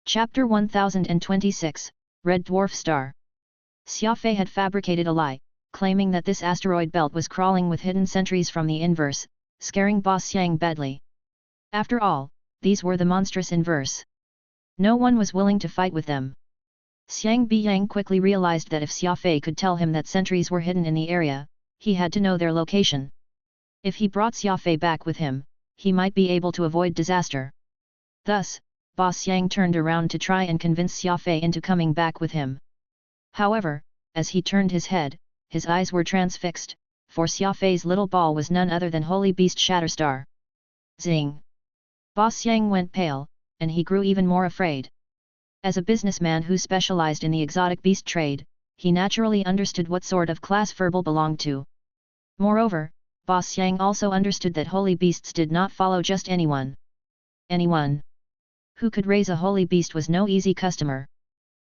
Chapter 1026, Red Dwarf Star. Xia Fei had fabricated a lie, claiming that this asteroid belt was crawling with hidden sentries from the inverse, scaring Boss Yang badly. After all, these were the monstrous inverse. No one was willing to fight with them. Xiang Biyang quickly realized that if Xia Fei could tell him that sentries were hidden in the area, he had to know their location. If he brought Xia Fei back with him, he might be able to avoid disaster. Thus, Boss Yang turned around to try and convince Xia Fei into coming back with him. However, as he turned his head, his eyes were transfixed, for Xia Fei's little ball was none other than Holy Beast Shatterstar. Zing! Boss Yang went pale, and he grew even more afraid. As a businessman who specialized in the exotic beast trade, he naturally understood what sort of class Furball belonged to. Moreover, Boss Yang also understood that holy beasts did not follow just anyone. Anyone who could raise a holy beast was no easy customer.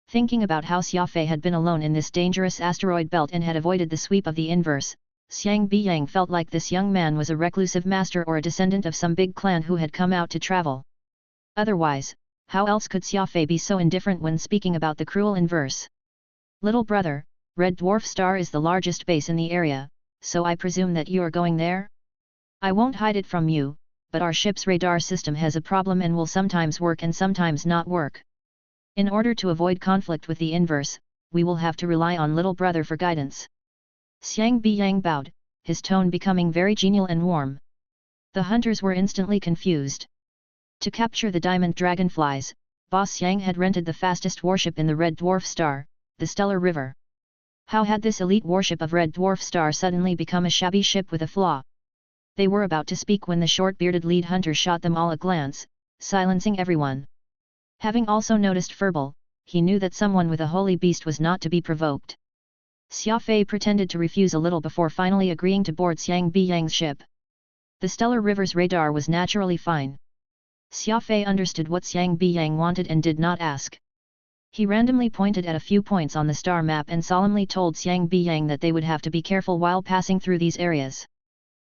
Thinking about how Xia Fei had been alone in this dangerous asteroid belt and had avoided the sweep of the inverse, Xiang Biyang felt like this young man was a reclusive master or a descendant of some big clan who had come out to travel. Otherwise, how else could Xia Fei be so indifferent when speaking about the cruel inverse? Little brother, Red Dwarf Star is the largest base in the area, so I presume that you are going there? I won't hide it from you, but our ship's radar system has a problem and will sometimes work and sometimes not work. In order to avoid conflict with the inverse, we will have to rely on little brother for guidance. Xiang Biyang bowed, his tone becoming very genial and warm. The hunters were instantly confused. To capture the diamond dragonflies, Boss Yang had rented the fastest warship in the Red Dwarf Star, the Stellar River. How had this elite warship of Red Dwarf Star suddenly become a shabby ship with a flaw? They were about to speak when the short-bearded lead hunter shot them all a glance, silencing everyone. Having also noticed Furball, he knew that someone with a holy beast was not to be provoked. Xia Fei pretended to refuse a little before finally agreeing to board Xiang Biyang's ship. The Stellar River's radar was naturally fine. Xia Fei understood what Xiang Biyang wanted and did not ask. He randomly pointed at a few points on the star map and solemnly told Xiang Biyang that they would have to be careful while passing through these areas.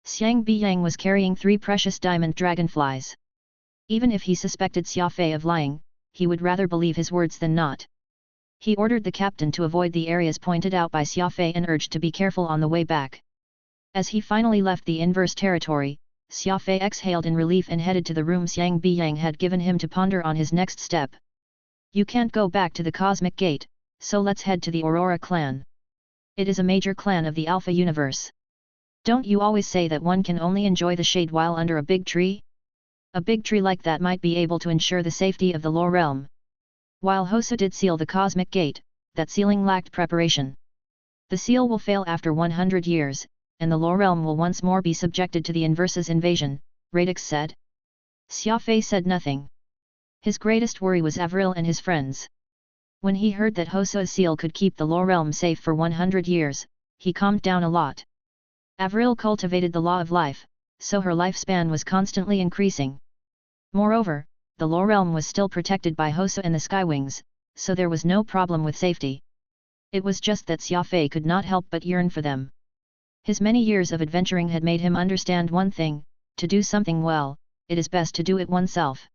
Xiang Biyang was carrying 3 precious diamond dragonflies. Even if he suspected Xia Fei of lying, he would rather believe his words than not. He ordered the captain to avoid the areas pointed out by Xia Fei and urged to be careful on the way back. As he finally left the inverse territory, Xia Fei exhaled in relief and headed to the room Xiang Biyang had given him to ponder on his next step. You can't go back to the Cosmic Gate, so let's head to the Aurora clan. It is a major clan of the Alpha universe. Don't you always say that one can only enjoy the shade while under a big tree? A big tree like that might be able to ensure the safety of the Lore Realm. While Hosa did seal the Cosmic Gate, that sealing lacked preparation. The seal will fail after 100 years, and the Lore Realm will once more be subjected to the Inverse's invasion, Radix said. Xia Fei said nothing. His greatest worry was Avril and his friends. When he heard that Hosa's seal could keep the Lore Realm safe for 100 years, he calmed down a lot. Avril cultivated the law of life, so her lifespan was constantly increasing. Moreover, the Lore Realm was still protected by Hosa and the Skywings, so there was no problem with safety. It was just that Xia Fei could not help but yearn for them. His many years of adventuring had made him understand one thing: to do something well, it is best to do it oneself.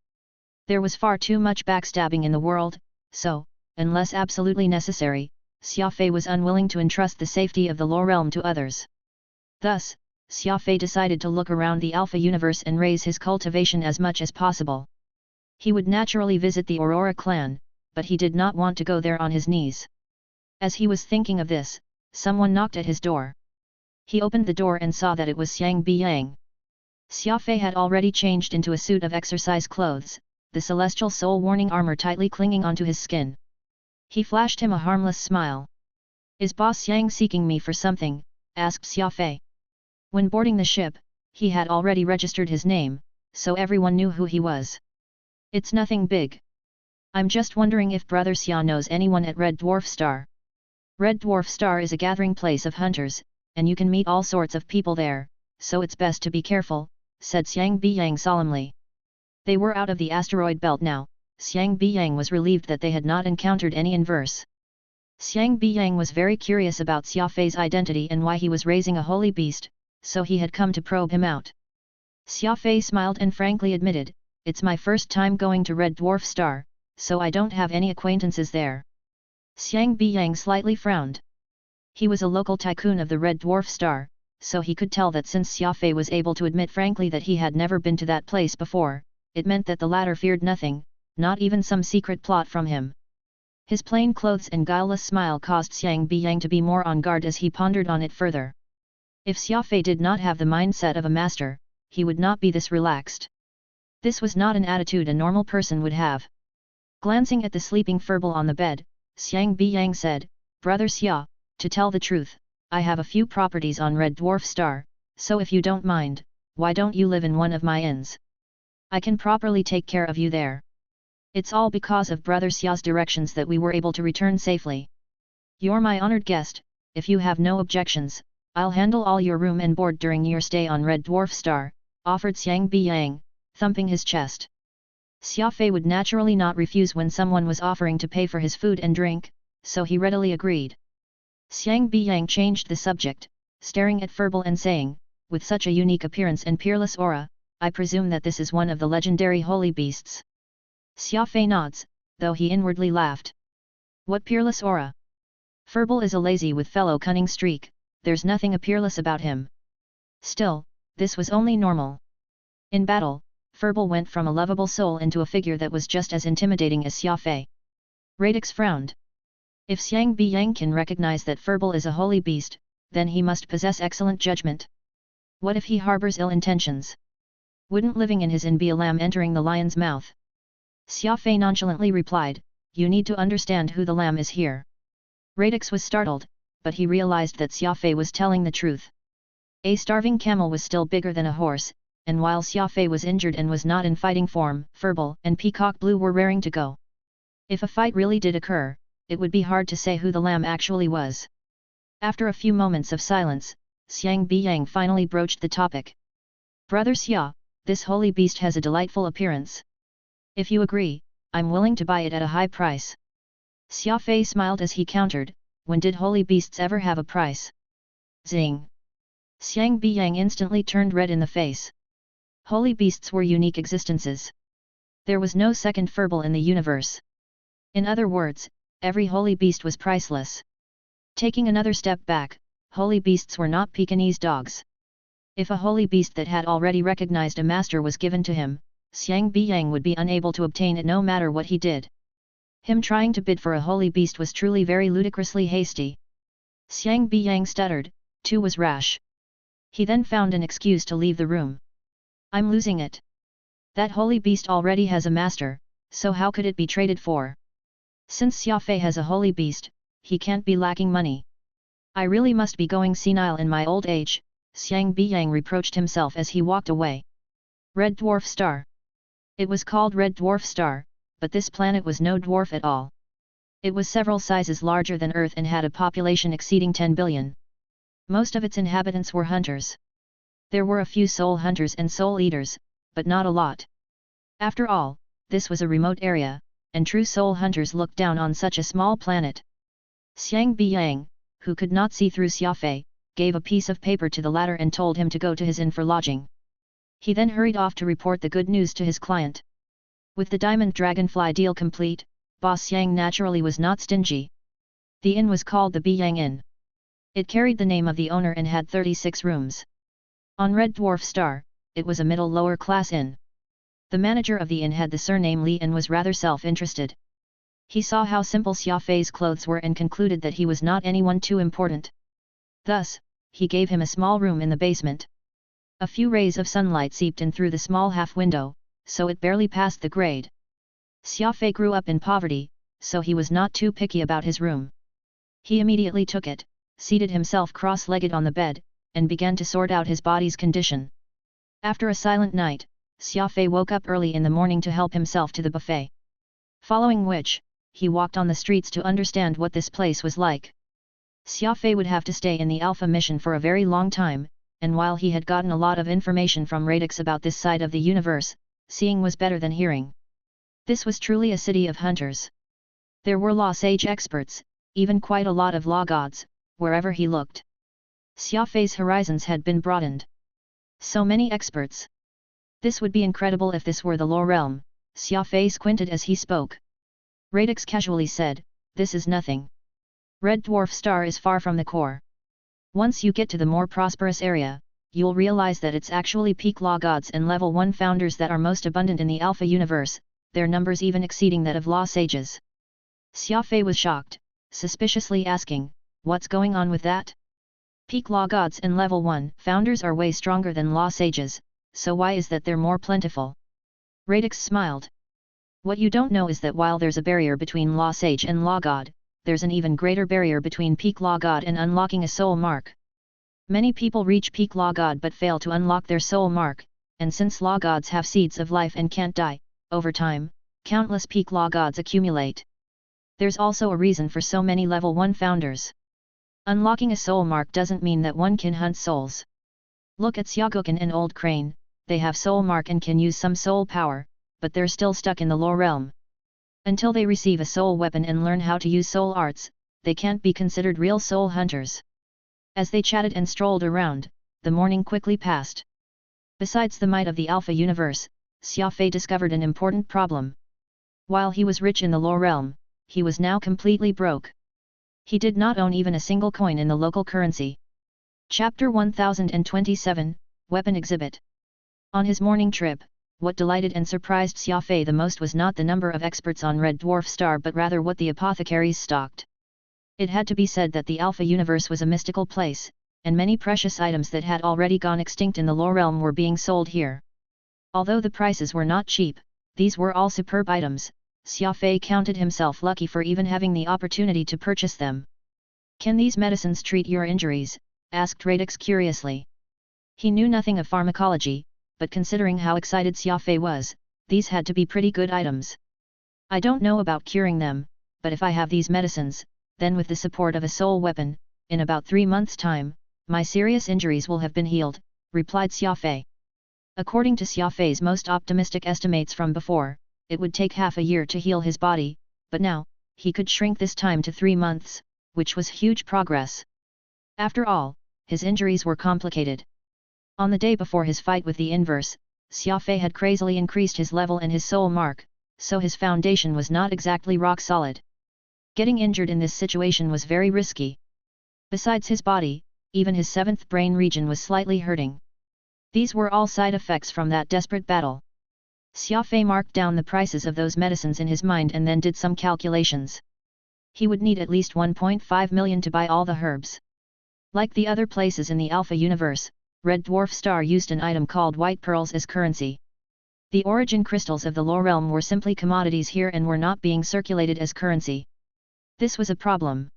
There was far too much backstabbing in the world, so, unless absolutely necessary, Xia Fei was unwilling to entrust the safety of the Lore Realm to others. Thus, Xia Fei decided to look around the Alpha universe and raise his cultivation as much as possible. He would naturally visit the Aurora clan, but he did not want to go there on his knees. As he was thinking of this, someone knocked at his door. He opened the door and saw that it was Xiang Biyang. Xia Fei had already changed into a suit of exercise clothes, the celestial soul warning armor tightly clinging onto his skin. He flashed him a harmless smile. Is Boss Yang seeking me for something? Asked Xia Fei. When boarding the ship, he had already registered his name, so everyone knew who he was. It's nothing big. I'm just wondering if Brother Xia knows anyone at Red Dwarf Star. Red Dwarf Star is a gathering place of hunters, and you can meet all sorts of people there, so it's best to be careful, said Xiang Biyang solemnly. They were out of the asteroid belt now. Xiang Biyang was relieved that they had not encountered any inverse. Xiang Biyang was very curious about Xia Fei's identity and why he was raising a holy beast, so he had come to probe him out. Xia Fei smiled and frankly admitted, "It's my first time going to Red Dwarf Star, so I don't have any acquaintances there. Xiang Biyang slightly frowned. He was a local tycoon of the Red Dwarf Star, so he could tell that since Xia Fei was able to admit frankly that he had never been to that place before, it meant that the latter feared nothing, not even some secret plot from him. His plain clothes and guileless smile caused Xiang Biyang to be more on guard as he pondered on it further. If Xia Fei did not have the mindset of a master, he would not be this relaxed. This was not an attitude a normal person would have. Glancing at the sleeping furball on the bed, Xiang Biyang said, "Brother Xia, to tell the truth, I have a few properties on Red Dwarf Star, so if you don't mind, why don't you live in one of my inns? I can properly take care of you there. It's all because of Brother Xia's directions that we were able to return safely. You're my honored guest, if you have no objections, I'll handle all your room and board during your stay on Red Dwarf Star," offered Xiang Biyang, thumping his chest. Xia Fei would naturally not refuse when someone was offering to pay for his food and drink, so he readily agreed. Xiang Biyang changed the subject, staring at furball and saying, "With such a unique appearance and peerless aura, I presume that this is one of the legendary holy beasts." Xia Fei nods, though he inwardly laughed. What peerless aura? Furball is a lazy with fellow cunning streak, there's nothing peerless about him. Still, this was only normal. In battle, Furball went from a lovable soul into a figure that was just as intimidating as Xia Fei. Radix frowned. If Xiang Biyang can recognize that Furball is a holy beast, then he must possess excellent judgment. What if he harbors ill intentions? Wouldn't living in his inn be a lamb entering the lion's mouth? Xia Fei nonchalantly replied, "You need to understand who the lamb is here." Radix was startled, but he realized that Xia Fei was telling the truth. A starving camel was still bigger than a horse, and while Xia Fei was injured and was not in fighting form, Furball and Peacock Blue were raring to go. If a fight really did occur, it would be hard to say who the lamb actually was. After a few moments of silence, Xiang Biyang finally broached the topic. "Brother Xia, this holy beast has a delightful appearance. If you agree, I'm willing to buy it at a high price." Xia Fei smiled as he countered, "When did holy beasts ever have a price?" Zing! Xiang Biyang instantly turned red in the face. Holy beasts were unique existences. There was no second furball in the universe. In other words, every holy beast was priceless. Taking another step back, holy beasts were not Pekingese dogs. If a holy beast that had already recognized a master was given to him, Xiang Biyang would be unable to obtain it no matter what he did. Him trying to bid for a holy beast was truly very ludicrously hasty. Xiang Biyang stuttered, too was rash. He then found an excuse to leave the room. "I'm losing it. That holy beast already has a master, so how could it be traded for? Since Xia Fei has a holy beast, he can't be lacking money. I really must be going senile in my old age," Xiang Biyang reproached himself as he walked away. Red Dwarf Star. It was called Red Dwarf Star, but this planet was no dwarf at all. It was several sizes larger than Earth and had a population exceeding 10 billion. Most of its inhabitants were hunters. There were a few soul hunters and soul eaters, but not a lot. After all, this was a remote area, and true soul hunters looked down on such a small planet. Xiang Biyang, who could not see through Xia Fei, gave a piece of paper to the latter and told him to go to his inn for lodging. He then hurried off to report the good news to his client. With the Diamond Dragonfly deal complete, Boss Yang naturally was not stingy. The inn was called the Biyang Inn. It carried the name of the owner and had 36 rooms. On Red Dwarf Star, it was a middle-lower class inn. The manager of the inn had the surname Li and was rather self-interested. He saw how simple Xia Fei's clothes were and concluded that he was not anyone too important. Thus, he gave him a small room in the basement. A few rays of sunlight seeped in through the small half-window, so it barely passed the grade. Xia Fei grew up in poverty, so he was not too picky about his room. He immediately took it, seated himself cross-legged on the bed, and began to sort out his body's condition. After a silent night, Xia Fei woke up early in the morning to help himself to the buffet. Following which, he walked on the streets to understand what this place was like. Xia Fei would have to stay in the Alpha mission for a very long time, and while he had gotten a lot of information from Radix about this side of the universe, seeing was better than hearing. This was truly a city of hunters. There were law sage experts, even quite a lot of law gods, wherever he looked. Xia Fei's horizons had been broadened. So many experts. This would be incredible if this were the law realm, Xia Fei squinted as he spoke. Radix casually said, "This is nothing. Red Dwarf Star is far from the core. Once you get to the more prosperous area, you'll realize that it's actually peak law gods and level 1 founders that are most abundant in the Alpha universe, their numbers even exceeding that of law sages." Xia Fei was shocked, suspiciously asking, "What's going on with that? Peak law gods and level 1 founders are way stronger than law sages, so why is that they're more plentiful?" Radix smiled. "What you don't know is that while there's a barrier between law sage and law god, there's an even greater barrier between peak law god and unlocking a soul mark. Many people reach peak law god but fail to unlock their soul mark, and since law gods have seeds of life and can't die, over time, countless peak law gods accumulate. There's also a reason for so many level 1 founders. Unlocking a soul mark doesn't mean that one can hunt souls. Look at Xiaogukan and Old Crane, they have soul mark and can use some soul power, but they're still stuck in the law realm. Until they receive a soul weapon and learn how to use soul arts, they can't be considered real soul hunters." As they chatted and strolled around, the morning quickly passed. Besides the might of the Alpha universe, Xia Fei discovered an important problem. While he was rich in the law realm, he was now completely broke. He did not own even a single coin in the local currency. Chapter 1027, Weapon Exhibit. On his morning trip, what delighted and surprised Xia Fei the most was not the number of experts on Red Dwarf Star but rather what the apothecaries stocked. It had to be said that the Alpha universe was a mystical place, and many precious items that had already gone extinct in the law realm were being sold here. Although the prices were not cheap, these were all superb items. Xia Fei counted himself lucky for even having the opportunity to purchase them. "Can these medicines treat your injuries?" asked Radix curiously. He knew nothing of pharmacology, but considering how excited Xia Fei was, these had to be pretty good items. "I don't know about curing them, but if I have these medicines, then with the support of a soul weapon, in about 3 months' time, my serious injuries will have been healed," replied Xia Fei. According to Xia Fei's most optimistic estimates from before, it would take half a year to heal his body, but now, he could shrink this time to 3 months, which was huge progress. After all, his injuries were complicated. On the day before his fight with the inverse, Xia Fei had crazily increased his level and his soul mark, so his foundation was not exactly rock solid. Getting injured in this situation was very risky. Besides his body, even his 7th brain region was slightly hurting. These were all side effects from that desperate battle. Xia Fei marked down the prices of those medicines in his mind and then did some calculations. He would need at least 1.5 million to buy all the herbs. Like the other places in the Alpha universe, Red Dwarf Star used an item called white pearls as currency. The origin crystals of the law realm were simply commodities here and were not being circulated as currency. This was a problem.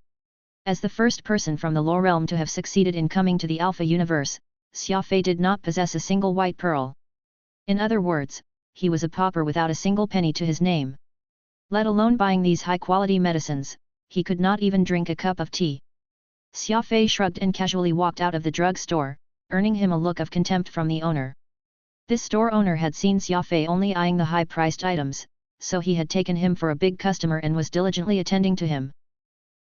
As the first person from the law realm to have succeeded in coming to the Alpha universe, Xia Fei did not possess a single white pearl. In other words, he was a pauper without a single penny to his name. Let alone buying these high-quality medicines, he could not even drink a cup of tea. Xia Fei shrugged and casually walked out of the drug store, earning him a look of contempt from the owner. This store owner had seen Xia Fei only eyeing the high-priced items, so he had taken him for a big customer and was diligently attending to him.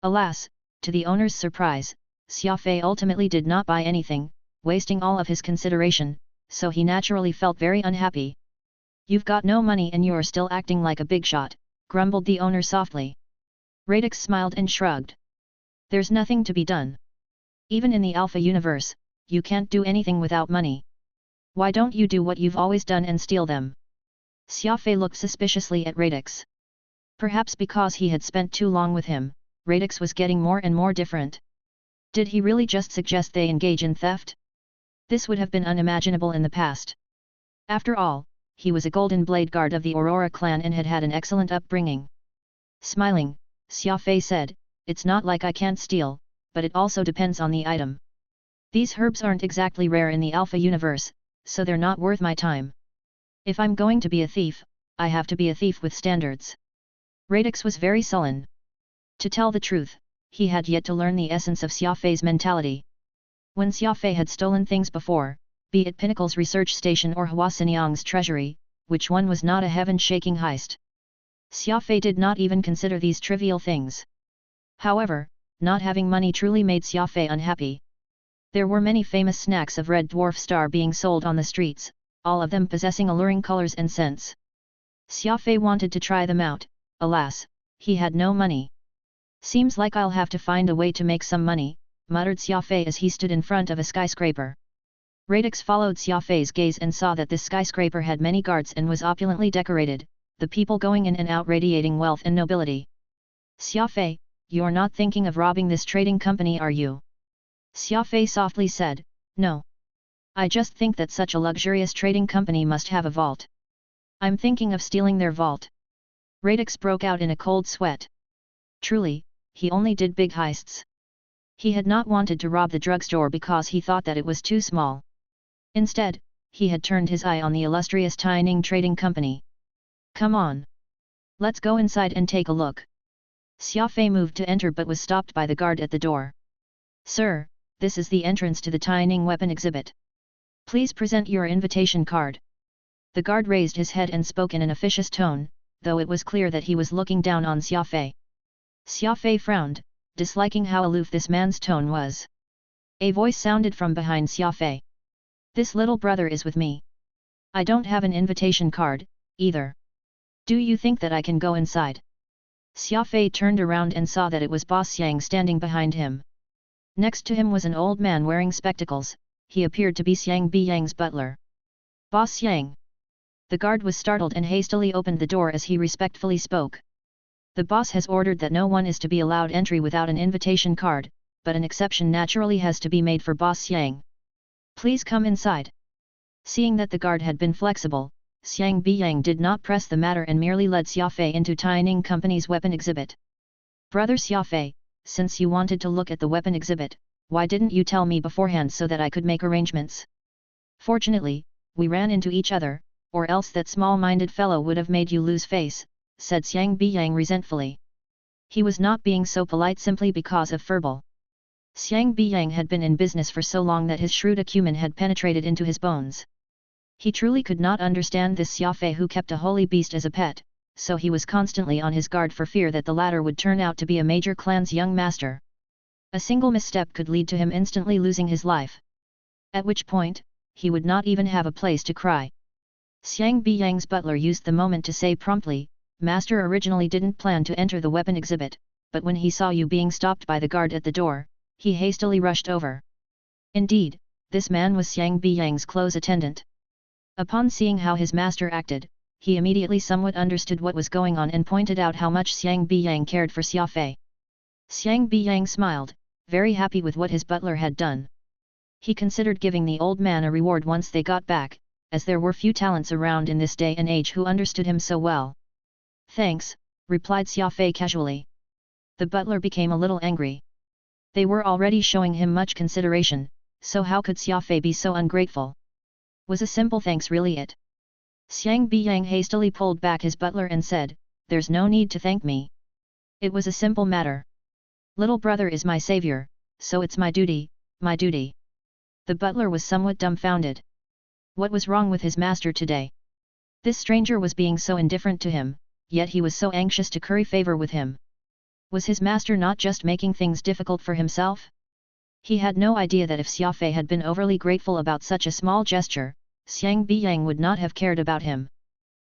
Alas, to the owner's surprise, Xia Fei ultimately did not buy anything, wasting all of his consideration, so he naturally felt very unhappy. "You've got no money and you're still acting like a big shot," grumbled the owner softly. Radix smiled and shrugged. "There's nothing to be done. Even in the Alpha universe, you can't do anything without money. Why don't you do what you've always done and steal them?" Xia Fei looked suspiciously at Radix. Perhaps because he had spent too long with him, Radix was getting more and more different. Did he really just suggest they engage in theft? This would have been unimaginable in the past. After all, he was a Golden Blade Guard of the Aurora clan and had had an excellent upbringing. Smiling, Xia Fei said, "It's not like I can't steal, but it also depends on the item. These herbs aren't exactly rare in the Alpha universe, so they're not worth my time. If I'm going to be a thief, I have to be a thief with standards." Radix was very sullen. To tell the truth, he had yet to learn the essence of Xia Fei's mentality. When Xia Fei had stolen things before, be it Pinnacle's research station or Hua Xinyang's treasury, which one was not a heaven-shaking heist? Xia Fei did not even consider these trivial things. However, not having money truly made Xia Fei unhappy. There were many famous snacks of Red Dwarf Star being sold on the streets, all of them possessing alluring colors and scents. Xia Fei wanted to try them out, alas, He had no money. Seems like I'll have to find a way to make some money, muttered Xia Fei as he stood in front of a skyscraper. Radix followed Xia Fei's gaze and saw that this skyscraper had many guards and was opulently decorated, the people going in and out radiating wealth and nobility. Xia Fei, you're not thinking of robbing this trading company, are you? Xia Fei softly said, No. I just think that such a luxurious trading company must have a vault. I'm thinking of stealing their vault. Radix broke out in a cold sweat. Truly, he only did big heists. He had not wanted to rob the drugstore because he thought that it was too small. Instead, he had turned his eye on the illustrious Taining Trading Company. Come on. Let's go inside and take a look. Xia Fei moved to enter but was stopped by the guard at the door. Sir, this is the entrance to the Taining weapon exhibit. Please present your invitation card. The guard raised his head and spoke in an officious tone, though it was clear that he was looking down on Xia Fei. Xia Fei frowned, disliking how aloof this man's tone was. A voice sounded from behind Xia Fei. This little brother is with me. I don't have an invitation card, either. Do you think that I can go inside? Xia Fei turned around and saw that it was Boss Yang standing behind him. Next to him was an old man wearing spectacles, he appeared to be Xiang Biyang's butler. Boss Yang. The guard was startled and hastily opened the door as he respectfully spoke. The boss has ordered that no one is to be allowed entry without an invitation card, but an exception naturally has to be made for Boss Yang. Please come inside. Seeing that the guard had been flexible, Xiang Biyang did not press the matter and merely led Xia Fei into Taining Company's weapon exhibit. Brother Xia Fei, since you wanted to look at the weapon exhibit, why didn't you tell me beforehand so that I could make arrangements? Fortunately, we ran into each other, or else that small-minded fellow would have made you lose face, said Xiang Biyang resentfully. He was not being so polite simply because of verbal. Xiang Biyang had been in business for so long that his shrewd acumen had penetrated into his bones. He truly could not understand this Xia Fei who kept a holy beast as a pet, so he was constantly on his guard for fear that the latter would turn out to be a major clan's young master. A single misstep could lead to him instantly losing his life. At which point, he would not even have a place to cry. Xiang Biyang's butler used the moment to say promptly, Master originally didn't plan to enter the weapon exhibit, but when he saw you being stopped by the guard at the door, he hastily rushed over. Indeed, this man was Xiang Biyang's close attendant. Upon seeing how his master acted, he immediately somewhat understood what was going on and pointed out how much Xiang Biyang cared for Xia Fei. Xiang Biyang smiled, very happy with what his butler had done. He considered giving the old man a reward once they got back, as there were few talents around in this day and age who understood him so well. Thanks, replied Xia Fei casually. The butler became a little angry. They were already showing him much consideration, so how could Xia Fei be so ungrateful? Was a simple thanks really it? Xiang Biyang hastily pulled back his butler and said, There's no need to thank me. It was a simple matter. Little brother is my savior, so it's my duty, my duty. The butler was somewhat dumbfounded. What was wrong with his master today? This stranger was being so indifferent to him, yet he was so anxious to curry favor with him. Was his master not just making things difficult for himself? He had no idea that if Xia Fei had been overly grateful about such a small gesture, Xiang Biyang would not have cared about him.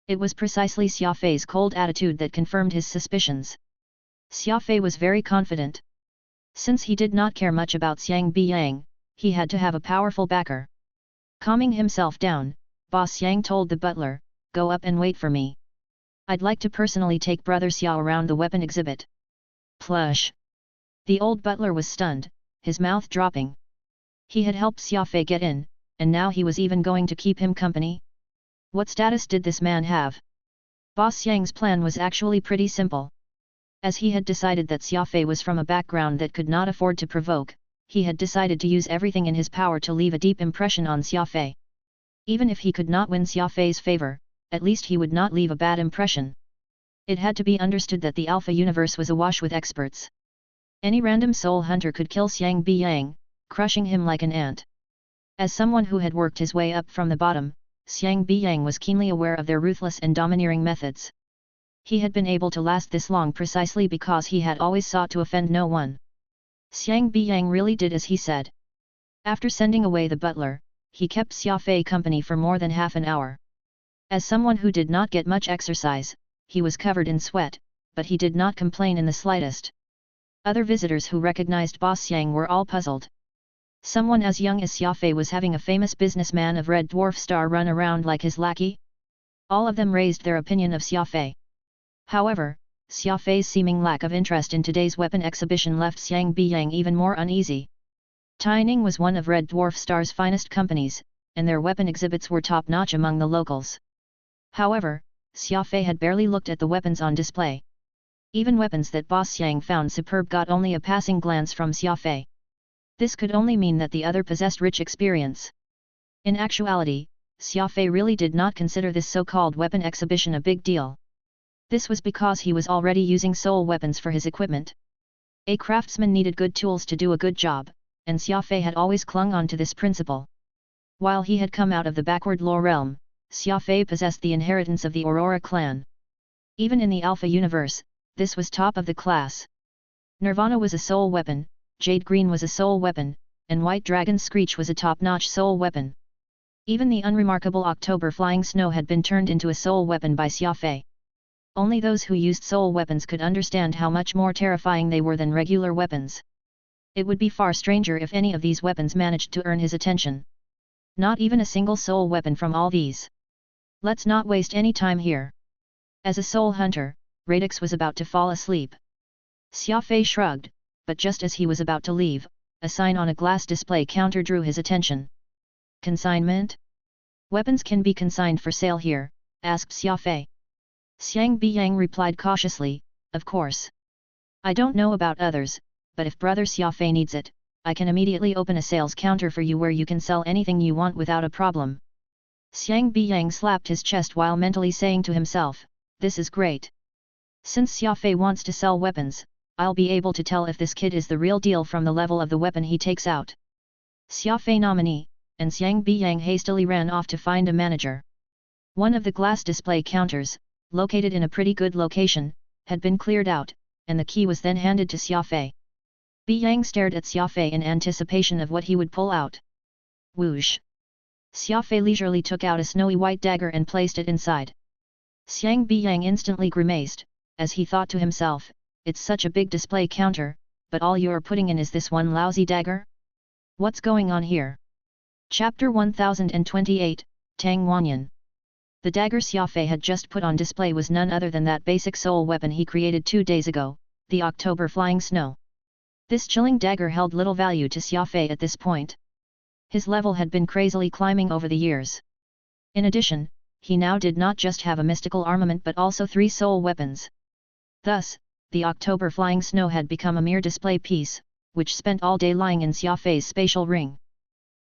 It was precisely Xia Fei's cold attitude that confirmed his suspicions. Xia Fei was very confident. Since he did not care much about Xiang Biyang, he had to have a powerful backer. Calming himself down, Boss Yang told the butler, Go up and wait for me. I'd like to personally take Brother Xia around the weapon exhibit. Plush! The old butler was stunned, his mouth dropping. He had helped Xia Fei get in, and now he was even going to keep him company? What status did this man have? Boss Yang's plan was actually pretty simple. As he had decided that Xia Fei was from a background that could not afford to provoke, he had decided to use everything in his power to leave a deep impression on Xia Fei. Even if he could not win Xia Fei's favor, at least he would not leave a bad impression. It had to be understood that the Alpha universe was awash with experts. Any random soul hunter could kill Xiang Biyang, crushing him like an ant. As someone who had worked his way up from the bottom, Xiang Biyang was keenly aware of their ruthless and domineering methods. He had been able to last this long precisely because he had always sought to offend no one. Xiang Biyang really did as he said. After sending away the butler, he kept Xia Fei company for more than half an hour. As someone who did not get much exercise, he was covered in sweat, but he did not complain in the slightest. Other visitors who recognized Boss Yang were all puzzled. Someone as young as Xia Fei was having a famous businessman of Red Dwarf Star run around like his lackey? All of them raised their opinion of Xia Fei. However, Xia Fei's seeming lack of interest in today's weapon exhibition left Xiang Biyang even more uneasy. Taining was one of Red Dwarf Star's finest companies, and their weapon exhibits were top-notch among the locals. However, Xia Fei had barely looked at the weapons on display. Even weapons that Boss Yang found superb got only a passing glance from Xia Fei. This could only mean that the other possessed rich experience. In actuality, Xia Fei really did not consider this so-called weapon exhibition a big deal. This was because he was already using soul weapons for his equipment. A craftsman needed good tools to do a good job, and Xia Fei had always clung on to this principle. While he had come out of the backward lore realm, Xia Fei possessed the inheritance of the Aurora clan. Even in the Alpha universe, this was top of the class. Nirvana was a soul weapon, Jade Green was a soul weapon, and White Dragon Screech was a top-notch soul weapon. Even the unremarkable October Flying Snow had been turned into a soul weapon by Xia Fei. Only those who used soul weapons could understand how much more terrifying they were than regular weapons. It would be far stranger if any of these weapons managed to earn his attention. Not even a single soul weapon from all these. Let's not waste any time here. As a soul hunter, Radix was about to fall asleep. Xia Fei shrugged, but just as he was about to leave, a sign on a glass display counter drew his attention. Consignment? Weapons can be consigned for sale here, asked Xia Fei. Xiang Biyang replied cautiously, of course. I don't know about others, but if Brother Xia Fei needs it, I can immediately open a sales counter for you where you can sell anything you want without a problem. Xiang Biyang slapped his chest while mentally saying to himself, this is great. Since Xia Fei wants to sell weapons, I'll be able to tell if this kid is the real deal from the level of the weapon he takes out. Xia Fei nominee, and Xiang Biyang hastily ran off to find a manager. One of the glass display counters, located in a pretty good location, had been cleared out, and the key was then handed to Xia Fei. Biyang stared at Xia Fei in anticipation of what he would pull out. Whoosh! Xia Fei leisurely took out a snowy white dagger and placed it inside. Xiang Biyang instantly grimaced, as he thought to himself, it's such a big display counter, but all you're putting in is this one lousy dagger? What's going on here? Chapter 1028, Tang Wanyan. The dagger Xia Fei had just put on display was none other than that basic soul weapon he created 2 days ago, the October Flying Snow. This chilling dagger held little value to Xia Fei at this point. His level had been crazily climbing over the years. In addition, he now did not just have a mystical armament but also 3 soul weapons. Thus, the October Flying Snow had become a mere display piece, which spent all day lying in Xia Fei's spatial ring.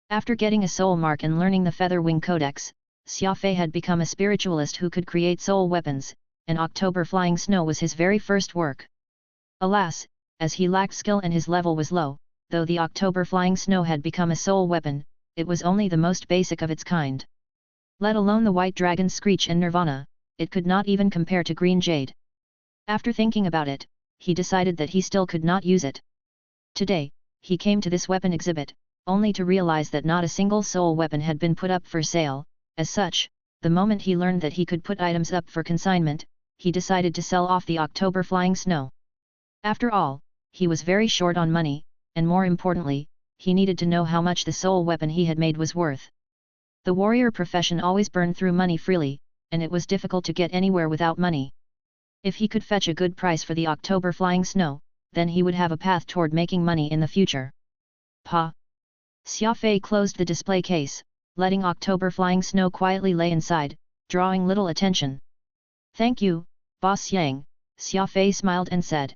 After getting a soul mark and learning the Feather Wing Codex, Xia Fei had become a spiritualist who could create soul weapons, and October Flying Snow was his very first work. Alas, as he lacked skill and his level was low, though the October Flying Snow had become a soul weapon, it was only the most basic of its kind. Let alone the White Dragon Screech and Nirvana, it could not even compare to Green Jade. After thinking about it, he decided that he still could not use it. Today, he came to this weapon exhibit, only to realize that not a single soul weapon had been put up for sale. As such, the moment he learned that he could put items up for consignment, he decided to sell off the October Flying Snow. After all, he was very short on money, and more importantly, he needed to know how much the soul weapon he had made was worth. The warrior profession always burned through money freely, and it was difficult to get anywhere without money. If he could fetch a good price for the October Flying Snow, then he would have a path toward making money in the future. Pa! Xia Fei closed the display case, letting October Flying Snow quietly lay inside, drawing little attention. Thank you, Boss Yang, Xia Fei smiled and said.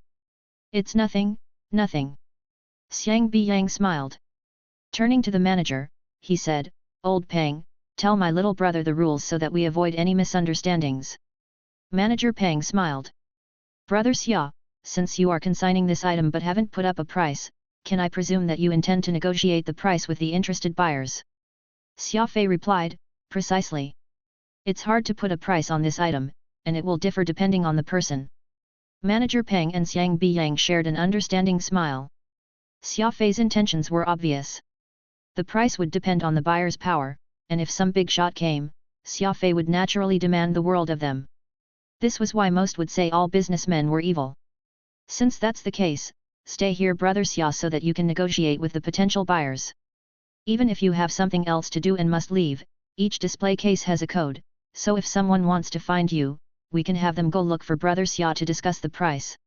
It's nothing, nothing. Xiang Biyang smiled. Turning to the manager, he said, Old Pang, tell my little brother the rules so that we avoid any misunderstandings. Manager Pang smiled. Brother Xia, since you are consigning this item but haven't put up a price, can I presume that you intend to negotiate the price with the interested buyers? Xia Fei replied, precisely. It's hard to put a price on this item, and it will differ depending on the person. Manager Pang and Xiang Biyang shared an understanding smile. Xia Fei's intentions were obvious. The price would depend on the buyer's power, and if some big shot came, Xia Fei would naturally demand the world of them. This was why most would say all businessmen were evil. Since that's the case, stay here brother Xia so that you can negotiate with the potential buyers. Even if you have something else to do and must leave, each display case has a code, so if someone wants to find you, we can have them go look for brother Xia to discuss the price.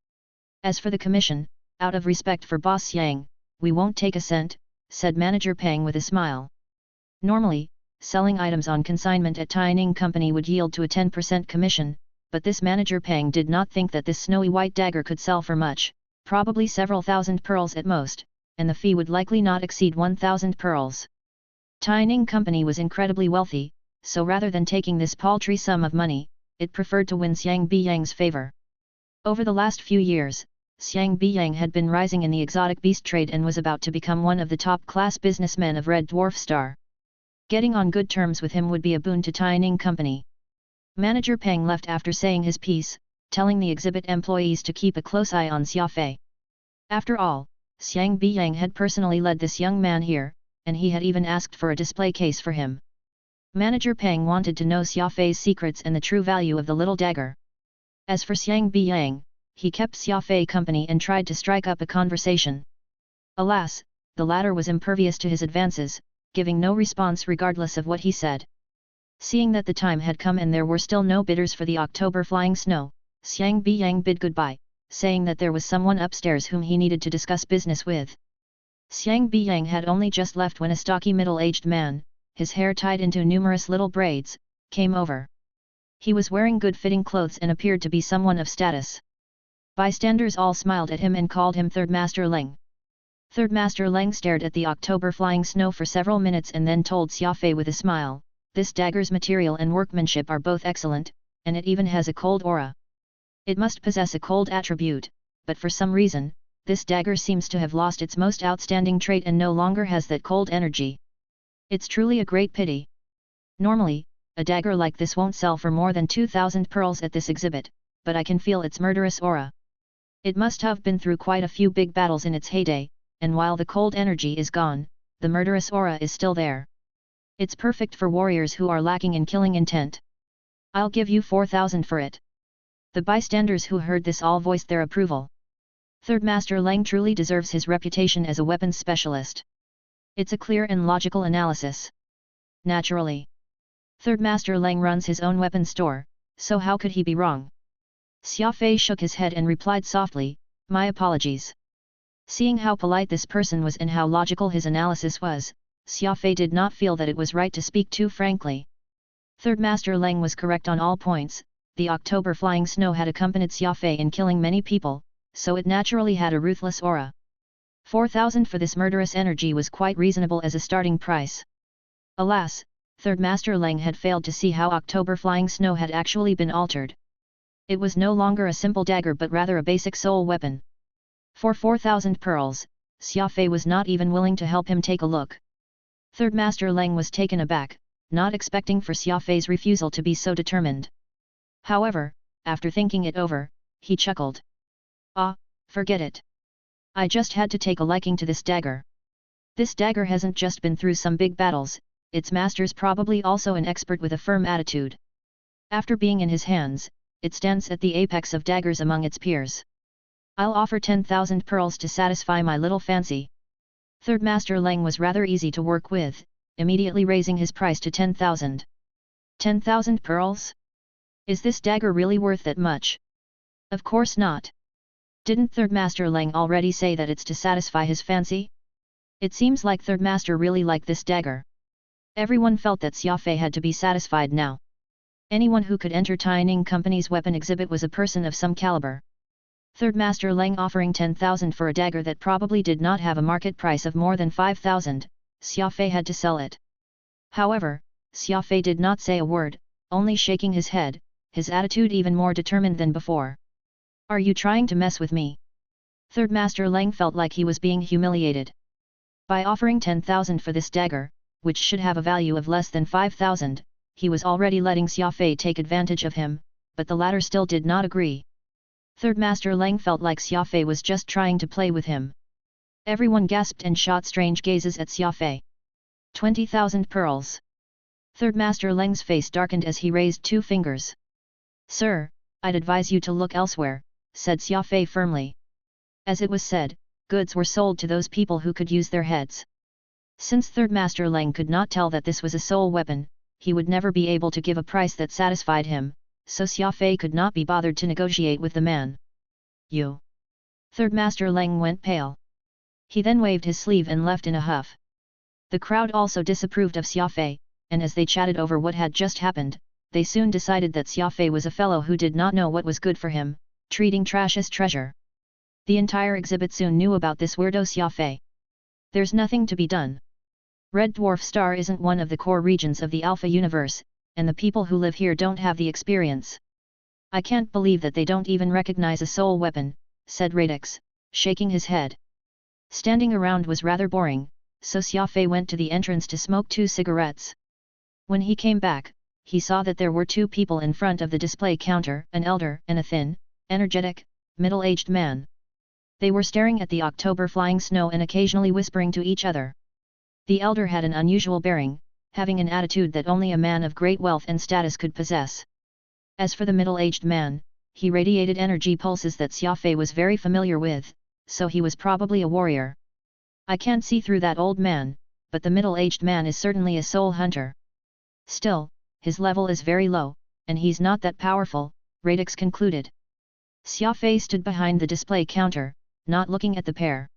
As for the commission, out of respect for boss Yang, we won't take a cent, said manager Pang with a smile. Normally, selling items on consignment at Tianing Company would yield to a 10% commission, but this manager Pang did not think that this snowy white dagger could sell for much, probably several thousand pearls at most, and the fee would likely not exceed 1,000 pearls. Tianing Company was incredibly wealthy, so rather than taking this paltry sum of money, it preferred to win Xiang Biyang's favor. Over the last few years, Xiang Biyang had been rising in the exotic beast trade and was about to become one of the top-class businessmen of Red Dwarf Star. Getting on good terms with him would be a boon to Tianing Company. Manager Peng left after saying his piece, telling the exhibit employees to keep a close eye on Xia Fei. After all, Xiang Biyang had personally led this young man here, and he had even asked for a display case for him. Manager Peng wanted to know Xia Fei's secrets and the true value of the little dagger. As for Xiang Biyang, he kept Xia Fei company and tried to strike up a conversation. Alas, the latter was impervious to his advances, giving no response regardless of what he said. Seeing that the time had come and there were still no bidders for the October flying snow, Xiang Biyang bid goodbye, saying that there was someone upstairs whom he needed to discuss business with. Xiang Biyang had only just left when a stocky middle-aged man, his hair tied into numerous little braids, came over. He was wearing good-fitting clothes and appeared to be someone of status. Bystanders all smiled at him and called him Third Master Leng. Third Master Leng stared at the October flying snow for several minutes and then told Xia Fei with a smile, "This dagger's material and workmanship are both excellent, and it even has a cold aura. It must possess a cold attribute, but for some reason, this dagger seems to have lost its most outstanding trait and no longer has that cold energy. It's truly a great pity. Normally, a dagger like this won't sell for more than 2,000 pearls at this exhibit, but I can feel its murderous aura. It must have been through quite a few big battles in its heyday, and while the cold energy is gone, the murderous aura is still there. It's perfect for warriors who are lacking in killing intent. I'll give you 4,000 for it." The bystanders who heard this all voiced their approval. Third Master Leng truly deserves his reputation as a weapons specialist. It's a clear and logical analysis. Naturally. Third Master Leng runs his own weapon store, so how could he be wrong? Xia Fei shook his head and replied softly, "My apologies." Seeing how polite this person was and how logical his analysis was, Xia Fei did not feel that it was right to speak too frankly. Third Master Leng was correct on all points. The October flying snow had accompanied Xia Fei in killing many people, so it naturally had a ruthless aura. 4,000 for this murderous energy was quite reasonable as a starting price. Alas, Third Master Leng had failed to see how October flying snow had actually been altered. It was no longer a simple dagger but rather a basic soul weapon. For 4,000 pearls, Xia Fei was not even willing to help him take a look. Third Master Leng was taken aback, not expecting for Xia Fei's refusal to be so determined. However, after thinking it over, he chuckled. "Ah, forget it. I just had to take a liking to this dagger. This dagger hasn't just been through some big battles, its master's probably also an expert with a firm attitude. After being in his hands, it stands at the apex of daggers among its peers. I'll offer 10,000 pearls to satisfy my little fancy." Third Master Leng was rather easy to work with, immediately raising his price to 10,000. 10,000 pearls? Is this dagger really worth that much? Of course not. Didn't Third Master Leng already say that it's to satisfy his fancy? It seems like Third Master really liked this dagger. Everyone felt that Xia Fei had to be satisfied now. Anyone who could enter Tianing Company's weapon exhibit was a person of some caliber. Third Master Leng offering 10,000 for a dagger that probably did not have a market price of more than 5,000, Xia Fei had to sell it. However, Xia Fei did not say a word, only shaking his head, his attitude even more determined than before. "Are you trying to mess with me?" Third Master Leng felt like he was being humiliated. By offering 10,000 for this dagger, which should have a value of less than 5,000, he was already letting Xia Fei take advantage of him, but the latter still did not agree. Third Master Leng felt like Xia Fei was just trying to play with him. Everyone gasped and shot strange gazes at Xia Fei. 20,000 pearls. Third Master Leng's face darkened as he raised two fingers. "Sir, I'd advise you to look elsewhere, said Xia Fei firmly. As it was said, goods were sold to those people who could use their heads. Since Third Master Leng could not tell that this was a soul weapon, he would never be able to give a price that satisfied him, so Xia Fei could not be bothered to negotiate with the man. You. Third Master Leng went pale. He then waved his sleeve and left in a huff. The crowd also disapproved of Xia Fei, and as they chatted over what had just happened, they soon decided that Xia Fei was a fellow who did not know what was good for him, treating trash as treasure. The entire exhibit soon knew about this weirdo Xia Fei. There's nothing to be done. Red Dwarf Star isn't one of the core regions of the Alpha universe, and the people who live here don't have the experience. I can't believe that they don't even recognize a soul weapon, said Radix, shaking his head. Standing around was rather boring, so Xia Fei went to the entrance to smoke 2 cigarettes. When he came back, he saw that there were 2 people in front of the display counter, an elder and a thin, energetic, middle-aged man. They were staring at the October flying snow and occasionally whispering to each other. The elder had an unusual bearing, having an attitude that only a man of great wealth and status could possess. As for the middle-aged man, he radiated energy pulses that Xia Fei was very familiar with, so he was probably a warrior. I can't see through that old man, but the middle-aged man is certainly a soul hunter. Still, his level is very low, and he's not that powerful, Radix concluded. Xia Fei stood behind the display counter, not looking at the pair.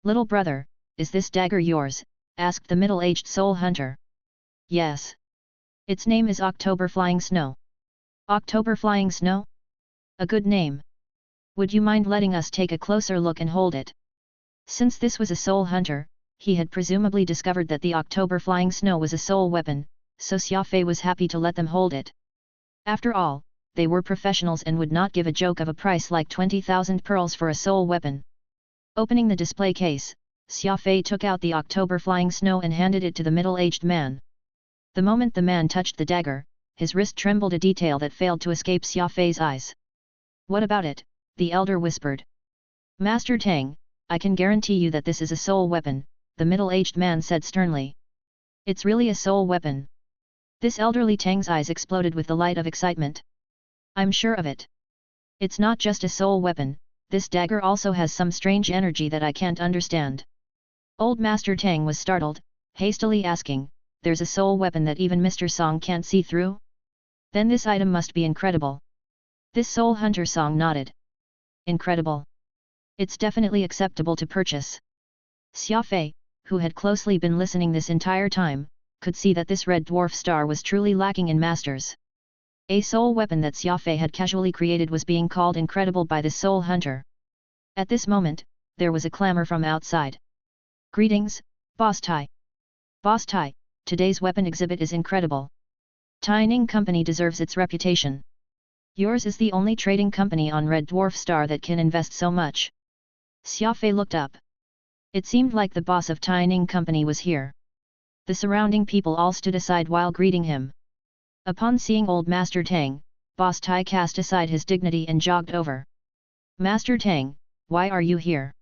Little brother, is this dagger yours? Asked the middle-aged soul hunter. Yes. Its name is October Flying Snow. October Flying Snow? A good name. Would you mind letting us take a closer look and hold it? Since this was a soul hunter, he had presumably discovered that the October Flying Snow was a soul weapon, so Xia Fei was happy to let them hold it. After all, they were professionals and would not give a joke of a price like 20,000 pearls for a soul weapon. Opening the display case, Xia Fei took out the October Flying Snow and handed it to the middle-aged man. The moment the man touched the dagger, his wrist trembled, a detail that failed to escape Xia Fei's eyes. What about it? The elder whispered. Master Tang, I can guarantee you that this is a soul weapon, the middle-aged man said sternly. It's really a soul weapon. This elderly Tang's eyes exploded with the light of excitement. I'm sure of it. It's not just a soul weapon, this dagger also has some strange energy that I can't understand. Old Master Tang was startled, hastily asking, there's a soul weapon that even Mr. Song can't see through? Then this item must be incredible. This soul hunter Song nodded. Incredible. It's definitely acceptable to purchase. Xia Fei, who had closely been listening this entire time, could see that this red dwarf star was truly lacking in masters. A soul weapon that Xia Fei had casually created was being called incredible by this soul hunter. At this moment, there was a clamor from outside. Greetings, Boss Tai. Boss Tai, today's weapon exhibit is incredible. Tai Ning Company deserves its reputation. Yours is the only trading company on Red Dwarf Star that can invest so much. Xia Fei looked up. It seemed like the boss of Tai Ning Company was here. The surrounding people all stood aside while greeting him. Upon seeing old Master Tang, Boss Tai cast aside his dignity and jogged over. Master Tang, why are you here?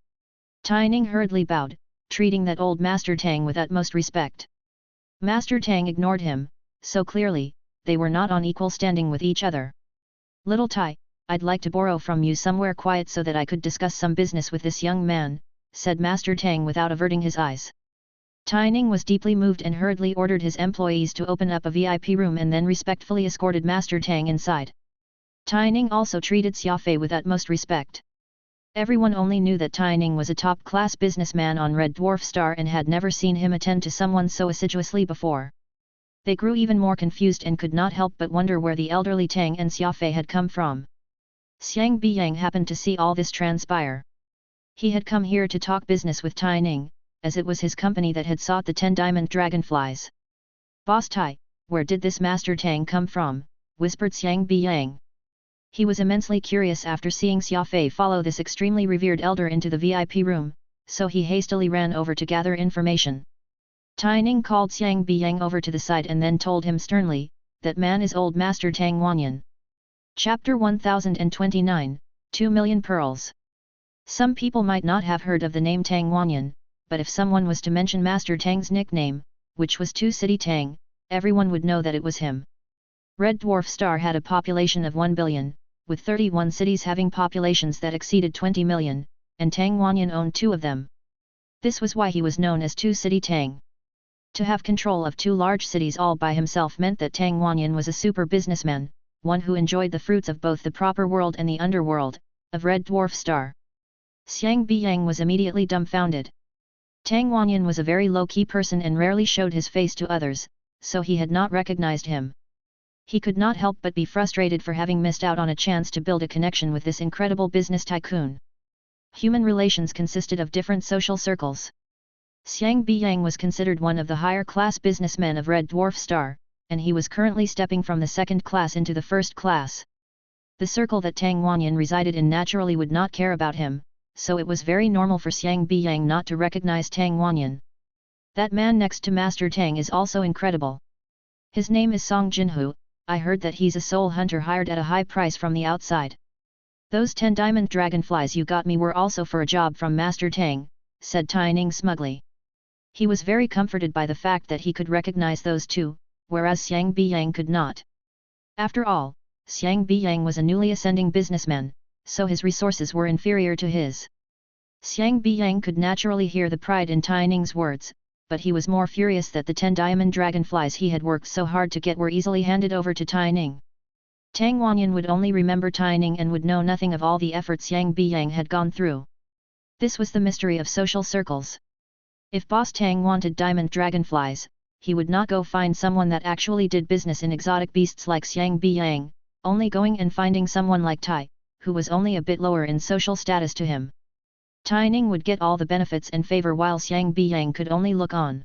Tai Ning hurriedly bowed, treating that old Master Tang with utmost respect. Master Tang ignored him, so clearly, they were not on equal standing with each other. Little Tai, I'd like to borrow from you somewhere quiet so that I could discuss some business with this young man, said Master Tang without averting his eyes. Tai Ning was deeply moved and hurriedly ordered his employees to open up a VIP room and then respectfully escorted Master Tang inside. Tai Ning also treated Xia Fei with utmost respect. Everyone only knew that Tai Ning was a top-class businessman on Red Dwarf Star and had never seen him attend to someone so assiduously before. They grew even more confused and could not help but wonder where the elderly Tang and Xia Fei had come from. Xiang Biyang happened to see all this transpire. He had come here to talk business with Tai Ning, as it was his company that had sought the 10 diamond dragonflies. Boss Tai, where did this Master Tang come from? Whispered Xiang Biyang. He was immensely curious after seeing Xia Fei follow this extremely revered elder into the VIP room, so he hastily ran over to gather information. Tai Ning called Xiang Biyang over to the side and then told him sternly, that man is old Master Tang Wanyan. Chapter 1029, 2 million pearls. Some people might not have heard of the name Tang Wanyan, but if someone was to mention Master Tang's nickname, which was Two City Tang, everyone would know that it was him. Red Dwarf Star had a population of 1 billion, with 31 cities having populations that exceeded 20 million, and Tang Wanyan owned 2 of them. This was why he was known as Two-City Tang. To have control of 2 large cities all by himself meant that Tang Wanyan was a super businessman, one who enjoyed the fruits of both the proper world and the underworld, of Red Dwarf Star. Xiang Biyang was immediately dumbfounded. Tang Wanyan was a very low-key person and rarely showed his face to others, so he had not recognized him. He could not help but be frustrated for having missed out on a chance to build a connection with this incredible business tycoon. Human relations consisted of different social circles. Xiang Biyang was considered one of the higher-class businessmen of Red Dwarf Star, and he was currently stepping from the 2nd class into the 1st class. The circle that Tang Wanyan resided in naturally would not care about him, so it was very normal for Xiang Biyang not to recognize Tang Wanyan. That man next to Master Tang is also incredible. His name is Song Jinhu. I heard that he's a soul hunter hired at a high price from the outside. Those 10 diamond dragonflies you got me were also for a job from Master Tang, said Tai Ning smugly. He was very comforted by the fact that he could recognize those 2, whereas Xiang Biyang could not. After all, Xiang Biyang was a newly ascending businessman, so his resources were inferior to his. Xiang Biyang could naturally hear the pride in Tai Ning's words, but he was more furious that the 10 diamond dragonflies he had worked so hard to get were easily handed over to Tai Ning. Tang Wanyan would only remember Tai Ning and would know nothing of all the effort Xiang Biyang had gone through. This was the mystery of social circles. If Boss Tang wanted diamond dragonflies, he would not go find someone that actually did business in exotic beasts like Xiang Biyang, only going and finding someone like Tai, who was only a bit lower in social status to him. Tai Ning would get all the benefits and favor while Xiang Biyang could only look on.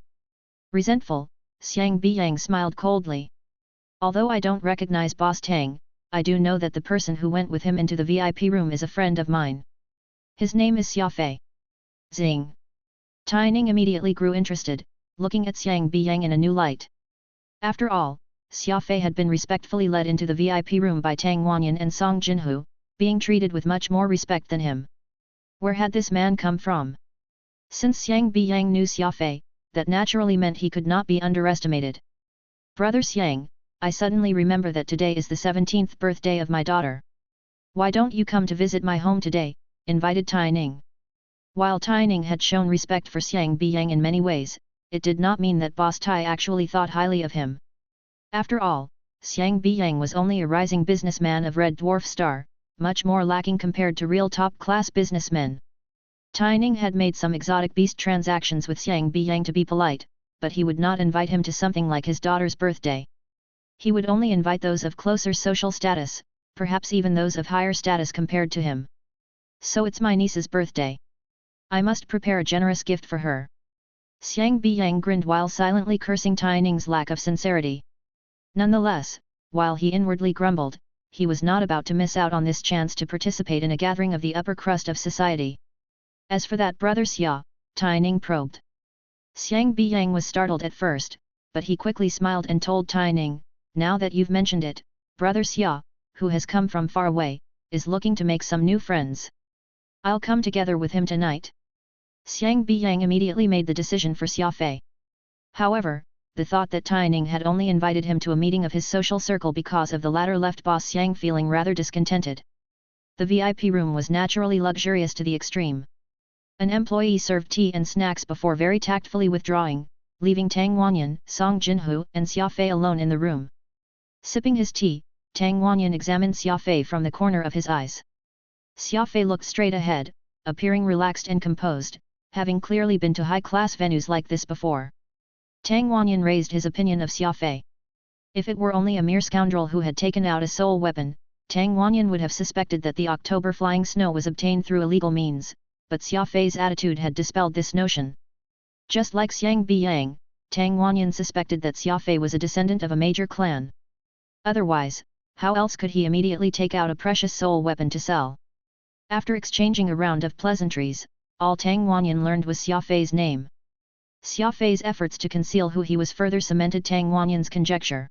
Resentful, Xiang Biyang smiled coldly. Although I don't recognize Boss Tang, I do know that the person who went with him into the VIP room is a friend of mine. His name is Xia Fei. Zing. Tai Ning immediately grew interested, looking at Xiang Biyang in a new light. After all, Xia Fei had been respectfully led into the VIP room by Tang Wanyan and Song Jinhu, being treated with much more respect than him. Where had this man come from? Since Xiang Biyang knew Xia Fei, that naturally meant he could not be underestimated. Brother Xiang, I suddenly remember that today is the 17th birthday of my daughter. Why don't you come to visit my home today, invited Tai Ning. While Tai Ning had shown respect for Xiang Biyang in many ways, it did not mean that Boss Tai actually thought highly of him. After all, Xiang Biyang was only a rising businessman of Red Dwarf Star, much more lacking compared to real top-class businessmen. Tai Ning had made some exotic beast transactions with Xiang Biyang to be polite, but he would not invite him to something like his daughter's birthday. He would only invite those of closer social status, perhaps even those of higher status compared to him. So it's my niece's birthday. I must prepare a generous gift for her. Xiang Biyang grinned while silently cursing Tai Ning's lack of sincerity. Nonetheless, while he inwardly grumbled, he was not about to miss out on this chance to participate in a gathering of the upper crust of society. As for that brother Xia, Tai Ning probed. Xiang Biyang was startled at first, but he quickly smiled and told Tai Ning, now that you've mentioned it, brother Xia, who has come from far away, is looking to make some new friends. I'll come together with him tonight. Xiang Biyang immediately made the decision for Xia Fei. However, the thought that Tai Ning had only invited him to a meeting of his social circle because of the latter left Boss Xiang feeling rather discontented. The VIP room was naturally luxurious to the extreme. An employee served tea and snacks before very tactfully withdrawing, leaving Tang Wanyan, Song Jinhu and Xia Fei alone in the room. Sipping his tea, Tang Wanyan examined Xia Fei from the corner of his eyes. Xia Fei looked straight ahead, appearing relaxed and composed, having clearly been to high-class venues like this before. Tang Wanyan raised his opinion of Xia Fei. If it were only a mere scoundrel who had taken out a soul weapon, Tang Wanyan would have suspected that the October flying snow was obtained through illegal means, but Xia Fei's attitude had dispelled this notion. Just like Xiang Biyang, Tang Wanyan suspected that Xia Fei was a descendant of a major clan. Otherwise, how else could he immediately take out a precious soul weapon to sell? After exchanging a round of pleasantries, all Tang Wanyan learned was Xia Fei's name. Xia Fei's efforts to conceal who he was further cemented Tang Wanyan's conjecture.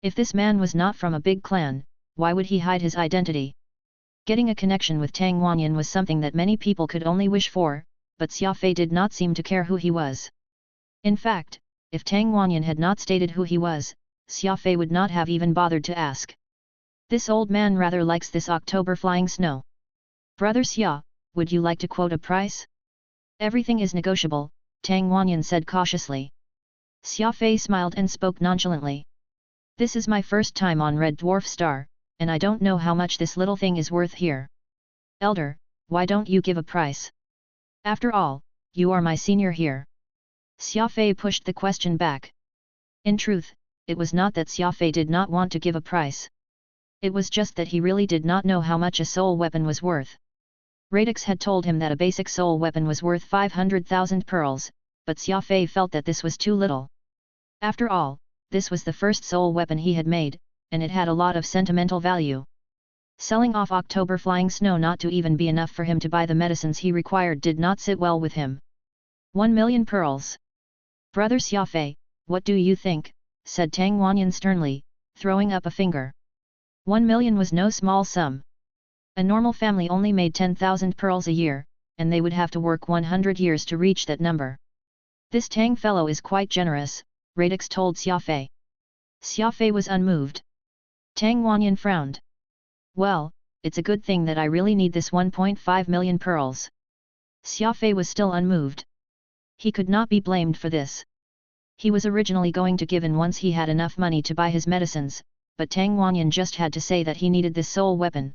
If this man was not from a big clan, why would he hide his identity? Getting a connection with Tang Wanyan was something that many people could only wish for, but Xia Fei did not seem to care who he was. In fact, if Tang Wanyan had not stated who he was, Xia Fei would not have even bothered to ask. This old man rather likes this October flying snow. Brother Xia, would you like to quote a price? Everything is negotiable, Tang Wanyan said cautiously. Xia Fei smiled and spoke nonchalantly. This is my first time on Red Dwarf Star, and I don't know how much this little thing is worth here. Elder, why don't you give a price? After all, you are my senior here. Xia Fei pushed the question back. In truth, it was not that Xia Fei did not want to give a price. It was just that he really did not know how much a soul weapon was worth. Radix had told him that a basic soul weapon was worth 500,000 pearls, but Xia Fei felt that this was too little. After all, this was the first soul weapon he had made, and it had a lot of sentimental value. Selling off October flying snow not to even be enough for him to buy the medicines he required did not sit well with him. 1 million pearls. Brother Xia Fei, what do you think? Said Tang Wanyan sternly, throwing up a finger. 1 million was no small sum. A normal family only made 10,000 pearls a year, and they would have to work 100 years to reach that number. This Tang fellow is quite generous, Radix told Xia Fei. Xia Fei was unmoved. Tang Wanyan frowned. Well, it's a good thing that I really need this 1.5 million pearls. Xia Fei was still unmoved. He could not be blamed for this. He was originally going to give in once he had enough money to buy his medicines, but Tang Wanyan just had to say that he needed this soul weapon.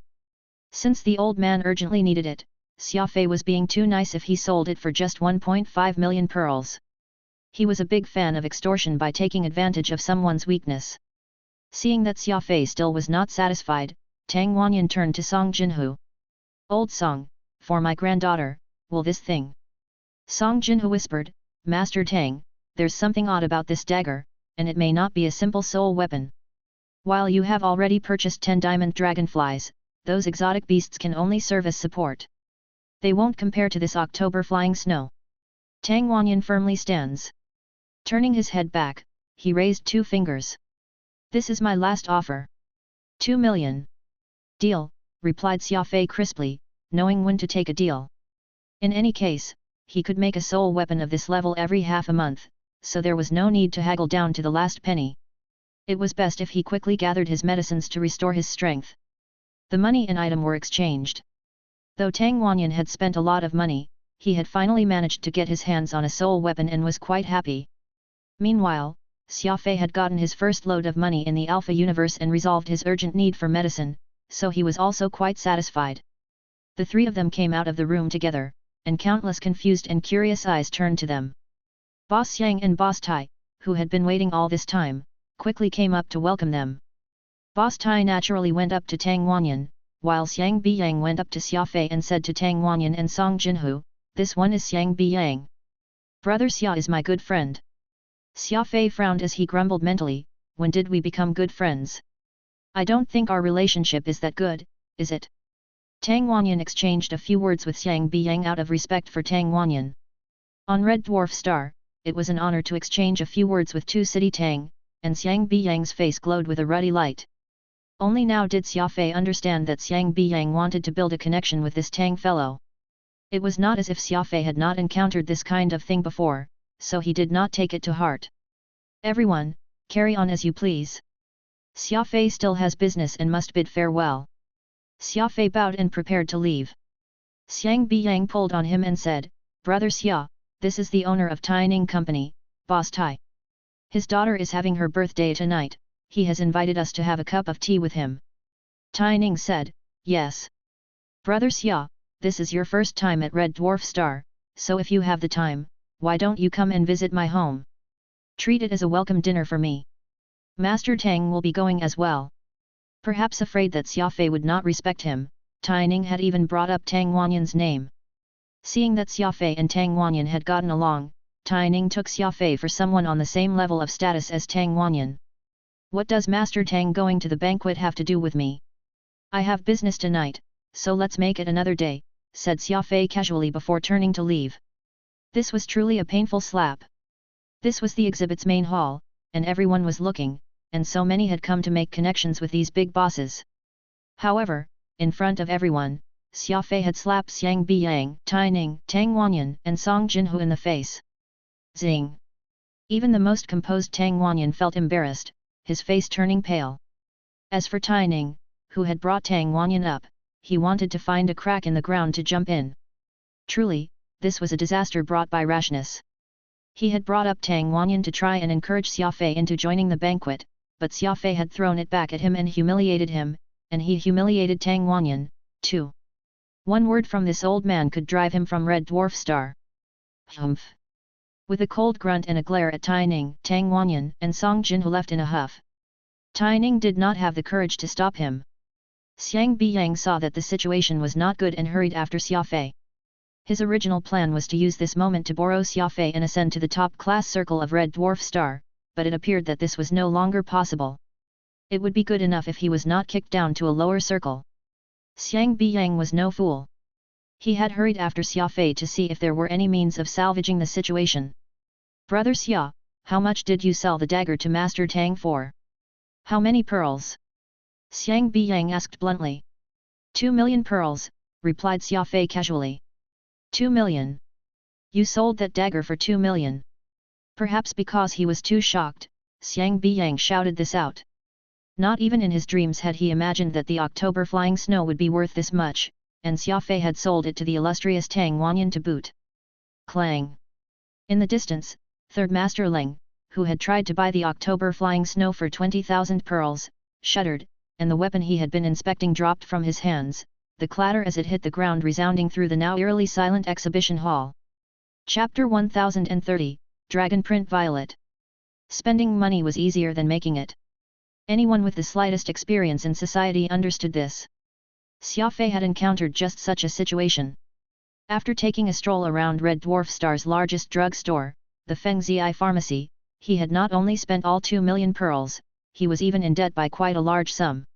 Since the old man urgently needed it, Xia Fei was being too nice if he sold it for just 1.5 million pearls. He was a big fan of extortion by taking advantage of someone's weakness. Seeing that Xia Fei still was not satisfied, Tang Wanyan turned to Song Jinhu. Old Song, for my granddaughter, will this thing? Song Jinhu whispered, Master Tang, there's something odd about this dagger, and it may not be a simple soul weapon. While you have already purchased 10 diamond dragonflies, those exotic beasts can only serve as support. They won't compare to this October flying snow. Tang Wanyan firmly stands. Turning his head back, he raised 2 fingers. This is my last offer. 2 million. Deal, replied Xia Fei crisply, knowing when to take a deal. In any case, he could make a soul weapon of this level every half a month, so there was no need to haggle down to the last penny. It was best if he quickly gathered his medicines to restore his strength. The money and item were exchanged. Though Tang Wanyan had spent a lot of money, he had finally managed to get his hands on a soul weapon and was quite happy. Meanwhile, Xia Fei had gotten his first load of money in the Alpha universe and resolved his urgent need for medicine, so he was also quite satisfied. The 3 of them came out of the room together, and countless confused and curious eyes turned to them. Boss Yang and Boss Tai, who had been waiting all this time, quickly came up to welcome them. Boss Tai naturally went up to Tang Wanyan, while Xiang Biyang went up to Xia Fei and said to Tang Wanyan and Song Jinhu, this one is Xiang Biyang. Brother Xia is my good friend. Xia Fei frowned as he grumbled mentally, when did we become good friends? I don't think our relationship is that good, is it? Tang Wanyan exchanged a few words with Xiang Biyang out of respect for Tang Wanyan. On Red Dwarf Star, it was an honor to exchange a few words with 2 City Tang, and Xiang Biyang's face glowed with a ruddy light. Only now did Xia Fei understand that Xiang Biyang wanted to build a connection with this Tang fellow. It was not as if Xia Fei had not encountered this kind of thing before, so he did not take it to heart. Everyone, carry on as you please. Xia Fei still has business and must bid farewell. Xia Fei bowed and prepared to leave. Xiang Biyang pulled on him and said, Brother Xia, this is the owner of Taining Company, Boss Tai. His daughter is having her birthday tonight, he has invited us to have a cup of tea with him. Taining said, yes. Brother Xia, this is your first time at Red Dwarf Star, so if you have the time, why don't you come and visit my home? Treat it as a welcome dinner for me. Master Tang will be going as well. Perhaps afraid that Xia Fei would not respect him, Taining had even brought up Tang Wanyan's name. Seeing that Xia Fei and Tang Wanyan had gotten along, Taining took Xia Fei for someone on the same level of status as Tang Wanyan. What does Master Tang going to the banquet have to do with me? I have business tonight, so let's make it another day, said Xia Fei casually before turning to leave. This was truly a painful slap. This was the exhibit's main hall, and everyone was looking, and so many had come to make connections with these big bosses. However, in front of everyone, Xia Fei had slapped Xiang Biyang, Taining, Tang Wanyan and Song Jinhu in the face. Zing! Even the most composed Tang Wanyan felt embarrassed, his face turning pale. As for Taining, who had brought Tang Wanyan up. He wanted to find a crack in the ground to jump in. Truly, this was a disaster brought by rashness. He had brought up Tang Wanyan to try and encourage Xia Fei into joining the banquet, but Xia Fei had thrown it back at him and humiliated him, and he humiliated Tang Wanyan, too. One word from this old man could drive him from Red Dwarf Star. Humph! With a cold grunt and a glare at Tai Ning, Tang Wanyan and Song Jinhu left in a huff. Tai Ning did not have the courage to stop him. Xiang Biyang saw that the situation was not good and hurried after Xia Fei. His original plan was to use this moment to borrow Xia Fei and ascend to the top-class circle of Red Dwarf Star, but it appeared that this was no longer possible. It would be good enough if he was not kicked down to a lower circle. Xiang Biyang was no fool. He had hurried after Xia Fei to see if there were any means of salvaging the situation. Brother Xia, how much did you sell the dagger to Master Tang for? How many pearls? Xiang Biyang asked bluntly. 2 million pearls, replied Xia Fei casually. 2 million. You sold that dagger for 2 million. Perhaps because he was too shocked, Xiang Biyang shouted this out. Not even in his dreams had he imagined that the October flying snow would be worth this much, and Xia Fei had sold it to the illustrious Tang Wanyan to boot. Clang! In the distance, Third Master Ling, who had tried to buy the October flying snow for 20,000 pearls, shuddered, and the weapon he had been inspecting dropped from his hands, the clatter as it hit the ground resounding through the now eerily silent exhibition hall. Chapter 1030, Dragon Print Violet. Spending money was easier than making it. Anyone with the slightest experience in society understood this. Xia Fei had encountered just such a situation. After taking a stroll around Red Dwarf Star's largest drug store, the Feng Zhi Pharmacy, he had not only spent all 2 million pearls, he was even in debt by quite a large sum.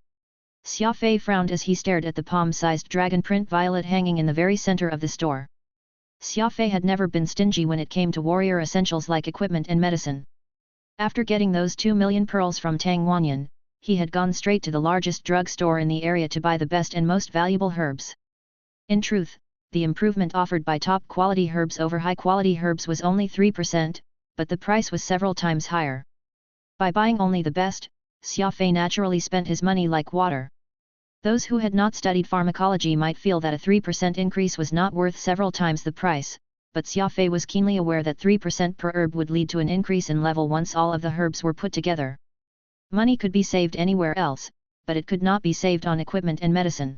Xia Fei frowned as he stared at the palm-sized dragon print violet hanging in the very center of the store. Xia Fei had never been stingy when it came to warrior essentials like equipment and medicine. After getting those 2 million pearls from Tang Wanyan, he had gone straight to the largest drug store in the area to buy the best and most valuable herbs. In truth, the improvement offered by top-quality herbs over high-quality herbs was only 3%, but the price was several times higher. By buying only the best, Xia Fei naturally spent his money like water. Those who had not studied pharmacology might feel that a 3% increase was not worth several times the price, but Xia Fei was keenly aware that 3% per herb would lead to an increase in level once all of the herbs were put together. Money could be saved anywhere else, but it could not be saved on equipment and medicine.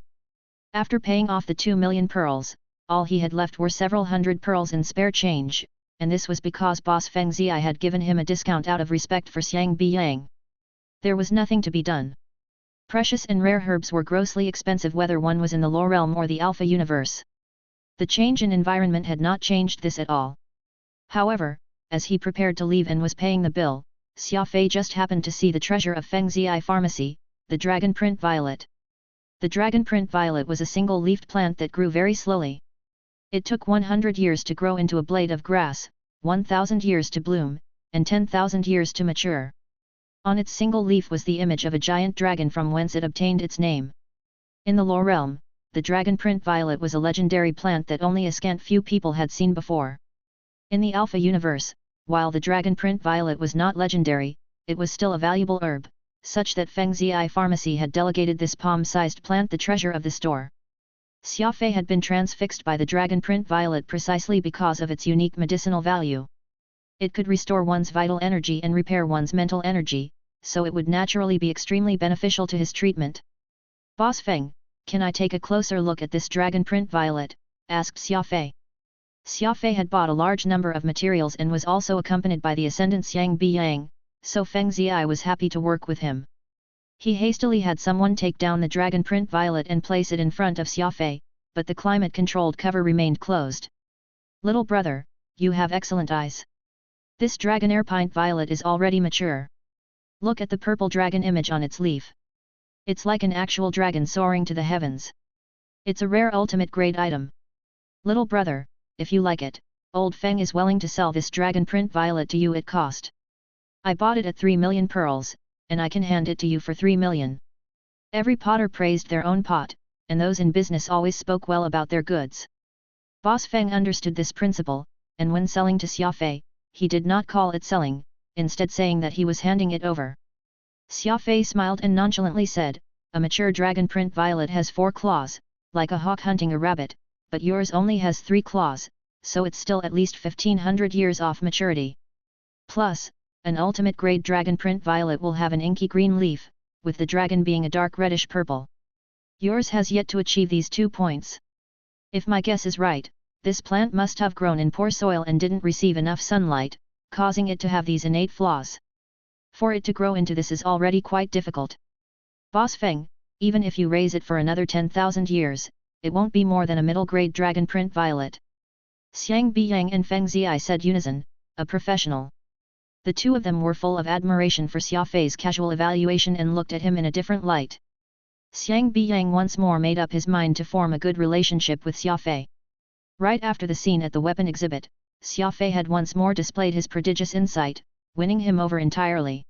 After paying off the 2 million pearls, all he had left were several hundred pearls in spare change, and this was because boss Feng Zhi had given him a discount out of respect for Xiang Biyang. There was nothing to be done. Precious and rare herbs were grossly expensive whether one was in the lower realm or the Alpha universe. The change in environment had not changed this at all. However, as he prepared to leave and was paying the bill, Xia Fei just happened to see the treasure of Feng Zhi Pharmacy, the dragon print violet. The dragon print violet was a single-leafed plant that grew very slowly. It took 100 years to grow into a blade of grass, 1,000 years to bloom, and 10,000 years to mature. On its single leaf was the image of a giant dragon from whence it obtained its name. In the lower realm, the dragon print violet was a legendary plant that only a scant few people had seen before. In the Alpha universe, while the dragon print violet was not legendary, it was still a valuable herb, such that Feng Zhi Pharmacy had delegated this palm-sized plant the treasure of the store. Xia Fei had been transfixed by the dragon print violet precisely because of its unique medicinal value. It could restore one's vital energy and repair one's mental energy, so it would naturally be extremely beneficial to his treatment. Boss Feng, can I take a closer look at this dragon print violet? Asked Xia Fei. Xia Fei had bought a large number of materials and was also accompanied by the ascendant Xiang Biyang, so Feng Zhi was happy to work with him. He hastily had someone take down the dragon print violet and place it in front of Xia Fei, but the climate-controlled cover remained closed. Little brother, you have excellent eyes. This dragon air pint violet is already mature. Look at the purple dragon image on its leaf. It's like an actual dragon soaring to the heavens. It's a rare ultimate grade item. Little brother, if you like it, old Feng is willing to sell this dragon print violet to you at cost. I bought it at 3 million pearls, and I can hand it to you for 3 million. Every potter praised their own pot, and those in business always spoke well about their goods. Boss Feng understood this principle, and when selling to Xia Fei, he did not call it selling, instead saying that he was handing it over. Xia Fei smiled and nonchalantly said, a mature dragon print violet has 4 claws, like a hawk hunting a rabbit, but yours only has 3 claws, so it's still at least 1500 years off maturity. Plus, an ultimate grade dragon print violet will have an inky green leaf, with the dragon being a dark reddish purple. Yours has yet to achieve these 2 points. If my guess is right, this plant must have grown in poor soil and didn't receive enough sunlight, causing it to have these innate flaws. For it to grow into this is already quite difficult. Boss Feng, even if you raise it for another 10,000 years, it won't be more than a middle-grade dragon print violet. Xiang Biyang and Feng Ziyai said unison, a professional. The two of them were full of admiration for Xia Fei's casual evaluation and looked at him in a different light. Xiang Biyang once more made up his mind to form a good relationship with Xia Fei. Right after the scene at the weapon exhibit, Xia Fei had once more displayed his prodigious insight, winning him over entirely.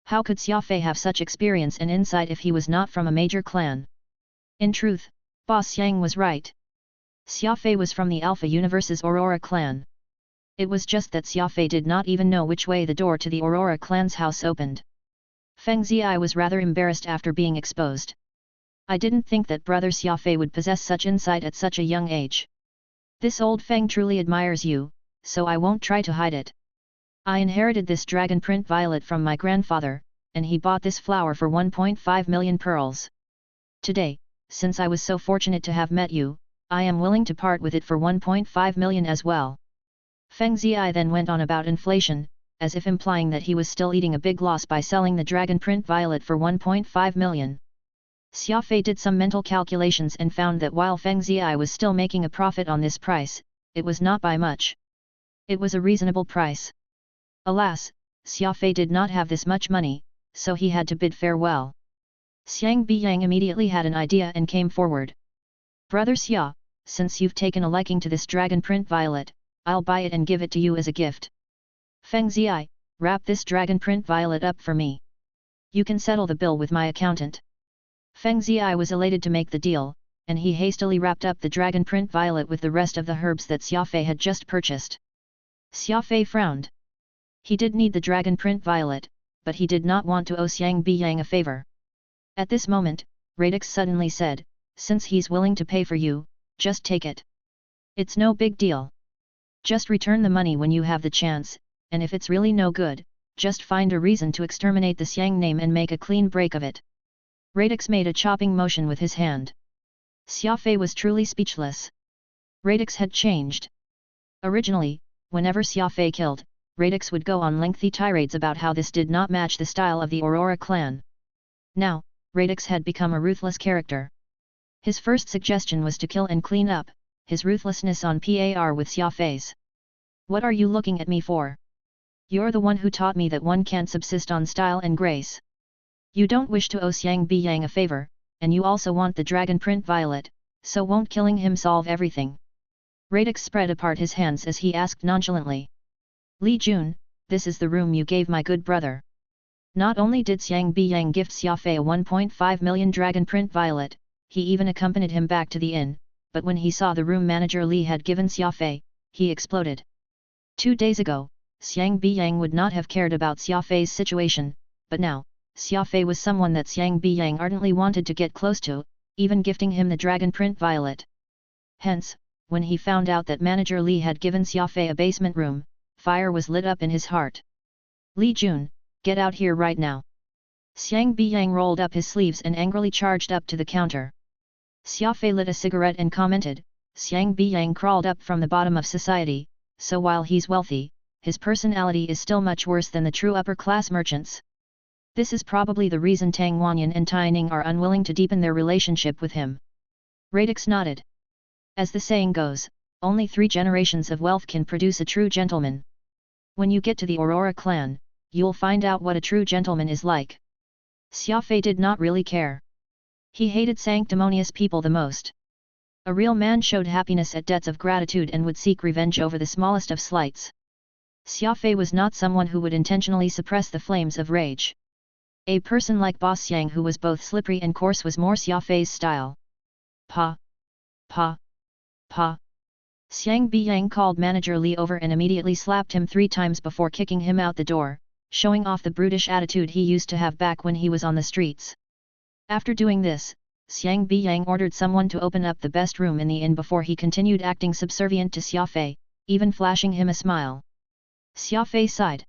How could Xia Fei have such experience and insight if he was not from a major clan? In truth, Boss Yang was right. Xia Fei was from the Alpha Universe's Aurora clan. It was just that Xia Fei did not even know which way the door to the Aurora clan's house opened. Feng Ziyai was rather embarrassed after being exposed. I didn't think that brother Xia Fei would possess such insight at such a young age. This old Feng truly admires you, so I won't try to hide it. I inherited this dragon print violet from my grandfather, and he bought this flower for 1.5 million pearls. Today, since I was so fortunate to have met you, I am willing to part with it for 1.5 million as well. Feng Ziyai then went on about inflation, as if implying that he was still eating a big loss by selling the dragon print violet for 1.5 million. Xia Fei did some mental calculations and found that while Feng Ziyai was still making a profit on this price, it was not by much. It was a reasonable price. Alas, Xia Fei did not have this much money, so he had to bid farewell. Xiang Biyang immediately had an idea and came forward. Brother Xia, since you've taken a liking to this dragon print violet, I'll buy it and give it to you as a gift. Feng Ziyai, wrap this dragon print violet up for me. You can settle the bill with my accountant. Feng Ziyai was elated to make the deal, and he hastily wrapped up the dragon print violet with the rest of the herbs that Xia Fei had just purchased. Xia Fei frowned. He did need the dragon print violet, but he did not want to owe Xiang Biyang a favor. At this moment, Radix suddenly said, since he's willing to pay for you, just take it. It's no big deal. Just return the money when you have the chance, and if it's really no good, just find a reason to exterminate the Xiang name and make a clean break of it. Radix made a chopping motion with his hand. Xia Fei was truly speechless. Radix had changed. Originally, whenever Xia Fei killed, Radix would go on lengthy tirades about how this did not match the style of the Aurora clan. Now, Radix had become a ruthless character. His first suggestion was to kill and clean up, his ruthlessness on par with Xia Fei's. What are you looking at me for? You're the one who taught me that one can't subsist on style and grace. You don't wish to owe Xiang Biyang a favor, and you also want the dragon print violet, so won't killing him solve everything? Radix spread apart his hands as he asked nonchalantly. Li Jun, this is the room you gave my good brother. Not only did Xiang Biyang gift Xia Fei a 1.5 million dragon print violet, he even accompanied him back to the inn, but when he saw the room manager Li had given Xia Fei, he exploded. 2 days ago, Xiang Biyang would not have cared about Xia Fei's situation, but now, Xia Fei was someone that Xiang Biyang ardently wanted to get close to, even gifting him the dragon print violet. Hence, when he found out that manager Li had given Xia Fei a basement room, fire was lit up in his heart. Li Jun, get out here right now. Xiang Biyang rolled up his sleeves and angrily charged up to the counter. Xia Fei lit a cigarette and commented, Xiang Biyang crawled up from the bottom of society, so while he's wealthy, his personality is still much worse than the true upper-class merchants. This is probably the reason Tang Wanyan and Tai Ning are unwilling to deepen their relationship with him. Radix nodded. As the saying goes, only 3 generations of wealth can produce a true gentleman. When you get to the Aurora clan, you'll find out what a true gentleman is like. Xia Fei did not really care. He hated sanctimonious people the most. A real man showed happiness at debts of gratitude and would seek revenge over the smallest of slights. Xia Fei was not someone who would intentionally suppress the flames of rage. A person like Boss Yang who was both slippery and coarse was more Xia Fei's style. Pa! Pa! Pa! Xiang Biyang called manager Li over and immediately slapped him 3 times before kicking him out the door, showing off the brutish attitude he used to have back when he was on the streets. After doing this, Xiang Biyang ordered someone to open up the best room in the inn before he continued acting subservient to Xia Fei, even flashing him a smile. Xia Fei sighed.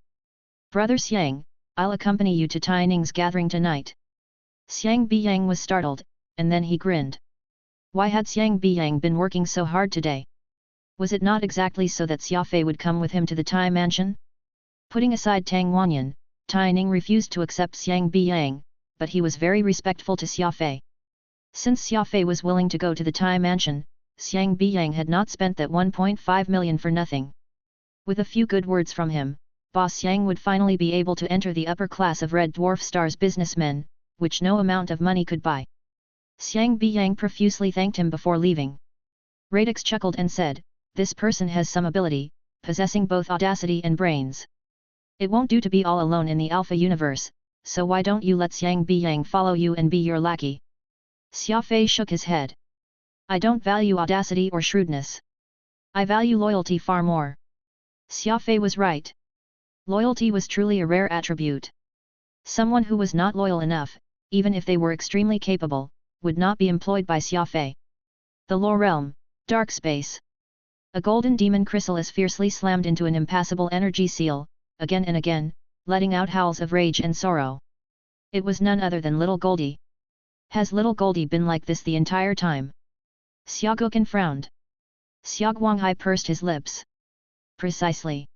Brother Xiang, I'll accompany you to Tai Ning's gathering tonight. Xiang Biyang was startled, and then he grinned. Why had Xiang Biyang been working so hard today? Was it not exactly so that Xia Fei would come with him to the Tai mansion? Putting aside Tang Wanyan, Tai Ning refused to accept Xiang Biyang, but he was very respectful to Xia Fei. Since Xia Fei was willing to go to the Tai mansion, Xiang Biyang had not spent that 1.5 million for nothing. With a few good words from him, Boss Xiang would finally be able to enter the upper class of Red Dwarf Star's businessmen, which no amount of money could buy. Xiang Biyang profusely thanked him before leaving. Radix chuckled and said, "This person has some ability, possessing both audacity and brains. It won't do to be all alone in the Alpha universe, so why don't you let Xiang Biyang follow you and be your lackey?" Xia Fei shook his head. "I don't value audacity or shrewdness. I value loyalty far more." Xia Fei was right. Loyalty was truly a rare attribute. Someone who was not loyal enough, even if they were extremely capable, would not be employed by Xia Fei. The Lore Realm, Dark Space. A golden demon chrysalis fiercely slammed into an impassable energy seal, again and again, letting out howls of rage and sorrow. It was none other than Little Goldie. Has Little Goldie been like this the entire time? Xia Guocan frowned. Xia Guanghai pursed his lips. Precisely.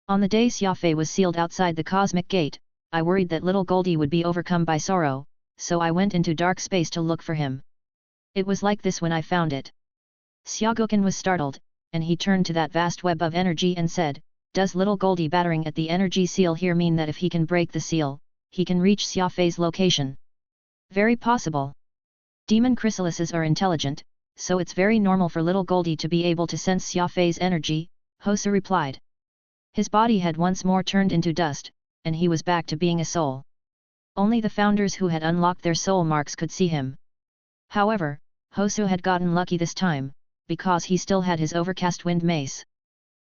On the day Xia Fei was sealed outside the cosmic gate, I worried that Little Goldie would be overcome by sorrow, so I went into dark space to look for him. It was like this when I found it. Xia Guocan was startled, and he turned to that vast web of energy and said, "Does Little Goldie battering at the energy seal here mean that if he can break the seal, he can reach Xia Fei's location?" "Very possible. Demon chrysalises are intelligent, so it's very normal for Little Goldie to be able to sense Xia Fei's energy," Hosu replied. His body had once more turned into dust, and he was back to being a soul. Only the founders who had unlocked their soul marks could see him. However, Hosu had gotten lucky this time, because he still had his overcast wind mace.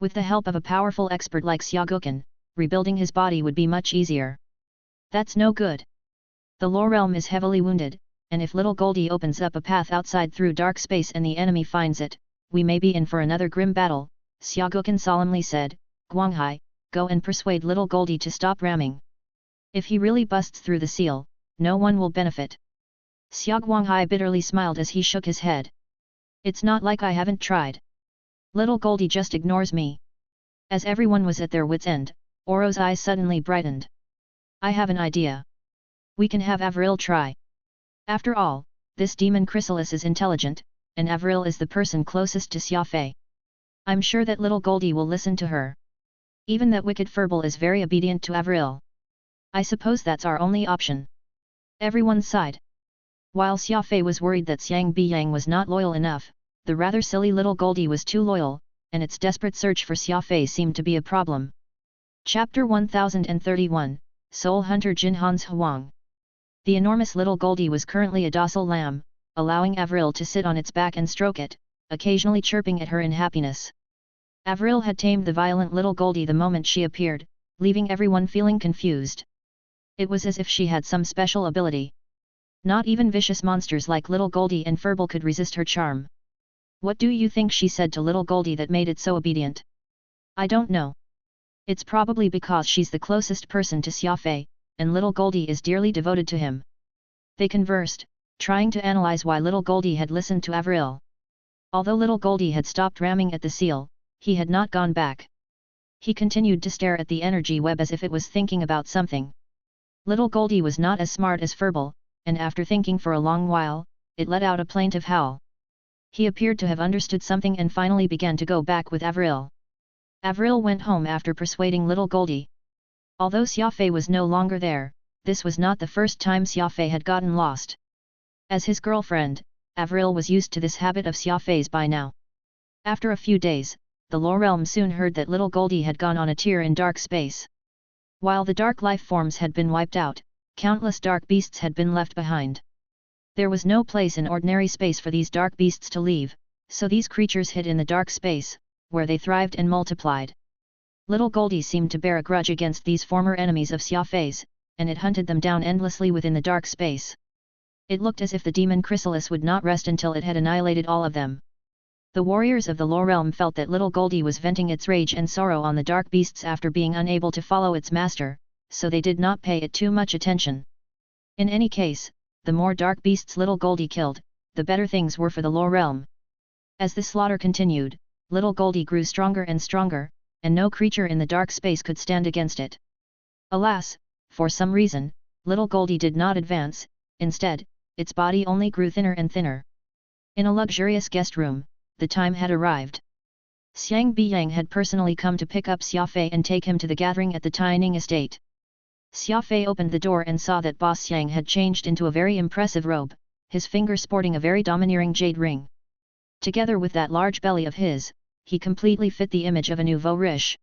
With the help of a powerful expert like Xia Guocan, rebuilding his body would be much easier. That's no good. The Lore Realm is heavily wounded, and if Little Goldie opens up a path outside through dark space and the enemy finds it, we may be in for another grim battle, Xia Guocan solemnly said. "Guanghai, go and persuade Little Goldie to stop ramming. If he really busts through the seal, no one will benefit." Xia Guanghai bitterly smiled as he shook his head. "It's not like I haven't tried. Little Goldie just ignores me." As everyone was at their wits' end, Oro's eyes suddenly brightened. "I have an idea. We can have Avril try. After all, this demon chrysalis is intelligent, and Avril is the person closest to Xia Fei. I'm sure that Little Goldie will listen to her. Even that wicked Furball is very obedient to Avril. I suppose that's our only option." Everyone sighed. While Xia Fei was worried that Xiang Biyang was not loyal enough, the rather silly Little Goldie was too loyal, and its desperate search for Xia Fei seemed to be a problem. Chapter 1031, Soul Hunter Jinhan's Huang. The enormous Little Goldie was currently a docile lamb, allowing Avril to sit on its back and stroke it, occasionally chirping at her in happiness. Avril had tamed the violent Little Goldie the moment she appeared, leaving everyone feeling confused. It was as if she had some special ability. Not even vicious monsters like Little Goldie and Furball could resist her charm. "What do you think she said to Little Goldie that made it so obedient?" "I don't know. It's probably because she's the closest person to Xia Fei, and Little Goldie is dearly devoted to him." They conversed, trying to analyze why Little Goldie had listened to Avril. Although Little Goldie had stopped ramming at the seal, he had not gone back. He continued to stare at the energy web as if it was thinking about something. Little Goldie was not as smart as Furball, and after thinking for a long while, it let out a plaintive howl. He appeared to have understood something and finally began to go back with Avril. Avril went home after persuading Little Goldie. Although Xia Fei was no longer there, this was not the first time Xia Fei had gotten lost. As his girlfriend, Avril was used to this habit of Xia Fei's by now. After a few days, the Lore Realm soon heard that Little Goldie had gone on a tear in dark space. While the dark life forms had been wiped out, countless dark beasts had been left behind. There was no place in ordinary space for these dark beasts to leave, so these creatures hid in the dark space, where they thrived and multiplied. Little Goldie seemed to bear a grudge against these former enemies of Xia Fei's, and it hunted them down endlessly within the dark space. It looked as if the demon chrysalis would not rest until it had annihilated all of them. The warriors of the lower realm felt that little Goldie was venting its rage and sorrow on the dark beasts after being unable to follow its master, so they did not pay it too much attention. In any case, the more dark beasts little Goldie killed, the better things were for the lower realm. As the slaughter continued, little Goldie grew stronger and stronger, and no creature in the dark space could stand against it. Alas, for some reason, little Goldie did not advance, instead, its body only grew thinner and thinner. In a luxurious guest room, the time had arrived. Xiang Biyang had personally come to pick up Xia Fei and take him to the gathering at the Tianing estate. Xia Fei opened the door and saw that Boss Xiang had changed into a very impressive robe, his finger sporting a very domineering jade ring. Together with that large belly of his, he completely fit the image of a nouveau riche.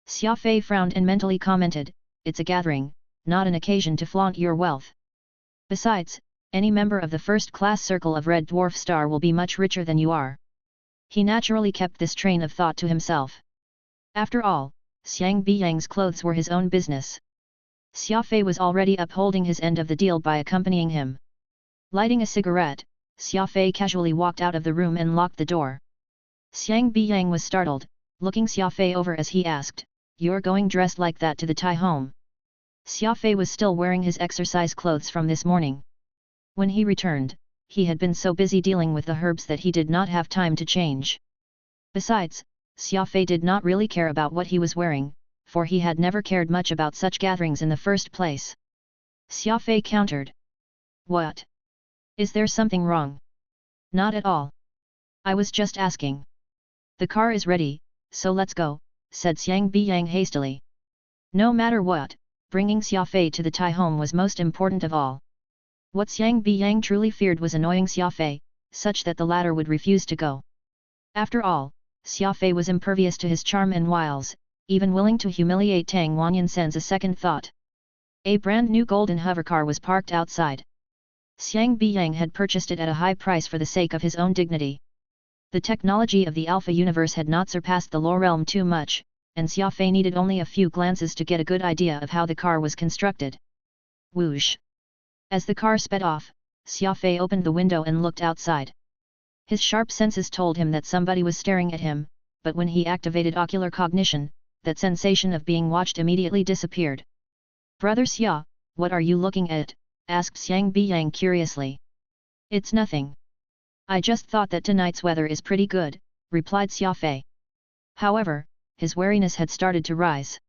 Xia Fei frowned and mentally commented, "It's a gathering, not an occasion to flaunt your wealth. Besides, any member of the first-class circle of Red Dwarf Star will be much richer than you are." He naturally kept this train of thought to himself. After all, Xiang Biyang's clothes were his own business. Xia Fei was already upholding his end of the deal by accompanying him. Lighting a cigarette, Xia Fei casually walked out of the room and locked the door. Xiang Biyang was startled, looking Xia Fei over as he asked, "You're going dressed like that to the Tai home?" Xia Fei was still wearing his exercise clothes from this morning. When he returned, he had been so busy dealing with the herbs that he did not have time to change. Besides, Xia Fei did not really care about what he was wearing, for he had never cared much about such gatherings in the first place. Xia Fei countered. "What? Is there something wrong?" "Not at all. I was just asking." "The car is ready, so let's go," said Xiang Biyang hastily. No matter what, bringing Xia Fei to the Tai home was most important of all. What Xiang Biyang truly feared was annoying Xia Fei, such that the latter would refuse to go. After all, Xia Fei was impervious to his charm and wiles, even willing to humiliate Tang Wanyan-sen's a second thought. A brand new golden hovercar was parked outside. Xiang Biyang had purchased it at a high price for the sake of his own dignity. The technology of the Alpha universe had not surpassed the lower realm too much, and Xia Fei needed only a few glances to get a good idea of how the car was constructed. Whoosh! As the car sped off, Xia Fei opened the window and looked outside. His sharp senses told him that somebody was staring at him, but when he activated ocular cognition, that sensation of being watched immediately disappeared. "Brother Xia, what are you looking at?" asked Xiang Biyang curiously. "It's nothing. I just thought that tonight's weather is pretty good," replied Xia Fei. However, his wariness had started to rise.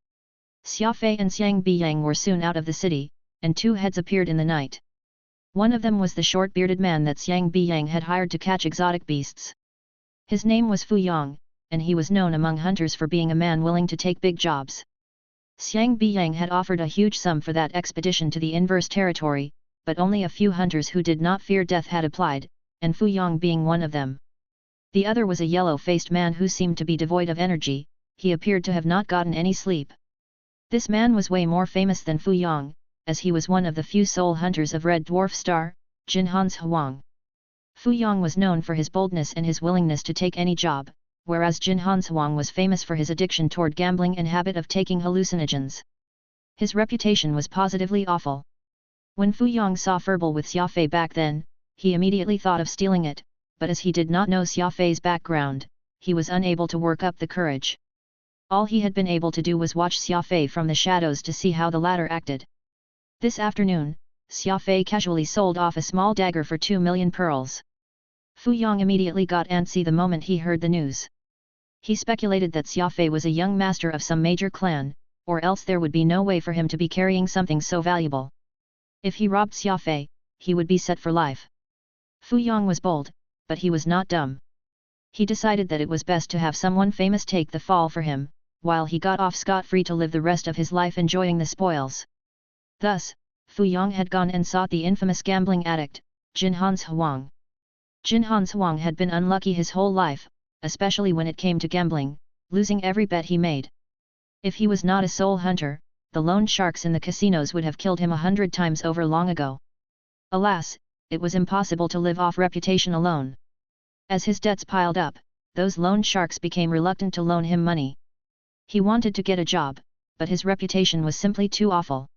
Xia Fei and Xiang Biyang were soon out of the city, and two heads appeared in the night. One of them was the short-bearded man that Xiang Biyang had hired to catch exotic beasts. His name was Fu Yang, and he was known among hunters for being a man willing to take big jobs. Xiang Biyang had offered a huge sum for that expedition to the inverse territory, but only a few hunters who did not fear death had applied, and Fu Yang being one of them. The other was a yellow-faced man who seemed to be devoid of energy. He appeared to have not gotten any sleep. This man was way more famous than Fu Yang, as he was one of the few soul hunters of Red Dwarf Star, Jinhan's Huang. Fu Yang was known for his boldness and his willingness to take any job, whereas Jinhan's Huang was famous for his addiction toward gambling and habit of taking hallucinogens. His reputation was positively awful. When Fu Yang saw Furball with Xia Fei back then, he immediately thought of stealing it, but as he did not know Xia Fei's background, he was unable to work up the courage. All he had been able to do was watch Xia Fei from the shadows to see how the latter acted. This afternoon, Xia Fei casually sold off a small dagger for 2 million pearls. Fu Yang immediately got antsy the moment he heard the news. He speculated that Xia Fei was a young master of some major clan, or else there would be no way for him to be carrying something so valuable. If he robbed Xia Fei, he would be set for life. Fu Yang was bold, but he was not dumb. He decided that it was best to have someone famous take the fall for him, while he got off scot-free to live the rest of his life enjoying the spoils. Thus, Fu Yang had gone and sought the infamous gambling addict, Jinhan's Huang. Jinhan's Huang had been unlucky his whole life, especially when it came to gambling, losing every bet he made. If he was not a soul hunter, the loan sharks in the casinos would have killed him 100 times over long ago. Alas, it was impossible to live off reputation alone. As his debts piled up, those loan sharks became reluctant to loan him money. He wanted to get a job, but his reputation was simply too awful.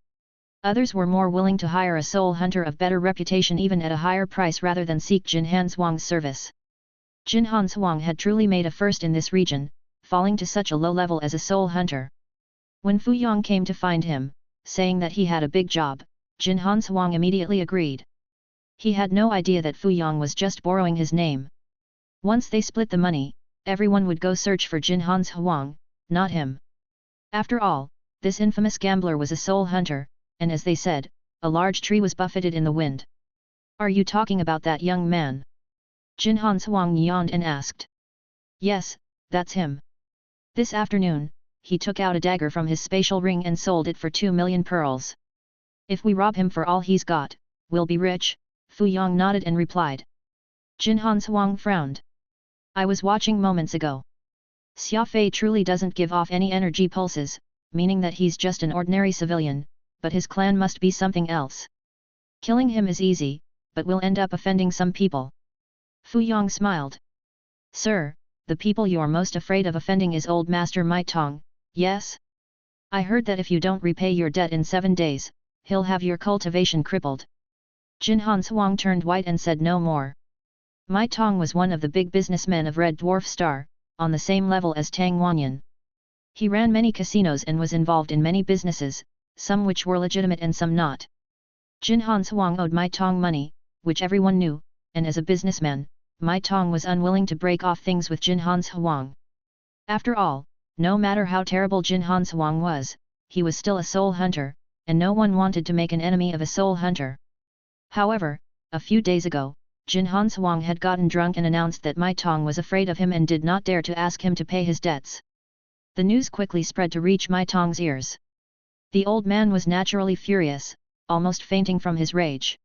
Others were more willing to hire a soul hunter of better reputation even at a higher price rather than seek Jin Hanzhuang's service. Jin Hanzhuang had truly made a first in this region, falling to such a low level as a soul hunter. When Fu Yang came to find him, saying that he had a big job, Jin Hanzhuang immediately agreed. He had no idea that Fu Yang was just borrowing his name. Once they split the money, everyone would go search for Jin Hanzhuang, not him. After all, this infamous gambler was a soul hunter, and as they said, a large tree was buffeted in the wind. Are you talking about that young man? Jin Hanzhuang yawned and asked. Yes, that's him. This afternoon, he took out a dagger from his spatial ring and sold it for 2 million pearls. If we rob him for all he's got, we'll be rich, Fu Yang nodded and replied. Jin Hanzhuang frowned. I was watching moments ago. Xia Fei truly doesn't give off any energy pulses, meaning that he's just an ordinary civilian, but his clan must be something else. Killing him is easy, but will end up offending some people. Fu Yang smiled. Sir, the people you're most afraid of offending is old Master Mai Tong, yes? I heard that if you don't repay your debt in 7 days, he'll have your cultivation crippled. Jin Hanzhuang turned white and said no more. Mai Tong was one of the big businessmen of Red Dwarf Star, on the same level as Tang Wanyan. He ran many casinos and was involved in many businesses, some which were legitimate and some not. Jin Hanzhuang owed Mai Tong money, which everyone knew, and as a businessman, Mai Tong was unwilling to break off things with Jin Hanzhuang. After all, no matter how terrible Jin Hanzhuang was, he was still a soul hunter, and no one wanted to make an enemy of a soul hunter. However, a few days ago, Jin Hanzhuang had gotten drunk and announced that Mai Tong was afraid of him and did not dare to ask him to pay his debts. The news quickly spread to reach Mai Tong's ears. The old man was naturally furious, almost fainting from his rage.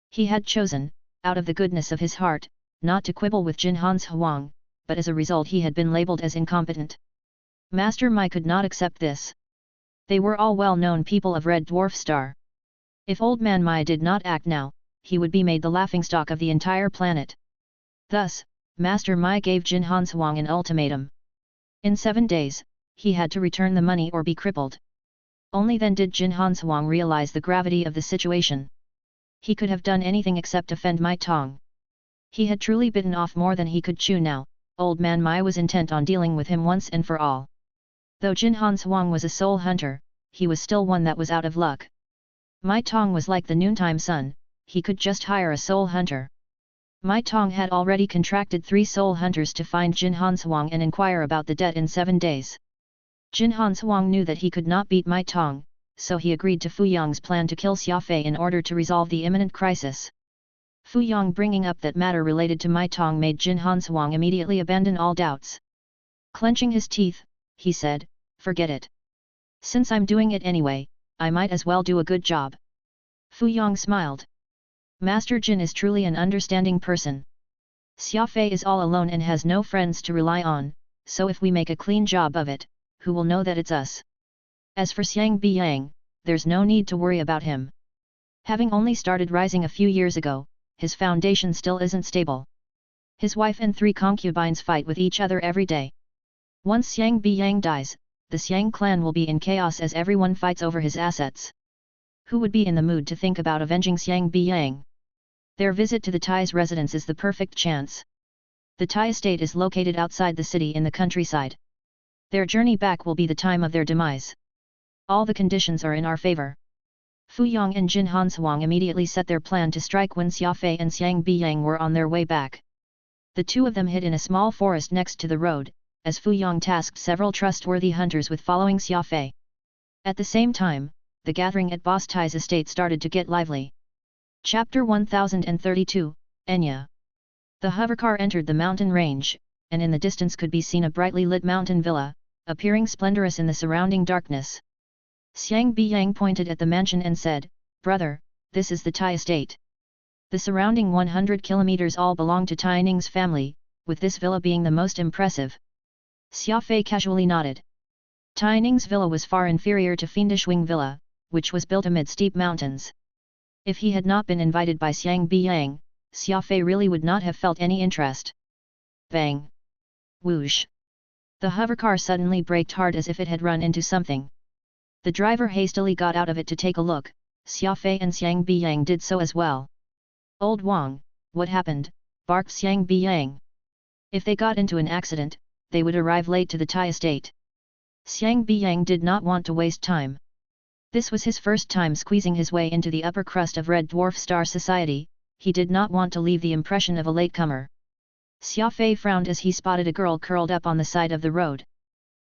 He had chosen, out of the goodness of his heart, not to quibble with Jin Hanzhuang, but as a result he had been labelled as incompetent. Master Mai could not accept this. They were all well-known people of Red Dwarf Star. If old man Mai did not act now, he would be made the laughingstock of the entire planet. Thus, Master Mai gave Jin Hanzhuang an ultimatum. In 7 days, he had to return the money or be crippled. Only then did Jin Hanzhuang realize the gravity of the situation. He could have done anything except offend Mai Tong. He had truly bitten off more than he could chew now. Old man Mai was intent on dealing with him once and for all. Though Jin Hanzhuang was a soul hunter, he was still one that was out of luck. Mai Tong was like the noontime sun, he could just hire a soul hunter. Mai Tong had already contracted 3 soul hunters to find Jin Hanzhuang and inquire about the debt in 7 days. Jin Hanzhuang knew that he could not beat Mai Tong, so he agreed to Fu Yang's plan to kill Xia Fei in order to resolve the imminent crisis. Fu Yang bringing up that matter related to Mai Tong made Jin Hanzhuang immediately abandon all doubts. Clenching his teeth, he said, forget it. Since I'm doing it anyway, I might as well do a good job. Fu Yang smiled. Master Jin is truly an understanding person. Xia Fei is all alone and has no friends to rely on, so if we make a clean job of it, who will know that it's us? As for Xiang Biyang, there's no need to worry about him. Having only started rising a few years ago, his foundation still isn't stable. His wife and 3 concubines fight with each other every day. Once Xiang Biyang dies, the Xiang clan will be in chaos as everyone fights over his assets. Who would be in the mood to think about avenging Xiang Biyang? Their visit to the Tai's residence is the perfect chance. The Tai estate is located outside the city in the countryside. Their journey back will be the time of their demise. All the conditions are in our favor. Fu Yang and Jin Hanzhuang immediately set their plan to strike when Xia Fei and Xiang Biyang were on their way back. The 2 of them hid in a small forest next to the road, as Fu Yang tasked several trustworthy hunters with following Xia Fei. At the same time, the gathering at Boss Tai's estate started to get lively. Chapter 1032, Enya. The hovercar entered the mountain range, and in the distance could be seen a brightly lit mountain villa, appearing splendorous in the surrounding darkness. Xiang Biyang pointed at the mansion and said, "Brother, this is the Tai estate. The surrounding 100 kilometers all belong to Tai Ning's family, with this villa being the most impressive." Xia Fei casually nodded. Tai Ning's villa was far inferior to Fiendish Wing Villa, which was built amid steep mountains. If he had not been invited by Xiang Biyang, Xia Fei really would not have felt any interest. Bang! Whoosh! The hovercar suddenly braked hard as if it had run into something. The driver hastily got out of it to take a look, Xia Fei and Xiang Biyang did so as well. "Old Wang, what happened?" barked Xiang Biyang. If they got into an accident, they would arrive late to the Tai estate. Xiang Biyang did not want to waste time. This was his first time squeezing his way into the upper crust of Red Dwarf Star Society. He did not want to leave the impression of a latecomer. Xia Fei frowned as he spotted a girl curled up on the side of the road.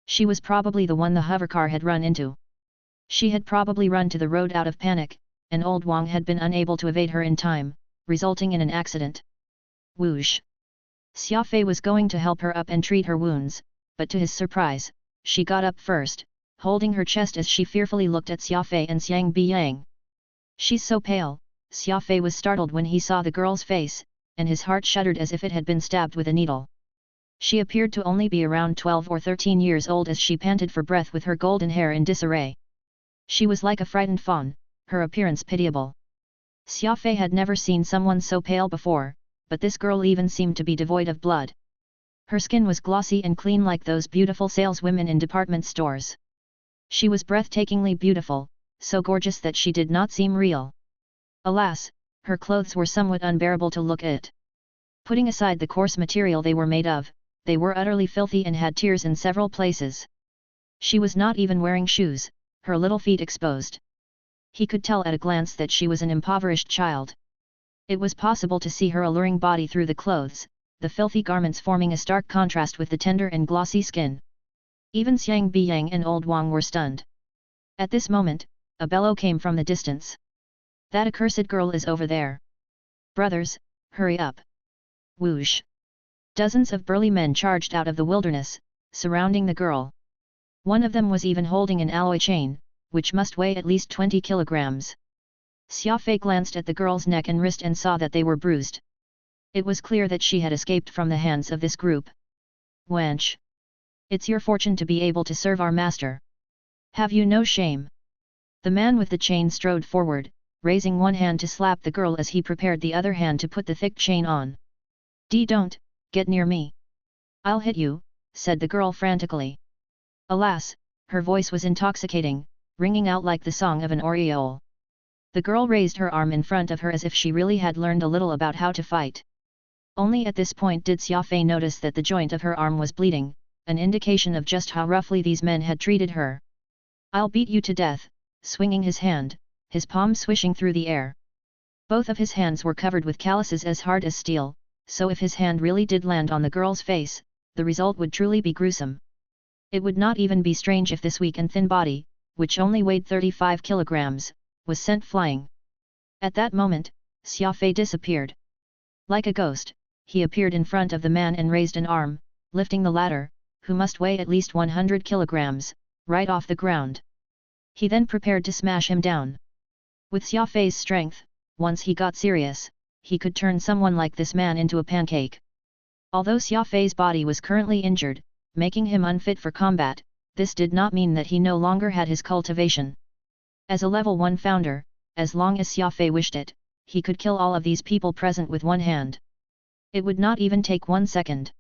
She was probably the one the hovercar had run into. She had probably run to the road out of panic, and Old Wang had been unable to evade her in time, resulting in an accident. Whoosh! Xia Fei was going to help her up and treat her wounds, but to his surprise, she got up first, holding her chest as she fearfully looked at Xia Fei and Xiang Biyang. "She's so pale." Xia Fei was startled when he saw the girl's face, and his heart shuddered as if it had been stabbed with a needle. She appeared to only be around 12 or 13 years old as she panted for breath with her golden hair in disarray. She was like a frightened fawn, her appearance pitiable. Xia Fei had never seen someone so pale before, but this girl even seemed to be devoid of blood. Her skin was glossy and clean like those beautiful saleswomen in department stores. She was breathtakingly beautiful, so gorgeous that she did not seem real. Alas, her clothes were somewhat unbearable to look at. Putting aside the coarse material they were made of, they were utterly filthy and had tears in several places. She was not even wearing shoes, her little feet exposed. He could tell at a glance that she was an impoverished child. It was possible to see her alluring body through the clothes, the filthy garments forming a stark contrast with the tender and glossy skin. Even Xiang Biyang and Old Wang were stunned. At this moment, a bellow came from the distance. "That accursed girl is over there. Brothers, hurry up!" Whoosh! Dozens of burly men charged out of the wilderness, surrounding the girl. One of them was even holding an alloy chain, which must weigh at least 20 kilograms. Xia Fei glanced at the girl's neck and wrist and saw that they were bruised. It was clear that she had escaped from the hands of this group. "Wench! It's your fortune to be able to serve our master. Have you no shame?" The man with the chain strode forward, raising one hand to slap the girl as he prepared the other hand to put the thick chain on. Don't get near me. I'll hit you," said the girl frantically. Alas, her voice was intoxicating, ringing out like the song of an oriole. The girl raised her arm in front of her as if she really had learned a little about how to fight. Only at this point did Xia Fei notice that the joint of her arm was bleeding, an indication of just how roughly these men had treated her. "I'll beat you to death," swinging his hand, his palm swishing through the air. Both of his hands were covered with calluses as hard as steel, so if his hand really did land on the girl's face, the result would truly be gruesome. It would not even be strange if this weak and thin body, which only weighed 35 kilograms, was sent flying. At that moment, Xia Fei disappeared. Like a ghost, he appeared in front of the man and raised an arm, lifting the latter, who must weigh at least 100 kilograms, right off the ground. He then prepared to smash him down. With Xia Fei's strength, once he got serious, he could turn someone like this man into a pancake. Although Xia Fei's body was currently injured, making him unfit for combat, this did not mean that he no longer had his cultivation. As a level 1 founder, as long as Xia Fei wished it, he could kill all of these people present with one hand. It would not even take 1 second.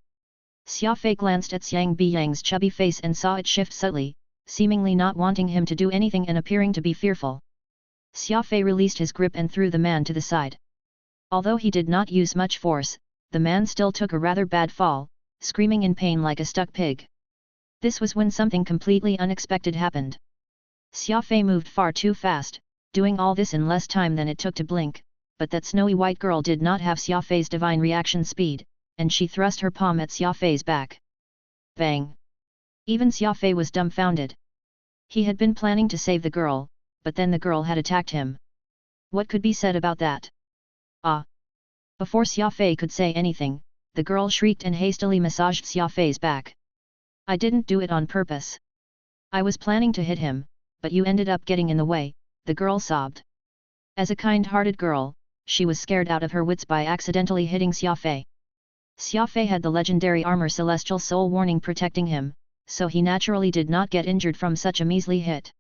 Xia Fei glanced at Xiang Biyang's chubby face and saw it shift subtly, seemingly not wanting him to do anything and appearing to be fearful. Xia Fei released his grip and threw the man to the side. Although he did not use much force, the man still took a rather bad fall, screaming in pain like a stuck pig. This was when something completely unexpected happened. Xia Fei moved far too fast, doing all this in less time than it took to blink, but that snowy white girl did not have Xia Fei's divine reaction speed, and she thrust her palm at Xia Fei's back. Bang! Even Xia Fei was dumbfounded. He had been planning to save the girl, but then the girl had attacked him. What could be said about that? Ah! Before Xia Fei could say anything, the girl shrieked and hastily massaged Xia Fei's back. "I didn't do it on purpose. I was planning to hit him, but you ended up getting in the way," the girl sobbed. As a kind-hearted girl, she was scared out of her wits by accidentally hitting Xia Fei. Xia Fei had the legendary armor Celestial Soul Warning protecting him, so he naturally did not get injured from such a measly hit.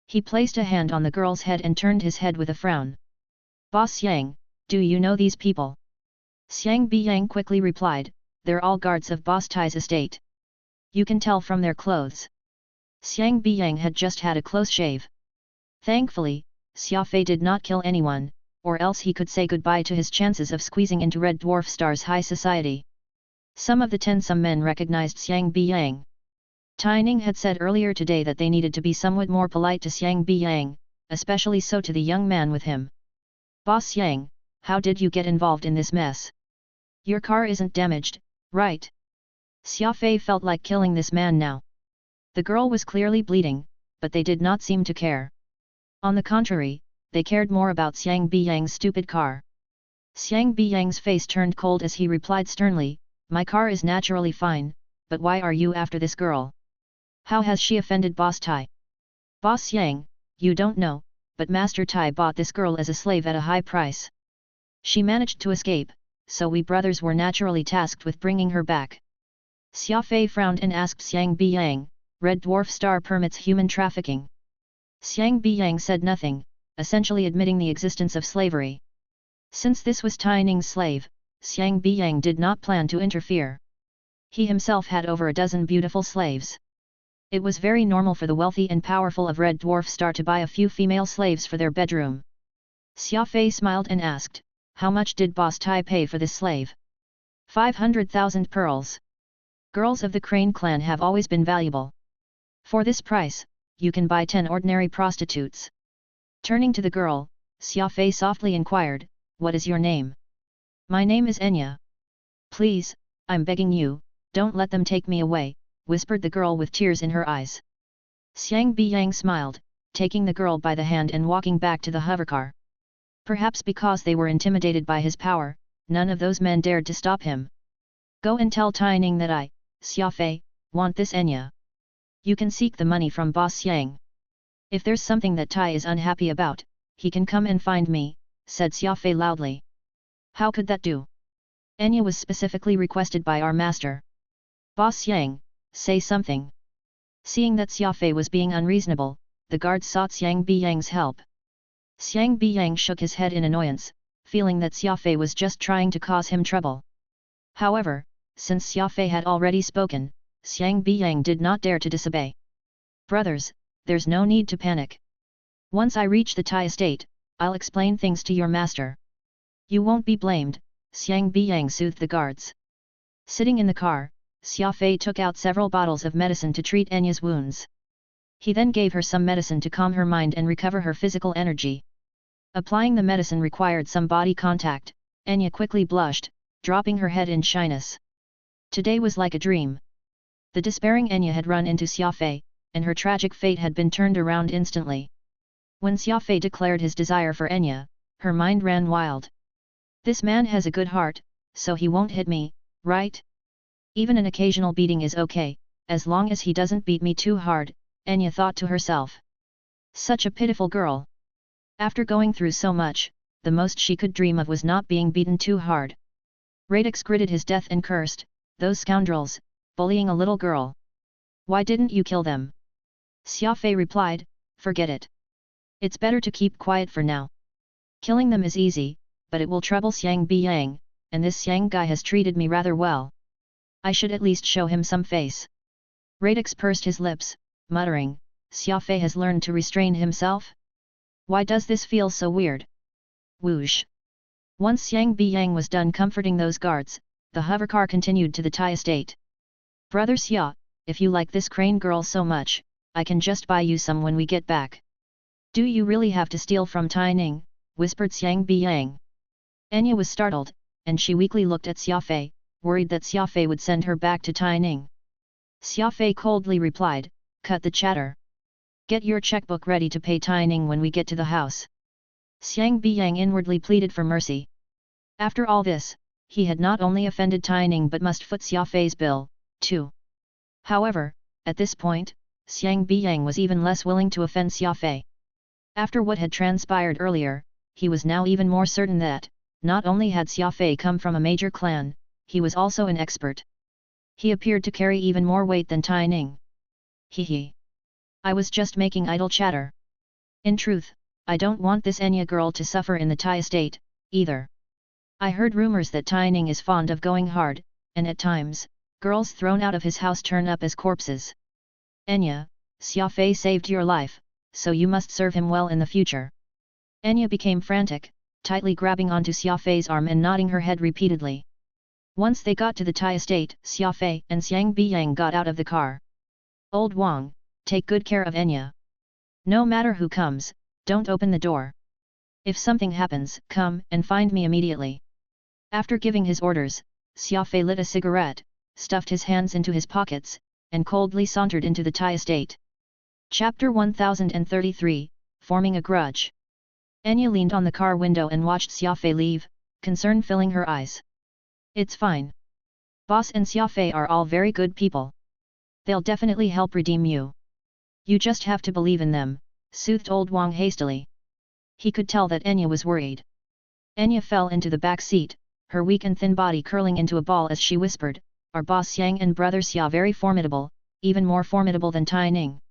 He placed a hand on the girl's head and turned his head with a frown. "Boss Yang, do you know these people?" Xiang Biyang quickly replied, "They're all guards of Boss Tai's estate. You can tell from their clothes." Xiang Biyang had just had a close shave. Thankfully, Xia Fei did not kill anyone, or else he could say goodbye to his chances of squeezing into Red Dwarf Star's high society. Some of the 10 some men recognized Xiang Biyang. Tai Ning had said earlier today that they needed to be somewhat more polite to Xiang Biyang, especially so to the young man with him. Boss Xiang, how did you get involved in this mess? Your car isn't damaged, right? Xia Fei felt like killing this man now. The girl was clearly bleeding, but they did not seem to care. On the contrary, they cared more about Xiang Biyang's stupid car. Xiang Biyang's face turned cold as he replied sternly, "My car is naturally fine, but why are you after this girl? How has she offended Boss Tai?" "Boss Xiang, you don't know, but Master Tai bought this girl as a slave at a high price. She managed to escape, so we brothers were naturally tasked with bringing her back." Xia Fei frowned and asked Xiang Biyang, "Red Dwarf Star permits human trafficking?" Xiang Biyang said nothing, essentially admitting the existence of slavery. Since this was Tai Ning's slave, Xiang Biyang did not plan to interfere. He himself had over a dozen beautiful slaves. It was very normal for the wealthy and powerful of Red Dwarf Star to buy a few female slaves for their bedroom. Xia Fei smiled and asked, "How much did Boss Tai pay for this slave?" 500,000 pearls. Girls of the Crane clan have always been valuable. For this price, you can buy 10 ordinary prostitutes. Turning to the girl, Xia Fei softly inquired, "What is your name?" "My name is Enya." "Please, I'm begging you, don't let them take me away," whispered the girl with tears in her eyes. Xiang Biyang smiled, taking the girl by the hand and walking back to the hovercar. Perhaps because they were intimidated by his power, none of those men dared to stop him. "Go and tell Tai Ning that I, Xia Fei, want this Enya. You can seek the money from Boss Xiang. If there's something that Tai is unhappy about, he can come and find me," said Xia Fei loudly. "How could that do? Enya was specifically requested by our master." "Boss Xiang, say something." Seeing that Xia Fei was being unreasonable, the guards sought Xiang Biyang's help. Xiang Biyang shook his head in annoyance, feeling that Xia Fei was just trying to cause him trouble. However, since Xia Fei had already spoken, Xiang Biyang did not dare to disobey. "Brothers, there's no need to panic. Once I reach the Tai estate, I'll explain things to your master. You won't be blamed," Xiang Biyang soothed the guards. Sitting in the car, Xia Fei took out several bottles of medicine to treat Enya's wounds. He then gave her some medicine to calm her mind and recover her physical energy. Applying the medicine required some body contact. Enya quickly blushed, dropping her head in shyness. Today was like a dream. The despairing Enya had run into Xia Fei, and her tragic fate had been turned around instantly. When Xia Fei declared his desire for Enya, her mind ran wild. "This man has a good heart, so he won't hit me, right? Even an occasional beating is okay, as long as he doesn't beat me too hard," Enya thought to herself. Such a pitiful girl. After going through so much, the most she could dream of was not being beaten too hard. Radix gritted his teeth and cursed, "Those scoundrels, bullying a little girl. Why didn't you kill them?" Xia Fei replied, "Forget it. It's better to keep quiet for now. Killing them is easy, but it will trouble Xiang Biyang, and this Xiang guy has treated me rather well. I should at least show him some face." Radix pursed his lips, muttering, "Xia Fei has learned to restrain himself? Why does this feel so weird?" Whoosh! Once Xiang Biyang was done comforting those guards, the hovercar continued to the Tai estate. "Brother Xia, if you like this Crane girl so much, I can just buy you some when we get back." "Do you really have to steal from Tai Ning?" whispered Xiang Biyang. Enya was startled, and she weakly looked at Xia Fei, worried that Xia Fei would send her back to Tai Ning. Xia Fei coldly replied, "Cut the chatter. Get your checkbook ready to pay Tai Ning when we get to the house." Xiang Biyang inwardly pleaded for mercy. After all this, he had not only offended Tai Ning but must foot Xia Fei's bill, too. However, at this point, Xiang Biyang was even less willing to offend Xia Fei. After what had transpired earlier, he was now even more certain that, not only had Xia Fei come from a major clan, he was also an expert. He appeared to carry even more weight than Tai Ning. He. I was just making idle chatter. In truth, I don't want this Enya girl to suffer in the Tai estate, either. I heard rumors that Tai Ning is fond of going hard, and at times, girls thrown out of his house turn up as corpses. Enya, Xia Fei saved your life, so you must serve him well in the future. Enya became frantic, tightly grabbing onto Xia Fei's arm and nodding her head repeatedly. Once they got to the Tai estate, Xia Fei and Xiang Biyang got out of the car. "Old Wang, take good care of Enya. No matter who comes, don't open the door. If something happens, come and find me immediately." After giving his orders, Xia Fei lit a cigarette, stuffed his hands into his pockets, and coldly sauntered into the Tai estate. Chapter 1033, Forming a Grudge. Enya leaned on the car window and watched Xia Fei leave, concern filling her eyes. "It's fine. Boss and Xia Fei are all very good people. They'll definitely help redeem you. You just have to believe in them," soothed old Wang hastily. He could tell that Enya was worried. Enya fell into the back seat, her weak and thin body curling into a ball as she whispered, "Are Boss Yang and brother Xia very formidable, even more formidable than Tai Ning?"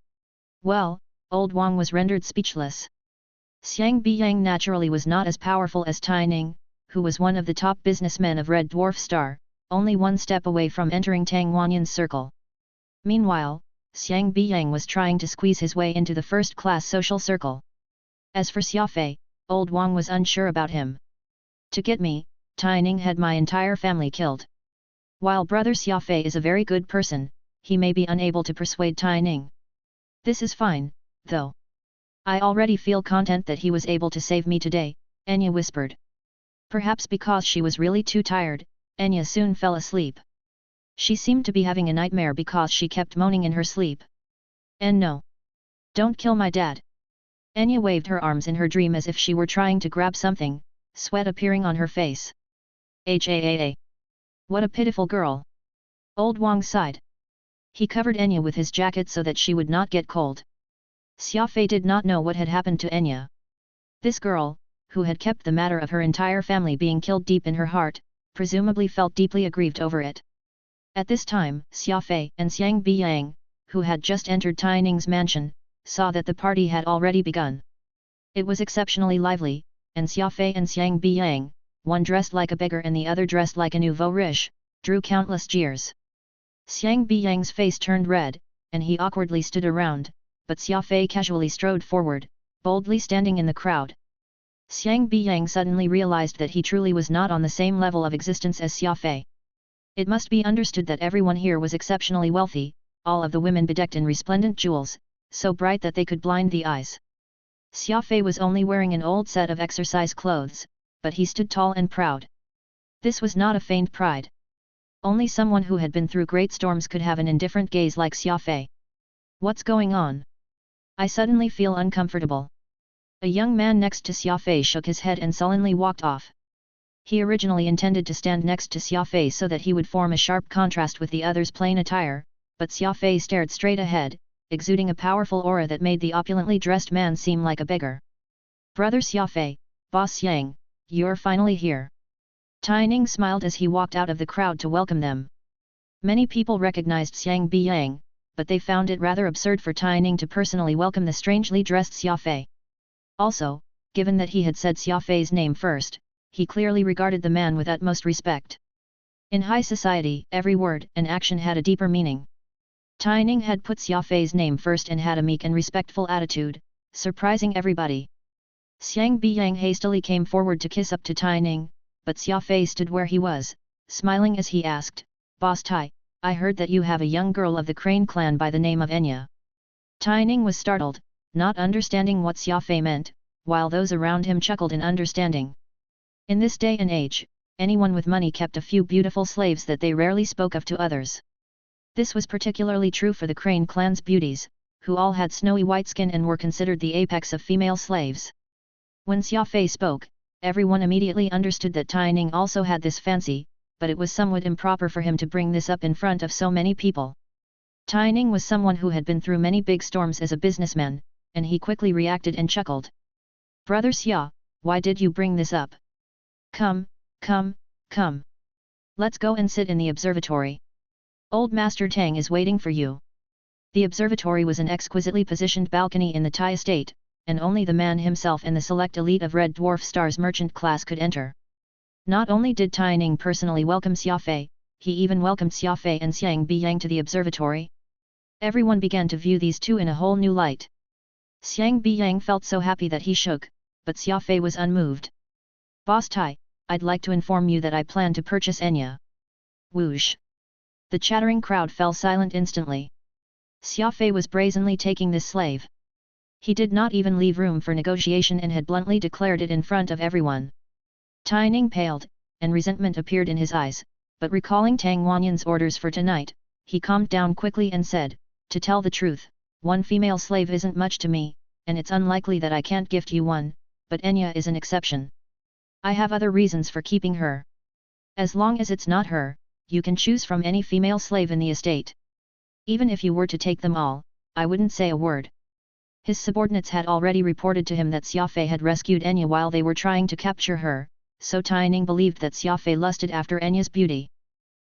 Well, old Wang was rendered speechless. Xiang Biyang naturally was not as powerful as Tai Ning, who was one of the top businessmen of Red Dwarf Star, only one step away from entering Tang Wanyan's circle. Meanwhile, Xiang Biyang was trying to squeeze his way into the first-class social circle. As for Xia Fei, old Wang was unsure about him. "To get me, Tai Ning had my entire family killed. While brother Xia Fei is a very good person, he may be unable to persuade Tai Ning. This is fine, though. I already feel content that he was able to save me today," Enya whispered. Perhaps because she was really too tired, Enya soon fell asleep. She seemed to be having a nightmare because she kept moaning in her sleep. "No! Don't kill my dad!" Enya waved her arms in her dream as if she were trying to grab something, sweat appearing on her face. "Haa! What a pitiful girl!" Old Wang sighed. He covered Enya with his jacket so that she would not get cold. Xia Fei did not know what had happened to Enya. This girl, who had kept the matter of her entire family being killed deep in her heart, presumably felt deeply aggrieved over it. At this time, Xia Fei and Xiang Biyang, who had just entered Tai Ning's mansion, saw that the party had already begun. It was exceptionally lively, and Xia Fei and Xiang Biyang, one dressed like a beggar and the other dressed like a nouveau riche, drew countless jeers. Xiang Biyang's face turned red, and he awkwardly stood around, but Xia Fei casually strode forward, boldly standing in the crowd. Xiang Biyang suddenly realized that he truly was not on the same level of existence as Xia Fei. It must be understood that everyone here was exceptionally wealthy, all of the women bedecked in resplendent jewels, so bright that they could blind the eyes. Xia Fei was only wearing an old set of exercise clothes, but he stood tall and proud. This was not a feigned pride. Only someone who had been through great storms could have an indifferent gaze like Xia Fei. "What's going on? I suddenly feel uncomfortable." A young man next to Xia Fei shook his head and sullenly walked off. He originally intended to stand next to Xia Fei so that he would form a sharp contrast with the other's plain attire, but Xia Fei stared straight ahead, exuding a powerful aura that made the opulently dressed man seem like a beggar. "Brother Xia Fei, Boss Yang, you're finally here." Tai Ning smiled as he walked out of the crowd to welcome them. Many people recognized Xiang Biyang, but they found it rather absurd for Tai Ning to personally welcome the strangely dressed Xia Fei. Also, given that he had said Xia Fei's name first, he clearly regarded the man with utmost respect. In high society, every word and action had a deeper meaning. Tai Ning had put Xia Fei's name first and had a meek and respectful attitude, surprising everybody. Xiang Biyang hastily came forward to kiss up to Tai Ning, but Xia Fei stood where he was, smiling as he asked, "Boss Tai, I heard that you have a young girl of the Crane clan by the name of Enya." Tai Ning was startled, not understanding what Xia Fei meant, while those around him chuckled in understanding. In this day and age, anyone with money kept a few beautiful slaves that they rarely spoke of to others. This was particularly true for the Crane clan's beauties, who all had snowy white skin and were considered the apex of female slaves. When Xia Fei spoke, everyone immediately understood that Tai Ning also had this fancy, but it was somewhat improper for him to bring this up in front of so many people. Tai Ning was someone who had been through many big storms as a businessman, and he quickly reacted and chuckled. "Brother Xia, why did you bring this up? Come, come, come. Let's go and sit in the observatory. Old Master Tang is waiting for you." The observatory was an exquisitely positioned balcony in the Tai estate, and only the man himself and the select elite of Red Dwarf Star's merchant class could enter. Not only did Tai Ning personally welcome Xia Fei, he even welcomed Xia Fei and Xiang Biyang to the observatory. Everyone began to view these two in a whole new light. Xiang Biyang felt so happy that he shook, but Xia Fei was unmoved. "Boss Tai, I'd like to inform you that I plan to purchase Enya." Whoosh! The chattering crowd fell silent instantly. Xia Fei was brazenly taking this slave. He did not even leave room for negotiation and had bluntly declared it in front of everyone. Tai Ning paled, and resentment appeared in his eyes, but recalling Tang Wanyan's orders for tonight, he calmed down quickly and said, "To tell the truth, one female slave isn't much to me, and it's unlikely that I can't gift you one, but Enya is an exception. I have other reasons for keeping her. As long as it's not her, you can choose from any female slave in the estate. Even if you were to take them all, I wouldn't say a word." His subordinates had already reported to him that Xia Fei had rescued Enya while they were trying to capture her, so Tai Ning believed that Xia Fei lusted after Enya's beauty.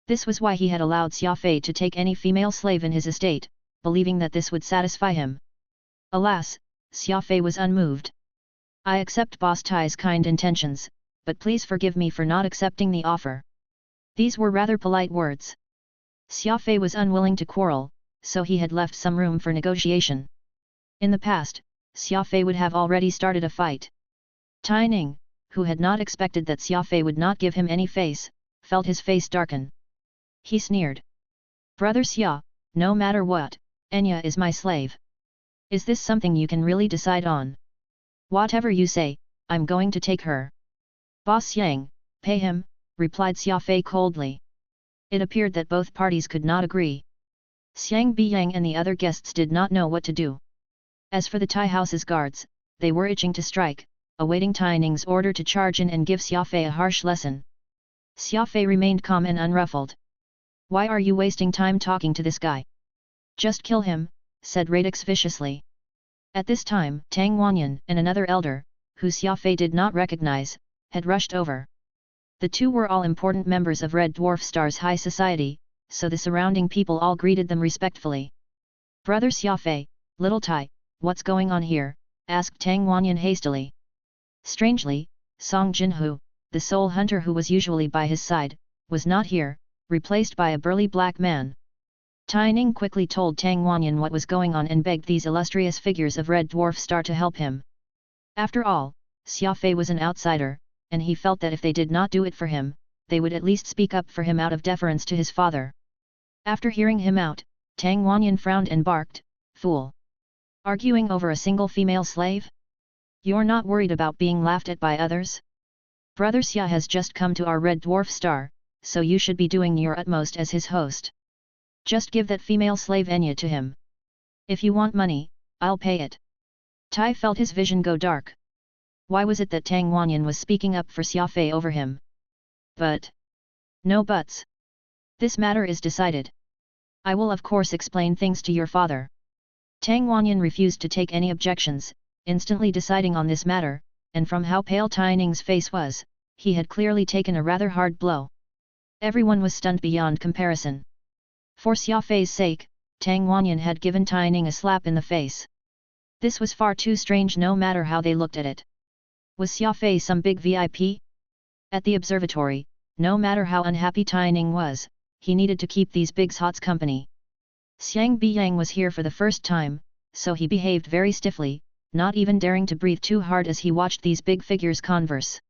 This was why he had allowed Xia Fei to take any female slave in his estate, believing that this would satisfy him. Alas, Xia Fei was unmoved. "I accept Boss Tai's kind intentions, but please forgive me for not accepting the offer." These were rather polite words. Xia Fei was unwilling to quarrel, so he had left some room for negotiation. In the past, Xia Fei would have already started a fight. Tai Ning, who had not expected that Xia Fei would not give him any face, felt his face darken. He sneered. "Brother Xia, no matter what, Enya is my slave. Is this something you can really decide on?" "Whatever you say, I'm going to take her." "Boss Yang, pay him," replied Xia Fei coldly. It appeared that both parties could not agree. Xiang Biyang and the other guests did not know what to do. As for the Tai house's guards, they were itching to strike, awaiting Tai Ning's order to charge in and give Xia Fei a harsh lesson. Xia Fei remained calm and unruffled. "Why are you wasting time talking to this guy? Just kill him," said Radix viciously. At this time, Tang Wanyan and another elder, who Xia Fei did not recognize, had rushed over. The two were all important members of Red Dwarf Star's high society, so the surrounding people all greeted them respectfully. "Brother Xia Fei, little Tai, what's going on here?" asked Tang Wanyan hastily. Strangely, Song Jinhu, the soul hunter who was usually by his side, was not here, replaced by a burly black man. Tai Ning quickly told Tang Wanyan what was going on and begged these illustrious figures of Red Dwarf Star to help him. After all, Xia Fei was an outsider, and he felt that if they did not do it for him, they would at least speak up for him out of deference to his father. After hearing him out, Tang Wanyan frowned and barked, "Fool! Arguing over a single female slave? You're not worried about being laughed at by others? Brother Xia has just come to our Red Dwarf Star, so you should be doing your utmost as his host. Just give that female slave Enya to him. If you want money, I'll pay it." Tai felt his vision go dark. Why was it that Tang Wanyan was speaking up for Xia Fei over him? "But... no buts. This matter is decided. I will of course explain things to your father." Tang Wanyan refused to take any objections, instantly deciding on this matter, and from how pale Tai Ning's face was, he had clearly taken a rather hard blow. Everyone was stunned beyond comparison. For Xia Fei's sake, Tang Wanyan had given Tai Ning a slap in the face. This was far too strange no matter how they looked at it. Was Xia Fei some big VIP? At the observatory, no matter how unhappy Tai Ning was, he needed to keep these big hots company. Xiang Biyang was here for the first time, so he behaved very stiffly, not even daring to breathe too hard as he watched these big figures converse.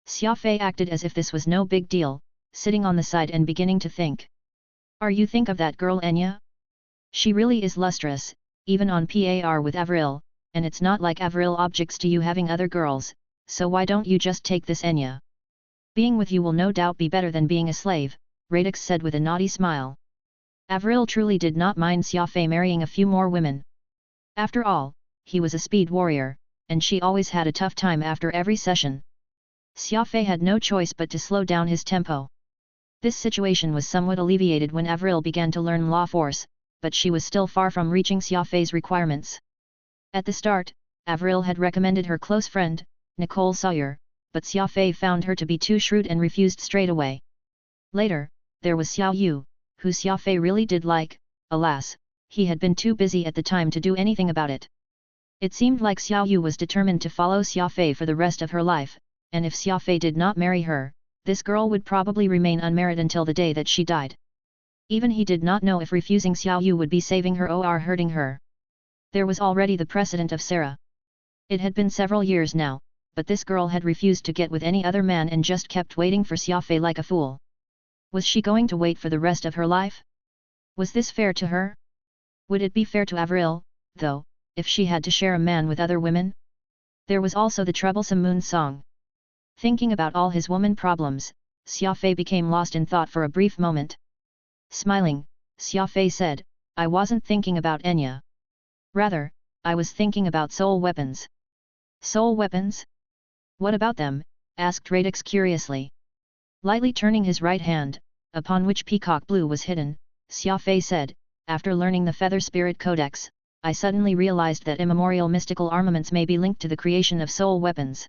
Xia Fei acted as if this was no big deal, sitting on the side and beginning to think. "Are you think of that girl Enya? She really is lustrous, even on par with Avril, and it's not like Avril objects to you having other girls, so why don't you just take this Enya? Being with you will no doubt be better than being a slave," Radix said with a naughty smile. Avril truly did not mind Xia Fei marrying a few more women. After all, he was a speed warrior, and she always had a tough time after every session. Xia Fei had no choice but to slow down his tempo. This situation was somewhat alleviated when Avril began to learn law force, but she was still far from reaching Xia Fei's requirements. At the start, Avril had recommended her close friend, Nicole Sawyer, but Xia Fei found her to be too shrewd and refused straight away. Later, there was Xiao Yu, who Xia Fei really did like. Alas, he had been too busy at the time to do anything about it. It seemed like Xiao Yu was determined to follow Xia Fei for the rest of her life, and if Xia Fei did not marry her, this girl would probably remain unmarried until the day that she died. Even he did not know if refusing Xiao Yu would be saving her or hurting her. There was already the precedent of Sarah. It had been several years now, but this girl had refused to get with any other man and just kept waiting for Xia Fei like a fool. Was she going to wait for the rest of her life? Was this fair to her? Would it be fair to Avril, though, if she had to share a man with other women? There was also the troublesome Moon Song. Thinking about all his woman problems, Xia Fei became lost in thought for a brief moment. Smiling, Xia Fei said, I wasn't thinking about Enya. Rather, I was thinking about soul weapons. Soul weapons? What about them? Asked Radix curiously. Lightly turning his right hand, upon which peacock blue was hidden, Xia Fei said, after learning the Feather Spirit Codex, I suddenly realized that immemorial mystical armaments may be linked to the creation of soul weapons.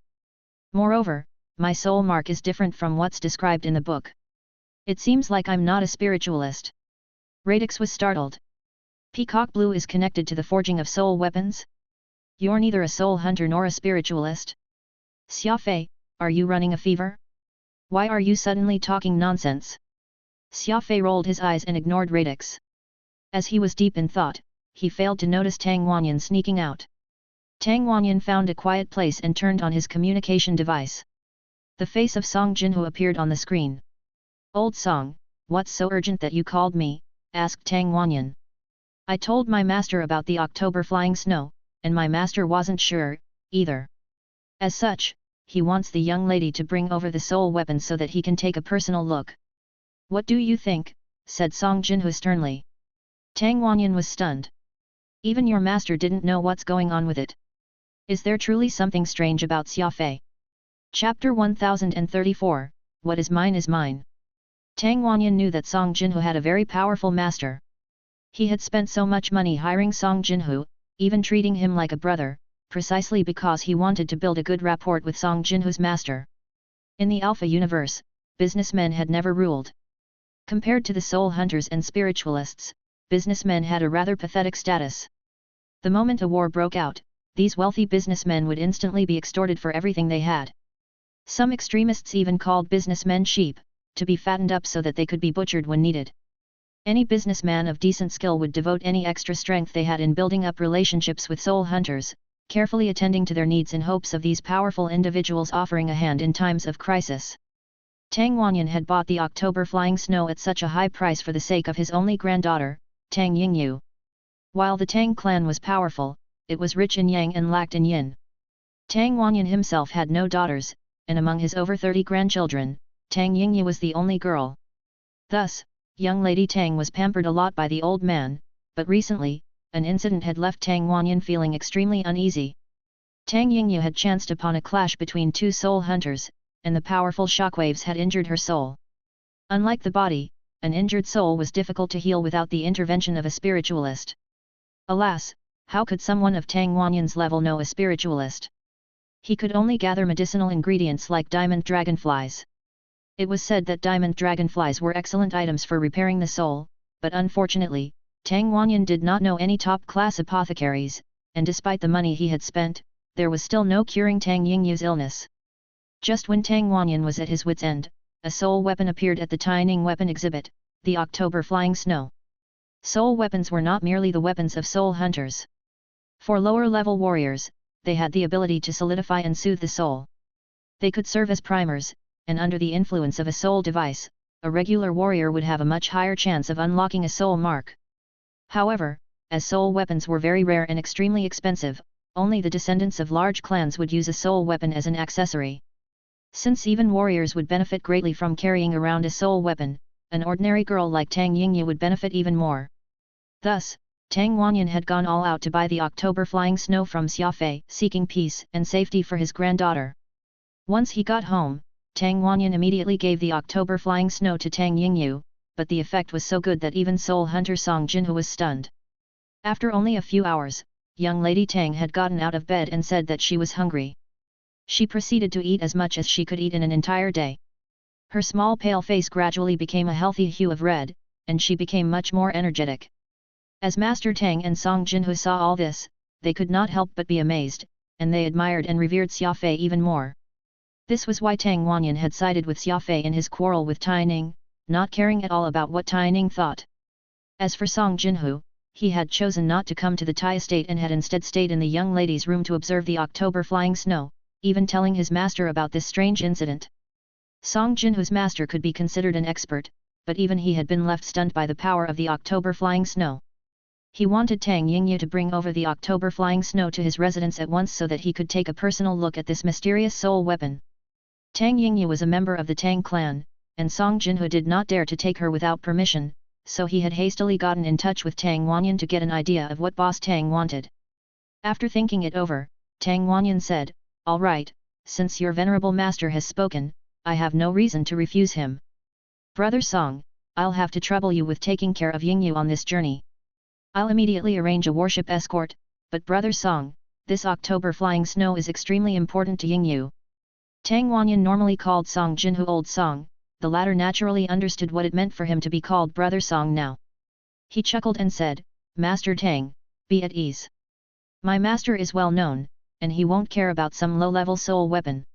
Moreover, my soul mark is different from what's described in the book. It seems like I'm not a spiritualist. Radix was startled. Peacock blue is connected to the forging of soul weapons? You're neither a soul hunter nor a spiritualist. Xia Fei, are you running a fever? Why are you suddenly talking nonsense? Xia Fei rolled his eyes and ignored Radix. As he was deep in thought, he failed to notice Tang Wanyan sneaking out. Tang Wanyan found a quiet place and turned on his communication device. The face of Song Jinhu appeared on the screen. Old Song, what's so urgent that you called me? Asked Tang Wanyan. I told my master about the October flying snow, and my master wasn't sure, either. As such, he wants the young lady to bring over the soul weapon so that he can take a personal look. What do you think? Said Song Jinhu sternly. Tang Wanyan was stunned. Even your master didn't know what's going on with it. Is there truly something strange about Xia Fei? Chapter 1034, What is mine is mine. Tang Wanyan knew that Song Jinhu had a very powerful master. He had spent so much money hiring Song Jinhu, even treating him like a brother, precisely because he wanted to build a good rapport with Song Jinhu's master. In the Alpha universe, businessmen had never ruled. Compared to the soul hunters and spiritualists, businessmen had a rather pathetic status. The moment a war broke out, these wealthy businessmen would instantly be extorted for everything they had. Some extremists even called businessmen sheep, to be fattened up so that they could be butchered when needed. Any businessman of decent skill would devote any extra strength they had in building up relationships with soul hunters, carefully attending to their needs in hopes of these powerful individuals offering a hand in times of crisis. Tang Wanyan had bought the October flying snow at such a high price for the sake of his only granddaughter, Tang Yingyu. While the Tang clan was powerful, it was rich in yang and lacked in yin. Tang Wanyan himself had no daughters, and among his over 30 grandchildren, Tang Yingyu was the only girl. Thus, young lady Tang was pampered a lot by the old man, but recently, an incident had left Tang Wanyan feeling extremely uneasy. Tang Yingyu had chanced upon a clash between two soul hunters, and the powerful shockwaves had injured her soul. Unlike the body, an injured soul was difficult to heal without the intervention of a spiritualist. Alas, how could someone of Tang Wanyan's level know a spiritualist? He could only gather medicinal ingredients like diamond dragonflies. It was said that diamond dragonflies were excellent items for repairing the soul, but unfortunately, Tang Wanyan did not know any top-class apothecaries, and despite the money he had spent, there was still no curing Tang Yingyu's illness. Just when Tang Wanyan was at his wit's end, a soul weapon appeared at the Taining weapon exhibit, the October flying snow. Soul weapons were not merely the weapons of soul hunters. For lower-level warriors, they had the ability to solidify and soothe the soul. They could serve as primers, and under the influence of a soul device, a regular warrior would have a much higher chance of unlocking a soul mark. However, as soul weapons were very rare and extremely expensive, only the descendants of large clans would use a soul weapon as an accessory. Since even warriors would benefit greatly from carrying around a soul weapon, an ordinary girl like Tang Yingyu would benefit even more. Thus, Tang Wanyan had gone all out to buy the October flying snow from Xia Fei, seeking peace and safety for his granddaughter. Once he got home, Tang Wanyan immediately gave the October flying snow to Tang Yingyu, but the effect was so good that even soul hunter Song Jinhu was stunned. After only a few hours, young lady Tang had gotten out of bed and said that she was hungry. She proceeded to eat as much as she could eat in an entire day. Her small pale face gradually became a healthy hue of red, and she became much more energetic. As Master Tang and Song Jinhu saw all this, they could not help but be amazed, and they admired and revered Xia Fei even more. This was why Tang Wanyan had sided with Xia Fei in his quarrel with Taining, not caring at all about what Taining thought. As for Song Jinhu, he had chosen not to come to the Tai estate and had instead stayed in the young lady's room to observe the October flying snow, even telling his master about this strange incident. Song Jinhu's master could be considered an expert, but even he had been left stunned by the power of the October flying snow. He wanted Tang Yingyu to bring over the October flying snow to his residence at once so that he could take a personal look at this mysterious soul weapon. Tang Yingyu was a member of the Tang clan, and Song Jinhu did not dare to take her without permission, so he had hastily gotten in touch with Tang Wanyan to get an idea of what Boss Tang wanted. After thinking it over, Tang Wanyan said, "All right, since your venerable master has spoken, I have no reason to refuse him. Brother Song, I'll have to trouble you with taking care of Yingyu on this journey. I'll immediately arrange a warship escort, but Brother Song, this October flying snow is extremely important to Yingyu." Tang Wanyan normally called Song Jinhu Old Song, the latter naturally understood what it meant for him to be called Brother Song now. He chuckled and said, "Master Tang, be at ease. My master is well known, and he won't care about some low-level soul weapon.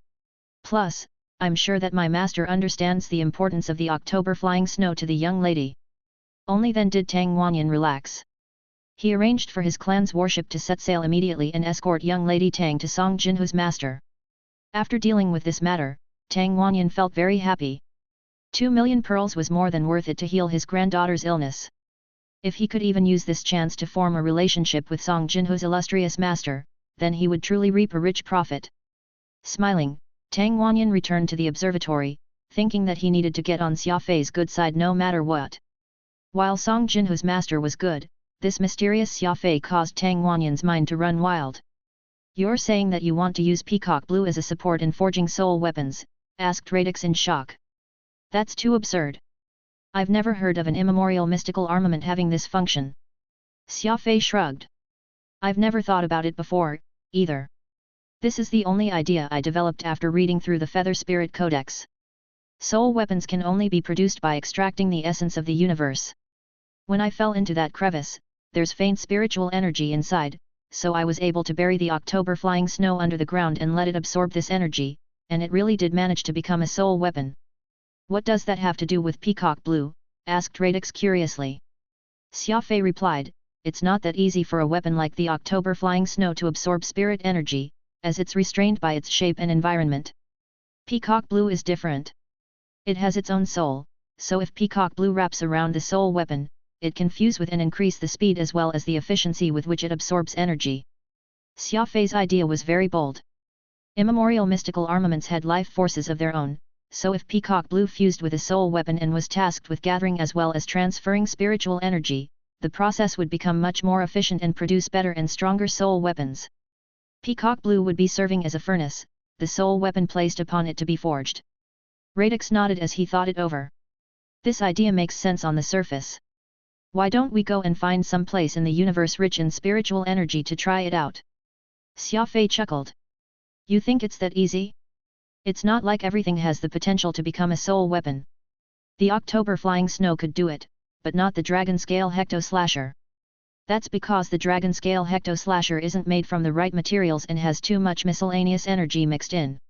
Plus, I'm sure that my master understands the importance of the October flying snow to the young lady." Only then did Tang Wanyan relax. He arranged for his clan's warship to set sail immediately and escort young lady Tang to Song Jinhu's master. After dealing with this matter, Tang Wanyan felt very happy. 2 million pearls was more than worth it to heal his granddaughter's illness. If he could even use this chance to form a relationship with Song Jinhu's illustrious master, then he would truly reap a rich profit. Smiling, Tang Wanyan returned to the observatory, thinking that he needed to get on Xia Fei's good side no matter what. While Song Jinhu's master was good, this mysterious Xia Fei caused Tang Wanyan's mind to run wild. "You're saying that you want to use peacock blue as a support in forging soul weapons?" asked Radix in shock. "That's too absurd. I've never heard of an immemorial mystical armament having this function." Xia Fei shrugged. "I've never thought about it before, either. This is the only idea I developed after reading through the Feather Spirit Codex. Soul weapons can only be produced by extracting the essence of the universe. When I fell into that crevice, there's faint spiritual energy inside, so I was able to bury the October flying snow under the ground and let it absorb this energy, and it really did manage to become a soul weapon." "What does that have to do with peacock blue?" asked Radix curiously. Xia Fei replied, "It's not that easy for a weapon like the October flying snow to absorb spirit energy, as it's restrained by its shape and environment. Peacock blue is different. It has its own soul, so if peacock blue wraps around the soul weapon, it can fuse with and increase the speed as well as the efficiency with which it absorbs energy." Xia Fei's idea was very bold. Immemorial mystical armaments had life forces of their own, so if peacock blue fused with a soul weapon and was tasked with gathering as well as transferring spiritual energy, the process would become much more efficient and produce better and stronger soul weapons. Peacock blue would be serving as a furnace, the soul weapon placed upon it to be forged. Radix nodded as he thought it over. "This idea makes sense on the surface. Why don't we go and find some place in the universe rich in spiritual energy to try it out?" Xia Fei chuckled. "You think it's that easy? It's not like everything has the potential to become a soul weapon. The October flying snow could do it, but not the dragon scale hecto slasher. That's because the dragon scale hecto slasher isn't made from the right materials and has too much miscellaneous energy mixed in.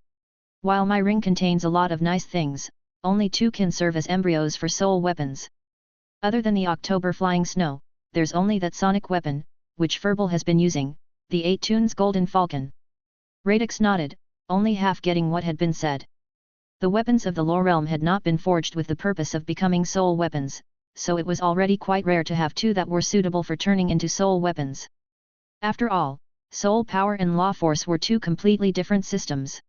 While my ring contains a lot of nice things, only 2 can serve as embryos for soul weapons. Other than the October flying snow, there's only that sonic weapon, which Furball has been using, the 8 Tunes Golden Falcon." Radix nodded, only half getting what had been said. The weapons of the Lore Realm had not been forged with the purpose of becoming soul weapons, so it was already quite rare to have 2 that were suitable for turning into soul weapons. After all, soul power and law force were 2 completely different systems.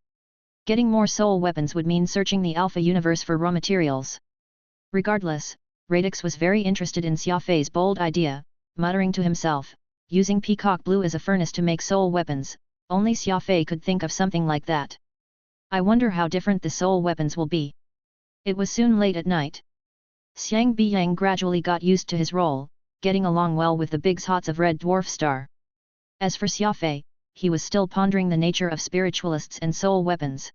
Getting more soul weapons would mean searching the Alpha universe for raw materials. Regardless, Radix was very interested in Xia Fei's bold idea, muttering to himself, using peacock blue as a furnace to make soul weapons, only Xia Fei could think of something like that. I wonder how different the soul weapons will be. It was soon late at night. Xiang Biyang gradually got used to his role, getting along well with the big hots of Red Dwarf Star. As for Xia Fei, he was still pondering the nature of spiritualists and soul weapons.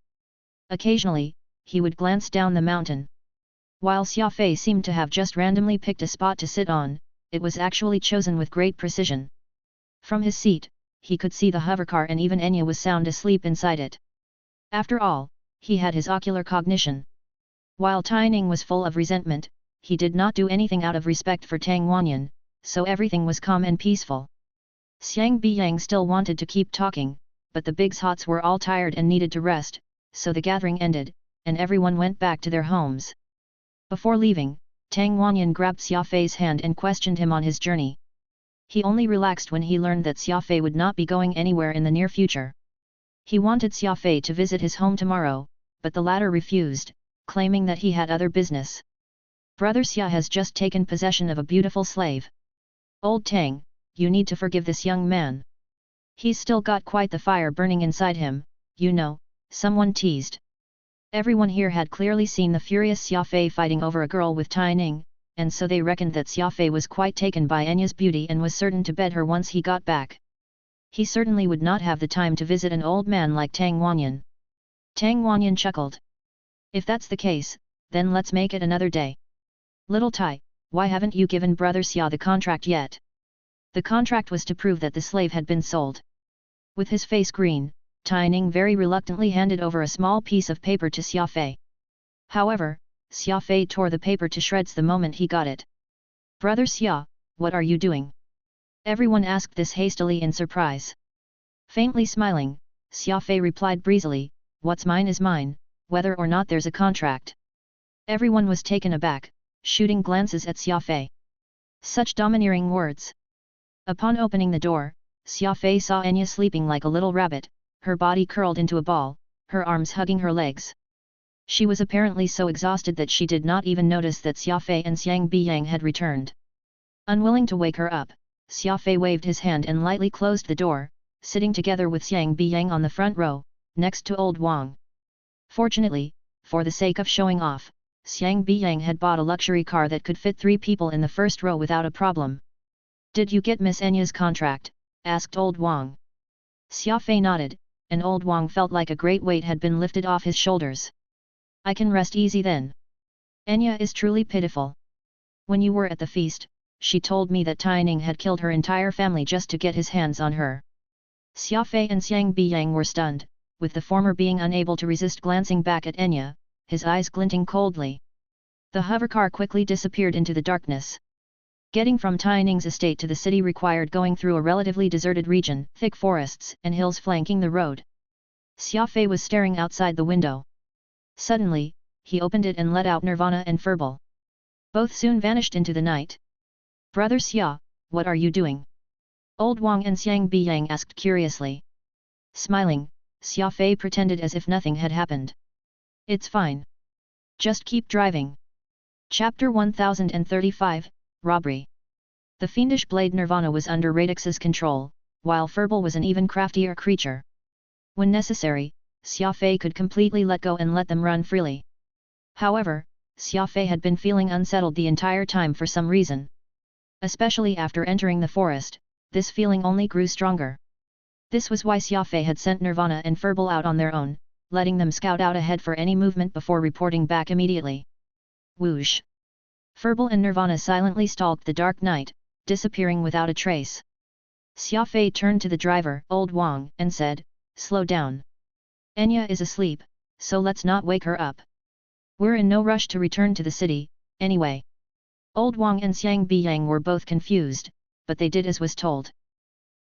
Occasionally, he would glance down the mountain. While Xia Fei seemed to have just randomly picked a spot to sit on, it was actually chosen with great precision. From his seat, he could see the hovercar and even Enya was sound asleep inside it. After all, he had his ocular cognition. While Taining was full of resentment, he did not do anything out of respect for Tang Wanyan, so everything was calm and peaceful. Xiang Biyang still wanted to keep talking, but the big hots were all tired and needed to rest, so the gathering ended, and everyone went back to their homes. Before leaving, Tang Wanyan grabbed Xia Fei's hand and questioned him on his journey. He only relaxed when he learned that Xia Fei would not be going anywhere in the near future. He wanted Xia Fei to visit his home tomorrow, but the latter refused, claiming that he had other business. Brother Xia has just taken possession of a beautiful slave. Old Tang, you need to forgive this young man. He's still got quite the fire burning inside him, you know, someone teased. Everyone here had clearly seen the furious Xia Fei fighting over a girl with Tai Ning, and so they reckoned that Xia Fei was quite taken by Enya's beauty and was certain to bed her once he got back. He certainly would not have the time to visit an old man like Tang Wanyan. Tang Wanyan chuckled. If that's the case, then let's make it another day. Little Tai, why haven't you given Brother Xia the contract yet? The contract was to prove that the slave had been sold. With his face green, Tai Ning very reluctantly handed over a small piece of paper to Xia Fei. However, Xia Fei tore the paper to shreds the moment he got it. Brother Xia, what are you doing? Everyone asked this hastily in surprise. Faintly smiling, Xia Fei replied breezily, what's mine is mine, whether or not there's a contract. Everyone was taken aback, shooting glances at Xia Fei. Such domineering words. Upon opening the door, Xia Fei saw Enya sleeping like a little rabbit, her body curled into a ball, her arms hugging her legs. She was apparently so exhausted that she did not even notice that Xia Fei and Xiang Biyang had returned. Unwilling to wake her up, Xia Fei waved his hand and lightly closed the door, sitting together with Xiang Biyang on the front row, next to old Wang. Fortunately, for the sake of showing off, Xiang Biyang had bought a luxury car that could fit 3 people in the first row without a problem. Did you get Miss Enya's contract? Asked old Wang. Xia Fei nodded, and old Wang felt like a great weight had been lifted off his shoulders. I can rest easy then. Enya is truly pitiful. When you were at the feast, she told me that Tai Ning had killed her entire family just to get his hands on her. Xia Fei and Xiang Biyang were stunned, with the former being unable to resist glancing back at Enya, his eyes glinting coldly. The hovercar quickly disappeared into the darkness. Getting from Tai Ning's estate to the city required going through a relatively deserted region, thick forests and hills flanking the road. Xia Fei was staring outside the window. Suddenly, he opened it and let out Nirvana and Furball. Both soon vanished into the night. Brother Xia, what are you doing? Old Wang and Xiang Biyang asked curiously. Smiling, Xia Fei pretended as if nothing had happened. It's fine. Just keep driving. Chapter 1035, Robbery. The fiendish blade Nirvana was under Radix's control, while Furball was an even craftier creature. When necessary, Xia Fei could completely let go and let them run freely. However, Xia Fei had been feeling unsettled the entire time for some reason. Especially after entering the forest, this feeling only grew stronger. This was why Xia Fei had sent Nirvana and Furball out on their own, letting them scout out ahead for any movement before reporting back immediately. Whoosh! Furball and Nirvana silently stalked the dark night, disappearing without a trace. Xia Fei turned to the driver, old Wang, and said, slow down. Enya is asleep, so let's not wake her up. We're in no rush to return to the city, anyway. Old Wang and Xiang Biyang were both confused, but they did as was told.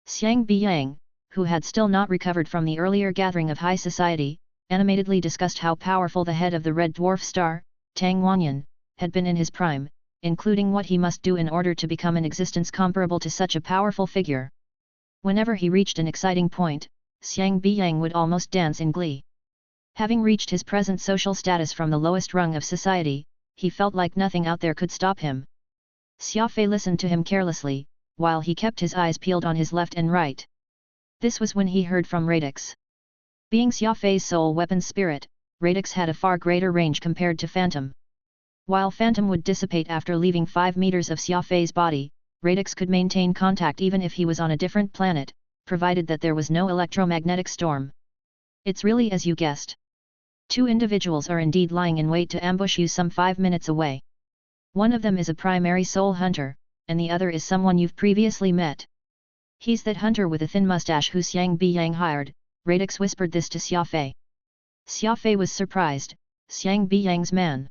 Xiang Biyang, who had still not recovered from the earlier gathering of high society, animatedly discussed how powerful the head of the Red Dwarf Star, Tang Wanyan, had been in his prime, including what he must do in order to become an existence comparable to such a powerful figure. Whenever he reached an exciting point, Xiang Biyang would almost dance in glee. Having reached his present social status from the lowest rung of society, he felt like nothing out there could stop him. Xia Fei listened to him carelessly, while he kept his eyes peeled on his left and right. This was when he heard from Radix. Being Xia Fei's sole weapon spirit, Radix had a far greater range compared to Phantom. While Phantom would dissipate after leaving 5 meters of Xia Fei's body, Radix could maintain contact even if he was on a different planet, provided that there was no electromagnetic storm. It's really as you guessed. 2 individuals are indeed lying in wait to ambush you some 5 minutes away. One of them is a primary soul hunter, and the other is someone you've previously met. He's that hunter with a thin mustache who Xiang Biyang hired. Radix whispered this to Xia Fei. Xia Fei was surprised, Xiang Biyang's man.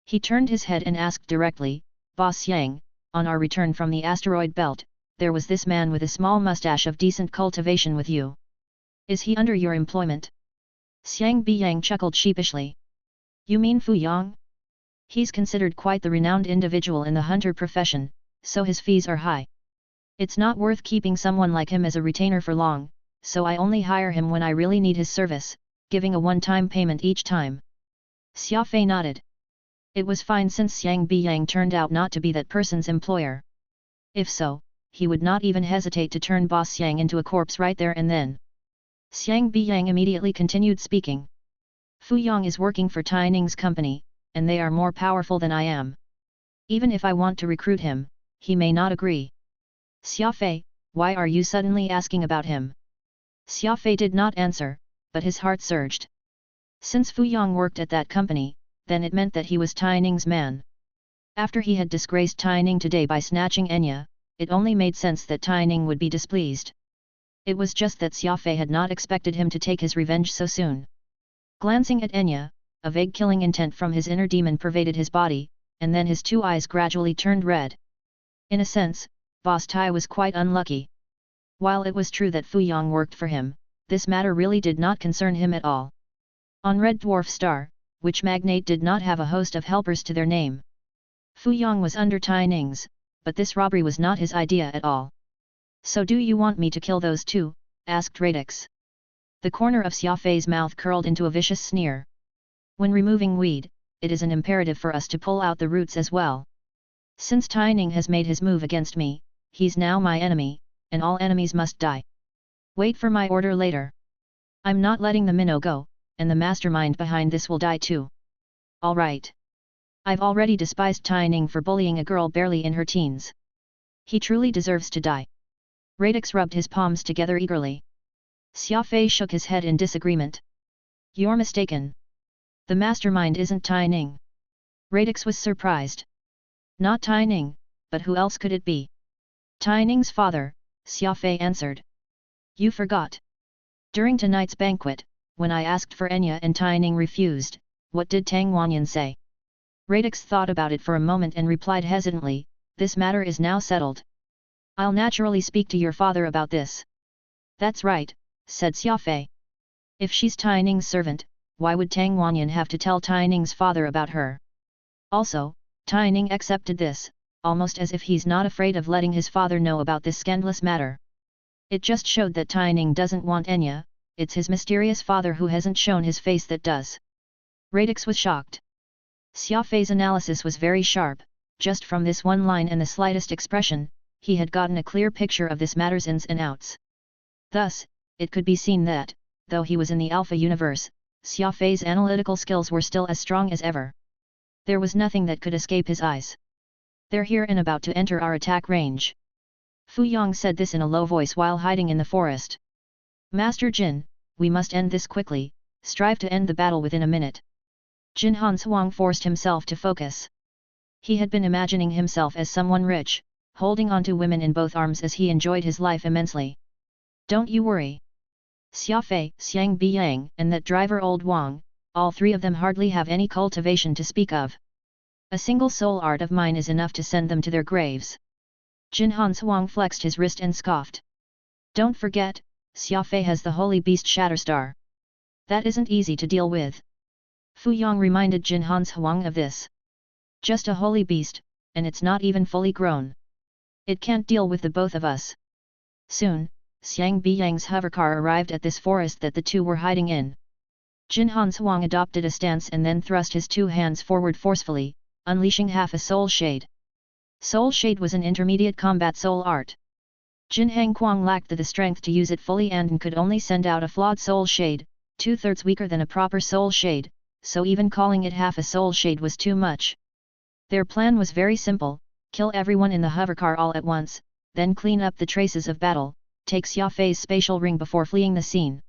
He turned his head and asked directly, Boss Xiang, on our return from the asteroid belt, there was this man with a small mustache of decent cultivation with you. Is he under your employment? Xiang Biyang chuckled sheepishly. You mean Fu Yang? He's considered quite the renowned individual in the hunter profession, so his fees are high. It's not worth keeping someone like him as a retainer for long, so I only hire him when I really need his service, giving a one-time payment each time. Xia Fei nodded. It was fine since Xiang Biyang turned out not to be that person's employer. If so, he would not even hesitate to turn Boss Yang into a corpse right there and then. Xiang Biyang immediately continued speaking. Fu Yang is working for Tai Ning's company, and they are more powerful than I am. Even if I want to recruit him, he may not agree. Xia Fei, why are you suddenly asking about him? Xia Fei did not answer, but his heart surged. Since Fu Yang worked at that company, then it meant that he was Tai Ning's man. After he had disgraced Tai Ning today by snatching Enya, it only made sense that Tai Ning would be displeased. It was just that Xia Fei had not expected him to take his revenge so soon. Glancing at Enya, a vague killing intent from his inner demon pervaded his body, and then his two eyes gradually turned red. In a sense, Boss Tai was quite unlucky. While it was true that Fu Yang worked for him, this matter really did not concern him at all. On Red Dwarf Star, which magnate did not have a host of helpers to their name? Fu Yang was under Tai Ning's, but this robbery was not his idea at all. So do you want me to kill those two? Asked Radix. The corner of Xia Fei's mouth curled into a vicious sneer. When removing weed, it is an imperative for us to pull out the roots as well. Since Tai Ning has made his move against me, he's now my enemy, and all enemies must die. Wait for my order later. I'm not letting the minnow go, and the mastermind behind this will die too. All right. I've already despised Tai Ning for bullying a girl barely in her teens. He truly deserves to die. Radix rubbed his palms together eagerly. Xia Fei shook his head in disagreement. You're mistaken. The mastermind isn't Tai Ning. Radix was surprised. Not Tai Ning, but who else could it be? Tai Ning's father, Xia Fei answered. You forgot. During tonight's banquet, when I asked for Enya and Tai Ning refused, what did Tang Wanyan say? Radix thought about it for a moment and replied hesitantly, this matter is now settled. I'll naturally speak to your father about this. That's right, said Xia Fei. If she's Tai Ning's servant, why would Tang Wanyan have to tell Tai Ning's father about her? Also, Tai Ning accepted this, almost as if he's not afraid of letting his father know about this scandalous matter. It just showed that Tai Ning doesn't want Enya, it's his mysterious father who hasn't shown his face that does. Radix was shocked. Xia Fei's analysis was very sharp, just from this one line and the slightest expression, he had gotten a clear picture of this matter's ins and outs. Thus, it could be seen that, though he was in the Alpha universe, Xia Fei's analytical skills were still as strong as ever. There was nothing that could escape his eyes. They're here and about to enter our attack range. Fu Yang said this in a low voice while hiding in the forest. Master Jin, we must end this quickly, strive to end the battle within a minute. Jin Hanshuang forced himself to focus. He had been imagining himself as someone rich, holding on to women in both arms as he enjoyed his life immensely. Don't you worry. Xia Fei, Xiang Biyang and that driver old Wang, all three of them hardly have any cultivation to speak of. A single soul art of mine is enough to send them to their graves. Jin Hanshuang flexed his wrist and scoffed. Don't forget, Xia Fei has the holy beast Shatterstar. That isn't easy to deal with. Fu Yang reminded Jin Hanshuang of this. Just a holy beast, and it's not even fully grown. It can't deal with the both of us. Soon, Xiang Biyang's hovercar arrived at this forest that the two were hiding in. Jin Hanshuang adopted a stance and then thrust his two hands forward forcefully, unleashing half a soul shade. Soul Shade was an intermediate combat soul art. Jin Hangquang lacked the strength to use it fully and could only send out a flawed Soul Shade, 2/3 weaker than a proper Soul Shade, so even calling it half a Soul Shade was too much. Their plan was very simple, kill everyone in the hovercar all at once, then clean up the traces of battle, take Xia Fei's spatial ring before fleeing the scene.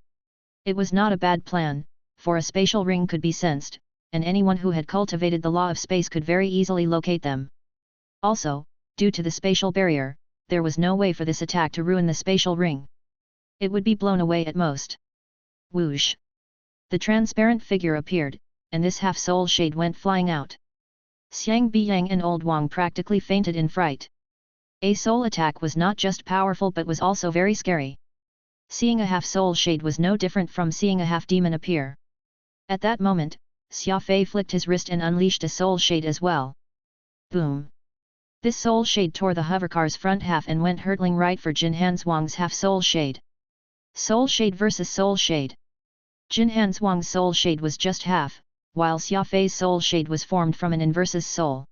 It was not a bad plan, for a spatial ring could be sensed, and anyone who had cultivated the law of space could very easily locate them. Also, due to the spatial barrier, there was no way for this attack to ruin the spatial ring. It would be blown away at most. Whoosh! The transparent figure appeared, and this half-soul shade went flying out. Xiang Biyang and Old Wang practically fainted in fright. A soul attack was not just powerful but was also very scary. Seeing a half-soul shade was no different from seeing a half-demon appear. At that moment, Xia Fei flicked his wrist and unleashed a soul shade as well. Boom! This soul shade tore the hovercar's front half and went hurtling right for Jin Hanzhuang's half-soul shade. Soul shade versus soul shade. Jin Hanzhuang's soul shade was just half, while Xia Fei's soul shade was formed from an inverse's soul.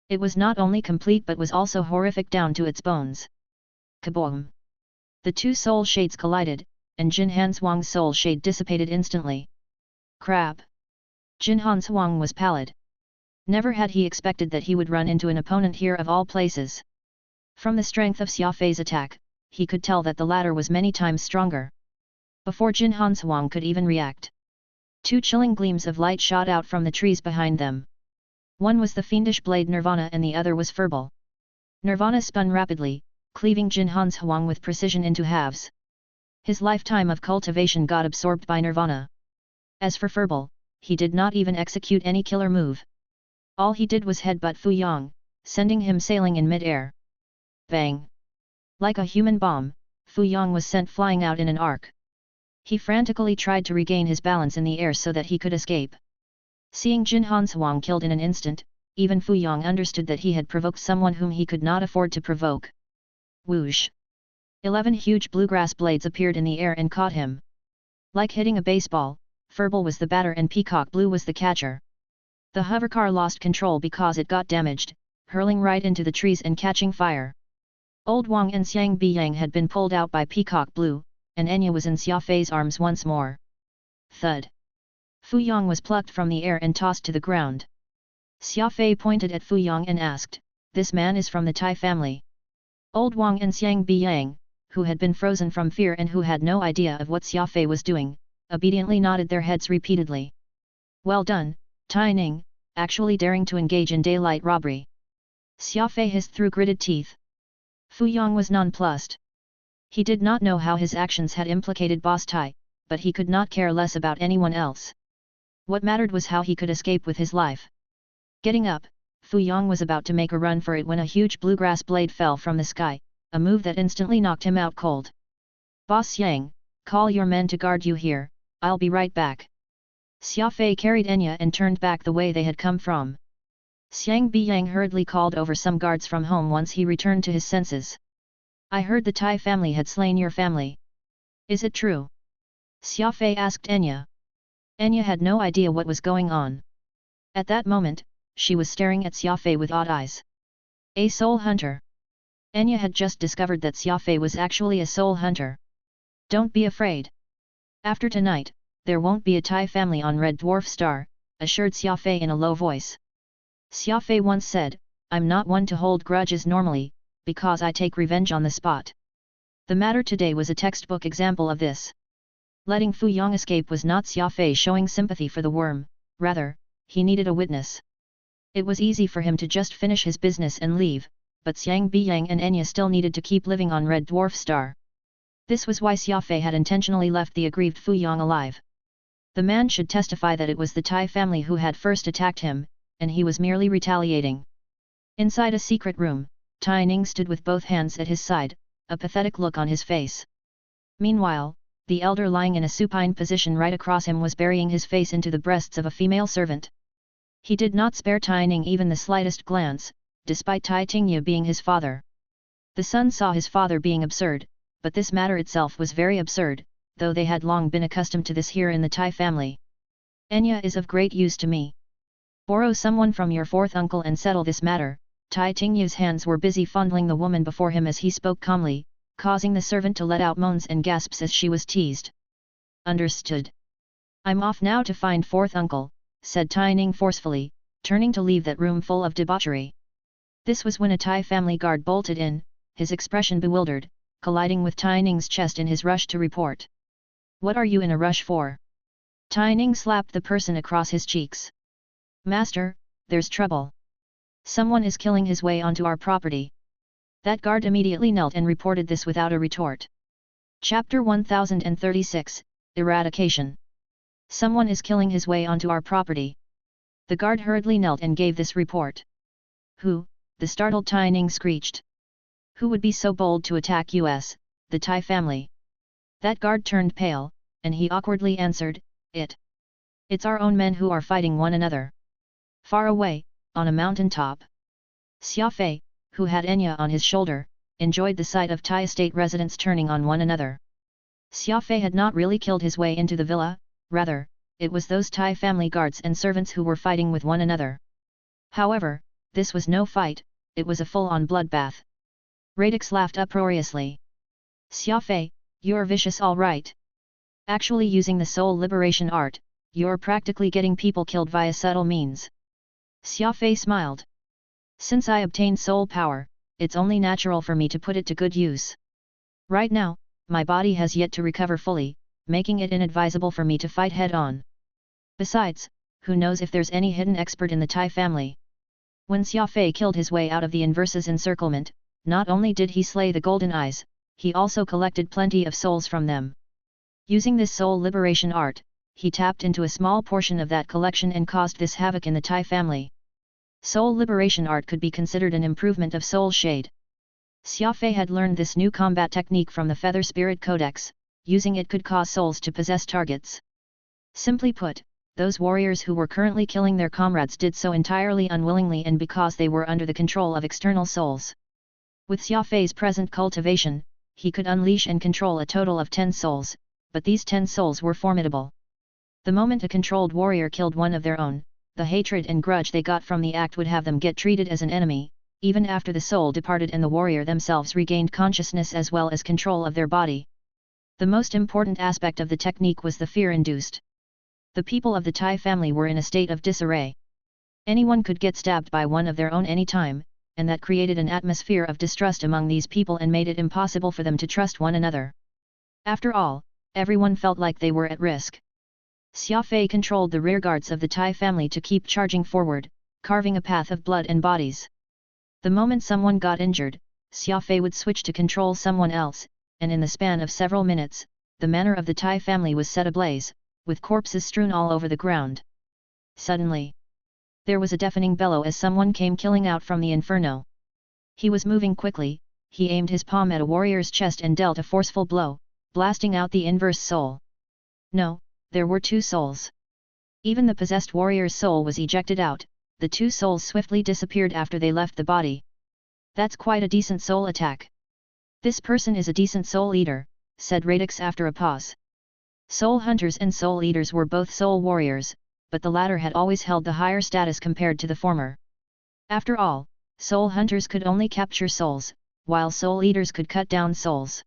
It was not only complete but was also horrific down to its bones. Kaboom! The two soul shades collided, and Jin Hanzhuang's soul shade dissipated instantly. Crap! Jin Hanzhuang was pallid. Never had he expected that he would run into an opponent here of all places. From the strength of Xia Fei's attack, he could tell that the latter was many times stronger. Before Jin Hanzhuang could even react, two chilling gleams of light shot out from the trees behind them. One was the fiendish blade Nirvana and the other was Furball. Nirvana spun rapidly, cleaving Jin Hanzhuang with precision into halves. His lifetime of cultivation got absorbed by Nirvana. As for Furball, he did not even execute any killer move. All he did was headbutt Fu Yang, sending him sailing in mid-air. Bang! Like a human bomb, Fu Yang was sent flying out in an arc. He frantically tried to regain his balance in the air so that he could escape. Seeing Jin Hanzhuang killed in an instant, even Fu Yang understood that he had provoked someone whom he could not afford to provoke. Whoosh! 11 huge bluegrass blades appeared in the air and caught him. Like hitting a baseball, Furball was the batter and Peacock Blue was the catcher. The hovercar lost control because it got damaged, hurling right into the trees and catching fire. Old Wang and Xiang Biyang had been pulled out by Peacock Blue, and Enya was in Xia Fei's arms once more. Thud! Fu Yang was plucked from the air and tossed to the ground. Xia Fei pointed at Fu Yang and asked, "This man is from the Tai family?" Old Wang and Xiang Biyang, who had been frozen from fear and who had no idea of what Xia Fei was doing, obediently nodded their heads repeatedly. Well done, Tai Ning, actually daring to engage in daylight robbery. Xia Fei hissed through gritted teeth. Fu Yang was nonplussed. He did not know how his actions had implicated Boss Tai, but he could not care less about anyone else. What mattered was how he could escape with his life. Getting up, Fu Yang was about to make a run for it when a huge bluegrass blade fell from the sky, a move that instantly knocked him out cold. Boss Yang, call your men to guard you here, I'll be right back. Xia Fei carried Enya and turned back the way they had come from. Xiang Biyang hurriedly called over some guards from home once he returned to his senses. I heard the Tai family had slain your family. Is it true? Xia Fei asked Enya. Enya had no idea what was going on. At that moment, she was staring at Xia Fei with odd eyes. A soul hunter. Enya had just discovered that Xia Fei was actually a soul hunter. Don't be afraid. After tonight, there won't be a Tai family on Red Dwarf Star, assured Xia Fei in a low voice. Xia Fei once said, I'm not one to hold grudges normally, because I take revenge on the spot. The matter today was a textbook example of this. Letting Fu Yang escape was not Xia Fei showing sympathy for the worm, rather, he needed a witness. It was easy for him to just finish his business and leave, but Xiang Biyang and Enya still needed to keep living on Red Dwarf Star. This was why Xia Fei had intentionally left the aggrieved Fu Yang alive. The man should testify that it was the Tai family who had first attacked him, and he was merely retaliating. Inside a secret room, Tai Ning stood with both hands at his side, a pathetic look on his face. Meanwhile, the elder lying in a supine position right across him was burying his face into the breasts of a female servant. He did not spare Tai Ning even the slightest glance, despite Tai Tingye being his father. The son saw his father being absurd, but this matter itself was very absurd, though they had long been accustomed to this here in the Tai family. Enya is of great use to me. Borrow someone from your fourth uncle and settle this matter. Tai Tingye's hands were busy fondling the woman before him as he spoke calmly, causing the servant to let out moans and gasps as she was teased. Understood. I'm off now to find fourth uncle, said Tai Ning forcefully, turning to leave that room full of debauchery. This was when a Tai family guard bolted in, his expression bewildered, colliding with Tai Ning's chest in his rush to report. What are you in a rush for? Tai Ning slapped the person across his cheeks. Master, there's trouble. Someone is killing his way onto our property. That guard immediately knelt and reported this without a retort. Chapter 1036, Eradication. Someone is killing his way onto our property. The guard hurriedly knelt and gave this report. Who? The startled Tai Ning screeched. Who would be so bold to attack us, the Tai family? That guard turned pale, and he awkwardly answered, It's our own men who are fighting one another. Far away, on a mountain top. Xia Fei, who had Enya on his shoulder, enjoyed the sight of Tai estate residents turning on one another. Xia Fei had not really killed his way into the villa, rather, it was those Tai family guards and servants who were fighting with one another. However, this was no fight, it was a full-on bloodbath. Radix laughed uproariously. Xia Fei, you're vicious all right. Actually using the soul liberation art, you're practically getting people killed via subtle means. Xia Fei smiled. Since I obtained soul power, it's only natural for me to put it to good use. Right now, my body has yet to recover fully, making it inadvisable for me to fight head-on. Besides, who knows if there's any hidden expert in the Tai family. When Xia Fei killed his way out of the inverse's encirclement, not only did he slay the Golden Eyes, he also collected plenty of souls from them. Using this soul liberation art, he tapped into a small portion of that collection and caused this havoc in the Tai family. Soul liberation art could be considered an improvement of soul shade. Xia Fei had learned this new combat technique from the Feather Spirit Codex, using it could cause souls to possess targets. Simply put, those warriors who were currently killing their comrades did so entirely unwillingly and because they were under the control of external souls. With Xia Fei's present cultivation, he could unleash and control a total of 10 souls, but these 10 souls were formidable. The moment a controlled warrior killed one of their own, the hatred and grudge they got from the act would have them get treated as an enemy, even after the soul departed and the warrior themselves regained consciousness as well as control of their body. The most important aspect of the technique was the fear induced. The people of the Tai family were in a state of disarray. Anyone could get stabbed by one of their own any time, and that created an atmosphere of distrust among these people and made it impossible for them to trust one another. After all, everyone felt like they were at risk. Xia Fei controlled the rearguards of the Tai family to keep charging forward, carving a path of blood and bodies. The moment someone got injured, Xia Fei would switch to control someone else, and in the span of several minutes, the manor of the Tai family was set ablaze, with corpses strewn all over the ground. Suddenly, there was a deafening bellow as someone came killing out from the inferno. He was moving quickly, he aimed his palm at a warrior's chest and dealt a forceful blow, blasting out the inverse soul. No, there were 2 souls. Even the possessed warrior's soul was ejected out, the 2 souls swiftly disappeared after they left the body. That's quite a decent soul attack. This person is a decent soul eater, said Radix after a pause. Soul hunters and soul eaters were both soul warriors, but the latter had always held the higher status compared to the former. After all, soul hunters could only capture souls, while soul eaters could cut down souls.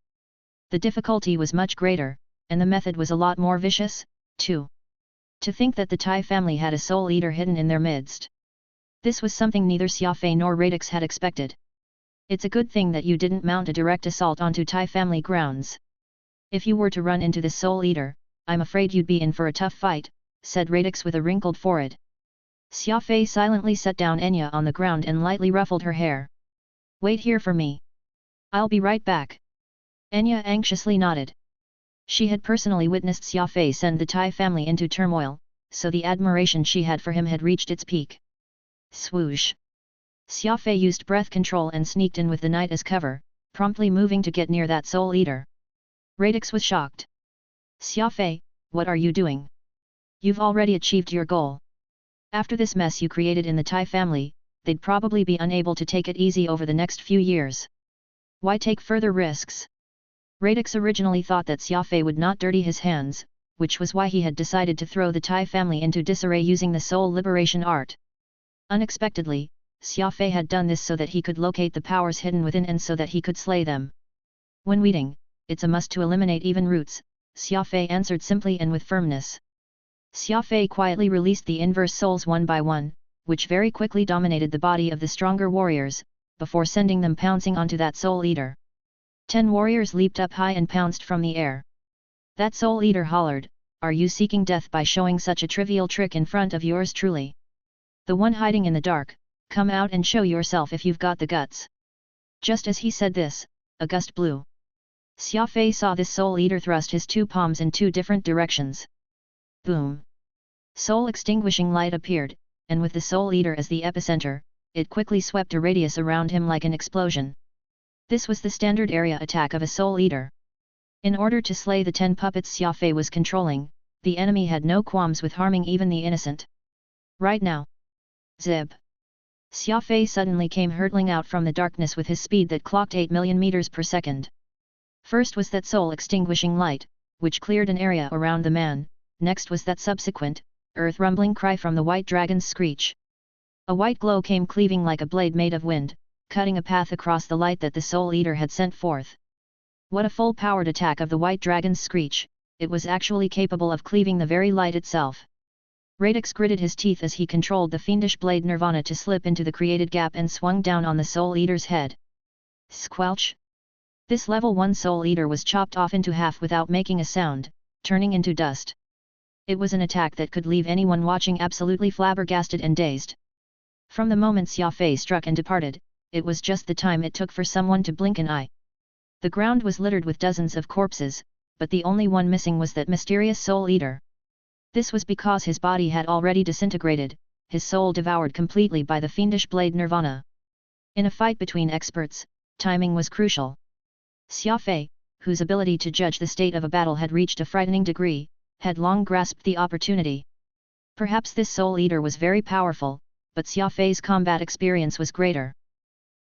The difficulty was much greater, and the method was a lot more vicious, too. To think that the Tai family had a soul eater hidden in their midst. This was something neither Xia Fei nor Radix had expected. It's a good thing that you didn't mount a direct assault onto Tai family grounds. If you were to run into this soul eater, I'm afraid you'd be in for a tough fight, said Radix with a wrinkled forehead. Xia Fei silently set down Enya on the ground and lightly ruffled her hair. Wait here for me. I'll be right back. Enya anxiously nodded. She had personally witnessed Xia Fei send the Tai family into turmoil, so the admiration she had for him had reached its peak. Swoosh! Xia Fei used breath control and sneaked in with the night as cover, promptly moving to get near that soul eater. Radix was shocked. Xia Fei, what are you doing? You've already achieved your goal. After this mess you created in the Tai family, they'd probably be unable to take it easy over the next few years. Why take further risks? Radix originally thought that Xia Fei would not dirty his hands, which was why he had decided to throw the Tai family into disarray using the soul liberation art. Unexpectedly, Xia Fei had done this so that he could locate the powers hidden within and so that he could slay them. When weeding, it's a must to eliminate even roots, Xia Fei answered simply and with firmness. Xia Fei quietly released the inverse souls one by one, which very quickly dominated the body of the stronger warriors, before sending them pouncing onto that soul eater. 10 warriors leaped up high and pounced from the air. That soul eater hollered, "Are you seeking death by showing such a trivial trick in front of yours truly? The one hiding in the dark, come out and show yourself if you've got the guts." Just as he said this, a gust blew. Xia Fei saw this soul eater thrust his 2 palms in 2 different directions. Boom! Soul extinguishing light appeared, and with the soul eater as the epicenter, it quickly swept a radius around him like an explosion. This was the standard area attack of a soul eater. In order to slay the 10 puppets Xia Fei was controlling, the enemy had no qualms with harming even the innocent. Right now. Zib. Xia Fei suddenly came hurtling out from the darkness with his speed that clocked 8 million meters per second. First was that soul-extinguishing light, which cleared an area around the man, next was that subsequent, earth-rumbling cry from the white dragon's screech. A white glow came cleaving like a blade made of wind, cutting a path across the light that the Soul Eater had sent forth. What a full-powered attack of the white dragon's screech, it was actually capable of cleaving the very light itself. Radix gritted his teeth as he controlled the fiendish blade Nirvana to slip into the created gap and swung down on the Soul Eater's head. Squelch! This level 1 Soul Eater was chopped off into half without making a sound, turning into dust. It was an attack that could leave anyone watching absolutely flabbergasted and dazed. From the moment Xia Fei struck and departed, it was just the time it took for someone to blink an eye. The ground was littered with dozens of corpses, but the only one missing was that mysterious Soul Eater. This was because his body had already disintegrated, his soul devoured completely by the fiendish blade Nirvana. In a fight between experts, timing was crucial. Xia Fei, whose ability to judge the state of a battle had reached a frightening degree, had long grasped the opportunity. Perhaps this Soul Eater was very powerful, but Xia Fei's combat experience was greater.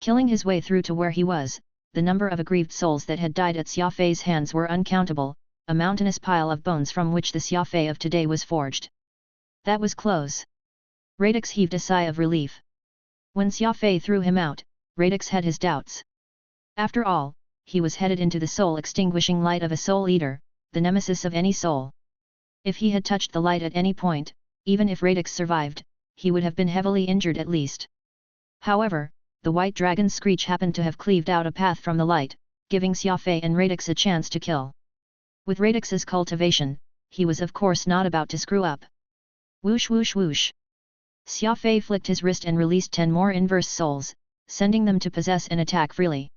Killing his way through to where he was, the number of aggrieved souls that had died at Xia Fei's hands were uncountable, a mountainous pile of bones from which the Xia Fei of today was forged. That was close. Radix heaved a sigh of relief. When Xia Fei threw him out, Radix had his doubts. After all, he was headed into the soul-extinguishing light of a Soul Eater, the nemesis of any soul. If he had touched the light at any point, even if Radix survived, he would have been heavily injured at least. However, the white dragon's screech happened to have cleaved out a path from the light, giving Xia Fei and Radix a chance to kill. With Radix's cultivation, he was of course not about to screw up. Whoosh whoosh whoosh. Xia Fei flicked his wrist and released 10 more inverse souls, sending them to possess and attack freely.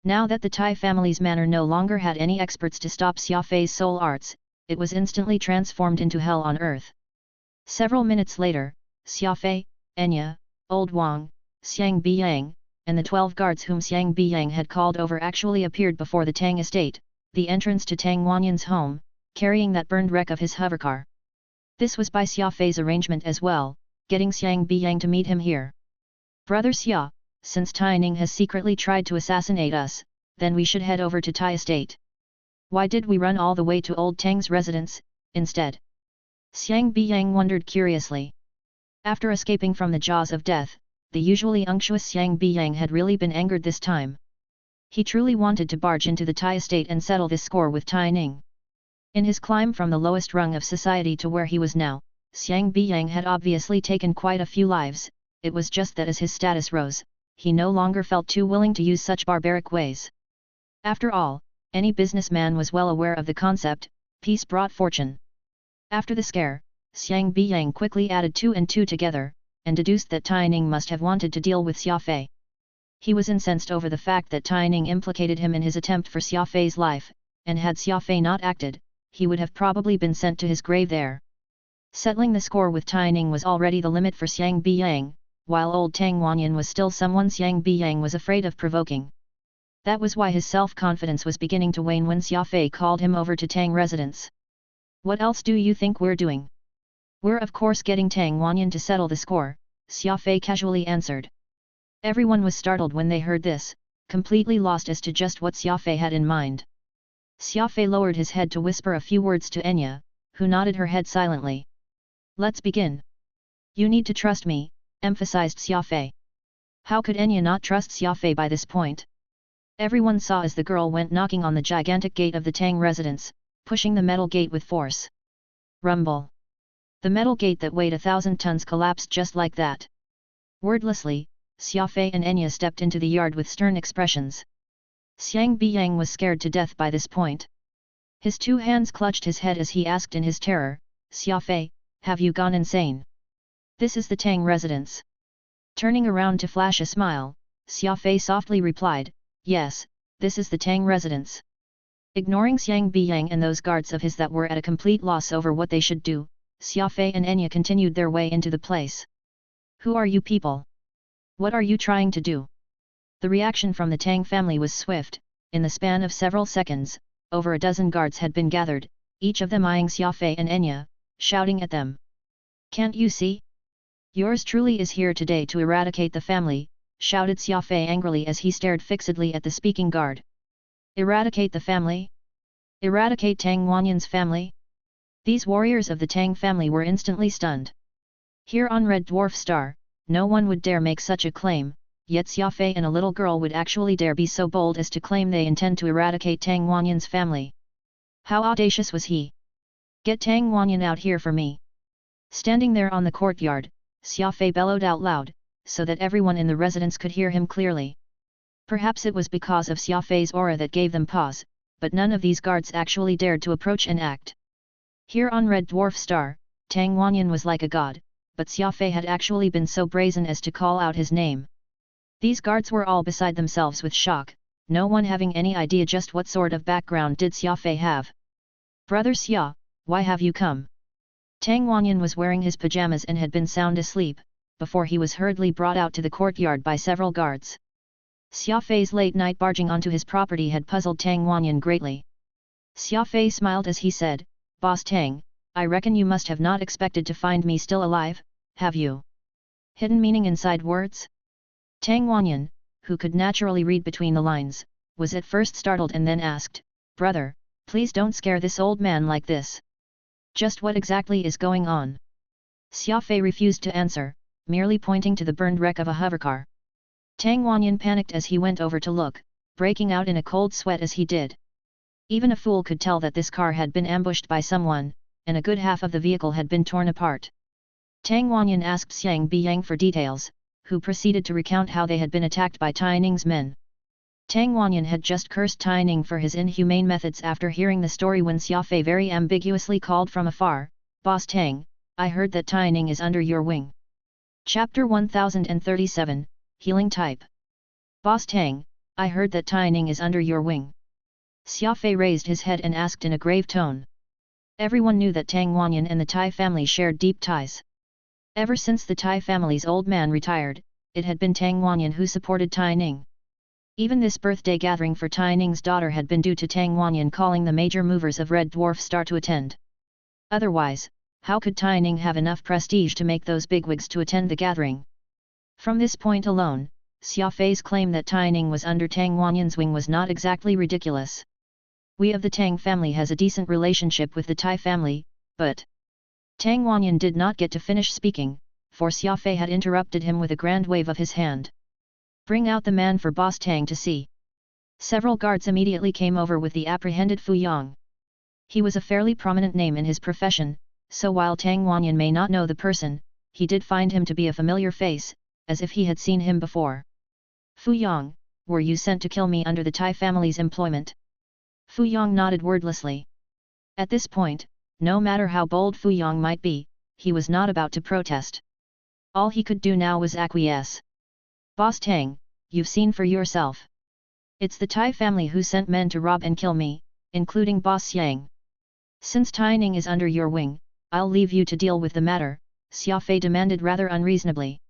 Now that the Tai family's manor no longer had any experts to stop Xia Fei's soul arts, it was instantly transformed into hell on earth. Several minutes later, Xia Fei, Enya, Old Wang, Xiang Biyang, and the 12 guards whom Xiang Biyang had called over actually appeared before the Tang estate, the entrance to Tang Wanyan's home, carrying that burned wreck of his hovercar. This was by Xia Fei's arrangement as well, getting Xiang Biyang to meet him here. Brother Xia, since Tai Ning has secretly tried to assassinate us, then we should head over to Tai estate. Why did we run all the way to Old Tang's residence, instead? Xiang Biyang wondered curiously. After escaping from the jaws of death, the usually unctuous Xiang Biyang had really been angered this time. He truly wanted to barge into the Tai estate and settle this score with Tai Ning. In his climb from the lowest rung of society to where he was now, Xiang Biyang had obviously taken quite a few lives, it was just that as his status rose, he no longer felt too willing to use such barbaric ways. After all, any businessman was well aware of the concept, peace brought fortune. After the scare, Xiang Biyang quickly added 2 and 2 together, and deduced that Tai Ning must have wanted to deal with Xia Fei. He was incensed over the fact that Tai Ning implicated him in his attempt for Xia Fei's life, and had Xia Fei not acted, he would have probably been sent to his grave there. Settling the score with Tai Ning was already the limit for Xiang Biyang, while old Tang Wanyan was still someone Xiang Biyang was afraid of provoking. That was why his self-confidence was beginning to wane when Xia Fei called him over to Tang residence. What else do you think we're doing? We're of course getting Tang Wanyan to settle the score, Xia Fei casually answered. Everyone was startled when they heard this, completely lost as to just what Xia Fei had in mind. Xia Fei lowered his head to whisper a few words to Enya, who nodded her head silently. Let's begin. You need to trust me, emphasized Xia Fei. How could Enya not trust Xia Fei by this point? Everyone saw as the girl went knocking on the gigantic gate of the Tang residence, pushing the metal gate with force. Rumble. The metal gate that weighed 1,000 tons collapsed just like that. Wordlessly, Xia Fei and Enya stepped into the yard with stern expressions. Xiang Biyang was scared to death by this point. His 2 hands clutched his head as he asked in his terror, Xia Fei, have you gone insane? This is the Tang residence. Turning around to flash a smile, Xia Fei softly replied, yes, this is the Tang residence. Ignoring Xiang Biyang and those guards of his that were at a complete loss over what they should do, Xia Fei and Enya continued their way into the place. Who are you people? What are you trying to do? The reaction from the Tang family was swift. In the span of several seconds, over a dozen guards had been gathered, each of them eyeing Xia Fei and Enya, shouting at them. "Can't you see? Yours truly is here today to eradicate the family," shouted Xia Fei angrily as he stared fixedly at the speaking guard. "Eradicate the family? Eradicate Tang Wanyan's family?" These warriors of the Tang family were instantly stunned. Here on Red Dwarf Star, no one would dare make such a claim, yet Xia Fei and a little girl would actually dare be so bold as to claim they intend to eradicate Tang Wanyan's family. How audacious was he? "Get Tang Wanyan out here for me!" Standing there on the courtyard, Xia Fei bellowed out loud, so that everyone in the residence could hear him clearly. Perhaps it was because of Xia Fei's aura that gave them pause, but none of these guards actually dared to approach and act. Here on Red Dwarf Star, Tang Wanyan was like a god, but Xia Fei had actually been so brazen as to call out his name. These guards were all beside themselves with shock, no one having any idea just what sort of background did Xia Fei have. "Brother Xia, why have you come?" Tang Wanyan was wearing his pajamas and had been sound asleep, before he was hurriedly brought out to the courtyard by several guards. Xia Fei's late night barging onto his property had puzzled Tang Wanyan greatly. Xia Fei smiled as he said, "Boss Tang, I reckon you must have not expected to find me still alive, have you?" Hidden meaning inside words? Tang Wanyan, who could naturally read between the lines, was at first startled and then asked, "Brother, please don't scare this old man like this. Just what exactly is going on?" Xia Fei refused to answer, merely pointing to the burned wreck of a hovercar. Tang Wanyan panicked as he went over to look, breaking out in a cold sweat as he did. Even a fool could tell that this car had been ambushed by someone, and a good half of the vehicle had been torn apart. Tang Wanyan asked Xiang Biyang for details, who proceeded to recount how they had been attacked by Tai Ning's men. Tang Wanyan had just cursed Tai Ning for his inhumane methods after hearing the story when Xia Fei very ambiguously called from afar, "Boss Tang, I heard that Tai Ning is under your wing." Chapter 1037, Healing Type. "Boss Tang, I heard that Tai Ning is under your wing." Xia Fei raised his head and asked in a grave tone. Everyone knew that Tang Wanyan and the Tai family shared deep ties. Ever since the Tai family's old man retired, it had been Tang Wanyan who supported Tai Ning. Even this birthday gathering for Tai Ning's daughter had been due to Tang Wanyan calling the major movers of Red Dwarf Star to attend. Otherwise, how could Tai Ning have enough prestige to make those bigwigs to attend the gathering? From this point alone, Xia Fei's claim that Tai Ning was under Tang Wanyan's wing was not exactly ridiculous. "We of the Tang family has a decent relationship with the Tai family, but..." Tang Wanyan did not get to finish speaking, for Xia Fei had interrupted him with a grand wave of his hand. "Bring out the man for Boss Tang to see." Several guards immediately came over with the apprehended Fu Yang. He was a fairly prominent name in his profession, so while Tang Wanyan may not know the person, he did find him to be a familiar face, as if he had seen him before. "Fu Yang, were you sent to kill me under the Tai family's employment?" Fu Yang nodded wordlessly. At this point, no matter how bold Fu Yang might be, he was not about to protest. All he could do now was acquiesce. "Boss Tang, you've seen for yourself. It's the Tai family who sent men to rob and kill me, including Boss Yang. Since Tai Ning is under your wing, I'll leave you to deal with the matter," Xia Fei demanded rather unreasonably.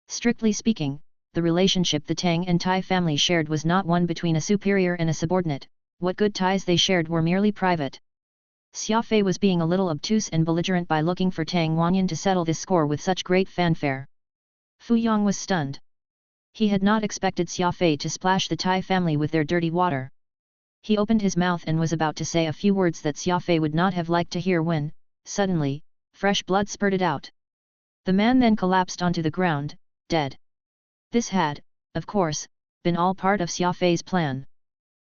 Strictly speaking, the relationship the Tang and Tai family shared was not one between a superior and a subordinate. What good ties they shared were merely private. Xia Fei was being a little obtuse and belligerent by looking for Tang Wanyan to settle this score with such great fanfare. Fu Yang was stunned. He had not expected Xia Fei to splash the Tai family with their dirty water. He opened his mouth and was about to say a few words that Xia Fei would not have liked to hear when, suddenly, fresh blood spurted out. The man then collapsed onto the ground, dead. This had, of course, been all part of Xia Fei's plan.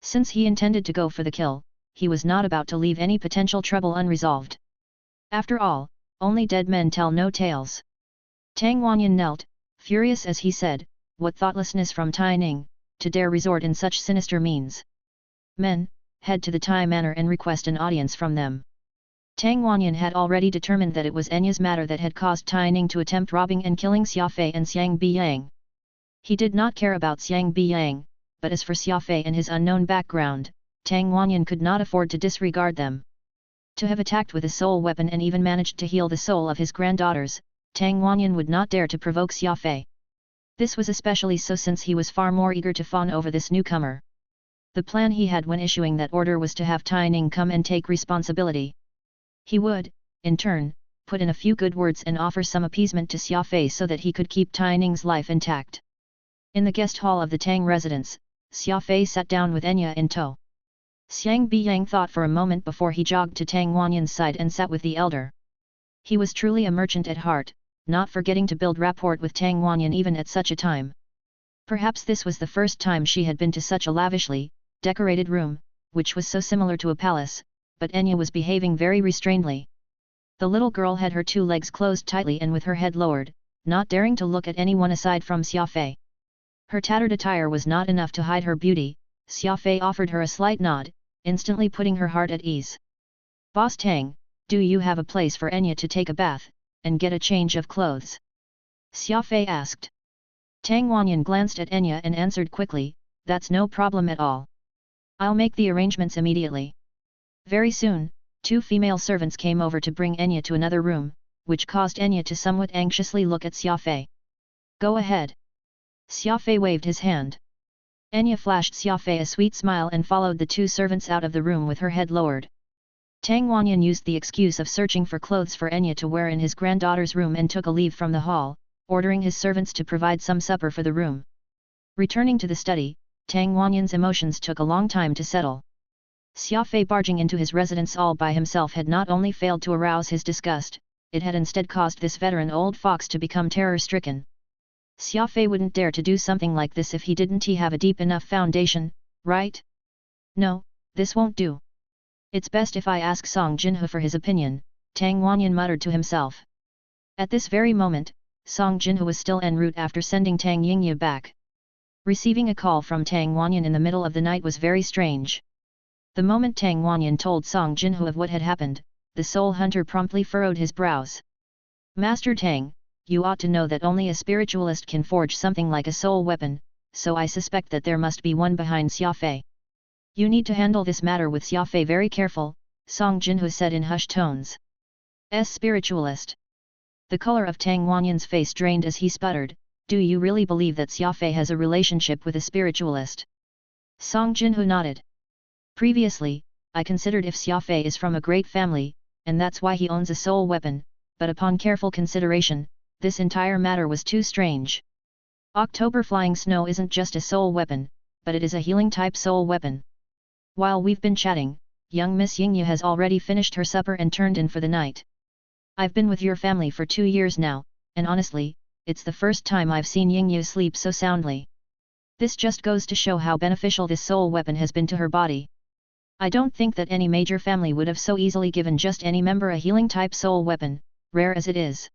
Since he intended to go for the kill, he was not about to leave any potential trouble unresolved. After all, only dead men tell no tales. Tang Wanyan knelt, furious as he said, "What thoughtlessness from Tai Ning, to dare resort in such sinister means. Men, head to the Tai manor and request an audience from them." Tang Wanyan had already determined that it was Enya's matter that had caused Tai Ning to attempt robbing and killing Xia Fei and Xiang Biyang. He did not care about Xiang Biyang, but as for Xia Fei and his unknown background, Tang Wanyan could not afford to disregard them. To have attacked with a soul weapon and even managed to heal the soul of his granddaughters, Tang Wanyan would not dare to provoke Xia Fei. This was especially so since he was far more eager to fawn over this newcomer. The plan he had when issuing that order was to have Tai Ning come and take responsibility. He would, in turn, put in a few good words and offer some appeasement to Xia Fei so that he could keep Tai Ning's life intact. In the guest hall of the Tang residence, Xia Fei sat down with Enya in tow. Xiang Biyang thought for a moment before he jogged to Tang Wanyan's side and sat with the elder. He was truly a merchant at heart, not forgetting to build rapport with Tang Wanyan even at such a time. Perhaps this was the first time she had been to such a lavishly decorated room, which was so similar to a palace, but Enya was behaving very restrainedly. The little girl had her two legs closed tightly and with her head lowered, not daring to look at anyone aside from Xia Fei. Her tattered attire was not enough to hide her beauty. Xia Fei offered her a slight nod, instantly putting her heart at ease. "Boss Tang, do you have a place for Enya to take a bath, and get a change of clothes?" Xia Fei asked. Tang Wanyan glanced at Enya and answered quickly, "That's no problem at all. I'll make the arrangements immediately." Very soon, two female servants came over to bring Enya to another room, which caused Enya to somewhat anxiously look at Xia Fei. "Go ahead." Xia Fei waved his hand. Enya flashed Xia Fei a sweet smile and followed the two servants out of the room with her head lowered. Tang Wanyan used the excuse of searching for clothes for Enya to wear in his granddaughter's room and took a leave from the hall, ordering his servants to provide some supper for the room. Returning to the study, Tang Wanyan's emotions took a long time to settle. Xia Fei barging into his residence all by himself had not only failed to arouse his disgust, it had instead caused this veteran old fox to become terror-stricken. Xia Fei wouldn't dare to do something like this if he didn't have a deep enough foundation, right? "No, this won't do. It's best if I ask Song Jinhu for his opinion," Tang Wanyan muttered to himself. At this very moment, Song Jinhu was still en route after sending Tang Yingye back. Receiving a call from Tang Wanyan in the middle of the night was very strange. The moment Tang Wanyan told Song Jinhu of what had happened, the soul hunter promptly furrowed his brows. "Master Tang, you ought to know that only a spiritualist can forge something like a soul weapon, so I suspect that there must be one behind Xia Fei. You need to handle this matter with Xia Fei very careful," Song Jinhu said in hushed tones. "Spiritualist?" The color of Tang Wanyan's face drained as he sputtered, "Do you really believe that Xia Fei has a relationship with a spiritualist?" Song Jinhu nodded. "Previously, I considered if Xia Fei is from a great family, and that's why he owns a soul weapon, but upon careful consideration, this entire matter was too strange. October flying snow isn't just a soul weapon, but it is a healing-type soul weapon. While we've been chatting, young Miss Yingyu has already finished her supper and turned in for the night. I've been with your family for 2 years now, and honestly, it's the first time I've seen Yingyu sleep so soundly. This just goes to show how beneficial this soul weapon has been to her body. I don't think that any major family would have so easily given just any member a healing-type soul weapon, rare as it is.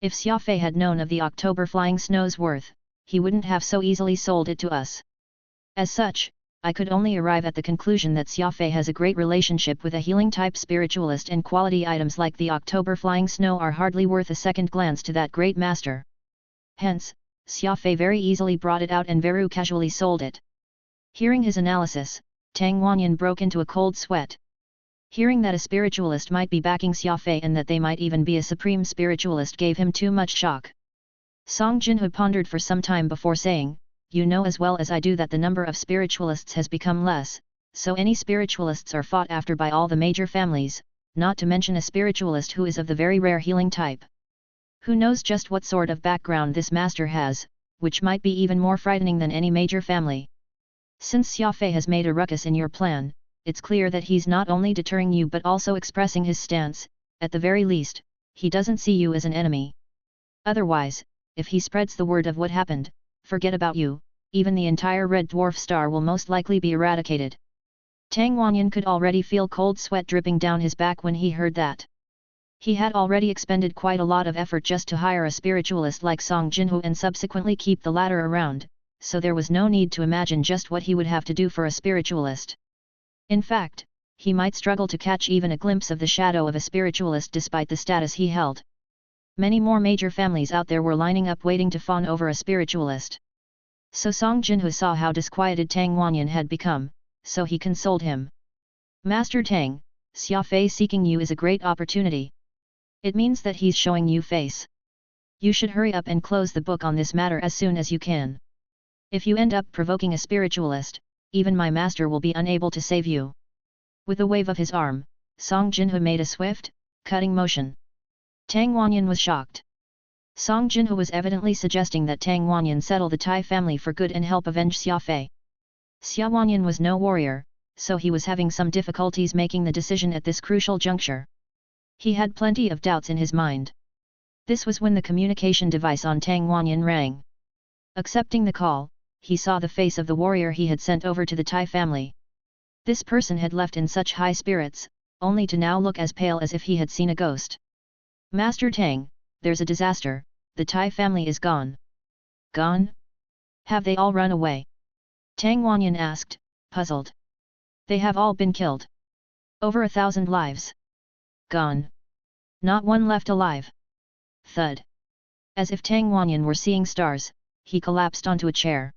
If Xia Fei had known of the October flying snow's worth, he wouldn't have so easily sold it to us. As such, I could only arrive at the conclusion that Xia Fei has a great relationship with a healing-type spiritualist, and quality items like the October flying snow are hardly worth a second glance to that great master. Hence, Xia Fei very easily brought it out and very casually sold it." Hearing his analysis, Tang Wanyan broke into a cold sweat. Hearing that a spiritualist might be backing Xia Fei and that they might even be a supreme spiritualist gave him too much shock. Song Jinhu pondered for some time before saying, "You know as well as I do that the number of spiritualists has become less, so any spiritualists are fought after by all the major families, not to mention a spiritualist who is of the very rare healing type. Who knows just what sort of background this master has, which might be even more frightening than any major family. Since Xia Fei has made a ruckus in your plan, it's clear that he's not only deterring you but also expressing his stance. At the very least, he doesn't see you as an enemy. Otherwise, if he spreads the word of what happened, forget about you, even the entire Red Dwarf star will most likely be eradicated." Tang Wanyan could already feel cold sweat dripping down his back when he heard that. He had already expended quite a lot of effort just to hire a spiritualist like Song Jinhu and subsequently keep the latter around, so there was no need to imagine just what he would have to do for a spiritualist. In fact, he might struggle to catch even a glimpse of the shadow of a spiritualist despite the status he held. Many more major families out there were lining up waiting to fawn over a spiritualist. So Song Jinhu saw how disquieted Tang Wanyan had become, so he consoled him. "Master Tang, Xia Fei seeking you is a great opportunity. It means that he's showing you face. You should hurry up and close the book on this matter as soon as you can. If you end up provoking a spiritualist, even my master will be unable to save you. With a wave of his arm, Song Jinho made a swift, cutting motion. Tang Wanyan was shocked. Song Jinho was evidently suggesting that Tang Wanyan settle the Tai family for good and help avenge Xia Fei. Xia Wanyan was no warrior, so he was having some difficulties making the decision at this crucial juncture. He had plenty of doubts in his mind. This was when the communication device on Tang Wanyan rang. Accepting the call, he saw the face of the warrior he had sent over to the Tai family. This person had left in such high spirits, only to now look as pale as if he had seen a ghost. Master Tang, there's a disaster, the Tai family is gone. Gone? Have they all run away? Tang Wanyan asked, puzzled. They have all been killed. Over 1,000 lives. Gone. Not one left alive. Thud. As if Tang Wanyan were seeing stars, he collapsed onto a chair.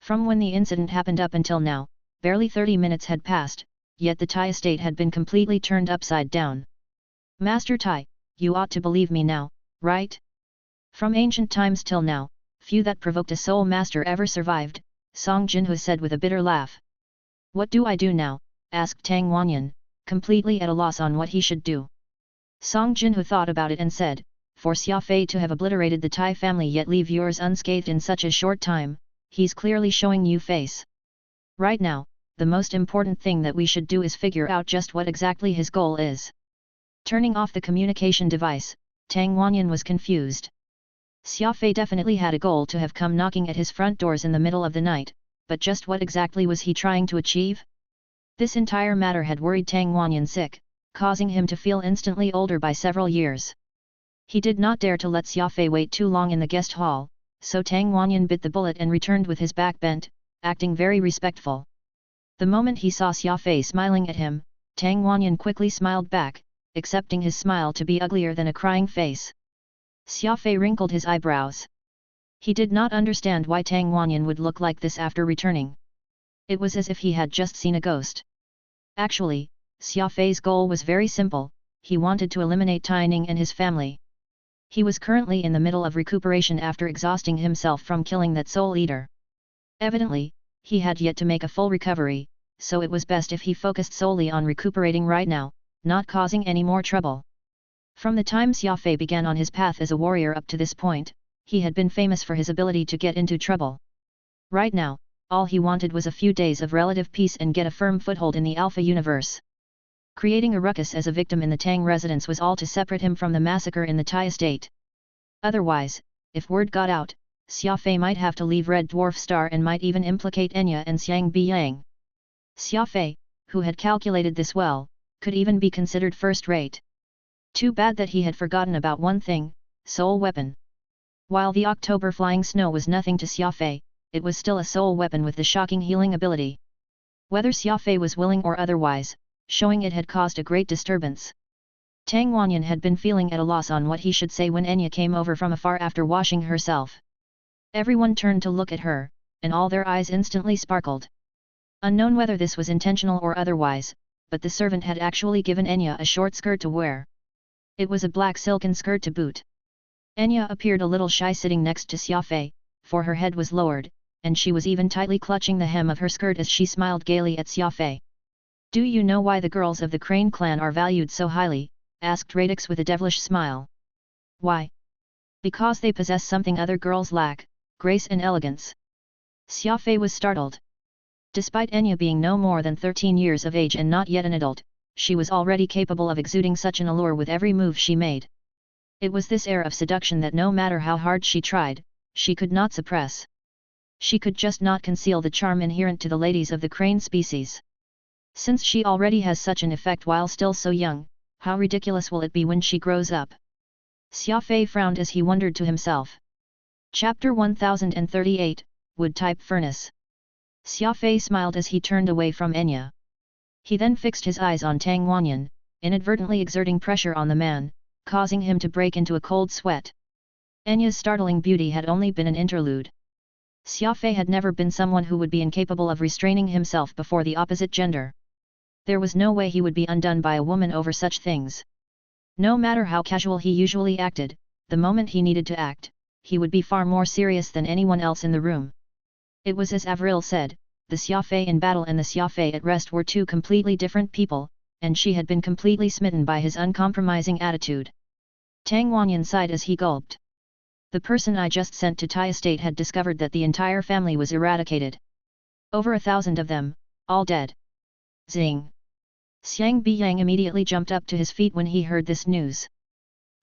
From when the incident happened up until now, barely 30 minutes had passed, yet the Tai estate had been completely turned upside down. Master Tai, you ought to believe me now, right? From ancient times till now, few that provoked a soul master ever survived, Song Jinho said with a bitter laugh. What do I do now? Asked Tang Wanyan, completely at a loss on what he should do. Song Jinho thought about it and said, for Xia Fei to have obliterated the Tai family yet leave yours unscathed in such a short time, he's clearly showing you face. Right now, the most important thing that we should do is figure out just what exactly his goal is. Turning off the communication device, Tang Wanyan was confused. Xia Fei definitely had a goal to have come knocking at his front doors in the middle of the night, but just what exactly was he trying to achieve? This entire matter had worried Tang Wanyan sick, causing him to feel instantly older by several years. He did not dare to let Xia Fei wait too long in the guest hall, so Tang Wanyan bit the bullet and returned with his back bent, acting very respectful. The moment he saw Xia Fei smiling at him, Tang Wanyan quickly smiled back, accepting his smile to be uglier than a crying face. Xia Fei wrinkled his eyebrows. He did not understand why Tang Wanyan would look like this after returning. It was as if he had just seen a ghost. Actually, Xia Fei's goal was very simple, he wanted to eliminate Tai Ning and his family. He was currently in the middle of recuperation after exhausting himself from killing that soul eater. Evidently, he had yet to make a full recovery, so it was best if he focused solely on recuperating right now, not causing any more trouble. From the time Xia Fei began on his path as a warrior up to this point, he had been famous for his ability to get into trouble. Right now, all he wanted was a few days of relative peace and get a firm foothold in the Alpha universe. Creating a ruckus as a victim in the Tang residence was all to separate him from the massacre in the Tai estate. Otherwise, if word got out, Xia Fei might have to leave Red Dwarf Star and might even implicate Enya and Xiang Biyang. Xia Fei, who had calculated this well, could even be considered first-rate. Too bad that he had forgotten about one thing, soul weapon. While the October flying snow was nothing to Xia Fei, it was still a soul weapon with the shocking healing ability. Whether Xia Fei was willing or otherwise, showing it had caused a great disturbance. Tang Wanyan had been feeling at a loss on what he should say when Enya came over from afar after washing herself. Everyone turned to look at her, and all their eyes instantly sparkled. Unknown whether this was intentional or otherwise, but the servant had actually given Enya a short skirt to wear. It was a black silken skirt to boot. Enya appeared a little shy sitting next to Xia Fei, for her head was lowered, and she was even tightly clutching the hem of her skirt as she smiled gaily at Xia Fei. Do you know why the girls of the Crane clan are valued so highly? Asked Radix with a devilish smile. Why? Because they possess something other girls lack, grace and elegance. Xia Fei was startled. Despite Enya being no more than 13 years of age and not yet an adult, she was already capable of exuding such an allure with every move she made. It was this air of seduction that no matter how hard she tried, she could not suppress. She could just not conceal the charm inherent to the ladies of the Crane species. Since she already has such an effect while still so young, how ridiculous will it be when she grows up? Xia Fei frowned as he wondered to himself. Chapter 1038, Wood-type Furnace. Xia Fei smiled as he turned away from Enya. He then fixed his eyes on Tang Wanyan, inadvertently exerting pressure on the man, causing him to break into a cold sweat. Enya's startling beauty had only been an interlude. Xia Fei had never been someone who would be incapable of restraining himself before the opposite gender. There was no way he would be undone by a woman over such things. No matter how casual he usually acted, the moment he needed to act, he would be far more serious than anyone else in the room. It was as Avril said, the Xia Fei in battle and the Xia Fei at rest were two completely different people, and she had been completely smitten by his uncompromising attitude. Tang Wanyan sighed as he gulped. The person I just sent to Tai Estate had discovered that the entire family was eradicated. Over 1,000 of them, all dead. Zing! Xiang Biyang immediately jumped up to his feet when he heard this news.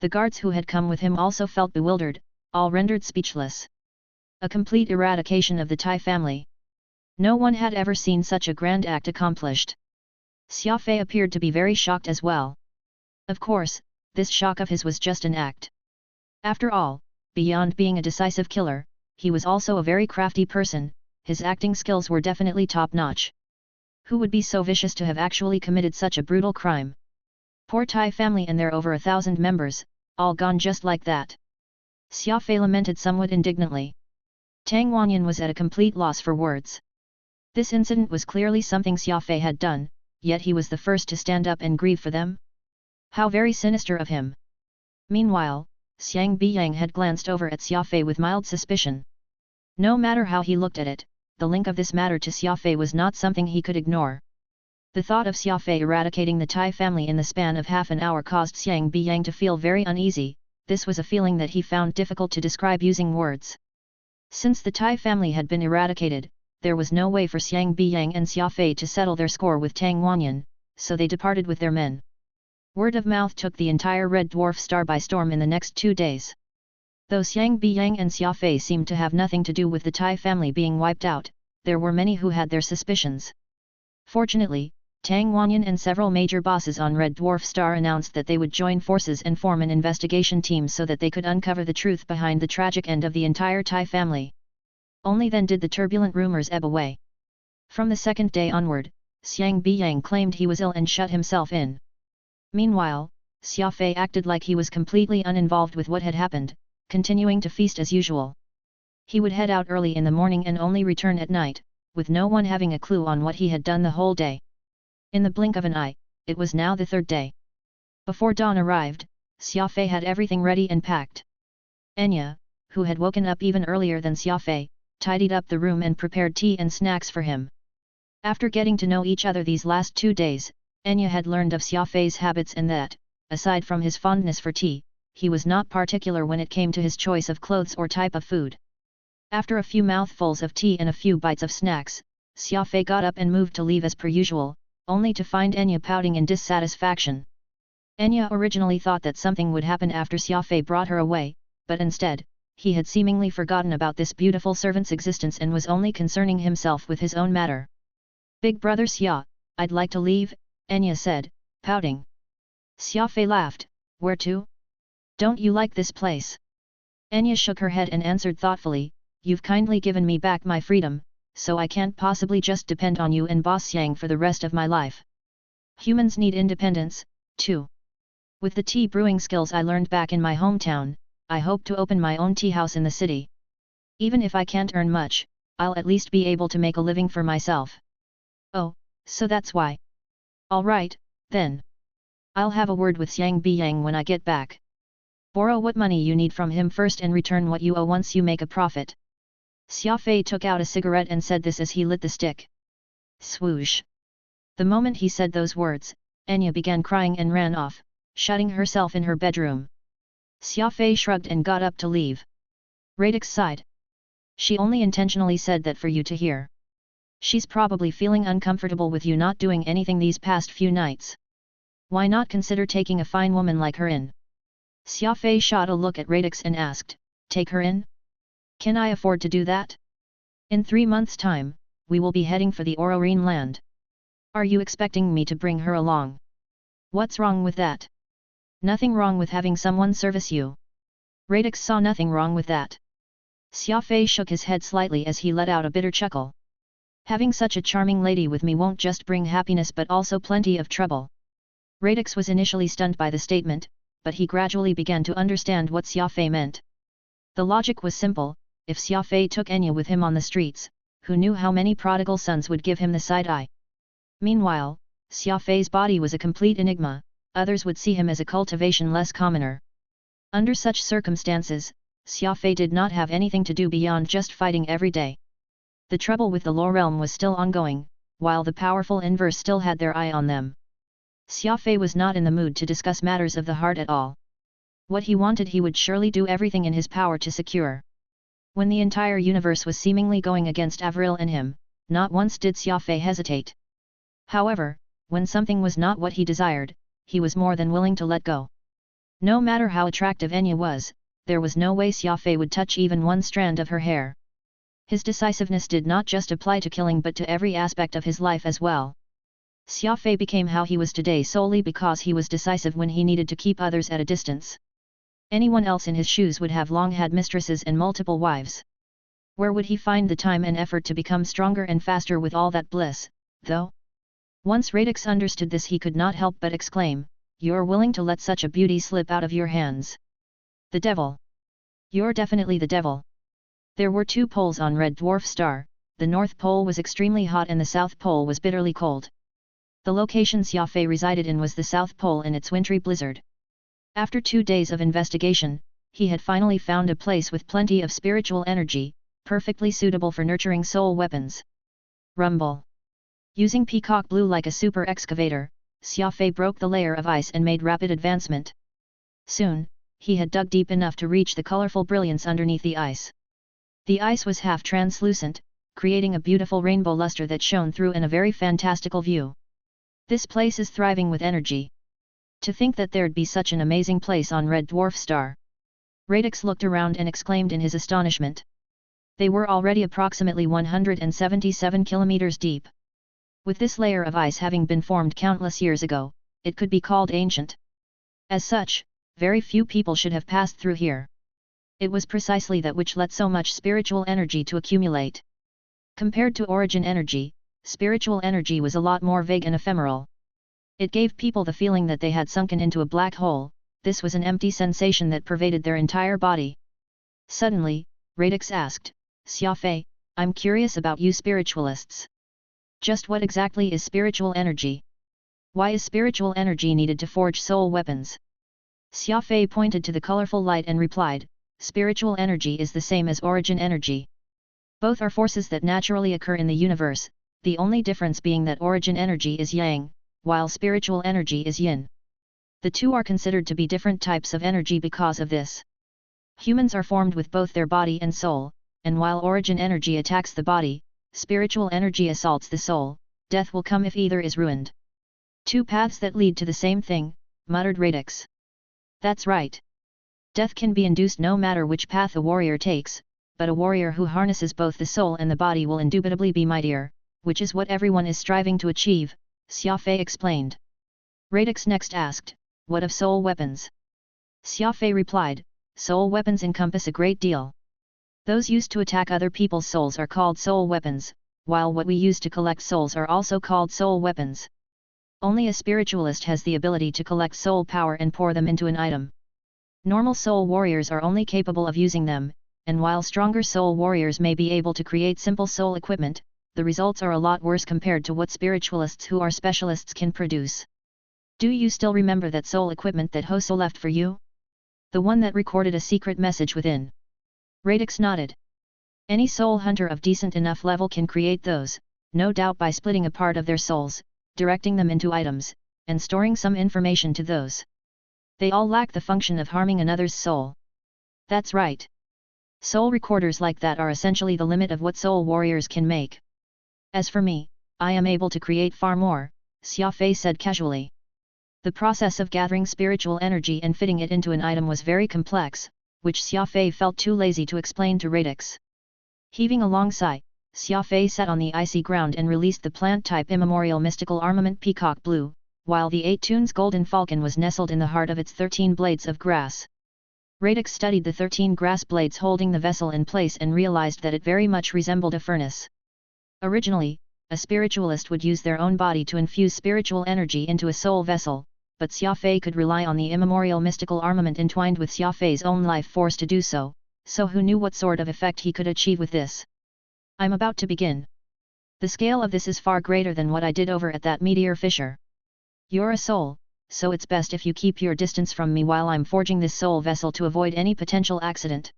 The guards who had come with him also felt bewildered, all rendered speechless. A complete eradication of the Tai family. No one had ever seen such a grand act accomplished. Xia Fei appeared to be very shocked as well. Of course, this shock of his was just an act. After all, beyond being a decisive killer, he was also a very crafty person, his acting skills were definitely top-notch. Who would be so vicious to have actually committed such a brutal crime? Poor Tai family and their over 1,000 members, all gone just like that. Xia Fei lamented somewhat indignantly. Tang Wanyan was at a complete loss for words. This incident was clearly something Xia Fei had done, yet he was the first to stand up and grieve for them. How very sinister of him. Meanwhile, Xiang Biyang had glanced over at Xia Fei with mild suspicion. No matter how he looked at it, the link of this matter to Xia Fei was not something he could ignore. The thought of Xia Fei eradicating the Tai family in the span of half an hour caused Xiang Biyang to feel very uneasy. This was a feeling that he found difficult to describe using words. Since the Tai family had been eradicated, there was no way for Xiang Biyang and Xia Fei to settle their score with Tang Wanyan, so they departed with their men. Word of mouth took the entire Red Dwarf Star by storm in the next 2 days. Though Xiang Biyang and Xia Fei seemed to have nothing to do with the Tai family being wiped out, there were many who had their suspicions. Fortunately, Tang Wanyan and several major bosses on Red Dwarf Star announced that they would join forces and form an investigation team so that they could uncover the truth behind the tragic end of the entire Tai family. Only then did the turbulent rumors ebb away. From the second day onward, Xiang Biyang claimed he was ill and shut himself in. Meanwhile, Xia Fei acted like he was completely uninvolved with what had happened, continuing to feast as usual. He would head out early in the morning and only return at night, with no one having a clue on what he had done the whole day. In the blink of an eye, it was now the 3rd day. Before dawn arrived, Xia Fei had everything ready and packed. Enya, who had woken up even earlier than Xia Fei, tidied up the room and prepared tea and snacks for him. After getting to know each other these last 2 days, Enya had learned of Xia Fei's habits and that, aside from his fondness for tea, he was not particular when it came to his choice of clothes or type of food. After a few mouthfuls of tea and a few bites of snacks, Xia Fei got up and moved to leave as per usual, only to find Enya pouting in dissatisfaction. Enya originally thought that something would happen after Xia Fei brought her away, but instead, he had seemingly forgotten about this beautiful servant's existence and was only concerning himself with his own matter. "Big brother Xia, I'd like to leave," Enya said, pouting. Xia Fei laughed, "Where to? Don't you like this place?" Enya shook her head and answered thoughtfully, "You've kindly given me back my freedom, so I can't possibly just depend on you and Boss Yang for the rest of my life. Humans need independence, too. With the tea brewing skills I learned back in my hometown, I hope to open my own tea house in the city. Even if I can't earn much, I'll at least be able to make a living for myself." "Oh, so that's why. All right, then. I'll have a word with Xiang Biyang when I get back. Borrow what money you need from him first and return what you owe once you make a profit." Xia Fei took out a cigarette and said this as he lit the stick. Swoosh! The moment he said those words, Enya began crying and ran off, shutting herself in her bedroom. Xia Fei shrugged and got up to leave. Radix sighed. "She only intentionally said that for you to hear. She's probably feeling uncomfortable with you not doing anything these past few nights. Why not consider taking a fine woman like her in?" Xia Fei shot a look at Radix and asked, "Take her in? Can I afford to do that? In 3 months' time, we will be heading for the Ororine land. Are you expecting me to bring her along? What's wrong with that?" "Nothing wrong with having someone service you." Radix saw nothing wrong with that. Xia Fei shook his head slightly as he let out a bitter chuckle. "Having such a charming lady with me won't just bring happiness but also plenty of trouble." Radix was initially stunned by the statement, but he gradually began to understand what Xia Fei meant. The logic was simple: if Xia Fei took Enya with him on the streets, who knew how many prodigal sons would give him the side eye? Meanwhile, Xia Fei's body was a complete enigma, others would see him as a cultivation-less commoner. Under such circumstances, Xia Fei did not have anything to do beyond just fighting every day. The trouble with the Lower Realm was still ongoing, while the powerful inverse still had their eye on them. Xia Fei was not in the mood to discuss matters of the heart at all. What he wanted he would surely do everything in his power to secure. When the entire universe was seemingly going against Avril and him, not once did Xia Fei hesitate. However, when something was not what he desired, he was more than willing to let go. No matter how attractive Enya was, there was no way Xia Fei would touch even one strand of her hair. His decisiveness did not just apply to killing but to every aspect of his life as well. Xia Fei became how he was today solely because he was decisive when he needed to keep others at a distance. Anyone else in his shoes would have long had mistresses and multiple wives. Where would he find the time and effort to become stronger and faster with all that bliss, though? Once Radix understood this he could not help but exclaim, "You're willing to let such a beauty slip out of your hands? The devil! You're definitely the devil!" There were two poles on Red Dwarf Star, the North Pole was extremely hot and the South Pole was bitterly cold. The location Xia Fei resided in was the South Pole in its wintry blizzard. After 2 days of investigation, he had finally found a place with plenty of spiritual energy, perfectly suitable for nurturing soul weapons. Rumble. Using peacock blue like a super excavator, Xia Fei broke the layer of ice and made rapid advancement. Soon, he had dug deep enough to reach the colorful brilliance underneath the ice. The ice was half translucent, creating a beautiful rainbow luster that shone through in a very fantastical view. This place is thriving with energy. To think that there'd be such an amazing place on Red Dwarf Star. Radix looked around and exclaimed in his astonishment. They were already approximately 177 kilometers deep. With this layer of ice having been formed countless years ago, it could be called ancient. As such, very few people should have passed through here. It was precisely that which let so much spiritual energy to accumulate. Compared to origin energy, spiritual energy was a lot more vague and ephemeral. It gave people the feeling that they had sunken into a black hole. This was an empty sensation that pervaded their entire body. Suddenly, Radix asked, "Xia Fei, I'm curious about you spiritualists. Just what exactly is spiritual energy? Why is spiritual energy needed to forge soul weapons?" Xia Fei pointed to the colorful light and replied, "Spiritual energy is the same as origin energy. Both are forces that naturally occur in the universe, the only difference being that origin energy is yang, while spiritual energy is yin. The two are considered to be different types of energy because of this. Humans are formed with both their body and soul, and while origin energy attacks the body, spiritual energy assaults the soul. Death will come if either is ruined." "Two paths that lead to the same thing," muttered Radix. "That's right. Death can be induced no matter which path a warrior takes, but a warrior who harnesses both the soul and the body will indubitably be mightier, which is what everyone is striving to achieve," Xia Fei explained. Radix next asked, "What of soul weapons?" Xia Fei replied, "Soul weapons encompass a great deal. Those used to attack other people's souls are called soul weapons, while what we use to collect souls are also called soul weapons. Only a spiritualist has the ability to collect soul power and pour them into an item. Normal soul warriors are only capable of using them, and while stronger soul warriors may be able to create simple soul equipment, the results are a lot worse compared to what spiritualists who are specialists can produce. Do you still remember that soul equipment that Hoso left for you? The one that recorded a secret message within?" Radix nodded. "Any soul hunter of decent enough level can create those, no doubt by splitting a part of their souls, directing them into items, and storing some information to those. They all lack the function of harming another's soul." "That's right. Soul recorders like that are essentially the limit of what soul warriors can make. As for me, I am able to create far more," Xia Fei said casually. The process of gathering spiritual energy and fitting it into an item was very complex, which Xia Fei felt too lazy to explain to Radix. Heaving a long sigh, Xia Fei sat on the icy ground and released the plant-type immemorial mystical armament Peacock Blue, while the 8 Tunes Golden Falcon was nestled in the heart of its 13 blades of grass. Radix studied the 13 grass blades holding the vessel in place and realized that it very much resembled a furnace. Originally, a spiritualist would use their own body to infuse spiritual energy into a soul vessel, but Xia Fei could rely on the immemorial mystical armament entwined with Xia Fei's own life force to do so, so who knew what sort of effect he could achieve with this? "I'm about to begin. The scale of this is far greater than what I did over at that meteor fissure. You're a soul, so it's best if you keep your distance from me while I'm forging this soul vessel to avoid any potential accident."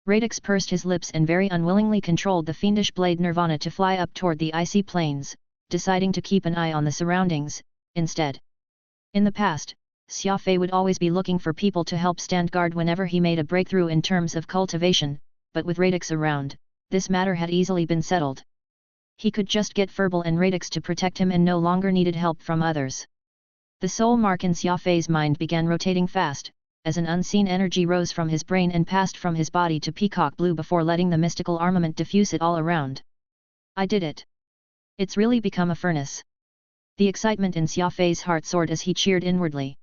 Radix pursed his lips and very unwillingly controlled the fiendish blade Nirvana to fly up toward the icy plains, deciding to keep an eye on the surroundings, instead. In the past, Xia Fei would always be looking for people to help stand guard whenever he made a breakthrough in terms of cultivation, but with Radix around, this matter had easily been settled. He could just get Furball and Radix to protect him and no longer needed help from others. The soul mark in Xia Fei's mind began rotating fast, as an unseen energy rose from his brain and passed from his body to peacock blue before letting the mystical armament diffuse it all around. I did it. It's really become a furnace. The excitement in Xia Fei's heart soared as he cheered inwardly.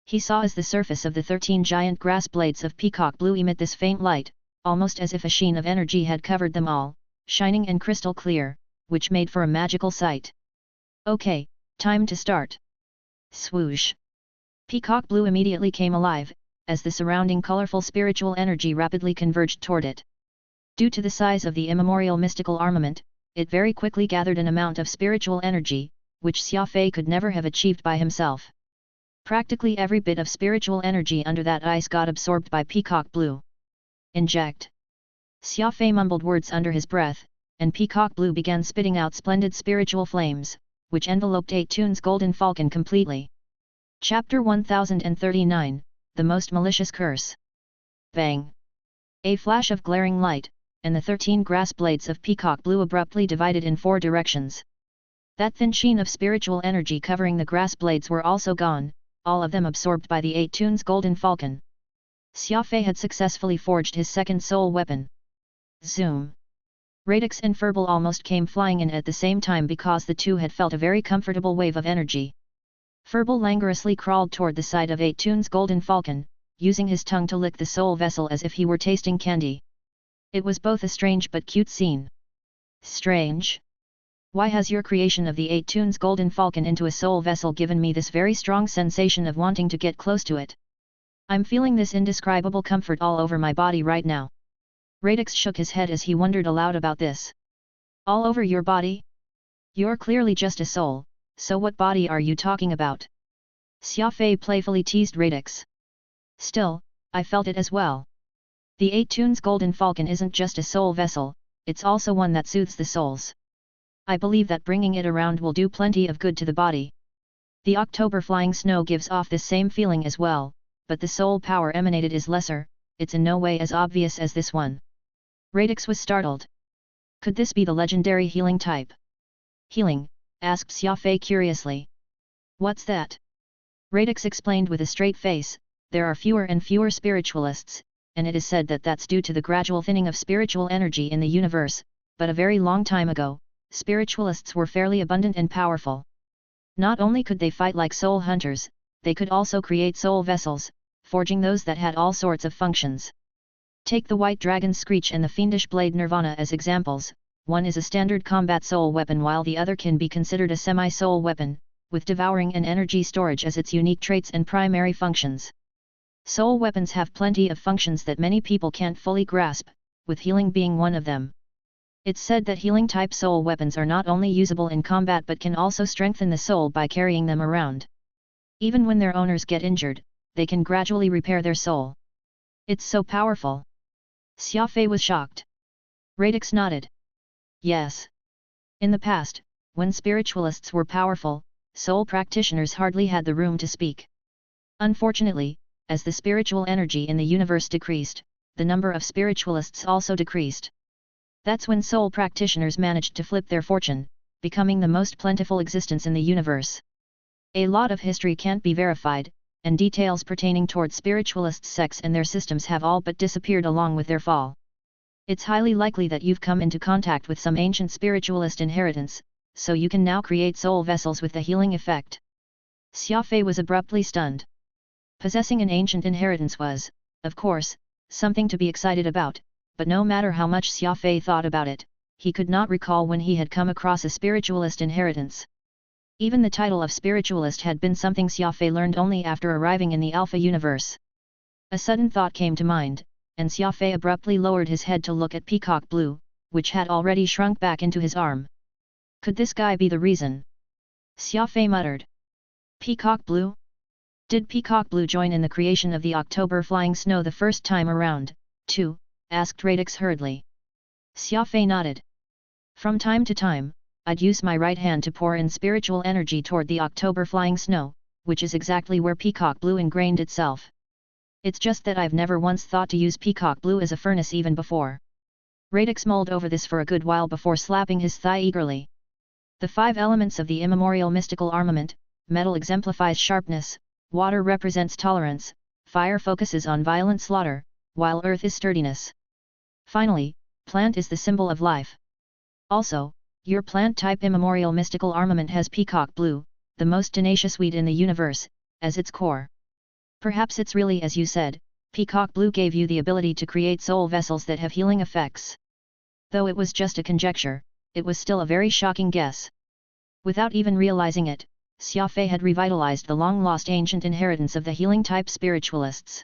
He saw as the surface of the 13 giant grass blades of peacock blue emit this faint light, almost as if a sheen of energy had covered them all, shining and crystal clear, which made for a magical sight. Okay, time to start. Swoosh! Peacock blue immediately came alive, as the surrounding colorful spiritual energy rapidly converged toward it. Due to the size of the immemorial mystical armament, it very quickly gathered an amount of spiritual energy, which Xia Fei could never have achieved by himself. Practically every bit of spiritual energy under that ice got absorbed by peacock blue. Inject! Xia Fei mumbled words under his breath, and peacock blue began spitting out splendid spiritual flames, which enveloped 8 Toon's golden falcon completely. Chapter 1039, The Most Malicious Curse. Bang! A flash of glaring light, and the 13 grass blades of peacock blue abruptly divided in 4 directions. That thin sheen of spiritual energy covering the grass blades were also gone, all of them absorbed by the 8 Toon's golden falcon. Xia Fei had successfully forged his second soul weapon. Zoom! Radix and Furball almost came flying in at the same time because the two had felt a very comfortable wave of energy. Furball languorously crawled toward the side of 8 Toon's golden falcon, using his tongue to lick the soul vessel as if he were tasting candy. It was both a strange but cute scene. Strange? Why has your creation of the 8 Toon's golden falcon into a soul vessel given me this very strong sensation of wanting to get close to it? I'm feeling this indescribable comfort all over my body right now. Radix shook his head as he wondered aloud about this. All over your body? You're clearly just a soul, so what body are you talking about? Xia Fei playfully teased Radix. Still, I felt it as well. The 8 Toon's golden falcon isn't just a soul vessel, it's also one that soothes the souls. I believe that bringing it around will do plenty of good to the body. The October flying snow gives off this same feeling as well, but the soul power emanated is lesser, it's in no way as obvious as this one. Radix was startled. Could this be the legendary healing type? Healing? Asked Xia Fei curiously. What's that? Radix explained with a straight face, there are fewer and fewer spiritualists, and it is said that that's due to the gradual thinning of spiritual energy in the universe, but a very long time ago, spiritualists were fairly abundant and powerful. Not only could they fight like soul hunters, they could also create soul vessels, forging those that had all sorts of functions. Take the White Dragon's Screech and the Fiendish Blade Nirvana as examples. One is a standard combat soul weapon while the other can be considered a semi-soul weapon, with devouring and energy storage as its unique traits and primary functions. Soul weapons have plenty of functions that many people can't fully grasp, with healing being one of them. It's said that healing-type soul weapons are not only usable in combat but can also strengthen the soul by carrying them around. Even when their owners get injured, they can gradually repair their soul. It's so powerful. Xia Fei was shocked. Radix nodded. Yes. In the past, when spiritualists were powerful, soul practitioners hardly had the room to speak. Unfortunately, as the spiritual energy in the universe decreased, the number of spiritualists also decreased. That's when soul practitioners managed to flip their fortune, becoming the most plentiful existence in the universe. A lot of history can't be verified, and details pertaining toward spiritualist sects and their systems have all but disappeared along with their fall. It's highly likely that you've come into contact with some ancient spiritualist inheritance, so you can now create soul vessels with the healing effect. Xia Fei was abruptly stunned. Possessing an ancient inheritance was, of course, something to be excited about, but no matter how much Xia Fei thought about it, he could not recall when he had come across a spiritualist inheritance. Even the title of spiritualist had been something Xia Fei learned only after arriving in the Alpha universe. A sudden thought came to mind, and Xia Fei abruptly lowered his head to look at Peacock Blue, which had already shrunk back into his arm. Could this guy be the reason? Xia Fei muttered. Peacock Blue? Did Peacock Blue join in the creation of the October flying snow the first time around, too, asked Radix hurriedly. Xia Fei nodded. From time to time, I'd use my right hand to pour in spiritual energy toward the October flying snow, which is exactly where peacock blue ingrained itself. It's just that I've never once thought to use peacock blue as a furnace even before. Radix mulled over this for a good while before slapping his thigh eagerly. The 5 elements of the immemorial mystical armament: metal exemplifies sharpness, water represents tolerance, fire focuses on violent slaughter, while earth is sturdiness. Finally, plant is the symbol of life. Also, your plant-type immemorial mystical armament has peacock blue, the most tenacious weed in the universe, as its core. Perhaps it's really as you said, peacock blue gave you the ability to create soul vessels that have healing effects. Though it was just a conjecture, it was still a very shocking guess. Without even realizing it, Xia Fei had revitalized the long-lost ancient inheritance of the healing-type spiritualists.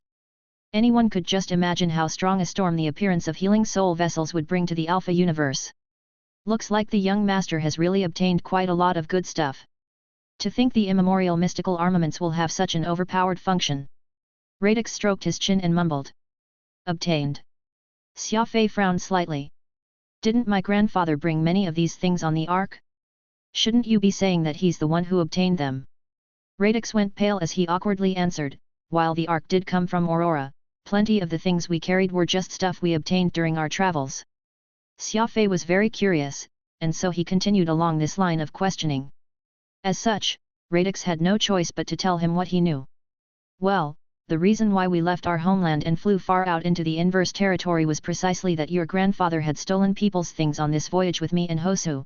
Anyone could just imagine how strong a storm the appearance of healing soul vessels would bring to the Alpha universe. Looks like the young master has really obtained quite a lot of good stuff. To think the immemorial mystical armaments will have such an overpowered function. Radix stroked his chin and mumbled. Obtained. Xia Fei frowned slightly. Didn't my grandfather bring many of these things on the ark? Shouldn't you be saying that he's the one who obtained them? Radix went pale as he awkwardly answered, while the ark did come from Aurora, plenty of the things we carried were just stuff we obtained during our travels. Xia Fei was very curious, and so he continued along this line of questioning. As such, Radix had no choice but to tell him what he knew. Well, the reason why we left our homeland and flew far out into the inverse territory was precisely that your grandfather had stolen people's things on this voyage with me and Hosu.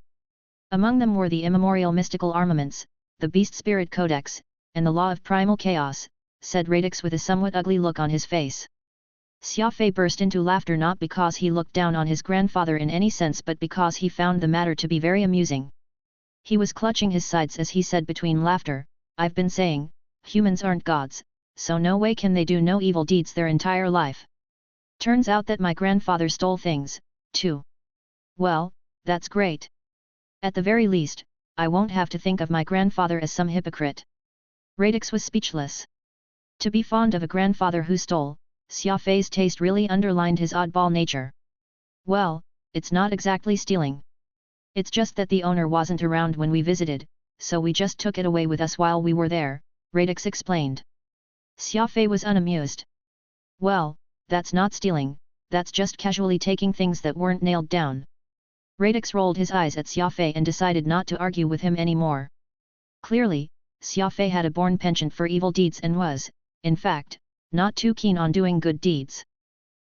Among them were the immemorial mystical armaments, the Beast Spirit Codex, and the Law of Primal Chaos, said Radix with a somewhat ugly look on his face. Xia Fei burst into laughter not because he looked down on his grandfather in any sense but because he found the matter to be very amusing. He was clutching his sides as he said between laughter, I've been saying, humans aren't gods, so no way can they do no evil deeds their entire life. Turns out that my grandfather stole things, too. Well, that's great. At the very least, I won't have to think of my grandfather as some hypocrite. Radix was speechless. To be fond of a grandfather who stole, Xia Fei's taste really underlined his oddball nature. Well, it's not exactly stealing. It's just that the owner wasn't around when we visited, so we just took it away with us while we were there, Radix explained. Xia Fei was unamused. Well, that's not stealing, that's just casually taking things that weren't nailed down. Radix rolled his eyes at Xia Fei and decided not to argue with him anymore. Clearly, Xia Fei had a born penchant for evil deeds and was, in fact, not too keen on doing good deeds.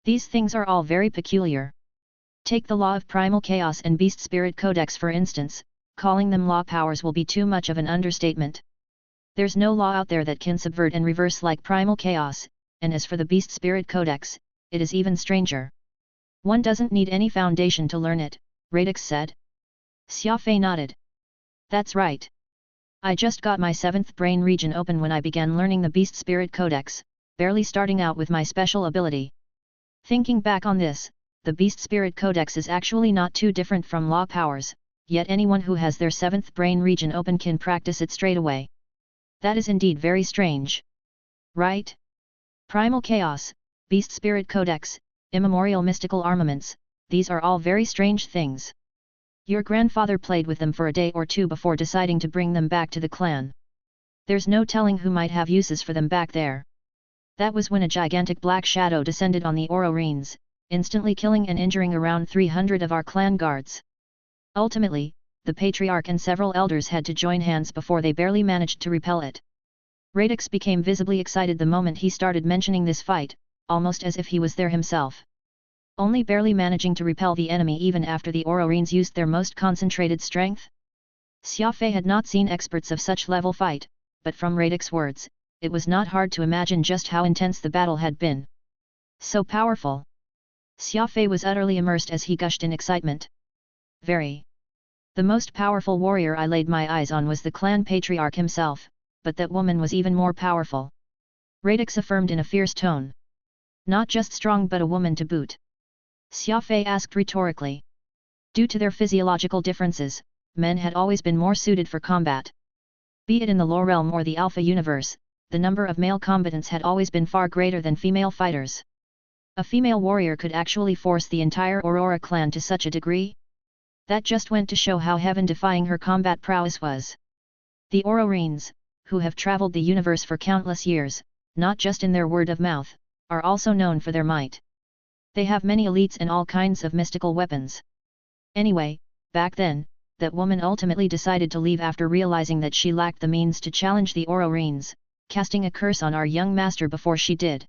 These things are all very peculiar. Take the Law of Primal Chaos and Beast Spirit Codex for instance, calling them law powers will be too much of an understatement. There's no law out there that can subvert and reverse like Primal Chaos, and as for the Beast Spirit Codex, it is even stranger. One doesn't need any foundation to learn it, Radix said. Xia Fei nodded. That's right. I just got my 7th brain region open when I began learning the Beast Spirit Codex, barely starting out with my special ability. Thinking back on this, the Beast Spirit Codex is actually not too different from law powers, yet anyone who has their 7th brain region open can practice it straight away. That is indeed very strange. Right? Primal Chaos, Beast Spirit Codex, immemorial mystical armaments, these are all very strange things. Your grandfather played with them for a day or two before deciding to bring them back to the clan. There's no telling who might have uses for them back there. That was when a gigantic black shadow descended on the Ororenes, instantly killing and injuring around 300 of our clan guards. Ultimately, the Patriarch and several elders had to join hands before they barely managed to repel it. Radix became visibly excited the moment he started mentioning this fight, almost as if he was there himself. Only barely managing to repel the enemy even after the Ororenes used their most concentrated strength? Xia Fei had not seen experts of such level fight, but from Radix's words, it was not hard to imagine just how intense the battle had been. So powerful! Xia Fei was utterly immersed as he gushed in excitement. Very. The most powerful warrior I laid my eyes on was the clan patriarch himself, but that woman was even more powerful. Radix affirmed in a fierce tone. Not just strong but a woman to boot. Xia Fei asked rhetorically. Due to their physiological differences, men had always been more suited for combat. Be it in the lower realm or the Alpha universe, the number of male combatants had always been far greater than female fighters. A female warrior could actually force the entire Aurora clan to such a degree? That just went to show how heaven-defying her combat prowess was. The Aurorines, who have traveled the universe for countless years, not just in their word of mouth, are also known for their might. They have many elites and all kinds of mystical weapons. Anyway, back then, that woman ultimately decided to leave after realizing that she lacked the means to challenge the Aurorines, casting a curse on our young master before she did.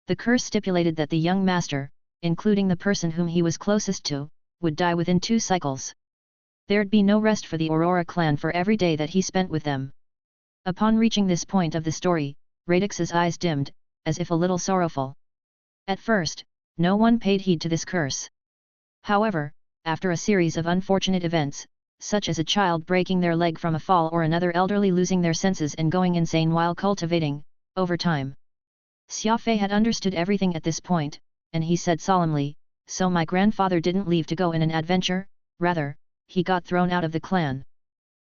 The curse stipulated that the young master, including the person whom he was closest to, would die within 2 cycles. There'd be no rest for the Aurora clan for every day that he spent with them. Upon reaching this point of the story, Radix's eyes dimmed, as if a little sorrowful. At first, no one paid heed to this curse. However, after a series of unfortunate events, such as a child breaking their leg from a fall or another elderly losing their senses and going insane while cultivating, over time. Xia Fei had understood everything at this point, and he said solemnly, "So my grandfather didn't leave to go in an adventure, rather, he got thrown out of the clan."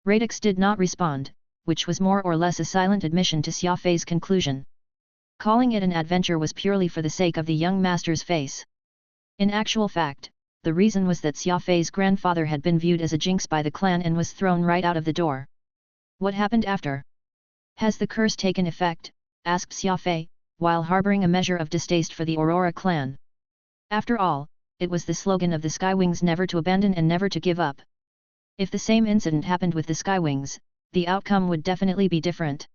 Radix did not respond, which was more or less a silent admission to Xia Fei's conclusion. Calling it an adventure was purely for the sake of the young master's face. In actual fact, the reason was that Xia Fei's grandfather had been viewed as a jinx by the clan and was thrown right out of the door. What happened after? Has the curse taken effect? Asked Xia Fei, while harboring a measure of distaste for the Aurora clan. After all, it was the slogan of the Skywings never to abandon and never to give up. If the same incident happened with the Skywings, the outcome would definitely be different.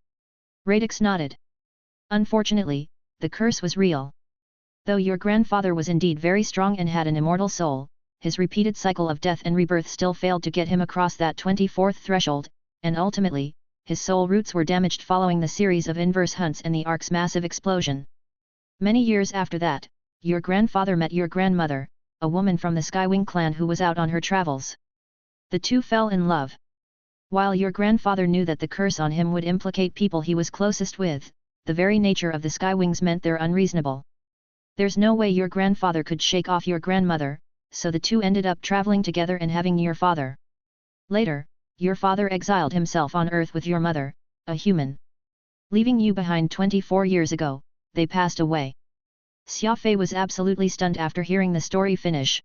Radix nodded. Unfortunately, the curse was real. Though your grandfather was indeed very strong and had an immortal soul, his repeated cycle of death and rebirth still failed to get him across that 24th threshold, and ultimately, his soul roots were damaged following the series of inverse hunts and the Ark's massive explosion. Many years after that, your grandfather met your grandmother, a woman from the Skywing clan who was out on her travels. The two fell in love. While your grandfather knew that the curse on him would implicate people he was closest with, the very nature of the Skywings meant they're unreasonable. There's no way your grandfather could shake off your grandmother, so the two ended up traveling together and having your father. Later, your father exiled himself on Earth with your mother, a human. Leaving you behind 24 years ago, they passed away. Xia Fei was absolutely stunned after hearing the story finish.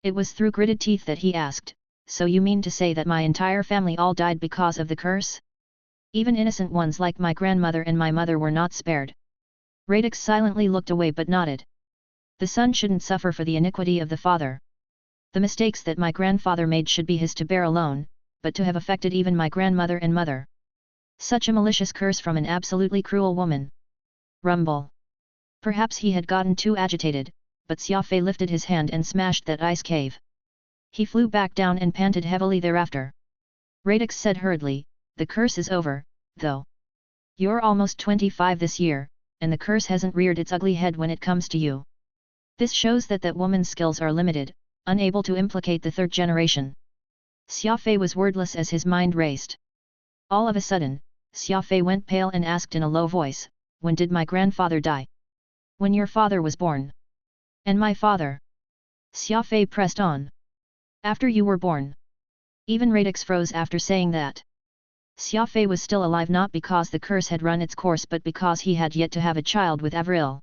It was through gritted teeth that he asked, "So you mean to say that my entire family all died because of the curse? Even innocent ones like my grandmother and my mother were not spared?" Radix silently looked away but nodded. The son shouldn't suffer for the iniquity of the father. The mistakes that my grandfather made should be his to bear alone, but to have affected even my grandmother and mother. Such a malicious curse from an absolutely cruel woman. Rumble. Perhaps he had gotten too agitated, but Xia Fei lifted his hand and smashed that ice cave. He flew back down and panted heavily thereafter. Radix said hurriedly, "The curse is over, though. You're almost 25 this year, and the curse hasn't reared its ugly head when it comes to you. This shows that woman's skills are limited, unable to implicate the third generation." Xia Fei was wordless as his mind raced. All of a sudden, Xia Fei went pale and asked in a low voice, "When did my grandfather die?" "When your father was born." "And my father?" Xia Fei pressed on. "After you were born." Even Radix froze after saying that. Xia Fei was still alive not because the curse had run its course but because he had yet to have a child with Avril.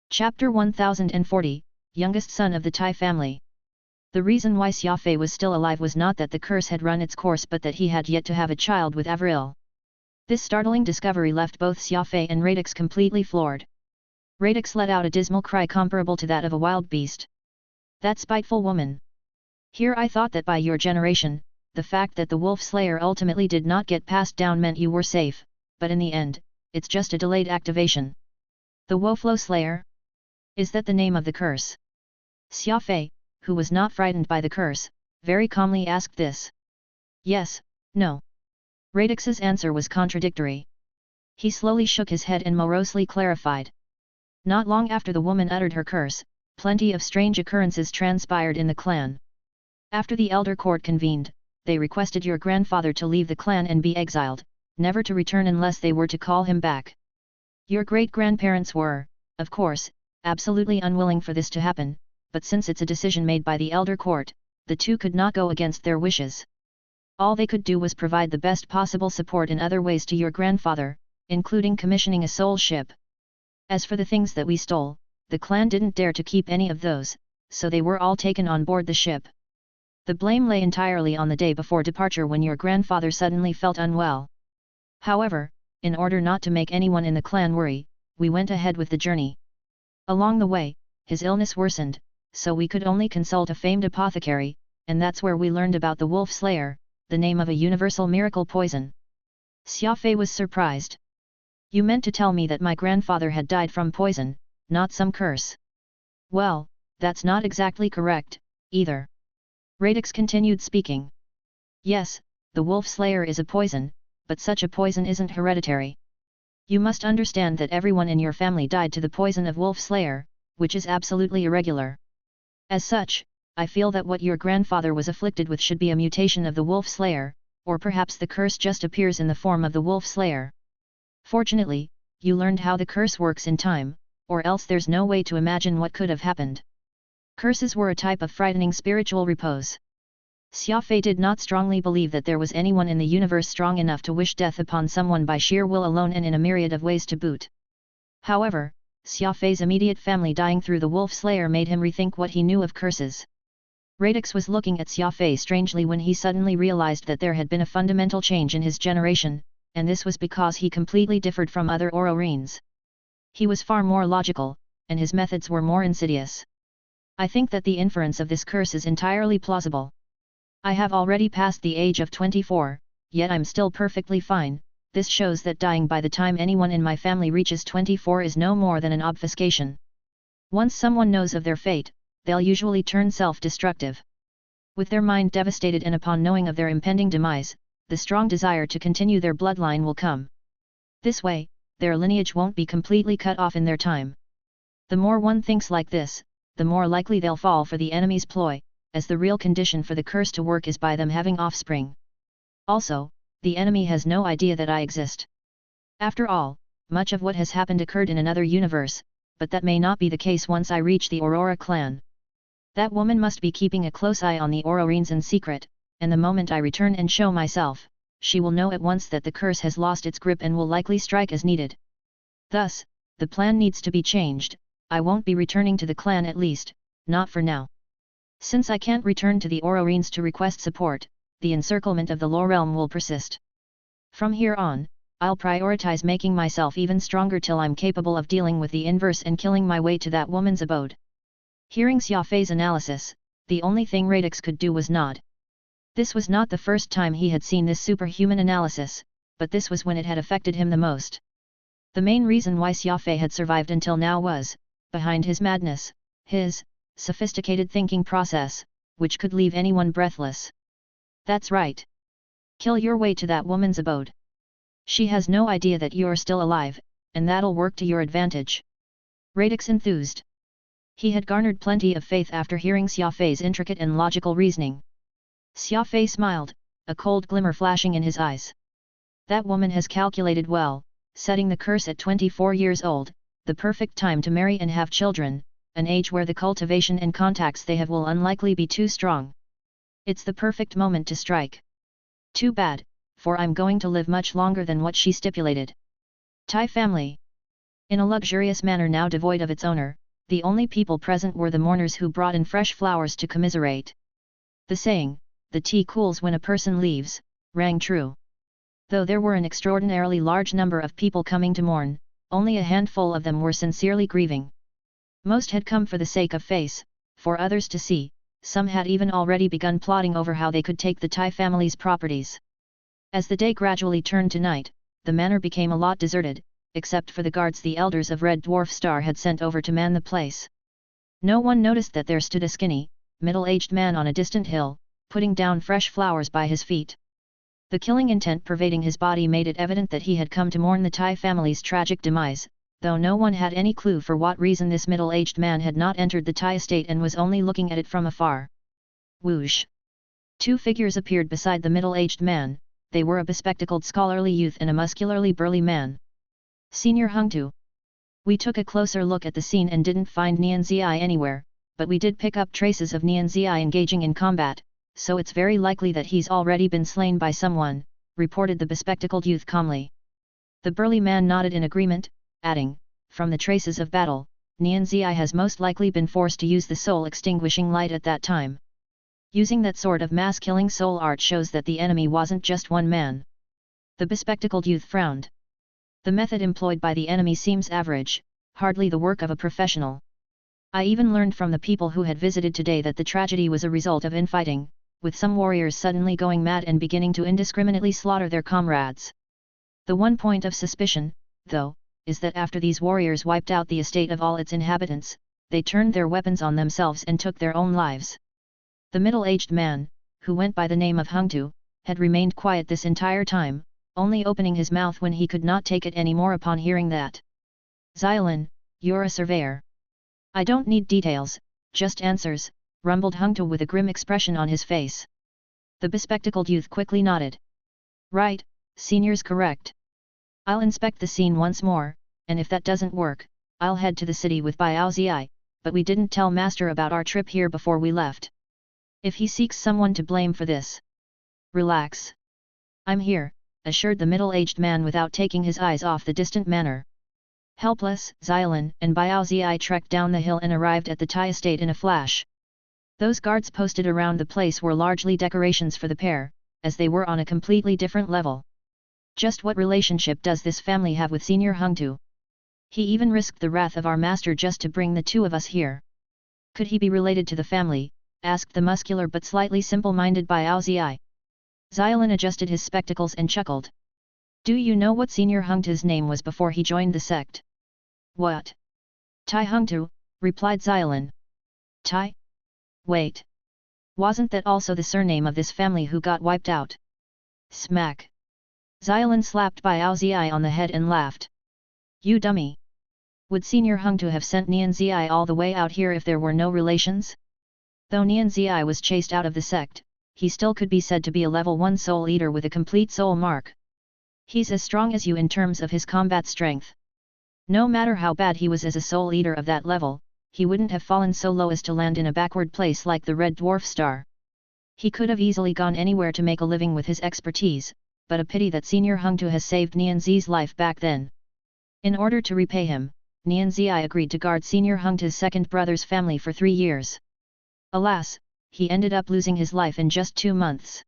Chapter 1040, Youngest son of the Tai family. The reason why Xia Fei was still alive was not that the curse had run its course but that he had yet to have a child with Avril. This startling discovery left both Xia Fei and Radix completely floored. Radix let out a dismal cry comparable to that of a wild beast. "That spiteful woman! Here I thought that by your generation, the fact that the Wolf Slayer ultimately did not get passed down meant you were safe, but in the end, it's just a delayed activation." "The Wolflow Slayer? Is that the name of the curse?" Xia Fei, who was not frightened by the curse, very calmly asked this. "Yes, no." Radix's answer was contradictory. He slowly shook his head and morosely clarified. "Not long after the woman uttered her curse, plenty of strange occurrences transpired in the clan. After the elder court convened, they requested your grandfather to leave the clan and be exiled, never to return unless they were to call him back. Your great-grandparents were, of course, absolutely unwilling for this to happen, but since it's a decision made by the elder court, the two could not go against their wishes. All they could do was provide the best possible support in other ways to your grandfather, including commissioning a soul ship. As for the things that we stole, the clan didn't dare to keep any of those, so they were all taken on board the ship. The blame lay entirely on the day before departure when your grandfather suddenly felt unwell. However, in order not to make anyone in the clan worry, we went ahead with the journey. Along the way, his illness worsened, so we could only consult a famed apothecary, and that's where we learned about the Wolf Slayer, the name of a universal miracle poison. Xia Fei was surprised. You meant to tell me that my grandfather had died from poison, not some curse. Well, that's not exactly correct, either. Radix continued speaking. Yes, the Wolf Slayer is a poison, but such a poison isn't hereditary. You must understand that everyone in your family died to the poison of Wolf Slayer, which is absolutely irregular. As such, I feel that what your grandfather was afflicted with should be a mutation of the Wolf Slayer, or perhaps the curse just appears in the form of the Wolf Slayer. Fortunately, you learned how the curse works in time, or else there's no way to imagine what could have happened. Curses were a type of frightening spiritual repose. Xia Fei did not strongly believe that there was anyone in the universe strong enough to wish death upon someone by sheer will alone and in a myriad of ways to boot. However, Xia Fei's immediate family dying through the Wolf Slayer made him rethink what he knew of curses. Radix was looking at Xia Fei strangely when he suddenly realized that there had been a fundamental change in his generation, and this was because he completely differed from other Ororines. He was far more logical, and his methods were more insidious. I think that the inference of this curse is entirely plausible. I have already passed the age of 24, yet I'm still perfectly fine. This shows that dying by the time anyone in my family reaches 24 is no more than an obfuscation. Once someone knows of their fate, they'll usually turn self-destructive. With their mind devastated and upon knowing of their impending demise, the strong desire to continue their bloodline will come. This way, their lineage won't be completely cut off in their time. The more one thinks like this, the more likely they'll fall for the enemy's ploy, as the real condition for the curse to work is by them having offspring. Also, the enemy has no idea that I exist. After all, much of what has happened occurred in another universe, but that may not be the case once I reach the Aurora clan. That woman must be keeping a close eye on the Aurorines in secret, and the moment I return and show myself, she will know at once that the curse has lost its grip and will likely strike as needed. Thus, the plan needs to be changed. I won't be returning to the clan, at least, not for now. Since I can't return to the Aurorines to request support, the encirclement of the Lore Realm will persist. From here on, I'll prioritize making myself even stronger till I'm capable of dealing with the inverse and killing my way to that woman's abode. Hearing Xia Fei's analysis, the only thing Radix could do was nod. This was not the first time he had seen this superhuman analysis, but this was when it had affected him the most. The main reason why Xia Fei had survived until now was, behind his madness, his sophisticated thinking process, which could leave anyone breathless. That's right. Kill your way to that woman's abode. She has no idea that you're still alive, and that'll work to your advantage. Radix enthused. He had garnered plenty of faith after hearing Xia Fei's intricate and logical reasoning. Xia Fei smiled, a cold glimmer flashing in his eyes. That woman has calculated well, setting the curse at 24 years old, the perfect time to marry and have children, an age where the cultivation and contacts they have will unlikely be too strong. It's the perfect moment to strike. Too bad, for I'm going to live much longer than what she stipulated. Tai family. In a luxurious manor now devoid of its owner, the only people present were the mourners who brought in fresh flowers to commiserate. The saying, "The tea cools when a person leaves," rang true. Though there were an extraordinarily large number of people coming to mourn, only a handful of them were sincerely grieving. Most had come for the sake of face, for others to see, some had even already begun plotting over how they could take the Tai family's properties. As the day gradually turned to night, the manor became a lot deserted, except for the guards the elders of Red Dwarf Star had sent over to man the place. No one noticed that there stood a skinny, middle-aged man on a distant hill, putting down fresh flowers by his feet. The killing intent pervading his body made it evident that he had come to mourn the Tai family's tragic demise, though no one had any clue for what reason this middle-aged man had not entered the Tai estate and was only looking at it from afar. Whoosh! Two figures appeared beside the middle-aged man. They were a bespectacled scholarly youth and a muscularly burly man. Senior Hungtu. We took a closer look at the scene and didn't find Nianzi anywhere, but we did pick up traces of Nianzi engaging in combat, so it's very likely that he's already been slain by someone, reported the bespectacled youth calmly. The burly man nodded in agreement, adding, "From the traces of battle, Nianzi has most likely been forced to use the soul-extinguishing light at that time. Using that sort of mass-killing soul art shows that the enemy wasn't just one man. The bespectacled youth frowned. The method employed by the enemy seems average, hardly the work of a professional. I even learned from the people who had visited today that the tragedy was a result of infighting, with some warriors suddenly going mad and beginning to indiscriminately slaughter their comrades. The one point of suspicion, though, is that after these warriors wiped out the estate of all its inhabitants, they turned their weapons on themselves and took their own lives. The middle-aged man, who went by the name of Hungtu, had remained quiet this entire time, only opening his mouth when he could not take it anymore upon hearing that. Xiaolin, you're a surveyor. I don't need details, just answers, rumbled Hungtu with a grim expression on his face. The bespectacled youth quickly nodded. Right, senior's correct. I'll inspect the scene once more, and if that doesn't work, I'll head to the city with Baozi, but we didn't tell master about our trip here before we left. If he seeks someone to blame for this. Relax. I'm here, assured the middle-aged man without taking his eyes off the distant manor. Helpless, Xiaolin and Baozi trekked down the hill and arrived at the Tai estate in a flash. Those guards posted around the place were largely decorations for the pair, as they were on a completely different level. Just what relationship does this family have with Senior Hungtu? He even risked the wrath of our master just to bring the two of us here. Could he be related to the family? Asked the muscular but slightly simple-minded Baozi. Xiaolin adjusted his spectacles and chuckled. Do you know what Senior Hungtu's name was before he joined the sect? What? Tai Hungtu, replied Xiaolin. Tai? Wait. Wasn't that also the surname of this family who got wiped out? Smack. Xiaolin slapped Baozi on the head and laughed. You dummy! Would Senior Hungtu have sent Nianzi all the way out here if there were no relations? Though Nianzi was chased out of the sect, he still could be said to be a level 1 soul eater with a complete soul mark. He's as strong as you in terms of his combat strength. No matter how bad he was as a soul eater of that level, he wouldn't have fallen so low as to land in a backward place like the Red Dwarf Star. He could have easily gone anywhere to make a living with his expertise, but a pity that Senior Hungtu has saved Nianzi's life back then. In order to repay him, Nianzi agreed to guard Senior Hungtu's second brother's family for 3 years. Alas, he ended up losing his life in just 2 months.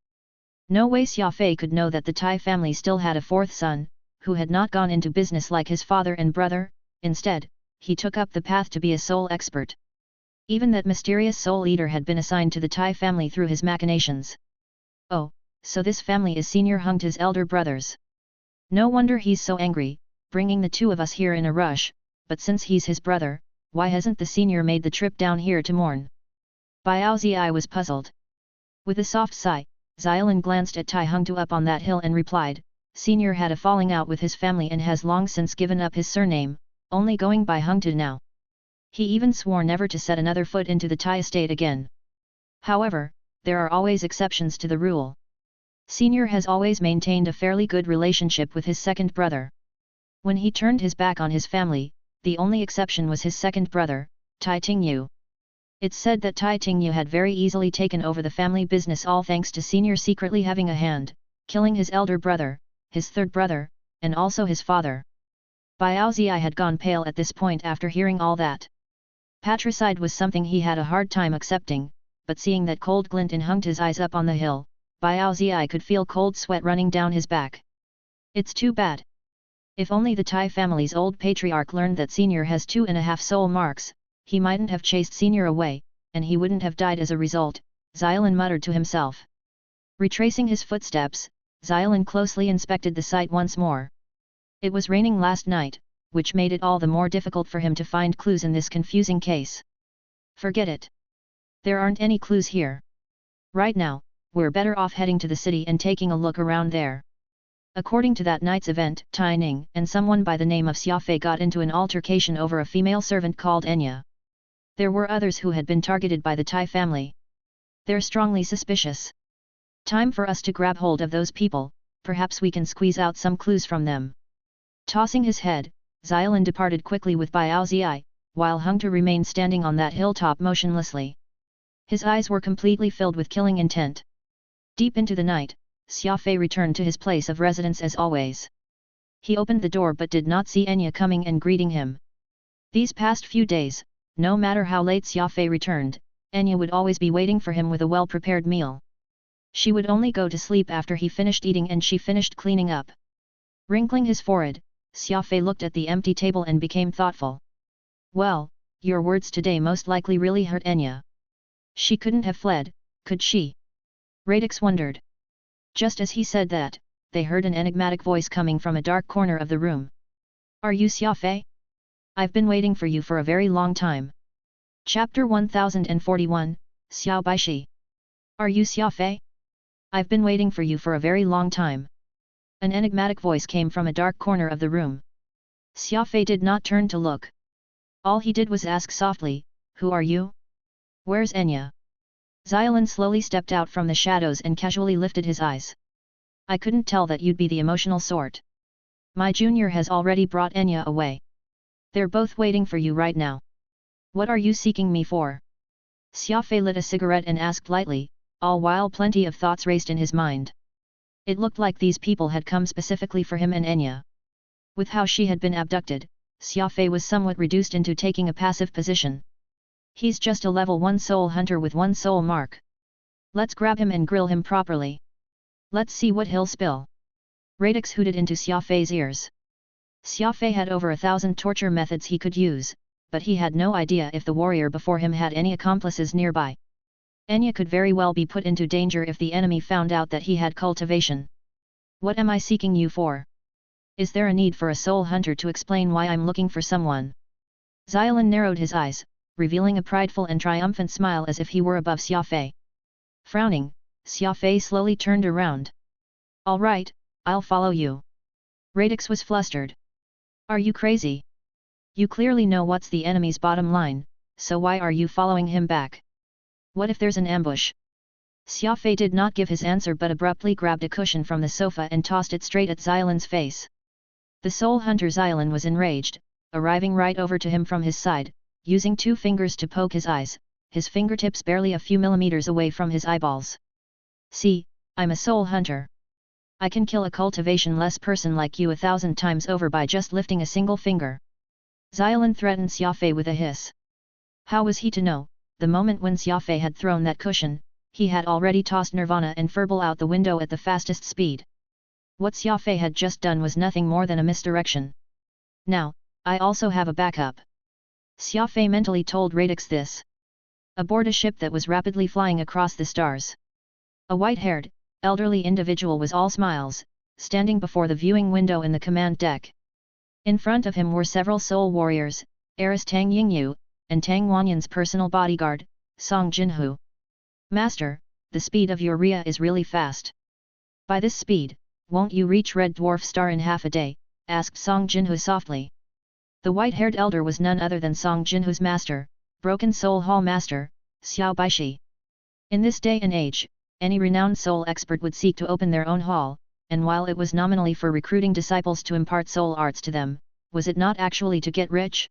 No way Xia Fei could know that the Tai family still had a 4th son, who had not gone into business like his father and brother. Instead, he took up the path to be a soul expert. Even that mysterious soul eater had been assigned to the Tai family through his machinations. Oh, so this family is Senior Hungtu's elder brothers. No wonder he's so angry, bringing the two of us here in a rush, but since he's his brother, why hasn't the senior made the trip down here to mourn? Baozi was puzzled. With a soft sigh, Xiaolin glanced at Tai Hungtu up on that hill and replied, Senior had a falling out with his family and has long since given up his surname, only going by Hungtu now. He even swore never to set another foot into the Tai estate again. However, there are always exceptions to the rule. Senior has always maintained a fairly good relationship with his second brother. When he turned his back on his family, the only exception was his second brother, Tai Tingyu. It's said that Tai Tingyu had very easily taken over the family business all thanks to Senior secretly having a hand, killing his elder brother, his third brother, and also his father. Baozi had gone pale at this point after hearing all that. Patricide was something he had a hard time accepting, but seeing that cold glint in Hungtu's eyes up on the hill, Baozi could feel cold sweat running down his back. It's too bad. If only the Tai family's old patriarch learned that Senior has 2.5 soul marks, he mightn't have chased Senior away, and he wouldn't have died as a result, Xiaolin muttered to himself. Retracing his footsteps, Xiaolin closely inspected the site once more. It was raining last night, which made it all the more difficult for him to find clues in this confusing case. Forget it. There aren't any clues here. Right now, we're better off heading to the city and taking a look around there. According to that night's event, Tai Ning and someone by the name of Xia Fei got into an altercation over a female servant called Enya. There were others who had been targeted by the Tai family. They're strongly suspicious. Time for us to grab hold of those people, perhaps we can squeeze out some clues from them. Tossing his head, Xiaolin departed quickly with Baozi, while Hungtu remained standing on that hilltop motionlessly. His eyes were completely filled with killing intent. Deep into the night, Xia Fei returned to his place of residence as always. He opened the door but did not see Enya coming and greeting him. These past few days, no matter how late Xia Fei returned, Enya would always be waiting for him with a well-prepared meal. She would only go to sleep after he finished eating and she finished cleaning up. Wrinkling his forehead, Xia Fei looked at the empty table and became thoughtful. Well, your words today most likely really hurt Enya. She couldn't have fled, could she? Radix wondered. Just as he said that, they heard an enigmatic voice coming from a dark corner of the room. Are you Xia Fei? I've been waiting for you for a very long time. Chapter 1041, Xiao Baishi. Are you Xia Fei? I've been waiting for you for a very long time. An enigmatic voice came from a dark corner of the room. Xia Fei did not turn to look. All he did was ask softly, who are you? Where's Enya? Xiaolin slowly stepped out from the shadows and casually lifted his eyes. I couldn't tell that you'd be the emotional sort. My junior has already brought Enya away. They're both waiting for you right now. What are you seeking me for? Xia Fei lit a cigarette and asked lightly, all while plenty of thoughts raced in his mind. It looked like these people had come specifically for him and Enya. With how she had been abducted, Xia Fei was somewhat reduced into taking a passive position. He's just a level 1 soul hunter with 1 soul mark. Let's grab him and grill him properly. Let's see what he'll spill. Radix hooted into Xia Fei's ears. Xia Fei had over 1,000 torture methods he could use, but he had no idea if the warrior before him had any accomplices nearby. Enya could very well be put into danger if the enemy found out that he had cultivation. What am I seeking you for? Is there a need for a soul hunter to explain why I'm looking for someone? Xiaolin narrowed his eyes, revealing a prideful and triumphant smile as if he were above Xia Fei. Frowning, Xia Fei slowly turned around. All right, I'll follow you. Radix was flustered. Are you crazy? You clearly know what's the enemy's bottom line, so why are you following him back? What if there's an ambush? Xia Fei did not give his answer but abruptly grabbed a cushion from the sofa and tossed it straight at Xiaolin's face. The soul hunter Xiaolin was enraged, arriving right over to him from his side, using 2 fingers to poke his eyes, his fingertips barely a few millimeters away from his eyeballs. See, I'm a soul hunter. I can kill a cultivation-less person like you 1,000 times over by just lifting a single finger. Xiaolin threatened Xia Fei with a hiss. How was he to know? The moment when Xia Fei had thrown that cushion, he had already tossed Nirvana and Furball out the window at the fastest speed. What Xia Fei had just done was nothing more than a misdirection. Now, I also have a backup. Xia Fei mentally told Radix this. Aboard a ship that was rapidly flying across the stars. A white-haired, elderly individual was all smiles, standing before the viewing window in the command deck. In front of him were several soul warriors, heiress Tang Yingyu, and Tang Wanyan's personal bodyguard, Song Jinhu. Master, the speed of your Ria is really fast. By this speed, won't you reach Red Dwarf Star in half a day? Asked Song Jinhu softly. The white-haired elder was none other than Song Jinhu's master, Broken Soul Hall Master, Xiao Baishi. In this day and age, any renowned soul expert would seek to open their own hall, and while it was nominally for recruiting disciples to impart soul arts to them, was it not actually to get rich?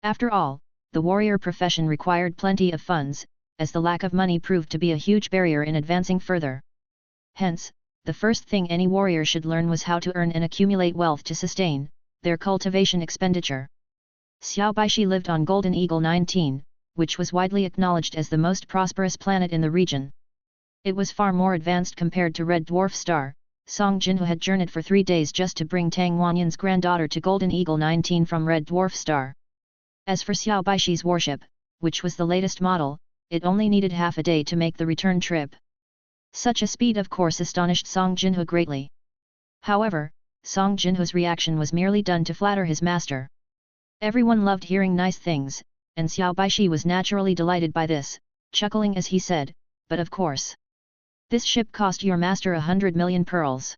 After all, the warrior profession required plenty of funds, as the lack of money proved to be a huge barrier in advancing further. Hence, the first thing any warrior should learn was how to earn and accumulate wealth to sustain their cultivation expenditure. Xiao Baishi lived on Golden Eagle 19, which was widely acknowledged as the most prosperous planet in the region. It was far more advanced compared to Red Dwarf Star. Song Jinhu had journeyed for 3 days just to bring Tang Wanyan's granddaughter to Golden Eagle 19 from Red Dwarf Star. As for Xiao Baishi's warship, which was the latest model, it only needed half a day to make the return trip. Such a speed of course astonished Song Jinhu greatly. However, Song Jinhu's reaction was merely done to flatter his master. Everyone loved hearing nice things, and Xiao Baishi was naturally delighted by this, chuckling as he said, but of course. This ship cost your master 100 million pearls.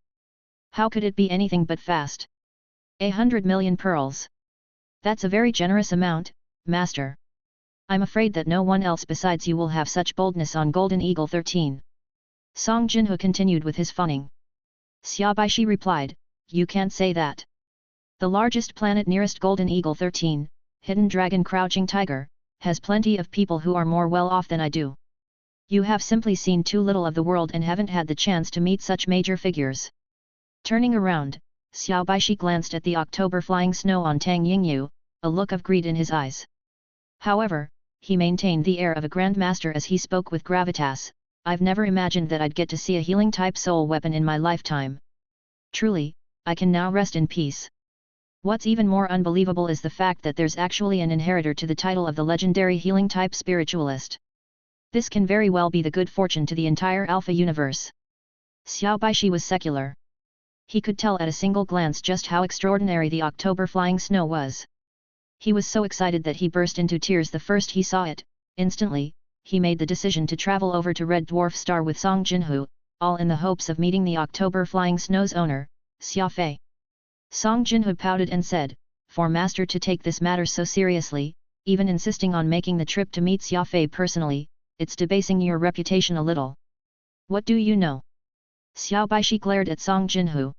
How could it be anything but fast? 100 million pearls. That's a very generous amount, master. I'm afraid that no one else besides you will have such boldness on Golden Eagle 13. Song Jinhu continued with his funning. Xiao Baishi replied, you can't say that. The largest planet nearest Golden Eagle 13, Hidden Dragon Crouching Tiger, has plenty of people who are more well off than I do. You have simply seen too little of the world and haven't had the chance to meet such major figures. Turning around, Xiao Baishi glanced at the October flying snow on Tang Yingyu, a look of greed in his eyes. However, he maintained the air of a grandmaster as he spoke with gravitas. I've never imagined that I'd get to see a healing-type soul weapon in my lifetime. Truly, I can now rest in peace. What's even more unbelievable is the fact that there's actually an inheritor to the title of the legendary healing-type spiritualist. This can very well be the good fortune to the entire Alpha universe. Xiao Baishi was secular. He could tell at a single glance just how extraordinary the October flying snow was. He was so excited that he burst into tears the first he saw it. Instantly, he made the decision to travel over to Red Dwarf Star with Song Jinhu, all in the hopes of meeting the October flying snow's owner, Xia Fei. Song Jinhu pouted and said, "For Master to take this matter so seriously, even insisting on making the trip to meet Xia Fei personally, it's debasing your reputation a little. What do you know?" Xiao Baishi glared at Song Jinhu.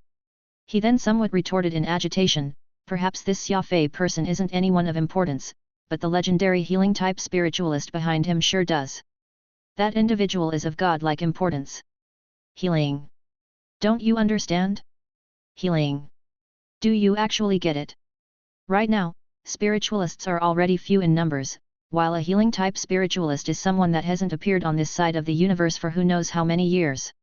He then somewhat retorted in agitation, "Perhaps this Xia Fei person isn't anyone of importance, but the legendary healing-type spiritualist behind him sure does. That individual is of godlike importance." Healing. Don't you understand? Healing. Do you actually get it? Right now, spiritualists are already few in numbers, while a healing-type spiritualist is someone that hasn't appeared on this side of the universe for who knows how many years.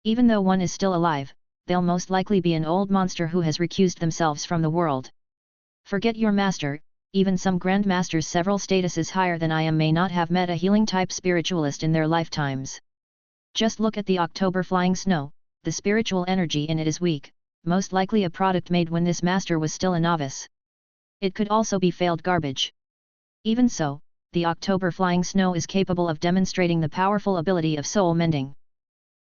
Even though one is still alive, they'll most likely be an old monster who has recused themselves from the world. Forget your master, even some grandmasters several statuses higher than I am may not have met a healing-type spiritualist in their lifetimes. Just look at the October flying snow, the spiritual energy in it is weak, most likely a product made when this master was still a novice. It could also be failed garbage. Even so, the October flying snow is capable of demonstrating the powerful ability of soul mending.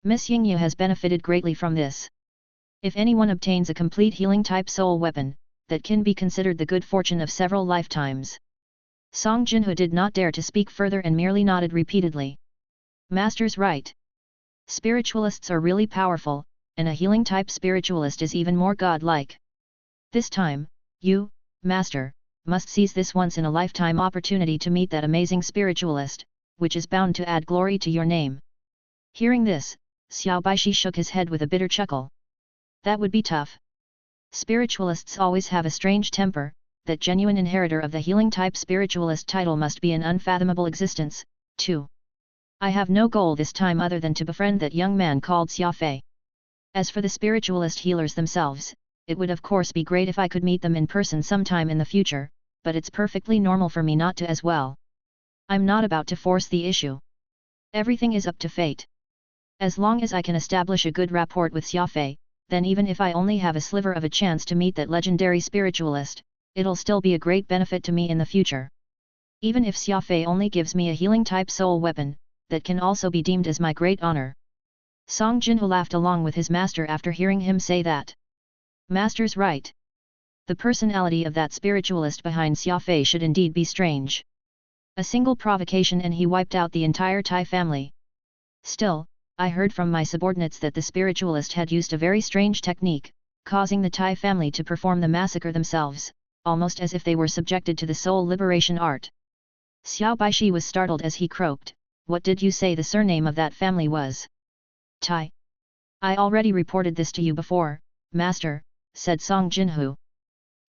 Miss Yingyu has benefited greatly from this. If anyone obtains a complete healing-type soul weapon, that can be considered the good fortune of several lifetimes. Song Jinhu did not dare to speak further and merely nodded repeatedly. Master's right. Spiritualists are really powerful, and a healing-type spiritualist is even more godlike. This time, you, Master, must seize this once-in-a-lifetime opportunity to meet that amazing spiritualist, which is bound to add glory to your name. Hearing this, Xiao Baishi shook his head with a bitter chuckle. That would be tough. Spiritualists always have a strange temper, that genuine inheritor of the healing-type spiritualist title must be an unfathomable existence, too. I have no goal this time other than to befriend that young man called Xia Fei. As for the spiritualist healers themselves, it would of course be great if I could meet them in person sometime in the future, but it's perfectly normal for me not to as well. I'm not about to force the issue. Everything is up to fate. As long as I can establish a good rapport with Xia Fei, then even if I only have a sliver of a chance to meet that legendary spiritualist, it'll still be a great benefit to me in the future. Even if Xia Fei only gives me a healing-type soul weapon, that can also be deemed as my great honor. Song Jinhu laughed along with his master after hearing him say that. Master's right. The personality of that spiritualist behind Xia Fei should indeed be strange. A single provocation and he wiped out the entire Tai family. Still, I heard from my subordinates that the spiritualist had used a very strange technique, causing the Tai family to perform the massacre themselves, almost as if they were subjected to the soul liberation art. Xiao Baishi was startled as he croaked, "What did you say the surname of that family was?" Tai. I already reported this to you before, Master, said Song Jinhu.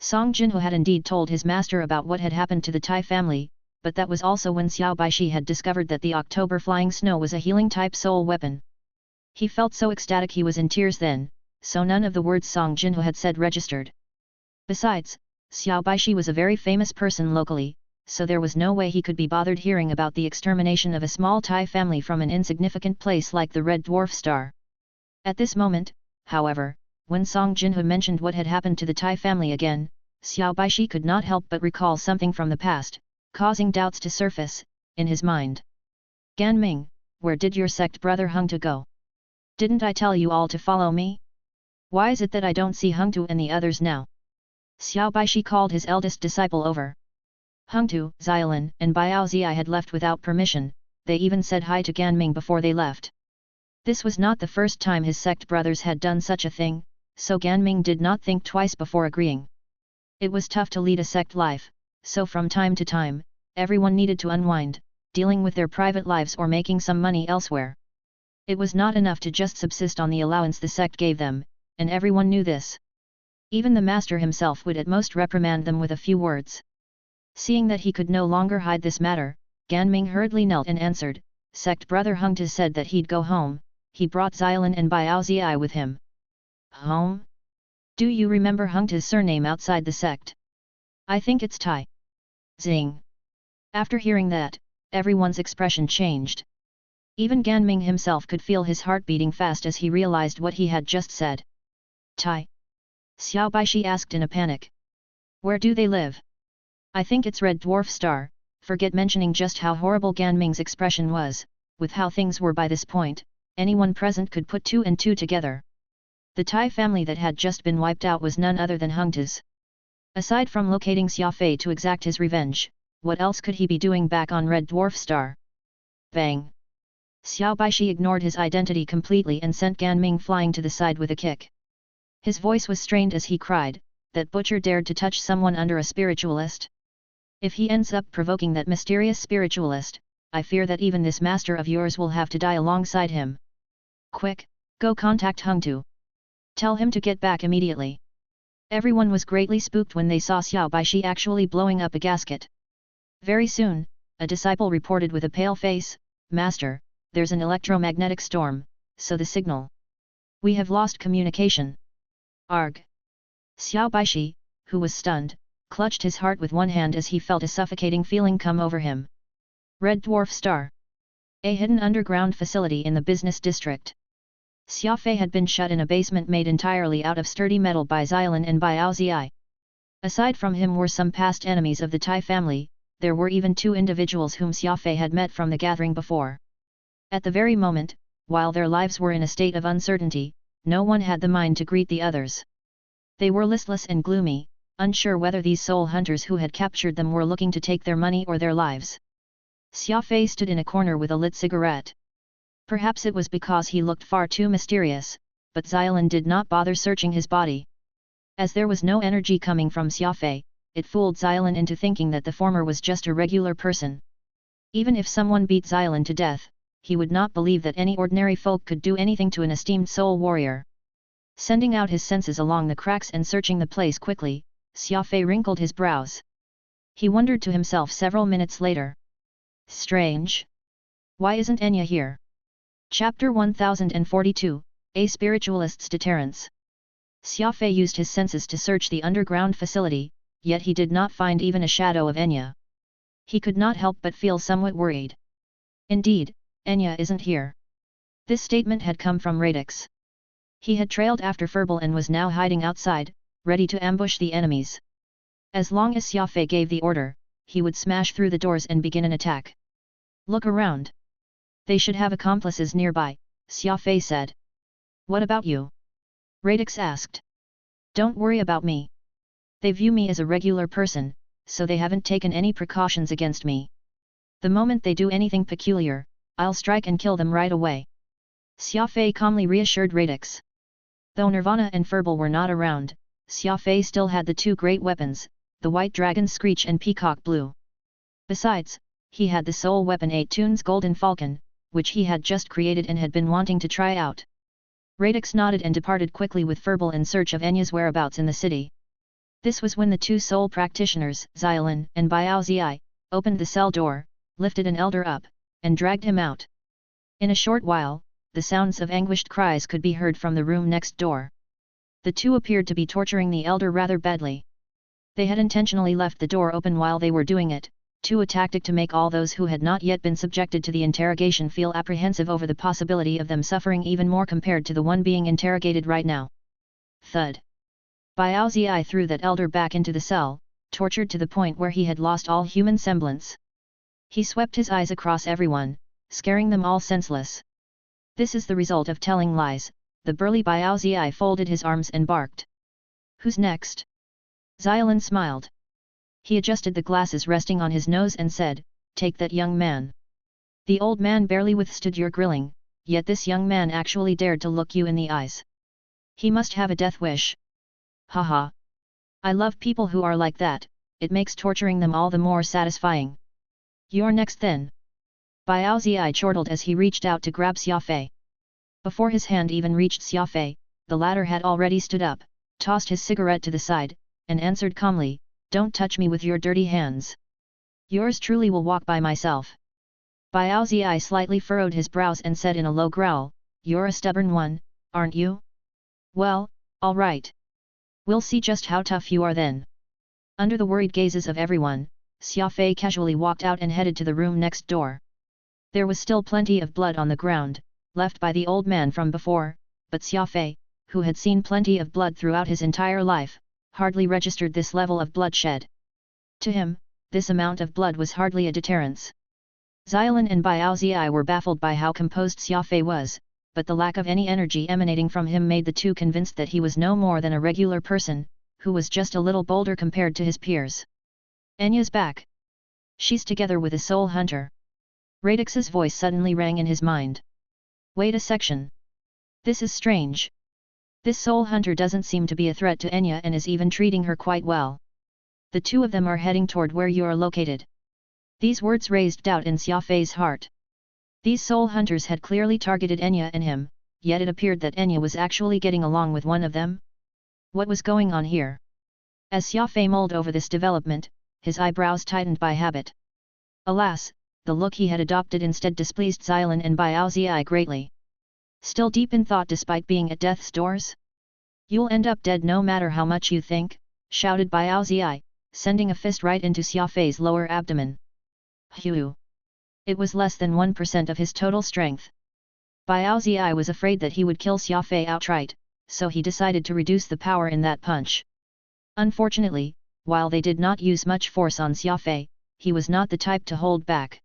Song Jinhu had indeed told his master about what had happened to the Tai family, but that was also when Xiao Baishi had discovered that the October flying snow was a healing-type soul weapon. He felt so ecstatic he was in tears then, so none of the words Song Jinhu had said registered. Besides, Xiao Baishi was a very famous person locally, so there was no way he could be bothered hearing about the extermination of a small Tai family from an insignificant place like the Red Dwarf Star. At this moment, however, when Song Jinhu mentioned what had happened to the Tai family again, Xiao Baishi could not help but recall something from the past, causing doubts to surface in his mind. Ganming, where did your sect brother Hungtu go? Didn't I tell you all to follow me? Why is it that I don't see Hungtu and the others now? Xiao Baishi called his eldest disciple over. Hungtu, Xiaolin, and Biaozi had left without permission, they even said hi to Ganming before they left. This was not the first time his sect brothers had done such a thing, so Ganming did not think twice before agreeing. It was tough to lead a sect life, so from time to time, everyone needed to unwind, dealing with their private lives or making some money elsewhere. It was not enough to just subsist on the allowance the sect gave them, and everyone knew this. Even the master himself would at most reprimand them with a few words. Seeing that he could no longer hide this matter, Ganming hurriedly knelt and answered, "Sect brother Hungta said that he'd go home, he brought Xiaolin and Biaozi with him." "Home? Do you remember Hungta's surname outside the sect?" "I think it's Tai." Zing. After hearing that, everyone's expression changed. Even Ganming himself could feel his heart beating fast as he realized what he had just said. "Tai?" Xiao Baishi asked in a panic. "Where do they live?" "I think it's Red Dwarf Star." Forget mentioning just how horrible Ganming's expression was. With how things were by this point, anyone present could put two and two together. The Tai family that had just been wiped out was none other than Hungta's. Aside from locating Xia Fei to exact his revenge, what else could he be doing back on Red Dwarf Star? Bang! Xiao Baishi ignored his identity completely and sent Ganming flying to the side with a kick. His voice was strained as he cried, "That butcher dared to touch someone under a spiritualist? If he ends up provoking that mysterious spiritualist, I fear that even this master of yours will have to die alongside him. Quick, go contact Hungtu. Tell him to get back immediately." Everyone was greatly spooked when they saw Xiao Baishi actually blowing up a gasket. Very soon, a disciple reported with a pale face, "Master, there's an electromagnetic storm, so the signal. We have lost communication." Arg! Xiao Baishi, who was stunned, clutched his heart with one hand as he felt a suffocating feeling come over him. Red Dwarf Star. A hidden underground facility in the business district. Xia Fei had been shut in a basement made entirely out of sturdy metal by Xiaolin and Biaozi. Aside from him were some past enemies of the Tai family. There were even two individuals whom Xia Fei had met from the gathering before. At the very moment, while their lives were in a state of uncertainty, no one had the mind to greet the others. They were listless and gloomy, unsure whether these soul hunters who had captured them were looking to take their money or their lives. Xia Fei stood in a corner with a lit cigarette. Perhaps it was because he looked far too mysterious, but Xiaolin did not bother searching his body. As there was no energy coming from Xia Fei, it fooled Xiaolin into thinking that the former was just a regular person. Even if someone beat Xiaolin to death, he would not believe that any ordinary folk could do anything to an esteemed soul warrior. Sending out his senses along the cracks and searching the place quickly, Xia Fei wrinkled his brows. He wondered to himself several minutes later. Strange. Why isn't Enya here? Chapter 1042, A Spiritualist's Deterrence. Xia Fei used his senses to search the underground facility, yet he did not find even a shadow of Enya. He could not help but feel somewhat worried. Indeed, Enya isn't here. This statement had come from Radix. He had trailed after Furball and was now hiding outside, ready to ambush the enemies. As long as Xia Fei gave the order, he would smash through the doors and begin an attack. Look around. They should have accomplices nearby, Xia Fei said. What about you? Radix asked. Don't worry about me. They view me as a regular person, so they haven't taken any precautions against me. The moment they do anything peculiar, I'll strike and kill them right away. Xia Fei calmly reassured Radix. Though Nirvana and Furball were not around, Xia Fei still had the two great weapons, the White Dragon Screech and Peacock Blue. Besides, he had the soul weapon 8 Tunes Golden Falcon, which he had just created and had been wanting to try out. Radix nodded and departed quickly with Furball in search of Enya's whereabouts in the city. This was when the two soul practitioners, Xiaolin and Biaozi, opened the cell door, lifted an elder up, and dragged him out. In a short while, the sounds of anguished cries could be heard from the room next door. The two appeared to be torturing the elder rather badly. They had intentionally left the door open while they were doing it, a tactic to make all those who had not yet been subjected to the interrogation feel apprehensive over the possibility of them suffering even more compared to the one being interrogated right now. Thud. Biaozi threw that elder back into the cell, tortured to the point where he had lost all human semblance. He swept his eyes across everyone, scaring them all senseless. This is the result of telling lies, the burly Biaozi folded his arms and barked. Who's next? Xiaolin smiled. He adjusted the glasses resting on his nose and said, Take that young man. The old man barely withstood your grilling, yet this young man actually dared to look you in the eyes. He must have a death wish. Haha. I love people who are like that, it makes torturing them all the more satisfying. You're next then. Biaozi chortled as he reached out to grab Xia Fei. Before his hand even reached Xia Fei, the latter had already stood up, tossed his cigarette to the side, and answered calmly, Don't touch me with your dirty hands. Yours truly will walk by myself. Biao Zi slightly furrowed his brows and said in a low growl, you're a stubborn one, aren't you? Well, all right. We'll see just how tough you are then. Under the worried gazes of everyone, Xia Fei casually walked out and headed to the room next door. There was still plenty of blood on the ground, left by the old man from before, but Xia Fei, who had seen plenty of blood throughout his entire life, hardly registered this level of bloodshed. To him, this amount of blood was hardly a deterrence. Xiaolin and Biao Zi were baffled by how composed Xia Fei was, but the lack of any energy emanating from him made the two convinced that he was no more than a regular person, who was just a little bolder compared to his peers. Enya's back. She's together with a soul hunter. Radix's voice suddenly rang in his mind. Wait a section. This is strange. This soul hunter doesn't seem to be a threat to Enya and is even treating her quite well. The two of them are heading toward where you are located. These words raised doubt in Xia Fei's heart. These soul hunters had clearly targeted Enya and him, yet it appeared that Enya was actually getting along with one of them. What was going on here? As Xia Fei mulled over this development, his eyebrows tightened by habit. Alas, the look he had adopted instead displeased Xiaolin and Biao Zi greatly. Still deep in thought despite being at death's doors? You'll end up dead no matter how much you think, shouted Biao Zi, sending a fist right into Xia Fei's lower abdomen. Hugh! It was less than 1% of his total strength. Biao Zi was afraid that he would kill Xia Fei outright, so he decided to reduce the power in that punch. Unfortunately, while they did not use much force on Xia Fei, he was not the type to hold back.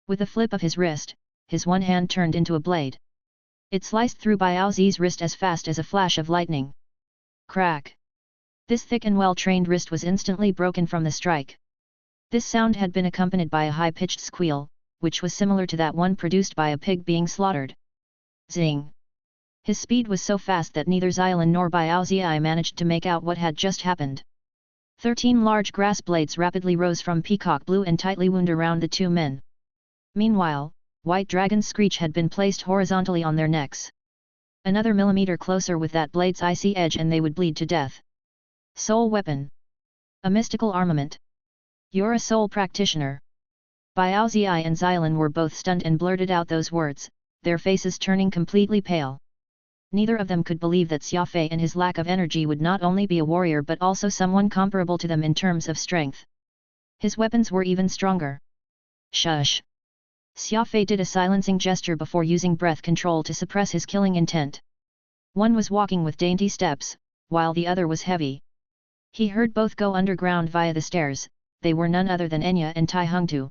With a flip of his wrist, his one hand turned into a blade. It sliced through Biao Zi's wrist as fast as a flash of lightning. Crack! This thick and well-trained wrist was instantly broken from the strike. This sound had been accompanied by a high-pitched squeal, which was similar to that one produced by a pig being slaughtered. Zing! His speed was so fast that neither Xiaolin nor Biao Zi managed to make out what had just happened. 13 large grass blades rapidly rose from peacock blue and tightly wound around the two men. Meanwhile, white dragon's screech had been placed horizontally on their necks. Another millimeter closer with that blade's icy edge and they would bleed to death. Soul weapon. A mystical armament. You're a soul practitioner. Biao Zi and Xiaolin were both stunned and blurted out those words, their faces turning completely pale. Neither of them could believe that Xia Fei and his lack of energy would not only be a warrior but also someone comparable to them in terms of strength. His weapons were even stronger. Shush! Xia Fei did a silencing gesture before using breath control to suppress his killing intent. One was walking with dainty steps, while the other was heavy. He heard both go underground via the stairs. They were none other than Enya and Tai Hungtu.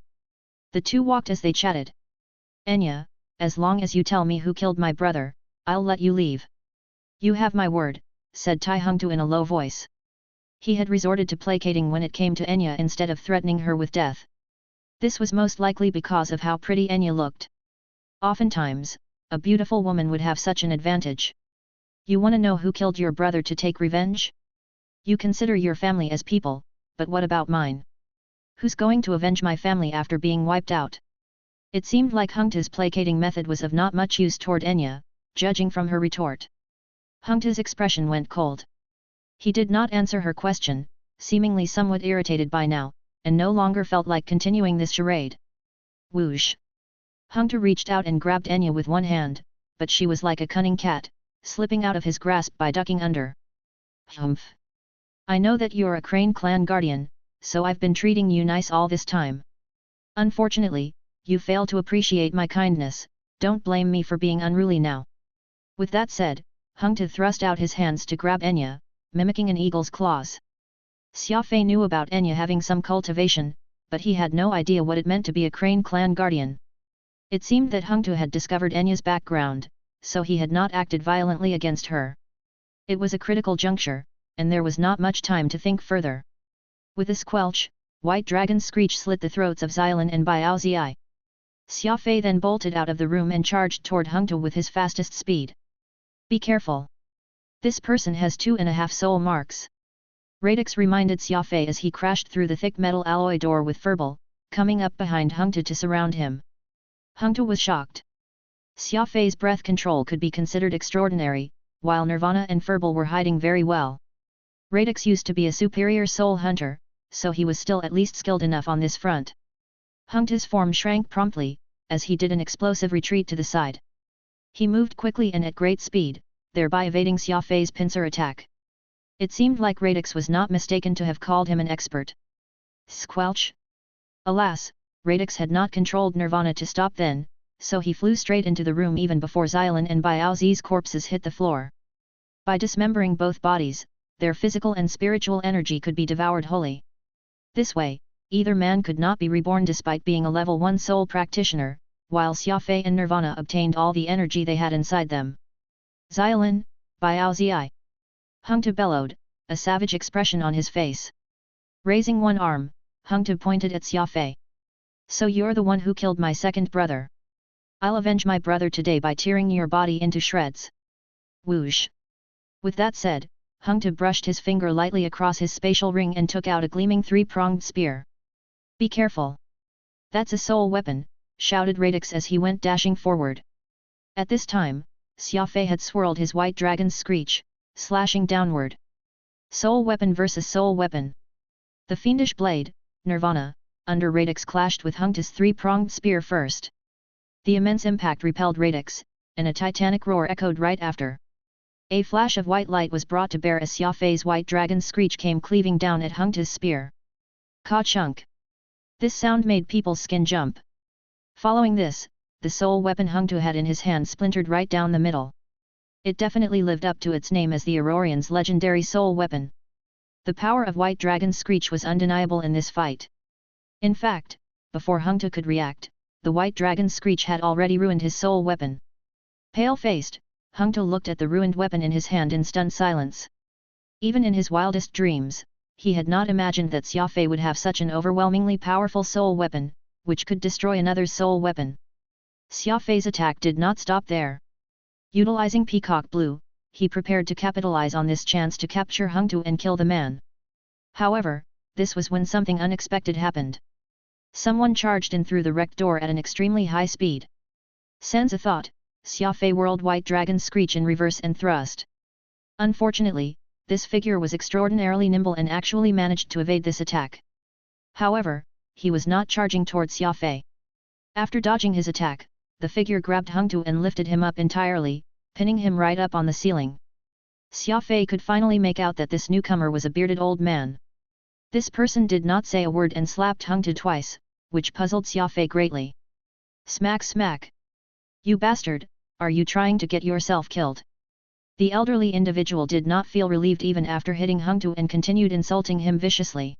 The two walked as they chatted. Enya, as long as you tell me who killed my brother, I'll let you leave. You have my word, said Tai Hungtu in a low voice. He had resorted to placating when it came to Enya instead of threatening her with death. This was most likely because of how pretty Enya looked. Oftentimes, a beautiful woman would have such an advantage. You want to know who killed your brother to take revenge? You consider your family as people, but what about mine? Who's going to avenge my family after being wiped out? It seemed like Hungtu's placating method was of not much use toward Enya, judging from her retort. Hungtu's expression went cold. He did not answer her question, seemingly somewhat irritated by now, and no longer felt like continuing this charade. Whoosh! Hungtu reached out and grabbed Enya with one hand, but she was like a cunning cat, slipping out of his grasp by ducking under. Humph! I know that you're a Crane clan guardian, so I've been treating you nice all this time. Unfortunately, you fail to appreciate my kindness, don't blame me for being unruly now. With that said, Hungtu thrust out his hands to grab Enya, mimicking an eagle's claws. Xia Fei knew about Enya having some cultivation, but he had no idea what it meant to be a Crane clan guardian. It seemed that Hungtu had discovered Enya's background, so he had not acted violently against her. It was a critical juncture, and there was not much time to think further. With a squelch, White Dragon's screech slit the throats of Xiaolin and Biao Zi. Xia Fei then bolted out of the room and charged toward Hungtu with his fastest speed. Be careful. This person has 2.5 soul marks. Radix reminded Xia Fei as he crashed through the thick metal alloy door with Furball, coming up behind Hungtu to surround him. Hungtu was shocked. Xia Fei's breath control could be considered extraordinary, while Nirvana and Furball were hiding very well. Radix used to be a superior soul hunter, so he was still at least skilled enough on this front. Hung Tu's form shrank promptly, as he did an explosive retreat to the side. He moved quickly and at great speed, thereby evading Xia Fei's pincer attack. It seemed like Radix was not mistaken to have called him an expert. Squelch! Alas, Radix had not controlled Nirvana to stop then, so he flew straight into the room even before Xiaolin and Biaozi's corpses hit the floor. By dismembering both bodies, their physical and spiritual energy could be devoured wholly. This way, either man could not be reborn despite being a level 1 soul practitioner, while Xia Fei and Nirvana obtained all the energy they had inside them. Xiaolin, Biaozi! Hung Tu bellowed, a savage expression on his face. Raising one arm, Hung Tu pointed at Xia Fei. So you're the one who killed my second brother. I'll avenge my brother today by tearing your body into shreds. Whoosh! With that said, Hung Tu brushed his finger lightly across his spatial ring and took out a gleaming 3-pronged spear. Be careful! That's a soul weapon, shouted Radix as he went dashing forward. At this time, Xia Fei had swirled his white dragon's screech, slashing downward. Soul weapon versus soul weapon. The fiendish blade, Nirvana, under Radix clashed with Hung Tu's 3-pronged spear first. The immense impact repelled Radix, and a titanic roar echoed right after. A flash of white light was brought to bear as Xia Fei's white dragon's screech came cleaving down at Hung Tu's spear. Ka-chunk! This sound made people's skin jump. Following this, the soul weapon Hung Tu had in his hand splintered right down the middle. It definitely lived up to its name as the Aurorian's legendary soul weapon. The power of White Dragon's screech was undeniable in this fight. In fact, before Hung Tu could react, the White Dragon's screech had already ruined his soul weapon. Pale-faced, Hung Tu looked at the ruined weapon in his hand in stunned silence. Even in his wildest dreams, he had not imagined that Xia Fei would have such an overwhelmingly powerful soul weapon, which could destroy another's soul weapon. Xia Fei's attack did not stop there. Utilizing Peacock Blue, he prepared to capitalize on this chance to capture Hung Tu and kill the man. However, this was when something unexpected happened. Someone charged in through the wrecked door at an extremely high speed. Sense a thought, Xia Fei whirled White Dragon's screech in reverse and thrust. Unfortunately, this figure was extraordinarily nimble and actually managed to evade this attack. However, he was not charging towards Xia Fei. After dodging his attack, the figure grabbed Hung Tu and lifted him up entirely, pinning him right up on the ceiling. Xia Fei could finally make out that this newcomer was a bearded old man. This person did not say a word and slapped Hung Tu twice, which puzzled Xia Fei greatly. Smack smack! You bastard, are you trying to get yourself killed? The elderly individual did not feel relieved even after hitting Hung Tu and continued insulting him viciously.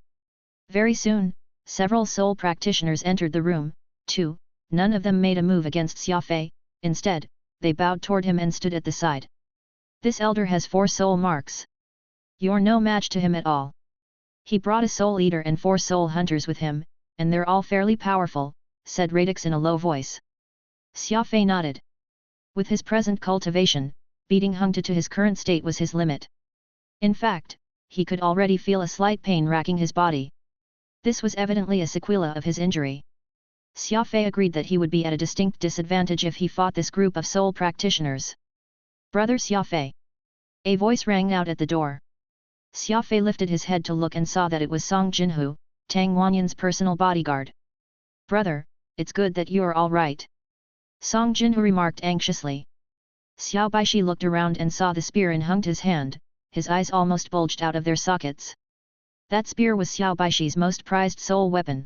Very soon, several soul practitioners entered the room, too. None of them made a move against Xia Fei, instead, they bowed toward him and stood at the side. This elder has 4 soul marks. You're no match to him at all. He brought a soul eater and 4 soul hunters with him, and they're all fairly powerful, said Radix in a low voice. Xia Fei nodded. With his present cultivation, beating Hung Tu to his current state was his limit. In fact, he could already feel a slight pain racking his body. This was evidently a sequela of his injury. Xia Fei agreed that he would be at a distinct disadvantage if he fought this group of soul practitioners. Brother Xia Fei! A voice rang out at the door. Xia Fei lifted his head to look and saw that it was Song Jinhu, Tang Wanyan's personal bodyguard. Brother, it's good that you're all right. Song Jinhu remarked anxiously. Xiao Baishi looked around and saw the spear in Hung Tu's hand, his eyes almost bulged out of their sockets. That spear was Xiao Baishi's most prized soul weapon.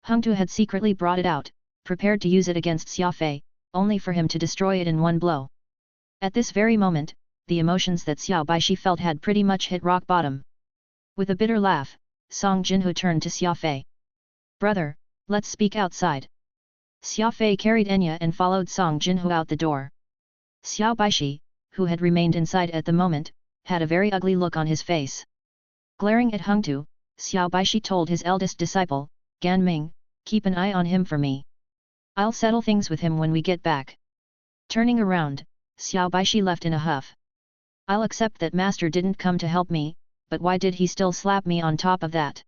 Hung Tu had secretly brought it out, prepared to use it against Xia Fei, only for him to destroy it in one blow. At this very moment, the emotions that Xiao Baishi felt had pretty much hit rock bottom. With a bitter laugh, Song Jinhu turned to Xia Fei. Brother, let's speak outside. Xia Fei carried Enya and followed Song Jinhu out the door. Xiao Baishi, who had remained inside at the moment, had a very ugly look on his face. Glaring at Hung Tu, Xiao Baishi told his eldest disciple, Gan Ming, keep an eye on him for me. I'll settle things with him when we get back. Turning around, Xiao Baishi left in a huff. I'll accept that master didn't come to help me, but why did he still slap me on top of that?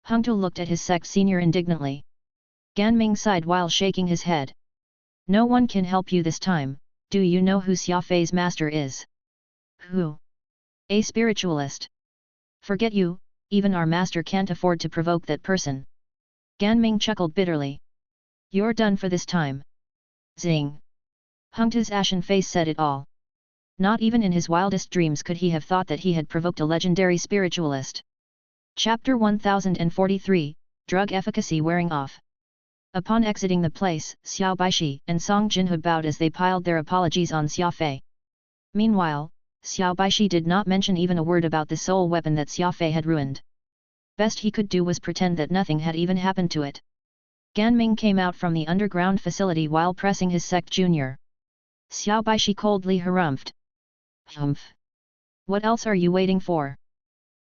Hung Tu looked at his sect senior indignantly. Gan Ming sighed while shaking his head. No one can help you this time. Do you know who Xia Fei's master is? Who? A spiritualist. Forget you, even our master can't afford to provoke that person. Gan Ming chuckled bitterly. You're done for this time. Zing. Hung Tu's ashen face said it all. Not even in his wildest dreams could he have thought that he had provoked a legendary spiritualist. Chapter 1043, Drug Efficacy Wearing Off. Upon exiting the place, Xiao Baishi and Song Jinhu bowed as they piled their apologies on Xia Fei. Meanwhile, Xiao Baishi did not mention even a word about the soul weapon that Xia Fei had ruined. Best he could do was pretend that nothing had even happened to it. Gan Ming came out from the underground facility while pressing his sect junior. Xiao Baishi coldly harumphed. Humph. What else are you waiting for?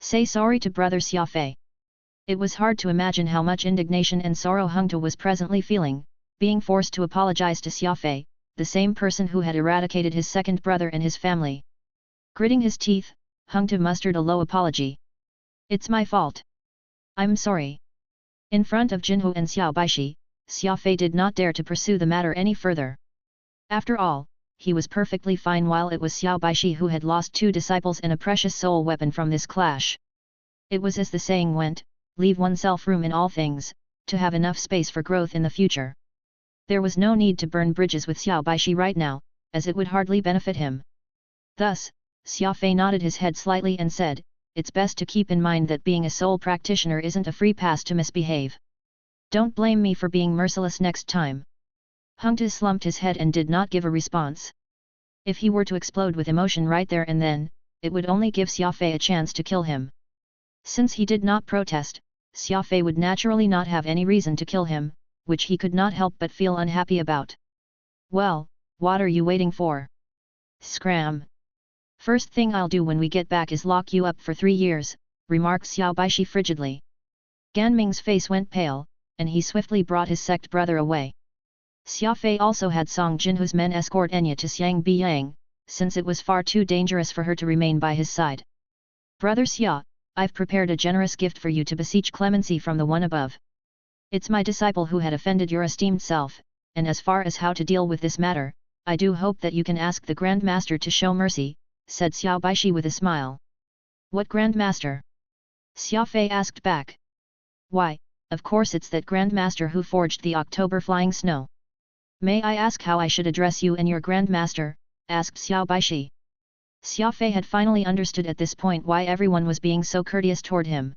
Say sorry to brother Xia Fei. It was hard to imagine how much indignation and sorrow Hung Tu was presently feeling, being forced to apologize to Xia Fei, the same person who had eradicated his second brother and his family. Gritting his teeth, Hung Tu mustered a low apology. It's my fault. I'm sorry. In front of Jinhu and Xiao Baishi, Xia Fei did not dare to pursue the matter any further. After all, he was perfectly fine while it was Xiao Baishi who had lost 2 disciples and a precious soul weapon from this clash. It was as the saying went, leave oneself room in all things, to have enough space for growth in the future. There was no need to burn bridges with Xiao Baishi right now, as it would hardly benefit him. Thus, Xia Fei nodded his head slightly and said, it's best to keep in mind that being a soul practitioner isn't a free pass to misbehave. Don't blame me for being merciless next time. Hung Tu slumped his head and did not give a response. If he were to explode with emotion right there and then, it would only give Xia Fei a chance to kill him. Since he did not protest, Xia Fei would naturally not have any reason to kill him, which he could not help but feel unhappy about. Well, what are you waiting for? Scram! First thing I'll do when we get back is lock you up for 3 years, remarked Xiao Baishi frigidly. Gan Ming's face went pale, and he swiftly brought his sect brother away. Xia Fei also had Song Jinhu's men escort Enya to Xiang Biyang, since it was far too dangerous for her to remain by his side. Brother Xia, I've prepared a generous gift for you to beseech clemency from the one above. It's my disciple who had offended your esteemed self, and as far as how to deal with this matter, I do hope that you can ask the Grand Master to show mercy, said Xiao Baishi with a smile. What Grand Master? Xia Fei asked back. Why, of course it's that Grand Master who forged the October flying snow. May I ask how I should address you and your Grand Master? Asked Xiao Baishi. Xia Fei had finally understood at this point why everyone was being so courteous toward him.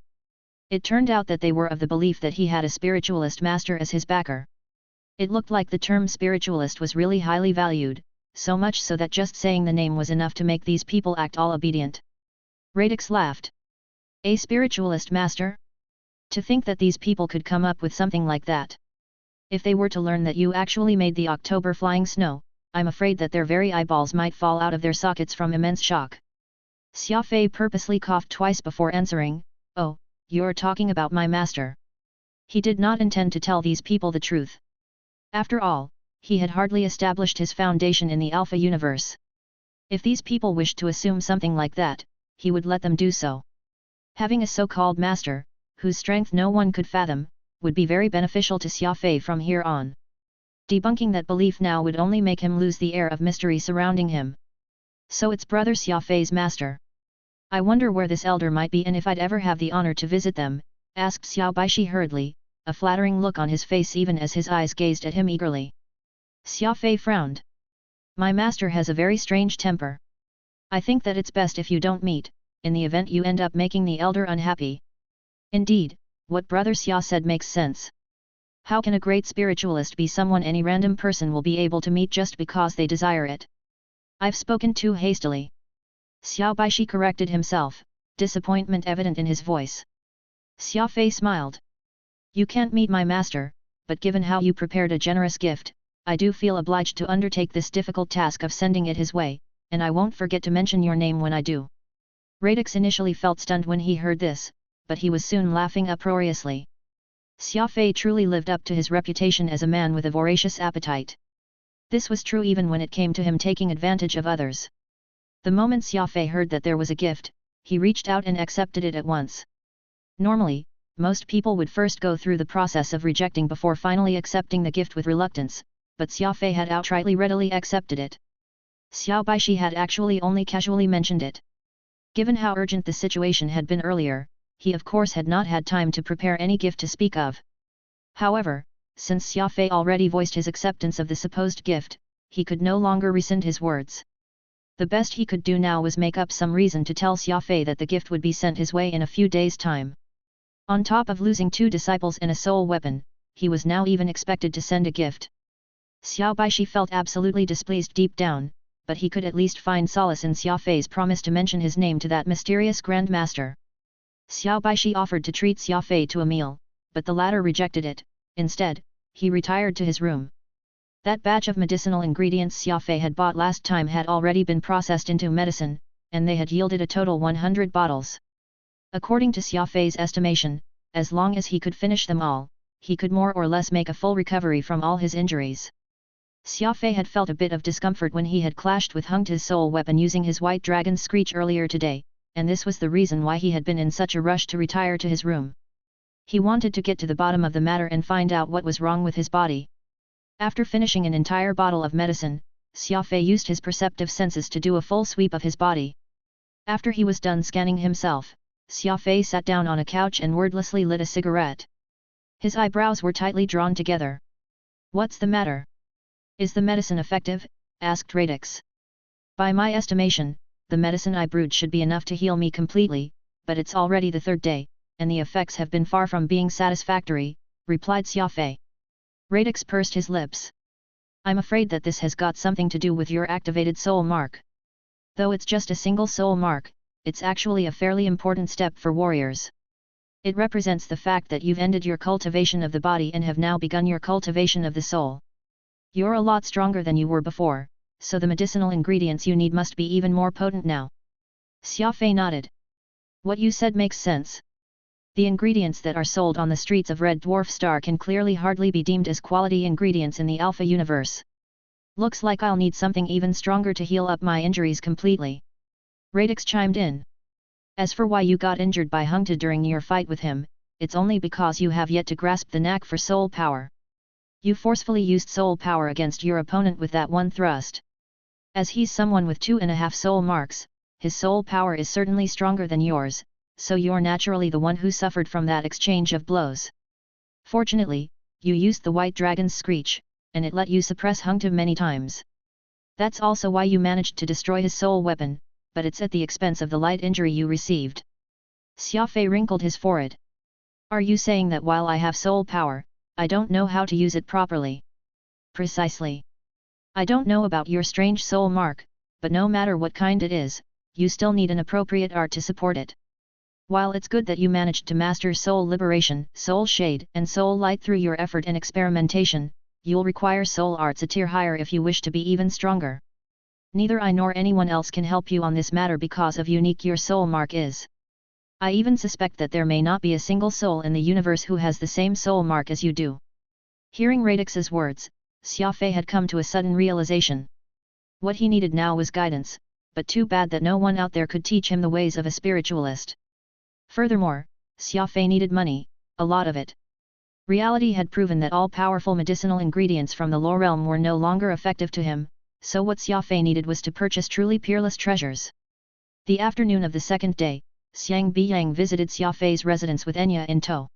It turned out that they were of the belief that he had a spiritualist master as his backer. It looked like the term spiritualist was really highly valued, so much so that just saying the name was enough to make these people act all obedient. Radix laughed. A spiritualist master? To think that these people could come up with something like that. If they were to learn that you actually made the October flying snow, I'm afraid that their very eyeballs might fall out of their sockets from immense shock. Xia Fei purposely coughed twice before answering, oh, you're talking about my master. He did not intend to tell these people the truth. After all, he had hardly established his foundation in the Alpha universe. If these people wished to assume something like that, he would let them do so. Having a so-called master, whose strength no one could fathom, would be very beneficial to Xia Fei from here on. Debunking that belief now would only make him lose the air of mystery surrounding him. So it's brother Xia Fei's master. I wonder where this elder might be and if I'd ever have the honor to visit them, asked Xiao Baishi hurriedly, a flattering look on his face even as his eyes gazed at him eagerly. Xia Fei frowned. My master has a very strange temper. I think that it's best if you don't meet, in the event you end up making the elder unhappy. Indeed, what brother Xia said makes sense. How can a great spiritualist be someone any random person will be able to meet just because they desire it? I've spoken too hastily. Xiao Baishi corrected himself, disappointment evident in his voice. Xia Fei smiled. You can't meet my master, but given how you prepared a generous gift, I do feel obliged to undertake this difficult task of sending it his way, and I won't forget to mention your name when I do. Radix initially felt stunned when he heard this, but he was soon laughing uproariously. Xia Fei truly lived up to his reputation as a man with a voracious appetite. This was true even when it came to him taking advantage of others. The moment Xia Fei heard that there was a gift, he reached out and accepted it at once. Normally, most people would first go through the process of rejecting before finally accepting the gift with reluctance, but Xia Fei had outrightly readily accepted it. Xiao Baishi had actually only casually mentioned it. Given how urgent the situation had been earlier, he of course had not had time to prepare any gift to speak of. However, since Xia Fei already voiced his acceptance of the supposed gift, he could no longer rescind his words. The best he could do now was make up some reason to tell Xia Fei that the gift would be sent his way in a few days' time. On top of losing 2 disciples and a soul weapon, he was now even expected to send a gift. Xiao Baishi felt absolutely displeased deep down, but he could at least find solace in Xia Fei's promise to mention his name to that mysterious Grand Master. Xiao Baishi offered to treat Xia Fei to a meal, but the latter rejected it. Instead, he retired to his room. That batch of medicinal ingredients Xia Fei had bought last time had already been processed into medicine, and they had yielded a total 100 bottles. According to Xia Fei's estimation, as long as he could finish them all, he could more or less make a full recovery from all his injuries. Xia Fei had felt a bit of discomfort when he had clashed with Hung Te's soul weapon using his white dragon's screech earlier today, and this was the reason why he had been in such a rush to retire to his room. He wanted to get to the bottom of the matter and find out what was wrong with his body. After finishing an entire bottle of medicine, Xia Fei used his perceptive senses to do a full sweep of his body. After he was done scanning himself, Xia Fei sat down on a couch and wordlessly lit a cigarette. His eyebrows were tightly drawn together. "What's the matter? Is the medicine effective?" asked Radix. "By my estimation, the medicine I brewed should be enough to heal me completely, but it's already the 3rd day, and the effects have been far from being satisfactory," replied Xia Fei. Radix pursed his lips. "I'm afraid that this has got something to do with your activated soul mark. Though it's just a single soul mark, it's actually a fairly important step for warriors. It represents the fact that you've ended your cultivation of the body and have now begun your cultivation of the soul. You're a lot stronger than you were before, so the medicinal ingredients you need must be even more potent now." Xia Fei nodded. "What you said makes sense. The ingredients that are sold on the streets of Red Dwarf Star can clearly hardly be deemed as quality ingredients in the Alpha universe. Looks like I'll need something even stronger to heal up my injuries completely." Radix chimed in. "As for why you got injured by Hung Te during your fight with him, it's only because you have yet to grasp the knack for soul power. You forcefully used soul power against your opponent with that one thrust. As he's someone with 2.5 soul marks, his soul power is certainly stronger than yours, so you're naturally the one who suffered from that exchange of blows. Fortunately, you used the White Dragon's screech, and it let you suppress Hung Te many times. That's also why you managed to destroy his soul weapon, but it's at the expense of the light injury you received." Xia Fei wrinkled his forehead. "Are you saying that while I have soul power, I don't know how to use it properly?" "Precisely. I don't know about your strange soul mark, but no matter what kind it is, you still need an appropriate art to support it. While it's good that you managed to master soul liberation, soul shade and soul light through your effort and experimentation, you'll require soul arts a tier higher if you wish to be even stronger. Neither I nor anyone else can help you on this matter because of unique your soul mark is. I even suspect that there may not be a single soul in the universe who has the same soul mark as you do." Hearing Radix's words, Xia Fei had come to a sudden realization. What he needed now was guidance, but too bad that no one out there could teach him the ways of a spiritualist. Furthermore, Xia Fei needed money, a lot of it. Reality had proven that all powerful medicinal ingredients from the Lore realm were no longer effective to him, so what Xia Fei needed was to purchase truly peerless treasures. The afternoon of the 2nd day, Xiang Biyang visited Xia Fei's residence with Enya in tow.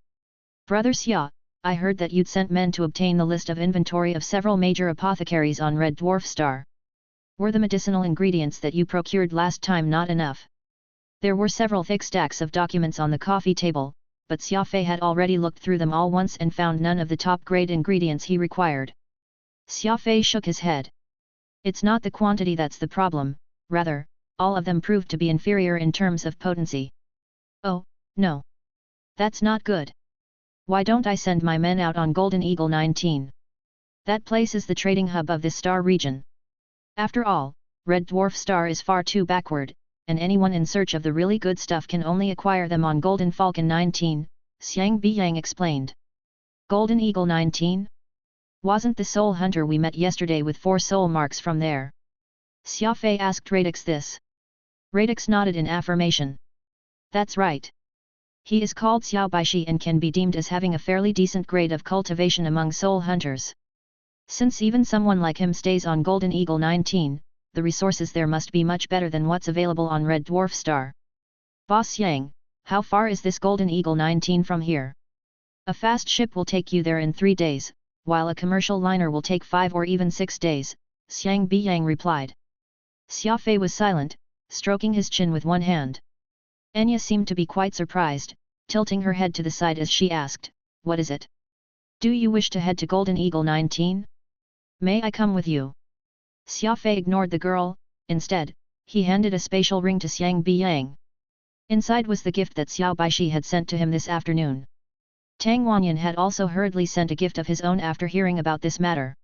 "Brother Xia, I heard that you'd sent men to obtain the list of inventory of several major apothecaries on Red Dwarf Star. Were the medicinal ingredients that you procured last time not enough?" There were several thick stacks of documents on the coffee table, but Xia Fei had already looked through them all once and found none of the top-grade ingredients he required. Xia Fei shook his head. "It's not the quantity that's the problem, rather, all of them proved to be inferior in terms of potency." "Oh, no. That's not good. Why don't I send my men out on Golden Eagle 19? That place is the trading hub of this star region. After all, Red Dwarf Star is far too backward, and anyone in search of the really good stuff can only acquire them on Golden Falcon 19, Xiang Biyang explained. Golden Eagle 19? Wasn't the soul hunter we met yesterday with 4 soul marks from there? Xia Fei asked Radix this. Radix nodded in affirmation. That's right. He is called Xiao Baishi and can be deemed as having a fairly decent grade of cultivation among soul hunters. Since even someone like him stays on Golden Eagle 19, the resources there must be much better than what's available on Red Dwarf Star. Boss Yang, how far is this Golden Eagle 19 from here? A fast ship will take you there in 3 days, while a commercial liner will take 5 or even 6 days, Xiang Biyang replied. Xia Fei was silent, stroking his chin with one hand. Enya seemed to be quite surprised, tilting her head to the side as she asked, "What is it? Do you wish to head to Golden Eagle 19? May I come with you?" Xia Fei ignored the girl. Instead, he handed a spatial ring to Xiang Biyang. Inside was the gift that Xiao Baishi had sent to him this afternoon. Tang Wanyan had also hurriedly sent a gift of his own after hearing about this matter.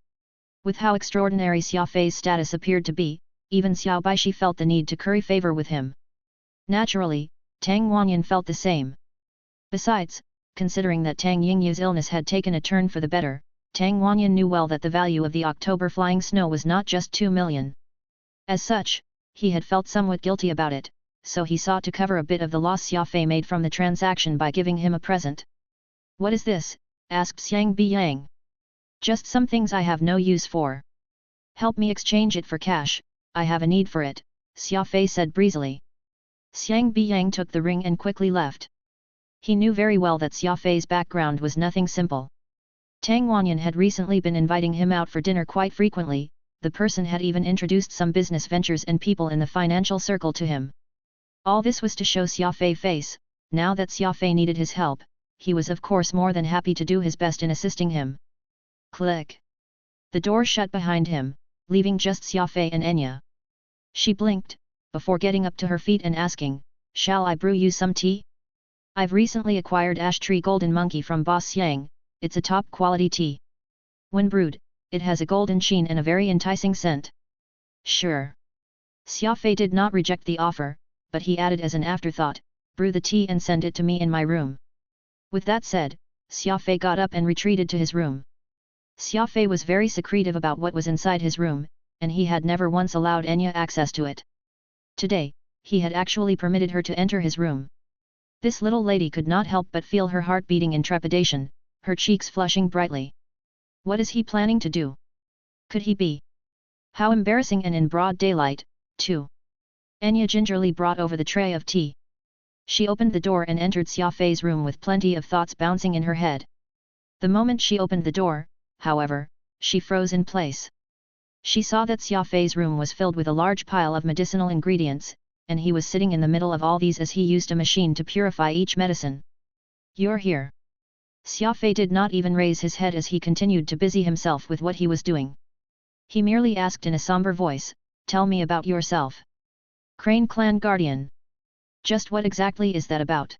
With how extraordinary Xia Fei's status appeared to be, even Xiao Baishi felt the need to curry favor with him. Naturally, Tang Wanyan felt the same. Besides, considering that Tang Yingyu's illness had taken a turn for the better, Tang Wanyan knew well that the value of the October flying snow was not just 2 million. As such, he had felt somewhat guilty about it, so he sought to cover a bit of the loss Xia Fei made from the transaction by giving him a present. "What is this?" asked Xiang Biyang. "Just some things I have no use for. Help me exchange it for cash, I have a need for it," Xia Fei said breezily. Xiang Biyang took the ring and quickly left. He knew very well that Xia Fei's background was nothing simple. Tang Wanyan had recently been inviting him out for dinner quite frequently, the person had even introduced some business ventures and people in the financial circle to him. All this was to show Xia Fei face. Now that Xia Fei needed his help, he was of course more than happy to do his best in assisting him. Click. The door shut behind him, leaving just Xia Fei and Enya. She blinked, before getting up to her feet and asking, "Shall I brew you some tea? I've recently acquired Ash Tree Golden Monkey from Boss Yang, it's a top quality tea. When brewed, it has a golden sheen and a very enticing scent." "Sure." Xia Fei did not reject the offer, but he added as an afterthought, "Brew the tea and send it to me in my room." With that said, Xia Fei got up and retreated to his room. Xia Fei was very secretive about what was inside his room, and he had never once allowed Enya access to it. Today, he had actually permitted her to enter his room. This little lady could not help but feel her heart beating in trepidation, her cheeks flushing brightly. What is he planning to do? Could he be? How embarrassing, and in broad daylight, too. Enya gingerly brought over the tray of tea. She opened the door and entered Xia Fei's room with plenty of thoughts bouncing in her head. The moment she opened the door, however, she froze in place. She saw that Xia Fei's room was filled with a large pile of medicinal ingredients, and he was sitting in the middle of all these as he used a machine to purify each medicine. "You're here." Xia Fei did not even raise his head as he continued to busy himself with what he was doing. He merely asked in a somber voice, "Tell me about yourself." "Crane Clan Guardian. Just what exactly is that about?"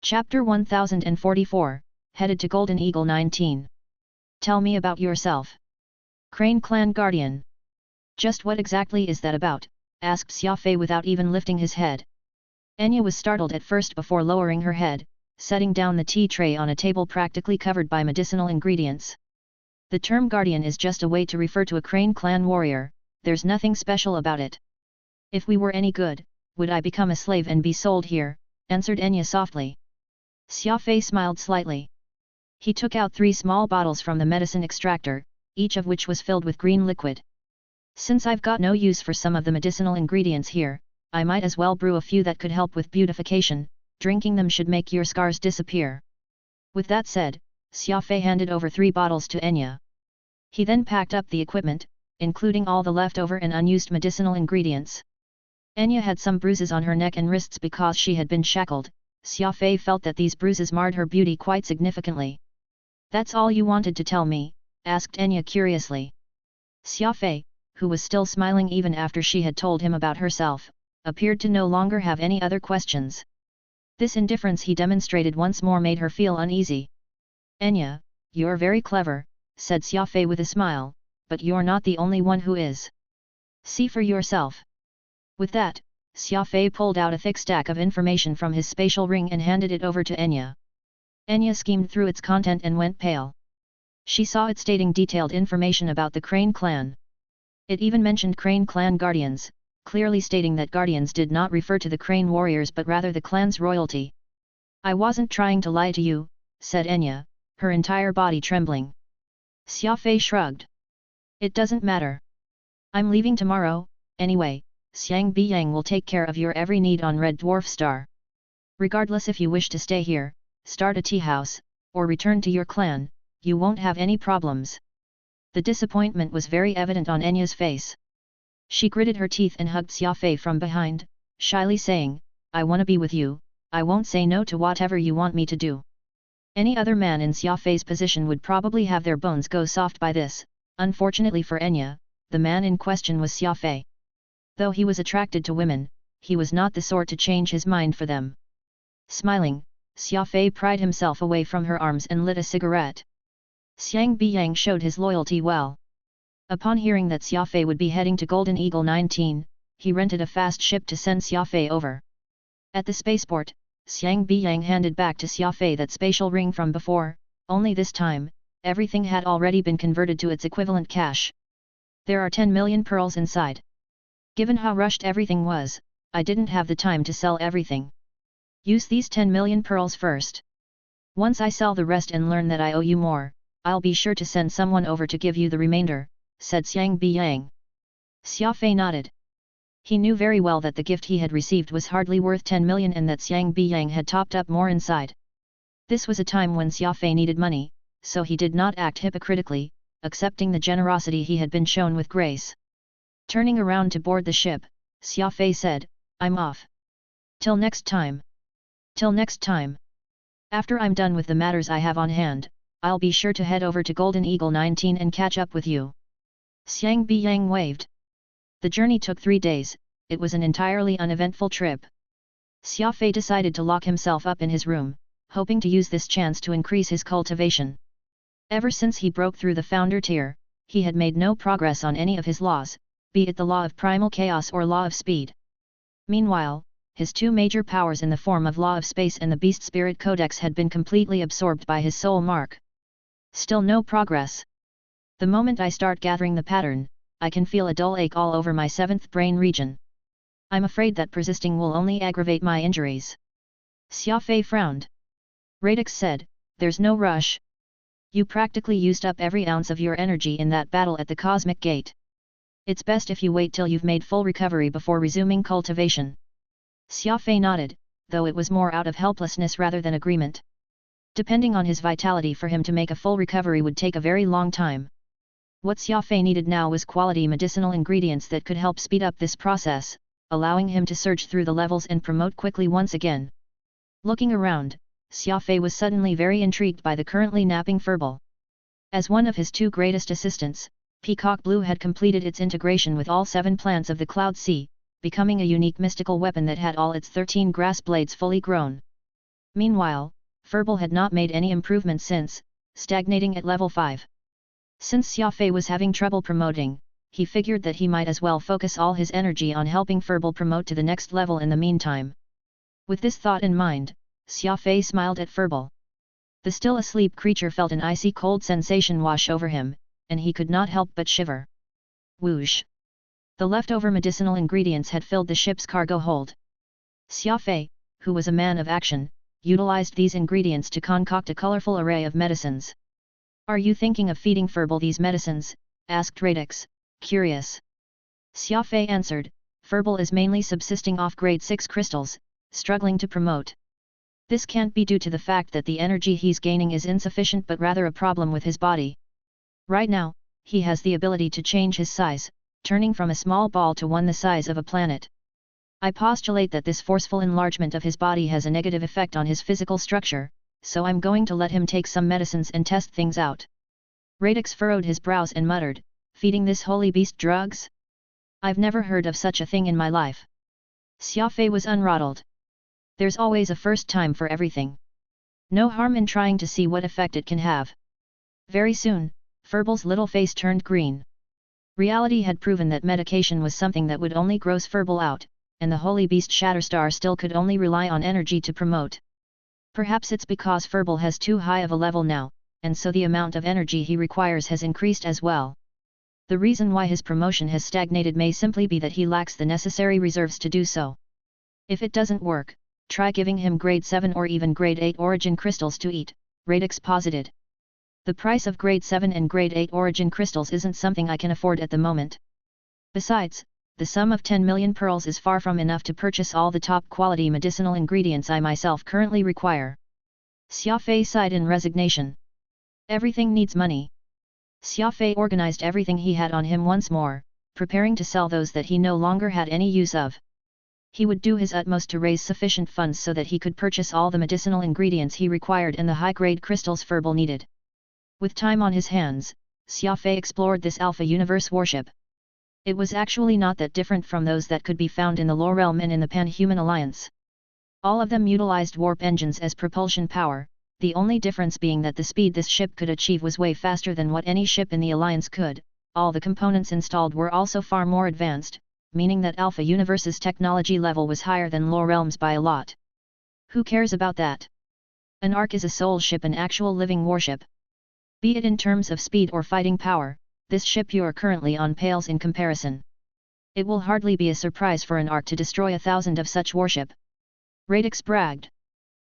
Chapter 1044, Headed to Golden Eagle 19. "Tell me about yourself. Crane Clan Guardian. Just what exactly is that about?" asked Xia Fei without even lifting his head. Enya was startled at first before lowering her head, setting down the tea tray on a table practically covered by medicinal ingredients. "The term guardian is just a way to refer to a Crane Clan warrior, there's nothing special about it. If we were any good, would I become a slave and be sold here?" answered Enya softly. Xia Fei smiled slightly. He took out 3 small bottles from the medicine extractor, each of which was filled with green liquid. "Since I've got no use for some of the medicinal ingredients here, I might as well brew a few that could help with beautification, drinking them should make your scars disappear." With that said, Xia Fei handed over 3 bottles to Enya. He then packed up the equipment, including all the leftover and unused medicinal ingredients. Enya had some bruises on her neck and wrists because she had been shackled. Xia Fei felt that these bruises marred her beauty quite significantly. "That's all you wanted to tell me?" asked Enya curiously. Xia Fei, who was still smiling even after she had told him about herself, appeared to no longer have any other questions. This indifference he demonstrated once more made her feel uneasy. "Enya, you're very clever," said Xia Fei with a smile, "but you're not the only one who is. See for yourself." With that, Xia Fei pulled out a thick stack of information from his spatial ring and handed it over to Enya. Enya skimmed through its content and went pale. She saw it stating detailed information about the Crane clan. It even mentioned Crane clan guardians, clearly stating that guardians did not refer to the Crane warriors but rather the clan's royalty. "I wasn't trying to lie to you," said Enya, her entire body trembling. Xia Fei shrugged. "It doesn't matter. I'm leaving tomorrow, anyway. Xiang Biyang will take care of your every need on Red Dwarf Star. Regardless if you wish to stay here, start a tea house, or return to your clan, you won't have any problems. The disappointment was very evident on Enya's face. She gritted her teeth and hugged Xia Fei from behind, shyly saying, I wanna be with you, I won't say no to whatever you want me to do. Any other man in Xia Fei's position would probably have their bones go soft by this. Unfortunately for Enya, the man in question was Xia Fei. Though he was attracted to women, he was not the sort to change his mind for them. Smiling, Xia Fei pried himself away from her arms and lit a cigarette. Xiang Biyang showed his loyalty well. Upon hearing that Xia Fei would be heading to Golden Eagle 19, he rented a fast ship to send Xia Fei over. At the spaceport, Xiang Biyang handed back to Xia Fei that spatial ring from before, only this time, everything had already been converted to its equivalent cash. There are 10 million pearls inside. Given how rushed everything was, I didn't have the time to sell everything. Use these 10 million pearls first. Once I sell the rest and learn that I owe you more, I'll be sure to send someone over to give you the remainder, said Xiang Biyang. Xia Fei nodded. He knew very well that the gift he had received was hardly worth 10 million and that Xiang Biyang had topped up more inside. This was a time when Xia Fei needed money, so he did not act hypocritically, accepting the generosity he had been shown with grace. Turning around to board the ship, Xia Fei said, I'm off. Till next time. Till next time. After I'm done with the matters I have on hand, I'll be sure to head over to Golden Eagle 19 and catch up with you. Xiang Biyang waved. The journey took 3 days, it was an entirely uneventful trip. Xia Fei decided to lock himself up in his room, hoping to use this chance to increase his cultivation. Ever since he broke through the founder tier, he had made no progress on any of his laws, be it the law of primal chaos or law of speed. Meanwhile, his 2 major powers in the form of law of space and the beast spirit codex had been completely absorbed by his soul mark. Still no progress. The moment I start gathering the pattern, I can feel a dull ache all over my 7th brain region. I'm afraid that persisting will only aggravate my injuries. Xia Fei frowned. Radix said, there's no rush. You practically used up every ounce of your energy in that battle at the Cosmic Gate. It's best if you wait till you've made full recovery before resuming cultivation. Xia Fei nodded, though it was more out of helplessness rather than agreement. Depending on his vitality, for him to make a full recovery would take a very long time. What Xia Fei needed now was quality medicinal ingredients that could help speed up this process, allowing him to surge through the levels and promote quickly once again. Looking around, Xia Fei was suddenly very intrigued by the currently napping furball. As one of his 2 greatest assistants, Peacock Blue had completed its integration with all 7 plants of the Cloud Sea, becoming a unique mystical weapon that had all its 13 grass blades fully grown. Meanwhile, furball had not made any improvement since, stagnating at level 5. Since Xia Fei was having trouble promoting, he figured that he might as well focus all his energy on helping furball promote to the next level in the meantime. With this thought in mind, Xia Fei smiled at furball. The still asleep creature felt an icy cold sensation wash over him, and he could not help but shiver. Whoosh! The leftover medicinal ingredients had filled the ship's cargo hold. Xia Fei, who was a man of action, utilized these ingredients to concoct a colorful array of medicines. Are you thinking of feeding furball these medicines? Asked Radix, curious. Xia Fei answered, furball is mainly subsisting off grade 6 crystals, struggling to promote. This can't be due to the fact that the energy he's gaining is insufficient, but rather a problem with his body. Right now, he has the ability to change his size, turning from a small ball to one the size of a planet. I postulate that this forceful enlargement of his body has a negative effect on his physical structure, so I'm going to let him take some medicines and test things out. Radix furrowed his brows and muttered, feeding this holy beast drugs? I've never heard of such a thing in my life. Xia Fei was unrattled. There's always a first time for everything. No harm in trying to see what effect it can have. Very soon, furball's little face turned green. Reality had proven that medication was something that would only gross furball out, and the holy beast Shatterstar still could only rely on energy to promote. Perhaps it's because furball has too high of a level now, and so the amount of energy he requires has increased as well. The reason why his promotion has stagnated may simply be that he lacks the necessary reserves to do so. If it doesn't work, try giving him grade 7 or even grade 8 origin crystals to eat, Radix posited. The price of grade 7 and grade 8 origin crystals isn't something I can afford at the moment. Besides, the sum of 10 million pearls is far from enough to purchase all the top quality medicinal ingredients I myself currently require. Xia Fei sighed in resignation. Everything needs money. Xia Fei organized everything he had on him once more, preparing to sell those that he no longer had any use of. He would do his utmost to raise sufficient funds so that he could purchase all the medicinal ingredients he required and the high-grade crystals Furball needed. With time on his hands, Xia Fei explored this Alpha Universe warship. It was actually not that different from those that could be found in the Lore Realm and in the Pan-Human Alliance. All of them utilized warp engines as propulsion power, the only difference being that the speed this ship could achieve was way faster than what any ship in the Alliance could. All the components installed were also far more advanced, meaning that Alpha Universe's technology level was higher than Lore Realms by a lot. Who cares about that? An Ark is a soul ship, an actual living warship. Be it in terms of speed or fighting power, this ship you are currently on pales in comparison. It will hardly be a surprise for an Ark to destroy 1,000 of such warship. Radix bragged.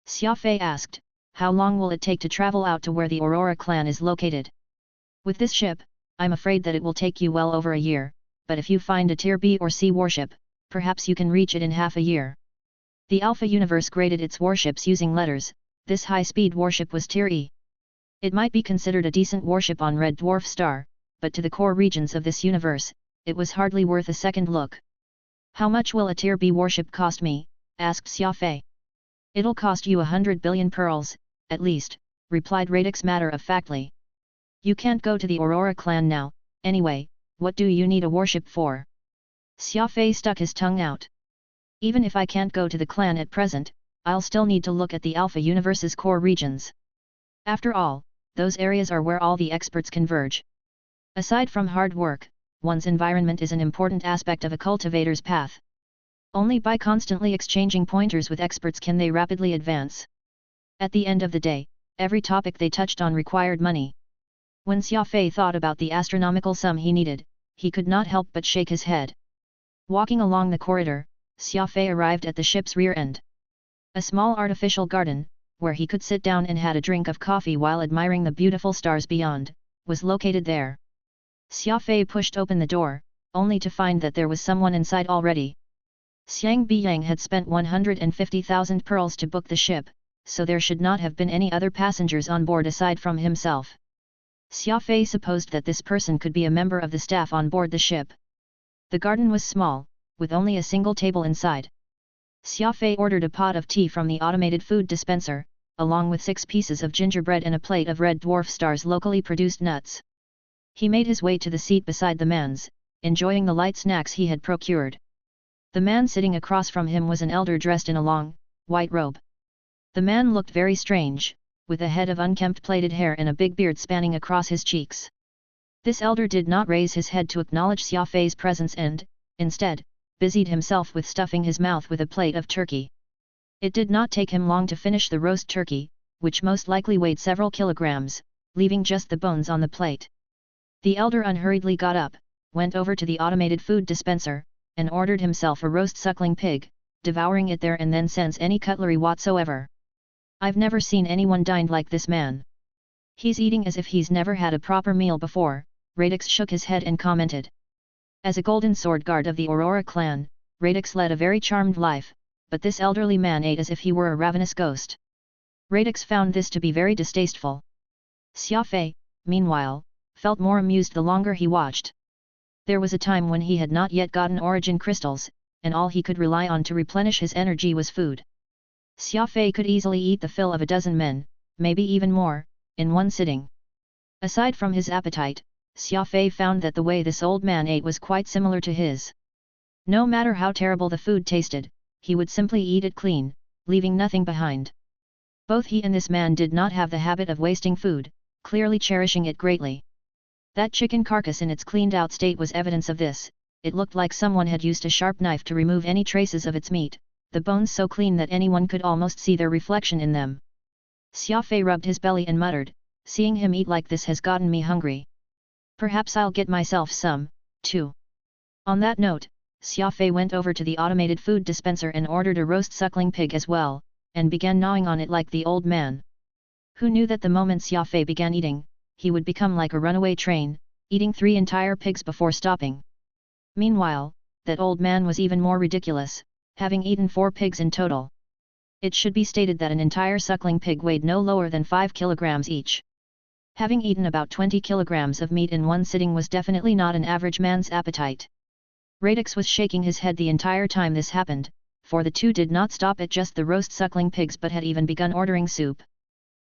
Xia Fei asked, how long will it take to travel out to where the Aurora clan is located? With this ship, I'm afraid that it will take you well over a year, but if you find a Tier B or C warship, perhaps you can reach it in half a year. The Alpha Universe graded its warships using letters. This high-speed warship was Tier E. It might be considered a decent warship on Red Dwarf Star, but to the core regions of this universe, it was hardly worth a second look. How much will a Tier B warship cost me? Asked Xia Fei. It'll cost you 100 billion pearls, at least, replied Radix matter-of-factly. You can't go to the Aurora clan now, anyway, what do you need a warship for? Xia Fei stuck his tongue out. Even if I can't go to the clan at present, I'll still need to look at the Alpha Universe's core regions. After all, those areas are where all the experts converge. Aside from hard work, one's environment is an important aspect of a cultivator's path. Only by constantly exchanging pointers with experts can they rapidly advance. At the end of the day, every topic they touched on required money. When Xia Fei thought about the astronomical sum he needed, he could not help but shake his head. Walking along the corridor, Xia Fei arrived at the ship's rear end. A small artificial garden, where he could sit down and had a drink of coffee while admiring the beautiful stars beyond, was located there. Xia Fei pushed open the door, only to find that there was someone inside already. Xiang Biyang had spent 150,000 pearls to book the ship, so there should not have been any other passengers on board aside from himself. Xia Fei supposed that this person could be a member of the staff on board the ship. The garden was small, with only a single table inside. Xia Fei ordered a pot of tea from the automated food dispenser, along with 6 pieces of gingerbread and a plate of Red Dwarf Star's locally produced nuts. He made his way to the seat beside the man's, enjoying the light snacks he had procured. The man sitting across from him was an elder dressed in a long, white robe. The man looked very strange, with a head of unkempt plaited hair and a big beard spanning across his cheeks. This elder did not raise his head to acknowledge Xia Fei's presence and, instead, busied himself with stuffing his mouth with a plate of turkey. It did not take him long to finish the roast turkey, which most likely weighed several kilograms, leaving just the bones on the plate. The elder unhurriedly got up, went over to the automated food dispenser, and ordered himself a roast suckling pig, devouring it there and then sans any cutlery whatsoever. I've never seen anyone dined like this man. He's eating as if he's never had a proper meal before, Radix shook his head and commented. As a golden sword guard of the Aurora clan, Radix led a very charmed life, but this elderly man ate as if he were a ravenous ghost. Radix found this to be very distasteful. Xia Fei, meanwhile, felt more amused the longer he watched. There was a time when he had not yet gotten origin crystals, and all he could rely on to replenish his energy was food. Xia Fei could easily eat the fill of a dozen men, maybe even more, in one sitting. Aside from his appetite, Xia Fei found that the way this old man ate was quite similar to his. No matter how terrible the food tasted, he would simply eat it clean, leaving nothing behind. Both he and this man did not have the habit of wasting food, clearly cherishing it greatly. That chicken carcass in its cleaned-out state was evidence of this. It looked like someone had used a sharp knife to remove any traces of its meat, the bones so clean that anyone could almost see their reflection in them. Xia Fei rubbed his belly and muttered, seeing him eat like this has gotten me hungry. Perhaps I'll get myself some, too. On that note, Xia Fei went over to the automated food dispenser and ordered a roast suckling pig as well, and began gnawing on it like the old man. Who knew that the moment Xia Fei began eating, he would become like a runaway train, eating 3 entire pigs before stopping. Meanwhile, that old man was even more ridiculous, having eaten 4 pigs in total. It should be stated that an entire suckling pig weighed no lower than 5 kilograms each. Having eaten about 20 kilograms of meat in one sitting was definitely not an average man's appetite. Radix was shaking his head the entire time this happened, for the two did not stop at just the roast suckling pigs but had even begun ordering soup.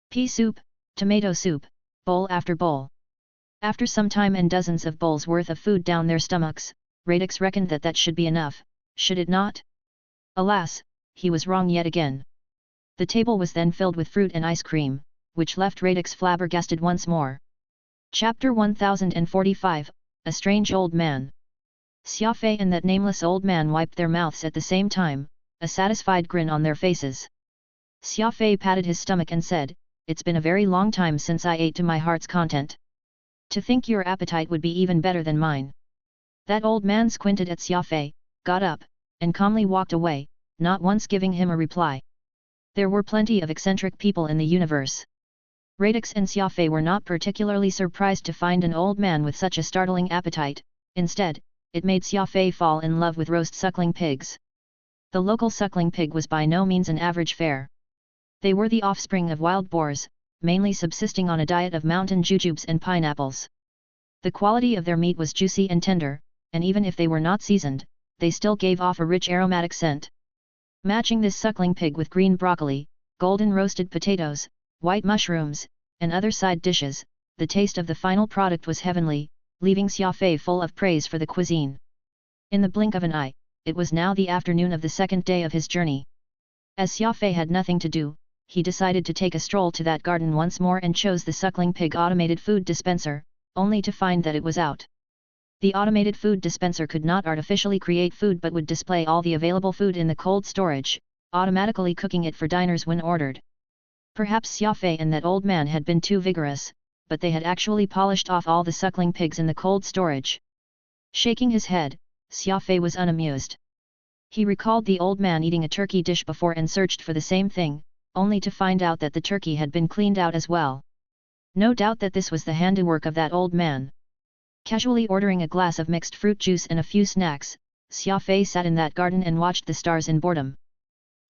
Pea soup, tomato soup, bowl after bowl. After some time and dozens of bowls worth of food down their stomachs, Radix reckoned that that should be enough, should it not? Alas, he was wrong yet again. The table was then filled with fruit and ice cream, which left Radix flabbergasted once more. Chapter 1045, A Strange Old Man. Xia Fei and that nameless old man wiped their mouths at the same time, a satisfied grin on their faces. Xia Fei patted his stomach and said, "It's been a very long time since I ate to my heart's content. To think your appetite would be even better than mine." That old man squinted at Xia Fei, got up, and calmly walked away, not once giving him a reply. There were plenty of eccentric people in the universe. Radix and Xia Fei were not particularly surprised to find an old man with such a startling appetite. Instead, it made Xia Fei fall in love with roast suckling pigs. The local suckling pig was by no means an average fare. They were the offspring of wild boars, mainly subsisting on a diet of mountain jujubes and pineapples. The quality of their meat was juicy and tender, and even if they were not seasoned, they still gave off a rich aromatic scent. Matching this suckling pig with green broccoli, golden roasted potatoes, white mushrooms, and other side dishes, the taste of the final product was heavenly, leaving Xia Fei full of praise for the cuisine. In the blink of an eye, it was now the afternoon of the second day of his journey. As Xia Fei had nothing to do, he decided to take a stroll to that garden once more and chose the suckling pig automated food dispenser, only to find that it was out. The automated food dispenser could not artificially create food but would display all the available food in the cold storage, automatically cooking it for diners when ordered. Perhaps Xia Fei and that old man had been too vigorous, but they had actually polished off all the suckling pigs in the cold storage. Shaking his head, Xia Fei was unamused. He recalled the old man eating a turkey dish before and searched for the same thing, only to find out that the turkey had been cleaned out as well. No doubt that this was the handiwork of that old man. Casually ordering a glass of mixed fruit juice and a few snacks, Xia Fei sat in that garden and watched the stars in boredom.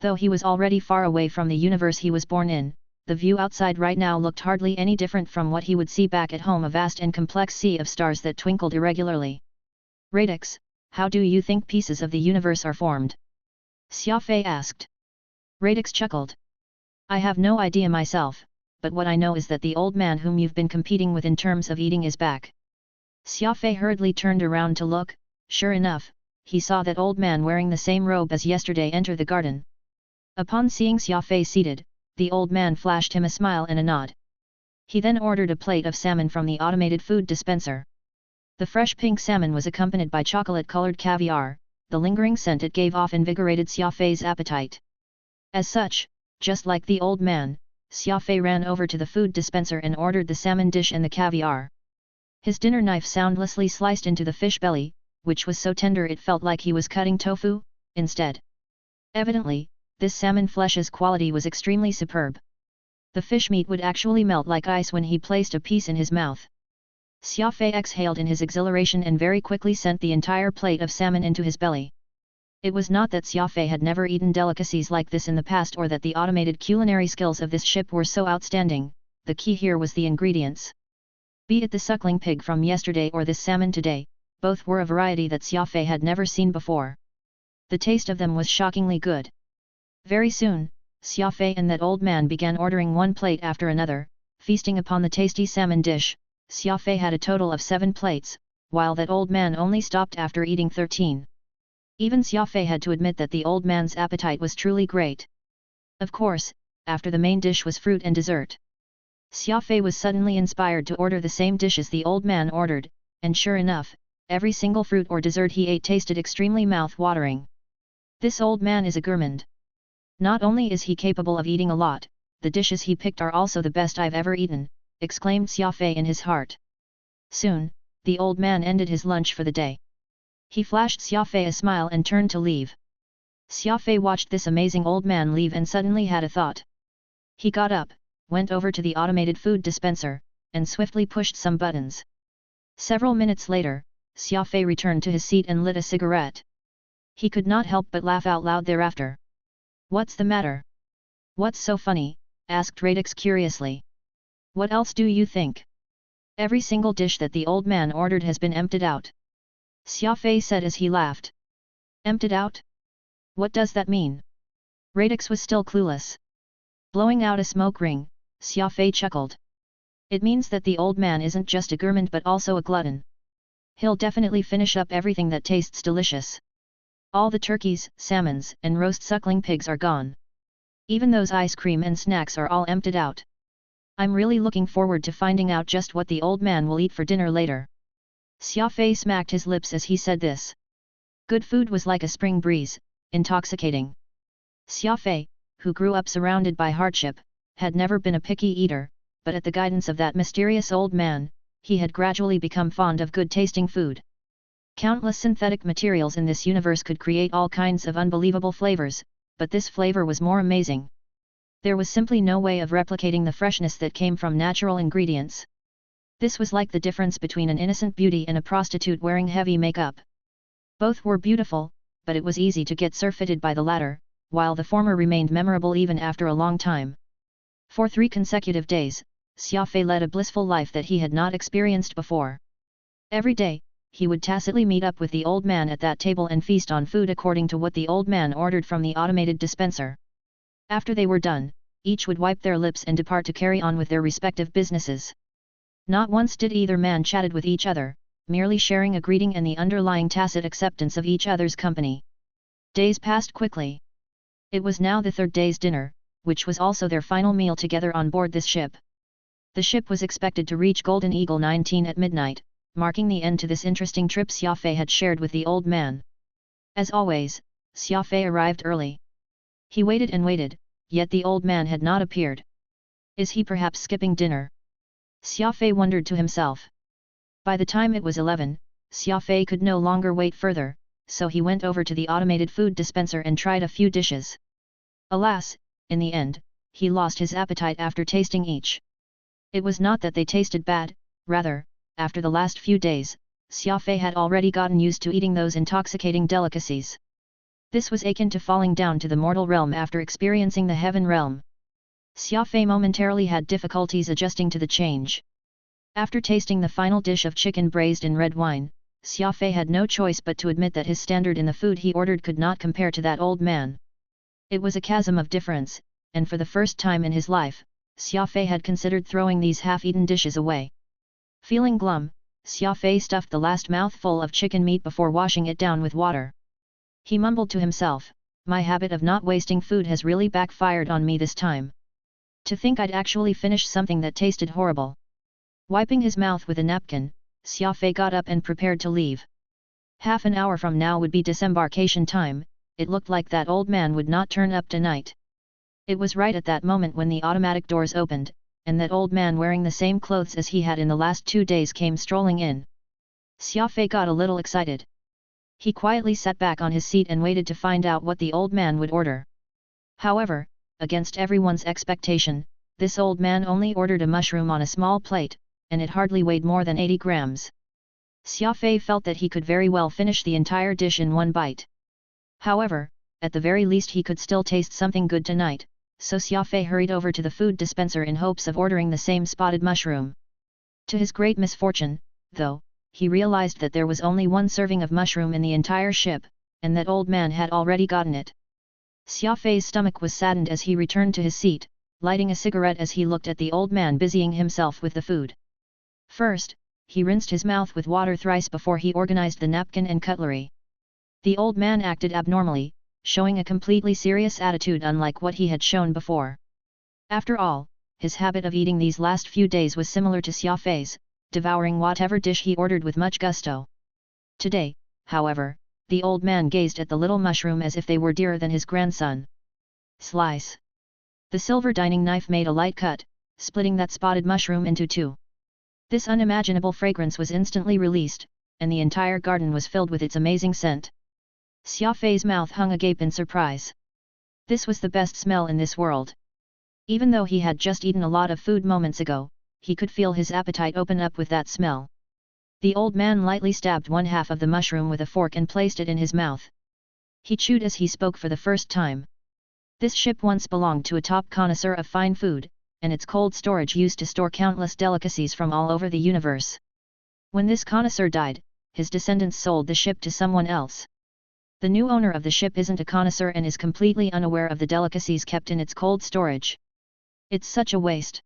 Though he was already far away from the universe he was born in, the view outside right now looked hardly any different from what he would see back at home, a vast and complex sea of stars that twinkled irregularly. "Radix, how do you think pieces of the universe are formed?" Xia Fei asked. Radix chuckled. "I have no idea myself, but what I know is that the old man whom you've been competing with in terms of eating is back." Xia Fei hurriedly turned around to look. Sure enough, he saw that old man wearing the same robe as yesterday enter the garden. Upon seeing Xia Fei seated, the old man flashed him a smile and a nod. He then ordered a plate of salmon from the automated food dispenser. The fresh pink salmon was accompanied by chocolate-colored caviar. The lingering scent it gave off invigorated Xia Fei's appetite. As such, just like the old man, Xia Fei ran over to the food dispenser and ordered the salmon dish and the caviar. His dinner knife soundlessly sliced into the fish belly, which was so tender it felt like he was cutting tofu, instead. Evidently, this salmon flesh's quality was extremely superb. The fish meat would actually melt like ice when he placed a piece in his mouth. Xia Fei exhaled in his exhilaration and very quickly sent the entire plate of salmon into his belly. It was not that Xia Fei had never eaten delicacies like this in the past or that the automated culinary skills of this ship were so outstanding. The key here was the ingredients. Be it the suckling pig from yesterday or this salmon today, both were a variety that Xia Fei had never seen before. The taste of them was shockingly good. Very soon, Xia Fei and that old man began ordering one plate after another, feasting upon the tasty salmon dish. Xia Fei had a total of 7 plates, while that old man only stopped after eating 13. Even Xia Fei had to admit that the old man's appetite was truly great. Of course, after the main dish was fruit and dessert. Xia Fei was suddenly inspired to order the same dishes the old man ordered, and sure enough, every single fruit or dessert he ate tasted extremely mouth-watering. This old man is a gourmand. Not only is he capable of eating a lot, the dishes he picked are also the best I've ever eaten, exclaimed Xia Fei in his heart. Soon, the old man ended his lunch for the day. He flashed Xia Fei a smile and turned to leave. Xia Fei watched this amazing old man leave and suddenly had a thought. He got up, went over to the automated food dispenser, and swiftly pushed some buttons. Several minutes later, Xia Fei returned to his seat and lit a cigarette. He could not help but laugh out loud thereafter. "What's the matter?" What's so funny? Asked Radix curiously. What else do you think? Every single dish that the old man ordered has been emptied out. Xia Fei said as he laughed. Emptied out? What does that mean? Radix was still clueless. Blowing out a smoke ring, Xia Fei chuckled. It means that the old man isn't just a gourmand but also a glutton. He'll definitely finish up everything that tastes delicious. All the turkeys, salmons, and roast suckling pigs are gone. Even those ice cream and snacks are all emptied out. I'm really looking forward to finding out just what the old man will eat for dinner later. Xia Fei smacked his lips as he said this. Good food was like a spring breeze, intoxicating. Xia Fei, who grew up surrounded by hardship, had never been a picky eater, but at the guidance of that mysterious old man, he had gradually become fond of good-tasting food. Countless synthetic materials in this universe could create all kinds of unbelievable flavors, but this flavor was more amazing. There was simply no way of replicating the freshness that came from natural ingredients. This was like the difference between an innocent beauty and a prostitute wearing heavy makeup. Both were beautiful, but it was easy to get surfeited by the latter, while the former remained memorable even after a long time. For 3 consecutive days, Xia Fei led a blissful life that he had not experienced before. Every day, he would tacitly meet up with the old man at that table and feast on food according to what the old man ordered from the automated dispenser. After they were done, each would wipe their lips and depart to carry on with their respective businesses. Not once did either man chatted with each other, merely sharing a greeting and the underlying tacit acceptance of each other's company. Days passed quickly. It was now the 3rd day's dinner, which was also their final meal together on board this ship. The ship was expected to reach Golden Eagle 19 at midnight, marking the end to this interesting trip Xia Fei had shared with the old man. As always, Xia Fei arrived early. He waited and waited, yet the old man had not appeared. Is he perhaps skipping dinner? Xia Fei wondered to himself. By the time it was 11, Xia Fei could no longer wait further, so he went over to the automated food dispenser and tried a few dishes. Alas, in the end, he lost his appetite after tasting each. It was not that they tasted bad, rather, after the last few days, Xia Fei had already gotten used to eating those intoxicating delicacies. This was akin to falling down to the mortal realm after experiencing the heaven realm. Xia Fei momentarily had difficulties adjusting to the change. After tasting the final dish of chicken braised in red wine, Xia Fei had no choice but to admit that his standard in the food he ordered could not compare to that old man. It was a chasm of difference, and for the first time in his life, Xia Fei had considered throwing these half-eaten dishes away. Feeling glum, Xia Fei stuffed the last mouthful of chicken meat before washing it down with water. He mumbled to himself, my habit of not wasting food has really backfired on me this time. To think I'd actually finished something that tasted horrible. Wiping his mouth with a napkin, Xia Fei got up and prepared to leave. Half an hour from now would be disembarkation time, it looked like that old man would not turn up tonight. It was right at that moment when the automatic doors opened, and that old man wearing the same clothes as he had in the last 2 days came strolling in. Xia Fei got a little excited. He quietly sat back on his seat and waited to find out what the old man would order. However, against everyone's expectation, this old man only ordered a mushroom on a small plate, and it hardly weighed more than 80 grams. Xia Fei felt that he could very well finish the entire dish in one bite. However, at the very least he could still taste something good tonight, so Xia Fei hurried over to the food dispenser in hopes of ordering the same spotted mushroom. To his great misfortune, though, he realized that there was only 1 serving of mushroom in the entire ship, and that old man had already gotten it. Xia Fei's stomach was saddened as he returned to his seat, lighting a cigarette as he looked at the old man busying himself with the food. First, he rinsed his mouth with water thrice before he organized the napkin and cutlery. The old man acted abnormally, showing a completely serious attitude unlike what he had shown before. After all, his habit of eating these last few days was similar to Xia Fei's, devouring whatever dish he ordered with much gusto. Today, however, the old man gazed at the little mushroom as if they were dearer than his grandson. Slice. The silver dining knife made a light cut, splitting that spotted mushroom into 2. This unimaginable fragrance was instantly released, and the entire garden was filled with its amazing scent. Xia Fei's mouth hung agape in surprise. This was the best smell in this world. Even though he had just eaten a lot of food moments ago, he could feel his appetite open up with that smell. The old man lightly stabbed 1/2 of the mushroom with a fork and placed it in his mouth. He chewed as he spoke for the first time. This ship once belonged to a top connoisseur of fine food, and its cold storage used to store countless delicacies from all over the universe. When this connoisseur died, his descendants sold the ship to someone else. The new owner of the ship isn't a connoisseur and is completely unaware of the delicacies kept in its cold storage. It's such a waste.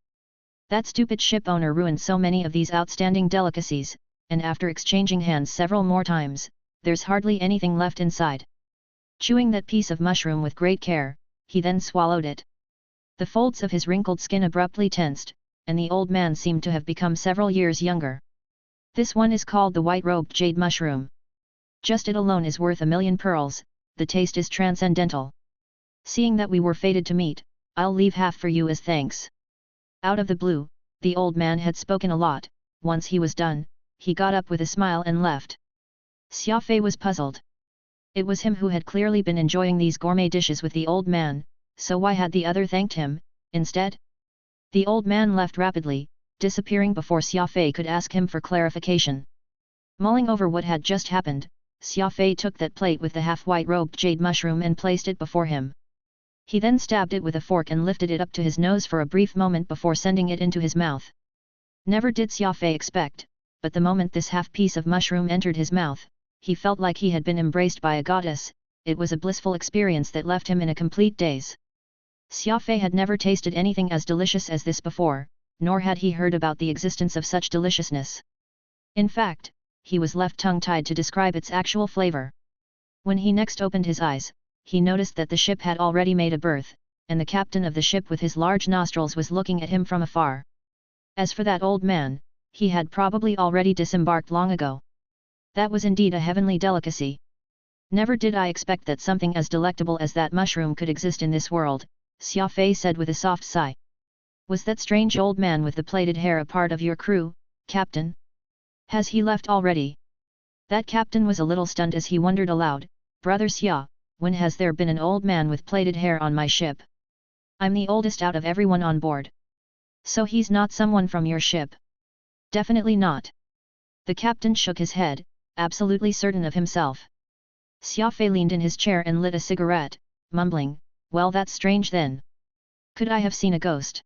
That stupid ship owner ruined so many of these outstanding delicacies, and after exchanging hands several more times, there's hardly anything left inside. Chewing that piece of mushroom with great care, he then swallowed it. The folds of his wrinkled skin abruptly tensed, and the old man seemed to have become several years younger. This one is called the white-robed jade mushroom. Just it alone is worth 1,000,000 pearls, the taste is transcendental. Seeing that we were fated to meet, I'll leave half for you as thanks. Out of the blue, the old man had spoken a lot. Once he was done, he got up with a smile and left. Xia Fei was puzzled. It was him who had clearly been enjoying these gourmet dishes with the old man, so why had the other thanked him, instead? The old man left rapidly, disappearing before Xia Fei could ask him for clarification. Mulling over what had just happened, Xia Fei took that plate with the half-white-robed jade mushroom and placed it before him. He then stabbed it with a fork and lifted it up to his nose for a brief moment before sending it into his mouth. Never did Xia Fei expect, but the moment this half-piece of mushroom entered his mouth, he felt like he had been embraced by a goddess. It was a blissful experience that left him in a complete daze. Xia Fei had never tasted anything as delicious as this before, nor had he heard about the existence of such deliciousness. In fact, he was left tongue-tied to describe its actual flavor. When he next opened his eyes, he noticed that the ship had already made a berth, and the captain of the ship with his large nostrils was looking at him from afar. As for that old man, he had probably already disembarked long ago. That was indeed a heavenly delicacy. Never did I expect that something as delectable as that mushroom could exist in this world, Xia Fei said with a soft sigh. Was that strange old man with the plaited hair a part of your crew, Captain? Has he left already? That captain was a little stunned as he wondered aloud, Brother Xia, when has there been an old man with plaited hair on my ship? I'm the oldest out of everyone on board. So he's not someone from your ship? Definitely not. The captain shook his head, absolutely certain of himself. Xia Fei leaned in his chair and lit a cigarette, mumbling, well, that's strange then. Could I have seen a ghost?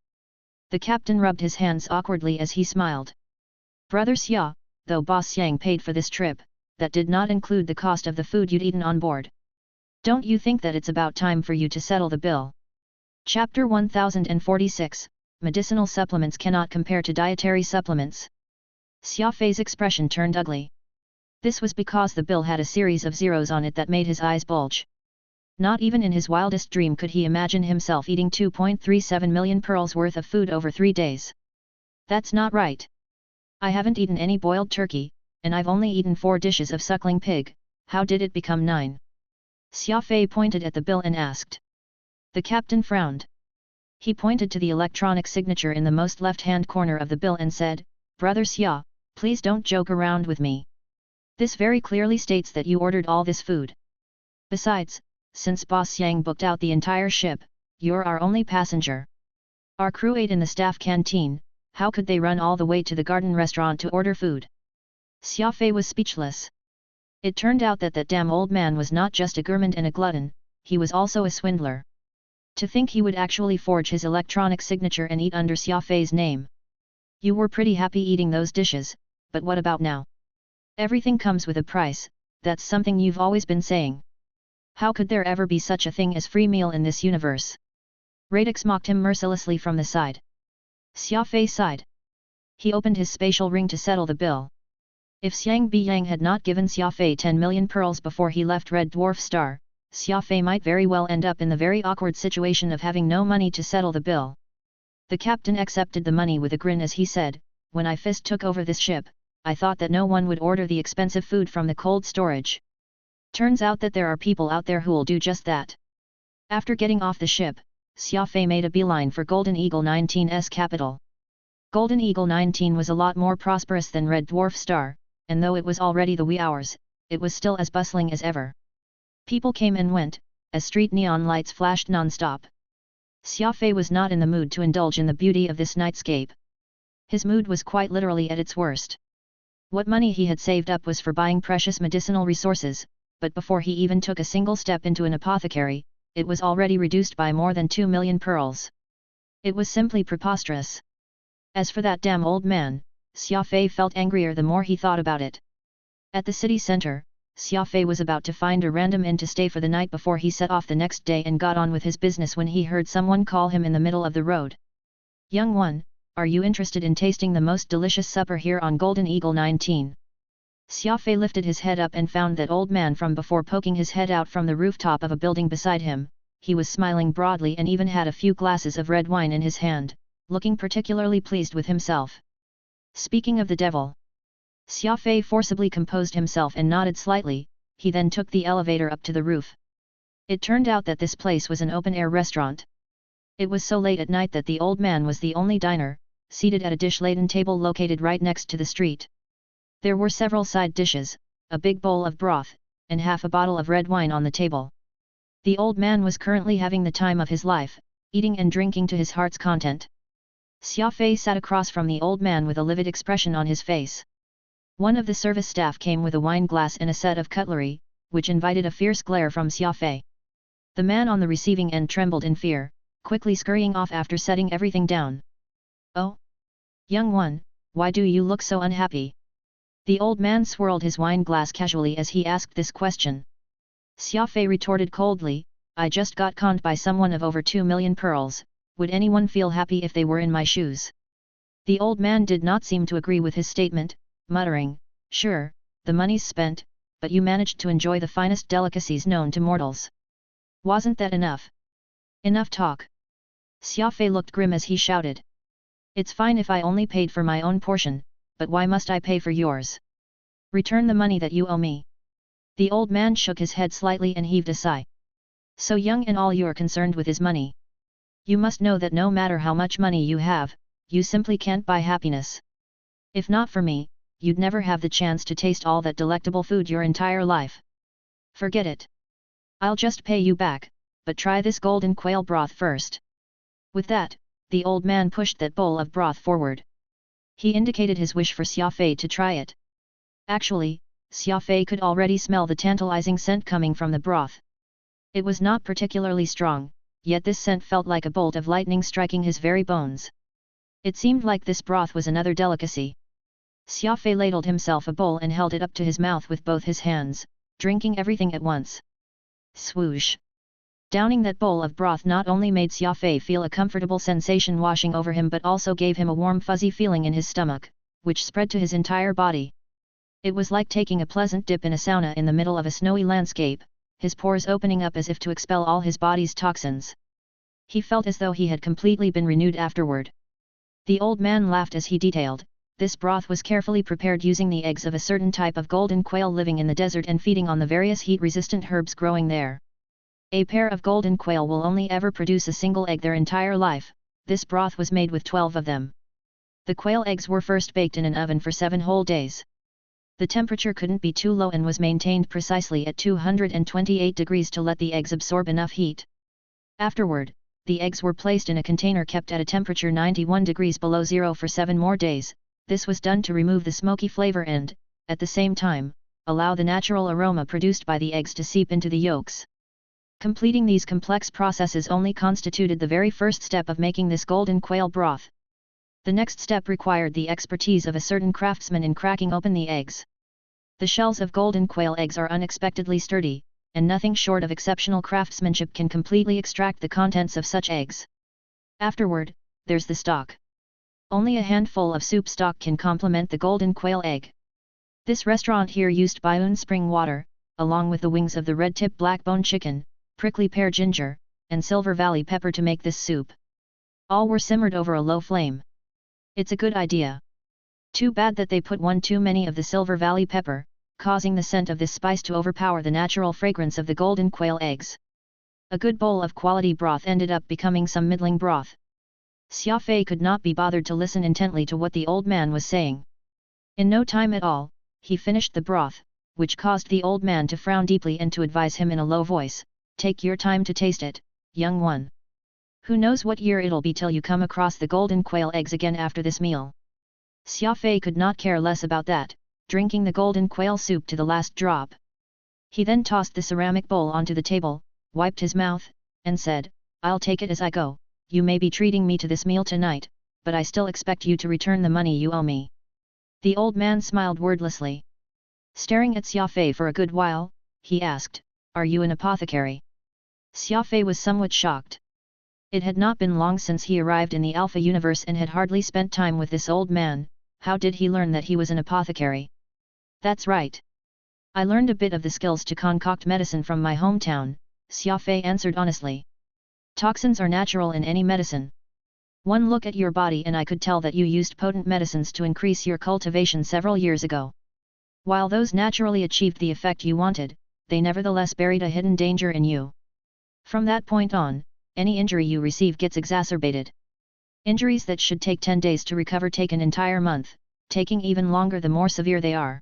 The captain rubbed his hands awkwardly as he smiled. Brother Xia, though Boss Yang paid for this trip, that did not include the cost of the food you'd eaten on board. Don't you think that it's about time for you to settle the bill? Chapter 1046, Medicinal Supplements Cannot Compare to Dietary Supplements. Xia Fei's expression turned ugly. This was because the bill had a series of zeros on it that made his eyes bulge. Not even in his wildest dream could he imagine himself eating 2.37 million pearls worth of food over 3 days. That's not right. I haven't eaten any boiled turkey, and I've only eaten 4 dishes of suckling pig. How did it become 9? Xia Fei pointed at the bill and asked. The captain frowned. He pointed to the electronic signature in the most left-hand corner of the bill and said, Brother Xia, please don't joke around with me. This very clearly states that you ordered all this food. Besides, since Boss Yang booked out the entire ship, you're our only passenger. Our crew ate in the staff canteen, how could they run all the way to the garden restaurant to order food? Xia Fei was speechless. It turned out that damn old man was not just a gourmand and a glutton, he was also a swindler. To think he would actually forge his electronic signature and eat under Xia Fei's name. You were pretty happy eating those dishes, but what about now? Everything comes with a price, that's something you've always been saying. How could there ever be such a thing as free meal in this universe? Radix mocked him mercilessly from the side. Xia Fei sighed. He opened his spatial ring to settle the bill. If Xiang Biyang had not given Xia Fei 10 million pearls before he left Red Dwarf Star, Xia Fei might very well end up in the very awkward situation of having no money to settle the bill. The captain accepted the money with a grin as he said, when I first took over this ship, I thought that no one would order the expensive food from the cold storage. Turns out that there are people out there who'll do just that. After getting off the ship, Xia Fei made a beeline for Golden Eagle 19's capital. Golden Eagle 19 was a lot more prosperous than Red Dwarf Star, and though it was already the wee hours, it was still as bustling as ever. People came and went, as street neon lights flashed non-stop. Xia Fei was not in the mood to indulge in the beauty of this nightscape. His mood was quite literally at its worst. What money he had saved up was for buying precious medicinal resources, but before he even took a single step into an apothecary, it was already reduced by more than 2 million pearls. It was simply preposterous. As for that damn old man, Xia Fei felt angrier the more he thought about it. At the city center, Xia Fei was about to find a random inn to stay for the night before he set off the next day and got on with his business when he heard someone call him in the middle of the road. "Young one, are you interested in tasting the most delicious supper here on Golden Eagle 19? Xia Fei lifted his head up and found that old man from before poking his head out from the rooftop of a building beside him. He was smiling broadly and even had a few glasses of red wine in his hand, looking particularly pleased with himself. "Speaking of the devil." Xia Fei forcibly composed himself and nodded slightly. He then took the elevator up to the roof. It turned out that this place was an open-air restaurant. It was so late at night that the old man was the only diner, seated at a dish-laden table located right next to the street. There were several side dishes, a big bowl of broth, and half a bottle of red wine on the table. The old man was currently having the time of his life, eating and drinking to his heart's content. Xia Fei sat across from the old man with a livid expression on his face. One of the service staff came with a wine glass and a set of cutlery, which invited a fierce glare from Xia Fei. The man on the receiving end trembled in fear, quickly scurrying off after setting everything down. "Oh? Young one, why do you look so unhappy?" The old man swirled his wine glass casually as he asked this question. Xia Fei retorted coldly, "I just got conned by someone of over 2 million pearls, would anyone feel happy if they were in my shoes?" The old man did not seem to agree with his statement, muttering, "Sure, the money's spent, but you managed to enjoy the finest delicacies known to mortals. Wasn't that enough?" "Enough talk." Xia Fei looked grim as he shouted. "It's fine if I only paid for my own portion, but why must I pay for yours? Return the money that you owe me." The old man shook his head slightly and heaved a sigh. "So young and all you're concerned with is money. You must know that no matter how much money you have, you simply can't buy happiness. If not for me, you'd never have the chance to taste all that delectable food your entire life. Forget it. I'll just pay you back, but try this golden quail broth first." With that, the old man pushed that bowl of broth forward. He indicated his wish for Xia Fei to try it. Actually, Xia Fei could already smell the tantalizing scent coming from the broth. It was not particularly strong, yet this scent felt like a bolt of lightning striking his very bones. It seemed like this broth was another delicacy. Xia Fei ladled himself a bowl and held it up to his mouth with both his hands, drinking everything at once. Swoosh! Downing that bowl of broth not only made Xia Fei feel a comfortable sensation washing over him but also gave him a warm fuzzy feeling in his stomach, which spread to his entire body. It was like taking a pleasant dip in a sauna in the middle of a snowy landscape, his pores opening up as if to expel all his body's toxins. He felt as though he had completely been renewed afterward. The old man laughed as he detailed, this broth was carefully prepared using the eggs of a certain type of golden quail living in the desert and feeding on the various heat-resistant herbs growing there. A pair of golden quail will only ever produce a single egg their entire life. This broth was made with 12 of them. The quail eggs were first baked in an oven for 7 whole days. The temperature couldn't be too low and was maintained precisely at 228 degrees to let the eggs absorb enough heat. Afterward, the eggs were placed in a container kept at a temperature 91 degrees below zero for 7 more days. This was done to remove the smoky flavor and, at the same time, allow the natural aroma produced by the eggs to seep into the yolks. Completing these complex processes only constituted the very first step of making this golden quail broth. The next step required the expertise of a certain craftsman in cracking open the eggs. The shells of golden quail eggs are unexpectedly sturdy, and nothing short of exceptional craftsmanship can completely extract the contents of such eggs. Afterward, there's the stock. Only a handful of soup stock can complement the golden quail egg. This restaurant here used Bayun spring water, along with the wings of the red-tip black-bone chicken, prickly pear ginger, and Silver Valley pepper to make this soup. All were simmered over a low flame. It's a good idea. Too bad that they put one too many of the Silver Valley pepper, causing the scent of this spice to overpower the natural fragrance of the golden quail eggs. A good bowl of quality broth ended up becoming some middling broth. Xia Fei could not be bothered to listen intently to what the old man was saying. In no time at all, he finished the broth, which caused the old man to frown deeply and to advise him in a low voice, "Take your time to taste it, young one. Who knows what year it'll be till you come across the golden quail eggs again after this meal." Xia Fei could not care less about that, drinking the golden quail soup to the last drop. He then tossed the ceramic bowl onto the table, wiped his mouth, and said, "I'll take it as I go. You may be treating me to this meal tonight, but I still expect you to return the money you owe me." The old man smiled wordlessly. Staring at Xia Fei for a good while, he asked, "Are you an apothecary?" Xia Fei was somewhat shocked. It had not been long since he arrived in the Alpha universe and had hardly spent time with this old man. How did he learn that he was an apothecary? "That's right. I learned a bit of the skills to concoct medicine from my hometown," Xia Fei answered honestly. "Toxins are natural in any medicine. One look at your body and I could tell that you used potent medicines to increase your cultivation several years ago. While those naturally achieved the effect you wanted, they nevertheless buried a hidden danger in you. From that point on, any injury you receive gets exacerbated. Injuries that should take 10 days to recover take an entire month, taking even longer the more severe they are.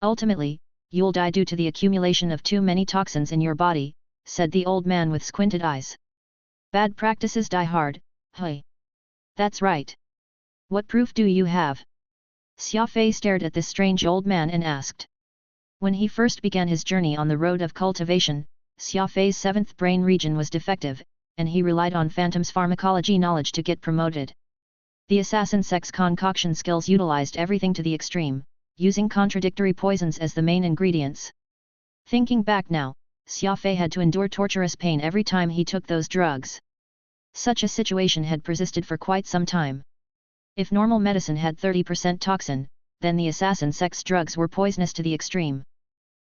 Ultimately, you'll die due to the accumulation of too many toxins in your body," said the old man with squinted eyes. "Bad practices die hard, hey? That's right. What proof do you have?" Xia Fei stared at this strange old man and asked. When he first began his journey on the road of cultivation, Xia Fei's 7th brain region was defective, and he relied on Phantom's pharmacology knowledge to get promoted. The assassin sex concoction skills utilized everything to the extreme, using contradictory poisons as the main ingredients. Thinking back now, Xia Fei had to endure torturous pain every time he took those drugs. Such a situation had persisted for quite some time. If normal medicine had 30% toxin, then the assassin sex drugs were poisonous to the extreme.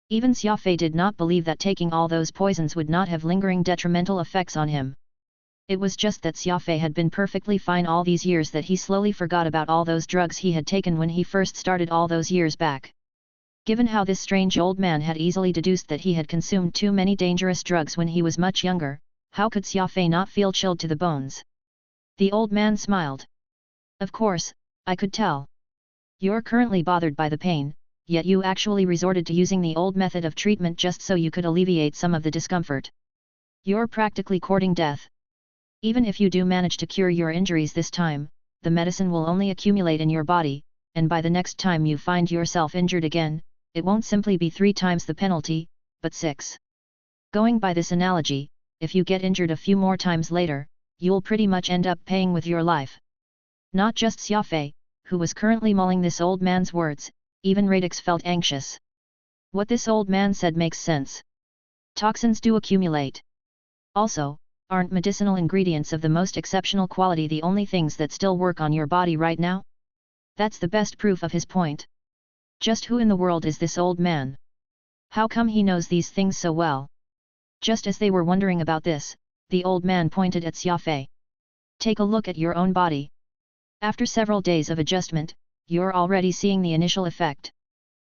Even Xia Fei did not believe that taking all those poisons would not have lingering detrimental effects on him. It was just that Xia Fei had been perfectly fine all these years that he slowly forgot about all those drugs he had taken when he first started all those years back. Given how this strange old man had easily deduced that he had consumed too many dangerous drugs when he was much younger, how could Xia Fei not feel chilled to the bones? The old man smiled. "Of course, I could tell. You're currently bothered by the pain, yet you actually resorted to using the old method of treatment just so you could alleviate some of the discomfort. You're practically courting death. Even if you do manage to cure your injuries this time, the medicine will only accumulate in your body, and by the next time you find yourself injured again, it won't simply be 3 times the penalty, but 6. Going by this analogy, if you get injured a few more times later, you'll pretty much end up paying with your life." Not just Xia Fei, who was currently mulling this old man's words, even Radix felt anxious. What this old man said makes sense. Toxins do accumulate. Also, aren't medicinal ingredients of the most exceptional quality the only things that still work on your body right now? That's the best proof of his point. Just who in the world is this old man? How come he knows these things so well? Just as they were wondering about this, the old man pointed at Xia Fei. "Take a look at your own body. After several days of adjustment, you're already seeing the initial effect.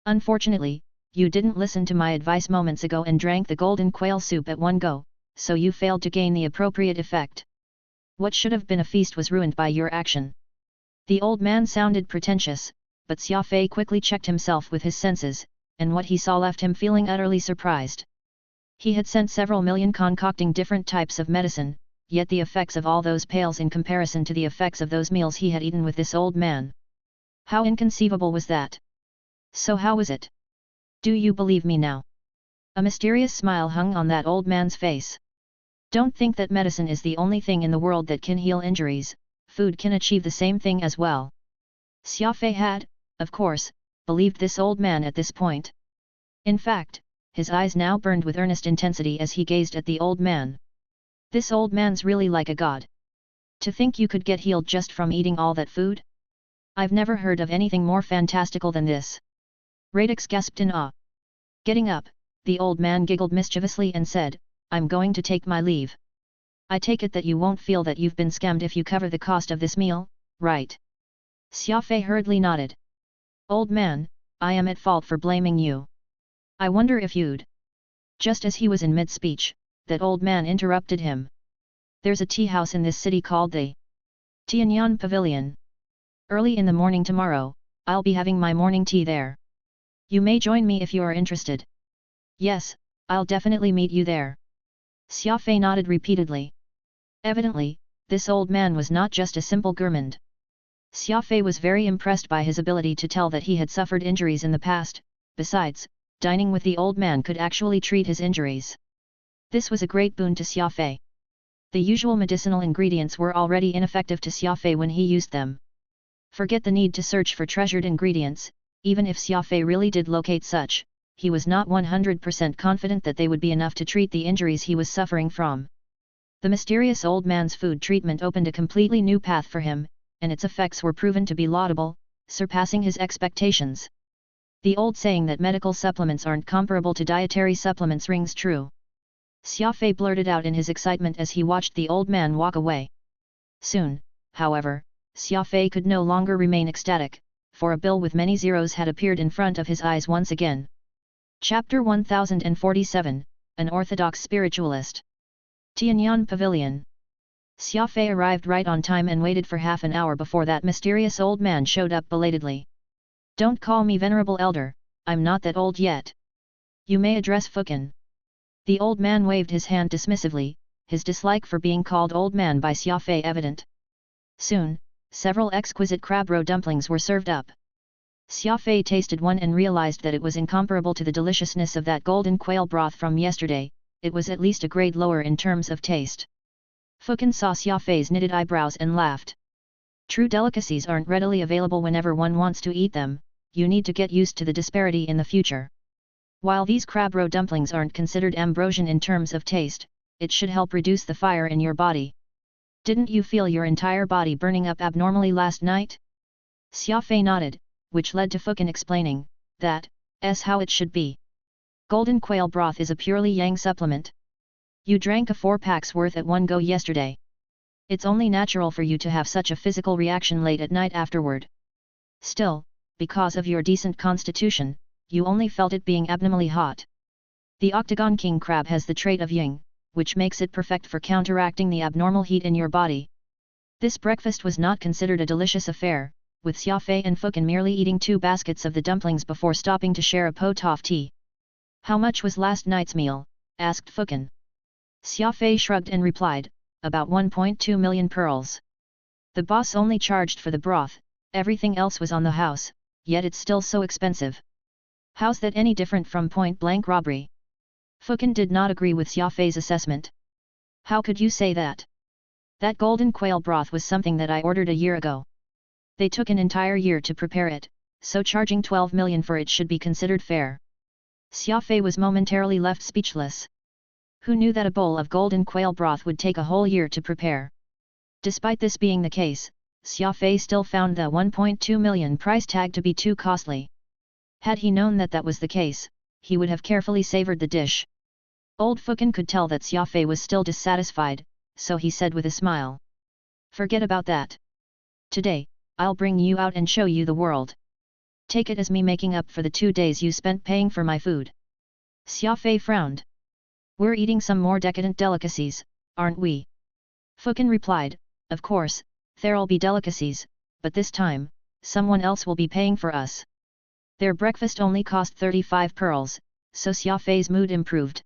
Unfortunately, you didn't listen to my advice moments ago and drank the golden quail soup at one go, so you failed to gain the appropriate effect. What should have been a feast was ruined by your action." The old man sounded pretentious, but Xia Fei quickly checked himself with his senses, and what he saw left him feeling utterly surprised. He had sent several million concocting different types of medicine, yet the effects of all those pales in comparison to the effects of those meals he had eaten with this old man. How inconceivable was that? "So how is it? Do you believe me now?" A mysterious smile hung on that old man's face. "Don't think that medicine is the only thing in the world that can heal injuries, food can achieve the same thing as well." Xia Fei had, of course, believed this old man at this point. In fact, his eyes now burned with earnest intensity as he gazed at the old man. This old man's really like a god. To think you could get healed just from eating all that food? I've never heard of anything more fantastical than this. Radix gasped in awe. Getting up, the old man giggled mischievously and said, "I'm going to take my leave. I take it that you won't feel that you've been scammed if you cover the cost of this meal, right?" Xia Fei hurriedly nodded. "Old man, I am at fault for blaming you. I wonder if you'd—" Just as he was in mid-speech, that old man interrupted him. "There's a tea house in this city called the Tianyan Pavilion. Early in the morning tomorrow, I'll be having my morning tea there. You may join me if you are interested." "Yes, I'll definitely meet you there." Xia Fei nodded repeatedly. Evidently, this old man was not just a simple gourmand. Xia Fei was very impressed by his ability to tell that he had suffered injuries in the past. Besides, dining with the old man could actually treat his injuries. This was a great boon to Xia Fei. The usual medicinal ingredients were already ineffective to Xia Fei when he used them. Forget the need to search for treasured ingredients, even if Xia Fei really did locate such, he was not 100% confident that they would be enough to treat the injuries he was suffering from. The mysterious old man's food treatment opened a completely new path for him, and its effects were proven to be laudable, surpassing his expectations. The old saying that medical supplements aren't comparable to dietary supplements rings true. Xia Fei blurted out in his excitement as he watched the old man walk away. Soon, however, Xia Fei could no longer remain ecstatic, for a bill with many zeros had appeared in front of his eyes once again. Chapter 1047, An Orthodox Spiritualist. Tianyan Pavilion. Xia Fei arrived right on time and waited for half an hour before that mysterious old man showed up belatedly. "Don't call me venerable elder, I'm not that old yet. You may address Fukin." The old man waved his hand dismissively, his dislike for being called old man by Xia Fei evident. Soon, several exquisite crab roe dumplings were served up. Xia Fei tasted one and realized that it was incomparable to the deliciousness of that golden quail broth from yesterday, it was at least a grade lower in terms of taste. Fukin saw Xia Fei's knitted eyebrows and laughed. True delicacies aren't readily available whenever one wants to eat them, you need to get used to the disparity in the future. While these crab roe dumplings aren't considered ambrosian in terms of taste, it should help reduce the fire in your body. Didn't you feel your entire body burning up abnormally last night? Xia Fei nodded, which led to Fukin explaining, that's how it should be. Golden quail broth is a purely yang supplement. You drank a 4-pack's worth at one go yesterday. It's only natural for you to have such a physical reaction late at night afterward. Still, because of your decent constitution, you only felt it being abnormally hot. The octagon king crab has the trait of yin, which makes it perfect for counteracting the abnormal heat in your body. This breakfast was not considered a delicious affair, with Xia Fei and Fukin merely eating 2 baskets of the dumplings before stopping to share a pot of tea. "How much was last night's meal?" asked Fukin. Xia Fei shrugged and replied, "About 1.2 million pearls. The boss only charged for the broth, everything else was on the house, yet it's still so expensive. How's that any different from point-blank robbery?" Fukin did not agree with Xia Fei's assessment. "How could you say that? That golden quail broth was something that I ordered a year ago. They took an entire year to prepare it, so charging 12 million for it should be considered fair." Xia Fei was momentarily left speechless. Who knew that a bowl of golden quail broth would take a whole year to prepare? Despite this being the case, Xia Fei still found the 1.2 million price tag to be too costly. Had he known that that was the case, he would have carefully savored the dish. Old Fukin could tell that Xia Fei was still dissatisfied, so he said with a smile. "Forget about that. Today, I'll bring you out and show you the world. Take it as me making up for the 2 days you spent paying for my food." Xia Fei frowned. "We're eating some more decadent delicacies, aren't we?" Fukin replied, "Of course, there'll be delicacies, but this time, someone else will be paying for us." Their breakfast only cost 35 pearls, so Xia Fei's mood improved.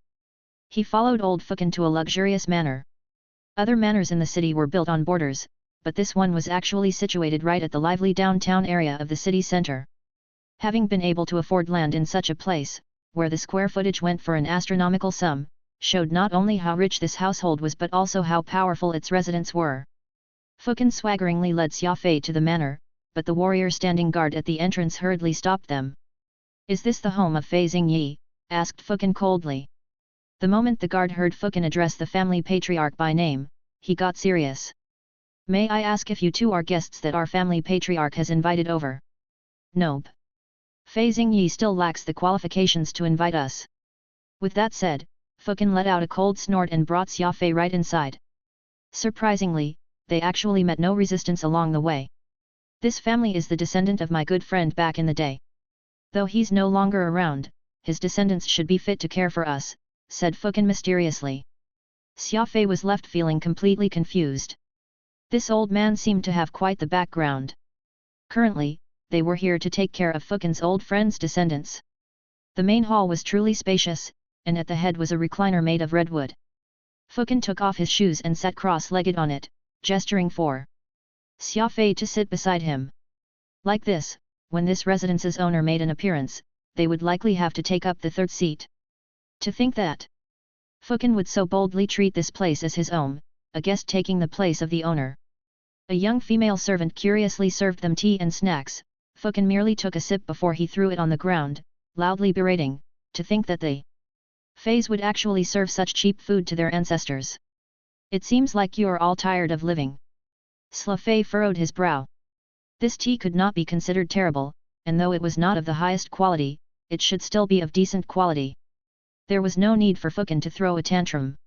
He followed old Fukin to a luxurious manor. Other manors in the city were built on borders, but this one was actually situated right at the lively downtown area of the city center. Having been able to afford land in such a place, where the square footage went for an astronomical sum, showed not only how rich this household was but also how powerful its residents were. Fukin swaggeringly led Xia Fei to the manor, but the warrior standing guard at the entrance hurriedly stopped them. "Is this the home of Fei Xingyi?" asked Fukin coldly. The moment the guard heard Fukin address the family patriarch by name, he got serious. "May I ask if you two are guests that our family patriarch has invited over?" "Nope. Fei Xingyi still lacks the qualifications to invite us." With that said, Fukin let out a cold snort and brought Xia Fei right inside. Surprisingly, they actually met no resistance along the way. "This family is the descendant of my good friend back in the day. Though he's no longer around, his descendants should be fit to care for us," said Fukin mysteriously. Xia Fei was left feeling completely confused. This old man seemed to have quite the background. Currently, they were here to take care of Fukin's old friend's descendants. The main hall was truly spacious, and at the head was a recliner made of redwood. Fukin took off his shoes and sat cross-legged on it, gesturing for Xia Fei to sit beside him. Like this, when this residence's owner made an appearance, they would likely have to take up the third seat. To think that Fukin would so boldly treat this place as his own, a guest taking the place of the owner. A young female servant curiously served them tea and snacks. Fukin merely took a sip before he threw it on the ground, loudly berating, to think that the Feis would actually serve such cheap food to their ancestors. It seems like you are all tired of living. Xia Fei furrowed his brow. This tea could not be considered terrible, and though it was not of the highest quality, it should still be of decent quality. There was no need for Fukin to throw a tantrum.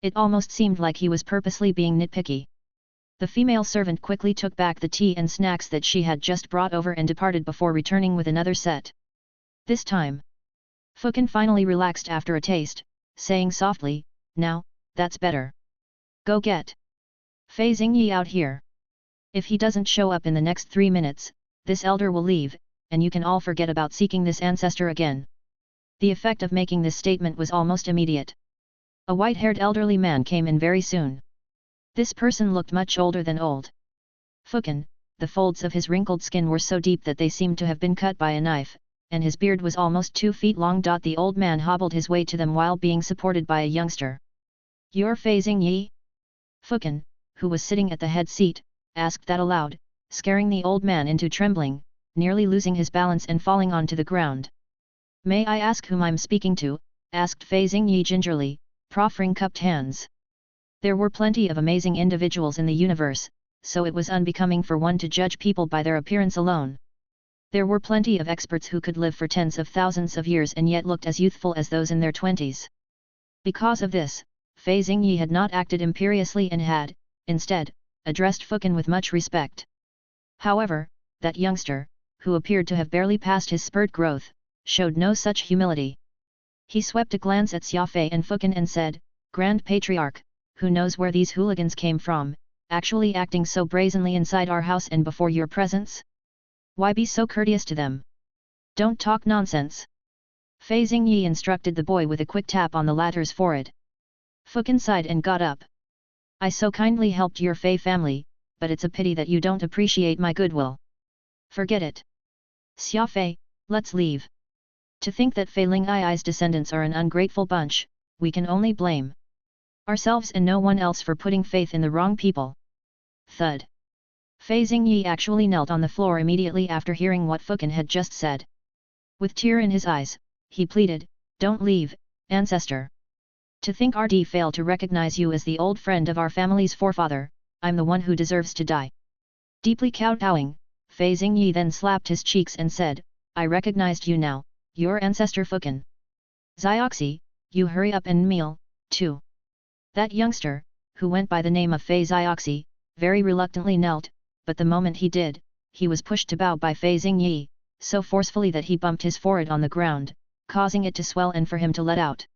It almost seemed like he was purposely being nitpicky. The female servant quickly took back the tea and snacks that she had just brought over and departed before returning with another set. This time, Fukin finally relaxed after a taste, saying softly, "Now, that's better. Go get Fei Xingyi out here. If he doesn't show up in the next 3 minutes, this elder will leave, and you can all forget about seeking this ancestor again." The effect of making this statement was almost immediate. A white-haired elderly man came in very soon. This person looked much older than old Fukin. The folds of his wrinkled skin were so deep that they seemed to have been cut by a knife, and his beard was almost 2 feet long. The old man hobbled his way to them while being supported by a youngster. "You're Fei Xingyi?" Fukin, who was sitting at the head seat, asked that aloud, scaring the old man into trembling, nearly losing his balance and falling onto the ground. "May I ask whom I'm speaking to?" asked Fei Xingyi gingerly, proffering cupped hands. There were plenty of amazing individuals in the universe, so it was unbecoming for one to judge people by their appearance alone. There were plenty of experts who could live for tens of thousands of years and yet looked as youthful as those in their 20s. Because of this, Fei Xingyi had not acted imperiously and had, instead, addressed Fukin with much respect. However, that youngster, who appeared to have barely passed his spurt growth, showed no such humility. He swept a glance at Xia Fei and Fukin and said, "Grand Patriarch, who knows where these hooligans came from, actually acting so brazenly inside our house and before your presence? Why be so courteous to them? Don't talk nonsense." Fei Xingyi instructed the boy with a quick tap on the latter's forehead. Fukin sighed and got up. "I so kindly helped your Fei family, but it's a pity that you don't appreciate my goodwill. Forget it. Xia Fei, let's leave. To think that Fei Lingyi's descendants are an ungrateful bunch, we can only blame ourselves and no one else for putting faith in the wrong people." Thud. Fei Xingyi actually knelt on the floor immediately after hearing what Fukin had just said. With tear in his eyes, he pleaded, "Don't leave, ancestor. To think RD failed to recognize you as the old friend of our family's forefather, I'm the one who deserves to die." Deeply kowtowing, Fei Xingyi then slapped his cheeks and said, "I recognized you now, your ancestor Fukin. Xioxi, you hurry up and kneel, too." That youngster, who went by the name of Fei Xioxi, very reluctantly knelt, but the moment he did, he was pushed to bow by Fei Xingyi, so forcefully that he bumped his forehead on the ground, causing it to swell and for him to let out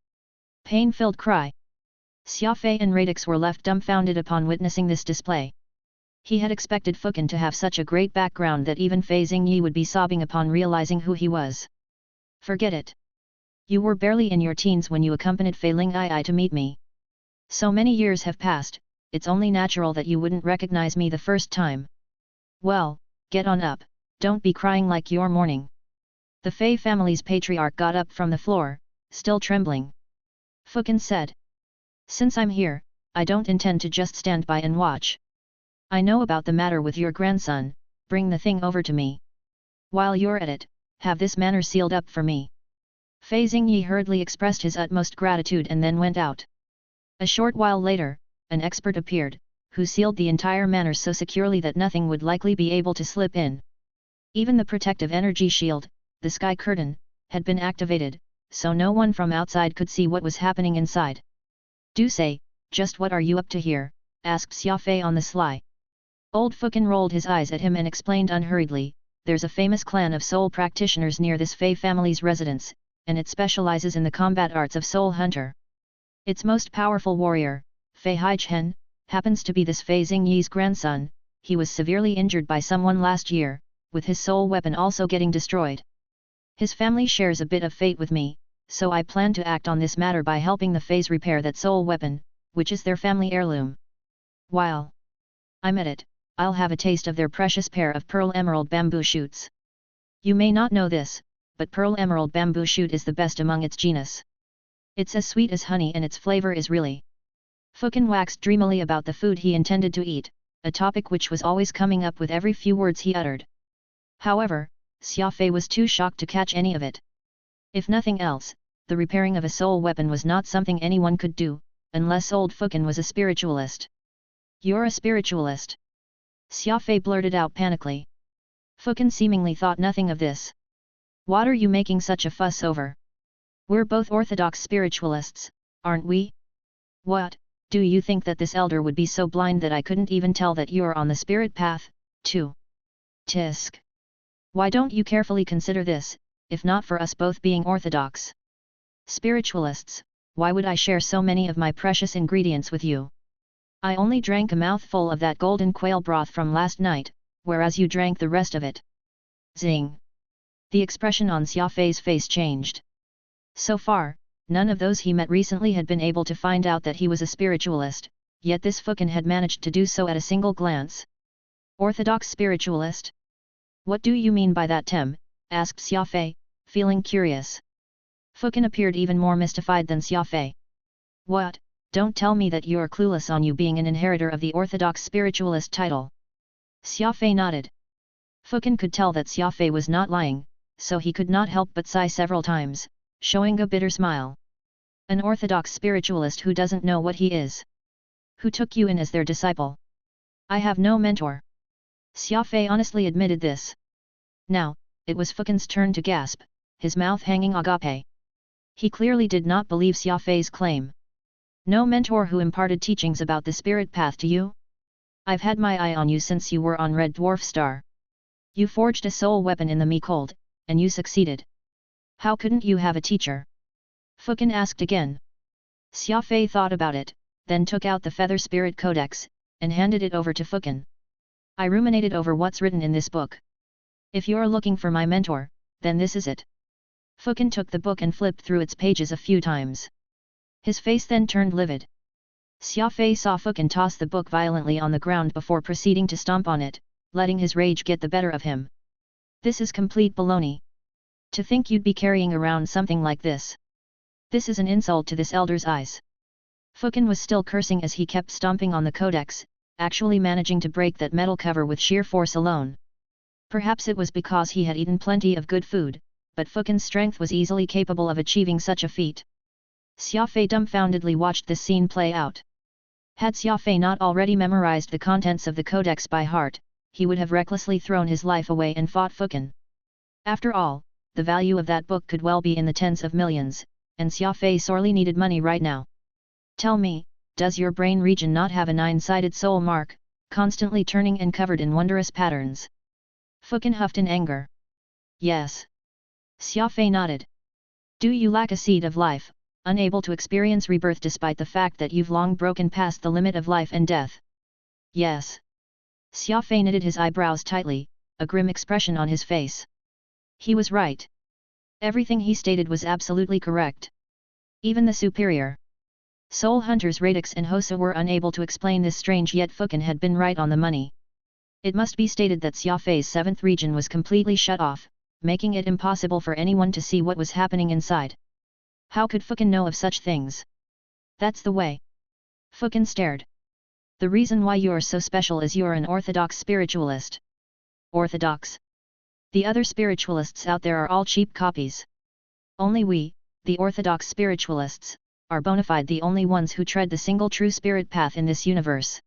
pain-filled cry. Xia Fei and Radix were left dumbfounded upon witnessing this display. He had expected Fukin to have such a great background that even Fei Xingyi would be sobbing upon realizing who he was. "Forget it. You were barely in your teens when you accompanied Fei Lingyi to meet me. So many years have passed, it's only natural that you wouldn't recognize me the first time. Well, get on up, don't be crying like you're mourning." The Fei family's patriarch got up from the floor, still trembling. Fukin said, "Since I'm here, I don't intend to just stand by and watch. I know about the matter with your grandson, bring the thing over to me. While you're at it, have this manor sealed up for me." Fei Xingyi hurriedly expressed his utmost gratitude and then went out. A short while later, an expert appeared, who sealed the entire manor so securely that nothing would likely be able to slip in. Even the protective energy shield, the sky curtain, had been activated, so no one from outside could see what was happening inside. "Do say, just what are you up to here?" asked Xia Fei on the sly. Old Fukin rolled his eyes at him and explained unhurriedly, "There's a famous clan of soul practitioners near this Fei family's residence, and it specializes in the combat arts of soul hunter. Its most powerful warrior, Fei Haichen, happens to be this Fei Xingyi's grandson. He was severely injured by someone last year, with his soul weapon also getting destroyed. His family shares a bit of fate with me, so I plan to act on this matter by helping the Feis repair that soul weapon, which is their family heirloom. While I'm at it, I'll have a taste of their precious pair of pearl emerald bamboo shoots. You may not know this, but pearl emerald bamboo shoot is the best among its genus. It's as sweet as honey and its flavor is really Fukin waxed dreamily about the food he intended to eat, a topic which was always coming up with every few words he uttered. However, Xia Fei was too shocked to catch any of it. If nothing else, the repairing of a soul weapon was not something anyone could do, unless old Fukin was a spiritualist. "You're a spiritualist?" Xia Fei blurted out panically. Fukin seemingly thought nothing of this. "What are you making such a fuss over? We're both orthodox spiritualists, aren't we? What, do you think that this elder would be so blind that I couldn't even tell that you're on the spirit path, too? Tisk. Why don't you carefully consider this, if not for us both being orthodox spiritualists, why would I share so many of my precious ingredients with you? I only drank a mouthful of that golden quail broth from last night, whereas you drank the rest of it." Zing! The expression on Xia Fei's face changed. So far, none of those he met recently had been able to find out that he was a spiritualist, yet this Fukin had managed to do so at a single glance. "Orthodox spiritualist? What do you mean by that, Tem?" asked Xia Fei, feeling curious. Fukin appeared even more mystified than Xia Fei. "What, don't tell me that you're clueless on you being an inheritor of the orthodox spiritualist title." Xia Fei nodded. Fukin could tell that Xia Fei was not lying, so he could not help but sigh several times, showing a bitter smile. "An orthodox spiritualist who doesn't know what he is? Who took you in as their disciple? I have no mentor." Xia Fei honestly admitted this. Now, it was Fukin's turn to gasp, his mouth hanging agape. He clearly did not believe Xia Fei's claim. "No mentor who imparted teachings about the spirit path to you? I've had my eye on you since you were on Red Dwarf Star. You forged a soul weapon in the Mikold, and you succeeded. How couldn't you have a teacher?" Fukin asked again. Xia Fei thought about it, then took out the Feather Spirit Codex, and handed it over to Fukin. "I ruminated over what's written in this book. If you're looking for my mentor, then this is it." Fukin took the book and flipped through its pages a few times. His face then turned livid. Xia Fei saw Fukin toss the book violently on the ground before proceeding to stomp on it, letting his rage get the better of him. "This is complete baloney. To think you'd be carrying around something like this. This is an insult to this elder's eyes." Fukin was still cursing as he kept stomping on the codex, actually managing to break that metal cover with sheer force alone. Perhaps it was because he had eaten plenty of good food, but Fukin's strength was easily capable of achieving such a feat. Xia Fei dumbfoundedly watched this scene play out. Had Xia Fei not already memorized the contents of the codex by heart, he would have recklessly thrown his life away and fought Fukin. After all, the value of that book could well be in the tens of millions, and Xia Fei sorely needed money right now. "Tell me, does your brain region not have a 9-sided soul mark, constantly turning and covered in wondrous patterns?" Fukin huffed in anger. "Yes." Xia Fei nodded. "Do you lack a seed of life, unable to experience rebirth despite the fact that you've long broken past the limit of life and death?" "Yes." Xia Fei knitted his eyebrows tightly, a grim expression on his face. He was right. Everything he stated was absolutely correct. Even the superior soul hunters Radix and Hosa were unable to explain this strange, yet Fukin had been right on the money. It must be stated that Xia Fei's 7th region was completely shut off, making it impossible for anyone to see what was happening inside. How could Fukin know of such things? "That's the way." Fukin stared. "The reason why you're so special is you're an orthodox spiritualist." "Orthodox? The other spiritualists out there are all cheap copies. Only we, the orthodox spiritualists, are bona fide the only ones who tread the single true spirit path in this universe."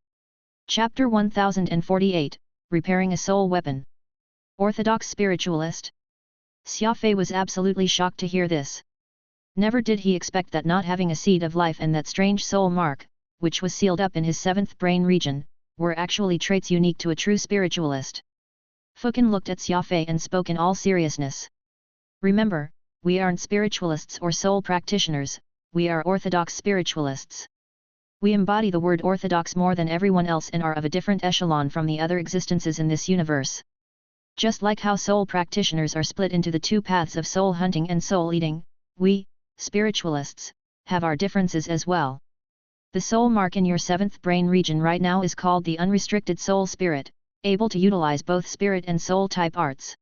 Chapter 1048, Repairing a Soul Weapon. Orthodox spiritualist? Xia Fei was absolutely shocked to hear this. Never did he expect that not having a seed of life and that strange soul mark, which was sealed up in his 7th brain region, were actually traits unique to a true spiritualist. Fukin looked at Xia Fei and spoke in all seriousness. "Remember, we aren't spiritualists or soul practitioners, we are orthodox spiritualists. We embody the word orthodox more than everyone else and are of a different echelon from the other existences in this universe. Just like how soul practitioners are split into the two paths of soul hunting and soul eating, we, spiritualists, have our differences as well. The soul mark in your 7th brain region right now is called the unrestricted soul spirit, able to utilize both spirit and soul type arts.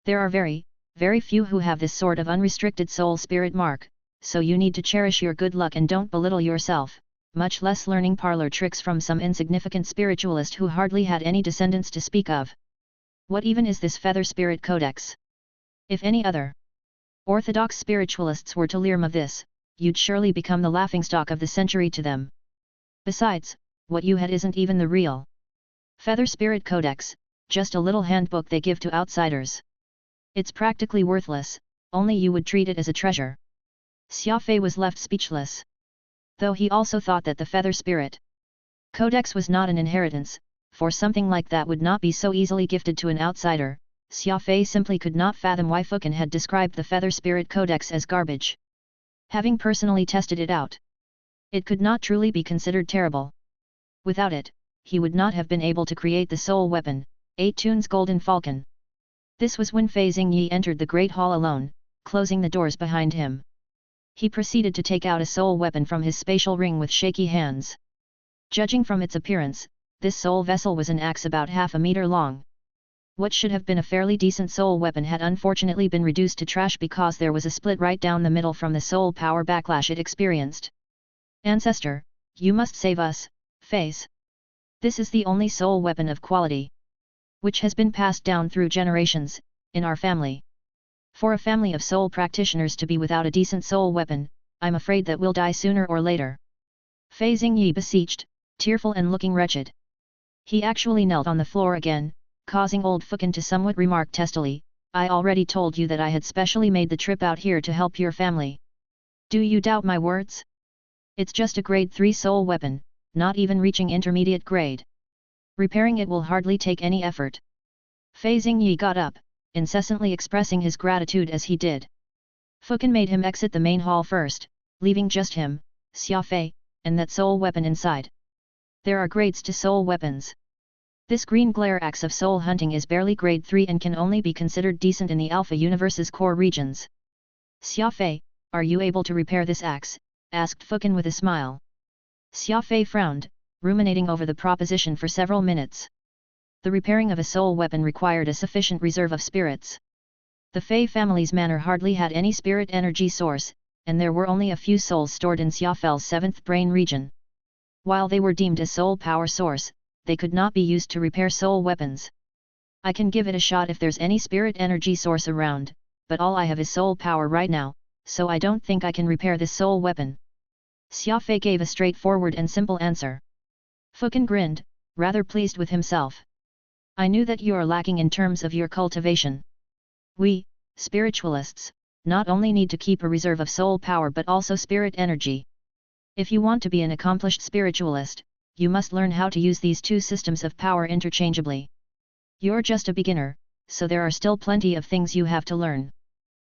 There are very, very few who have this sort of unrestricted soul spirit mark, so you need to cherish your good luck and don't belittle yourself. much less learning parlor tricks from some insignificant spiritualist who hardly had any descendants to speak of. What even is this Feather Spirit Codex? If any other orthodox spiritualists were to learn of this, you'd surely become the laughingstock of the century to them. Besides, what you had isn't even the real Feather Spirit Codex, just a little handbook they give to outsiders. It's practically worthless, only you would treat it as a treasure. Xia Fei was left speechless. Though he also thought that the Feather Spirit Codex was not an inheritance, for something like that would not be so easily gifted to an outsider. Xia Fei simply could not fathom why Fukin had described the Feather Spirit Codex as garbage. Having personally tested it out, it could not truly be considered terrible. Without it, he would not have been able to create the soul weapon, 8 Tunes Golden Falcon. This was when Fei Xingyi entered the Great Hall alone, closing the doors behind him. He proceeded to take out a soul weapon from his spatial ring with shaky hands. Judging from its appearance, this soul vessel was an axe about half a meter long. What should have been a fairly decent soul weapon had unfortunately been reduced to trash because there was a split right down the middle from the soul power backlash it experienced. Ancestor, you must save us, Fei's. This is the only soul weapon of quality which has been passed down through generations, in our family. For a family of soul practitioners to be without a decent soul weapon, I'm afraid that we'll die sooner or later. Fei Xingyi beseeched, tearful and looking wretched. He actually knelt on the floor again, causing old Fukin to somewhat remark testily, I already told you that I had specially made the trip out here to help your family. Do you doubt my words? It's just a grade 3 soul weapon, not even reaching intermediate grade. Repairing it will hardly take any effort. Fei Xingyi got up, incessantly expressing his gratitude as he did. Fukin made him exit the main hall first, leaving just him, Xia Fei, and that soul weapon inside. There are grades to soul weapons. This green glare axe of soul hunting is barely grade 3 and can only be considered decent in the Alpha Universe's core regions. Xia Fei, are you able to repair this axe? Asked Fukin with a smile. Xia Fei frowned, ruminating over the proposition for several minutes. The repairing of a soul weapon required a sufficient reserve of spirits. The Fei family's manor hardly had any spirit energy source, and there were only a few souls stored in Xia Fei's 7th brain region. While they were deemed a soul power source, they could not be used to repair soul weapons. I can give it a shot if there's any spirit energy source around, but all I have is soul power right now, so I don't think I can repair this soul weapon. Xia Fei gave a straightforward and simple answer. Fukin grinned, rather pleased with himself. I knew that you are lacking in terms of your cultivation. We, spiritualists, not only need to keep a reserve of soul power but also spirit energy. If you want to be an accomplished spiritualist, you must learn how to use these two systems of power interchangeably. You're just a beginner, so there are still plenty of things you have to learn.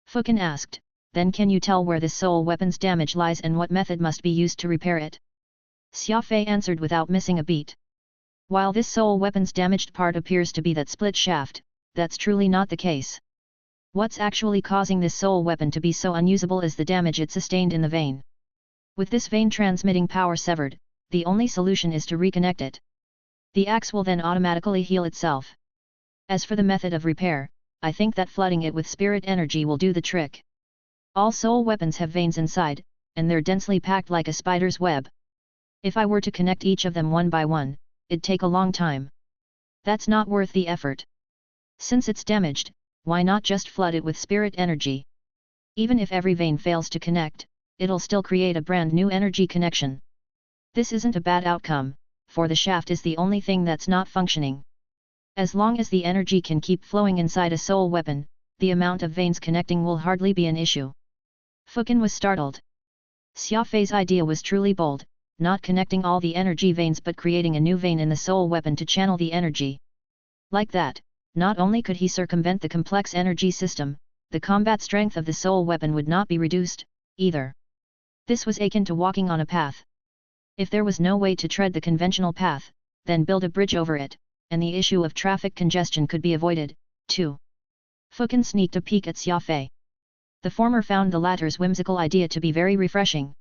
Fukin asked, then can you tell where this soul weapon's damage lies and what method must be used to repair it? Xia Fei answered without missing a beat. While this soul weapon's damaged part appears to be that split shaft, that's truly not the case. What's actually causing this soul weapon to be so unusable is the damage it sustained in the vein. With this vein transmitting power severed, the only solution is to reconnect it. The axe will then automatically heal itself. As for the method of repair, I think that flooding it with spirit energy will do the trick. All soul weapons have veins inside, and they're densely packed like a spider's web. If I were to connect each of them one by one, it'd take a long time. That's not worth the effort. Since it's damaged, why not just flood it with spirit energy? Even if every vein fails to connect, it'll still create a brand new energy connection. This isn't a bad outcome, for the shaft is the only thing that's not functioning. As long as the energy can keep flowing inside a soul weapon, the amount of veins connecting will hardly be an issue. Fukin was startled. Xia Fei's idea was truly bold, not connecting all the energy veins but creating a new vein in the soul weapon to channel the energy. Like that, not only could he circumvent the complex energy system, the combat strength of the soul weapon would not be reduced, either. This was akin to walking on a path. If there was no way to tread the conventional path, then build a bridge over it, and the issue of traffic congestion could be avoided, too. Fukin sneaked a peek at Xia Fei. The former found the latter's whimsical idea to be very refreshing.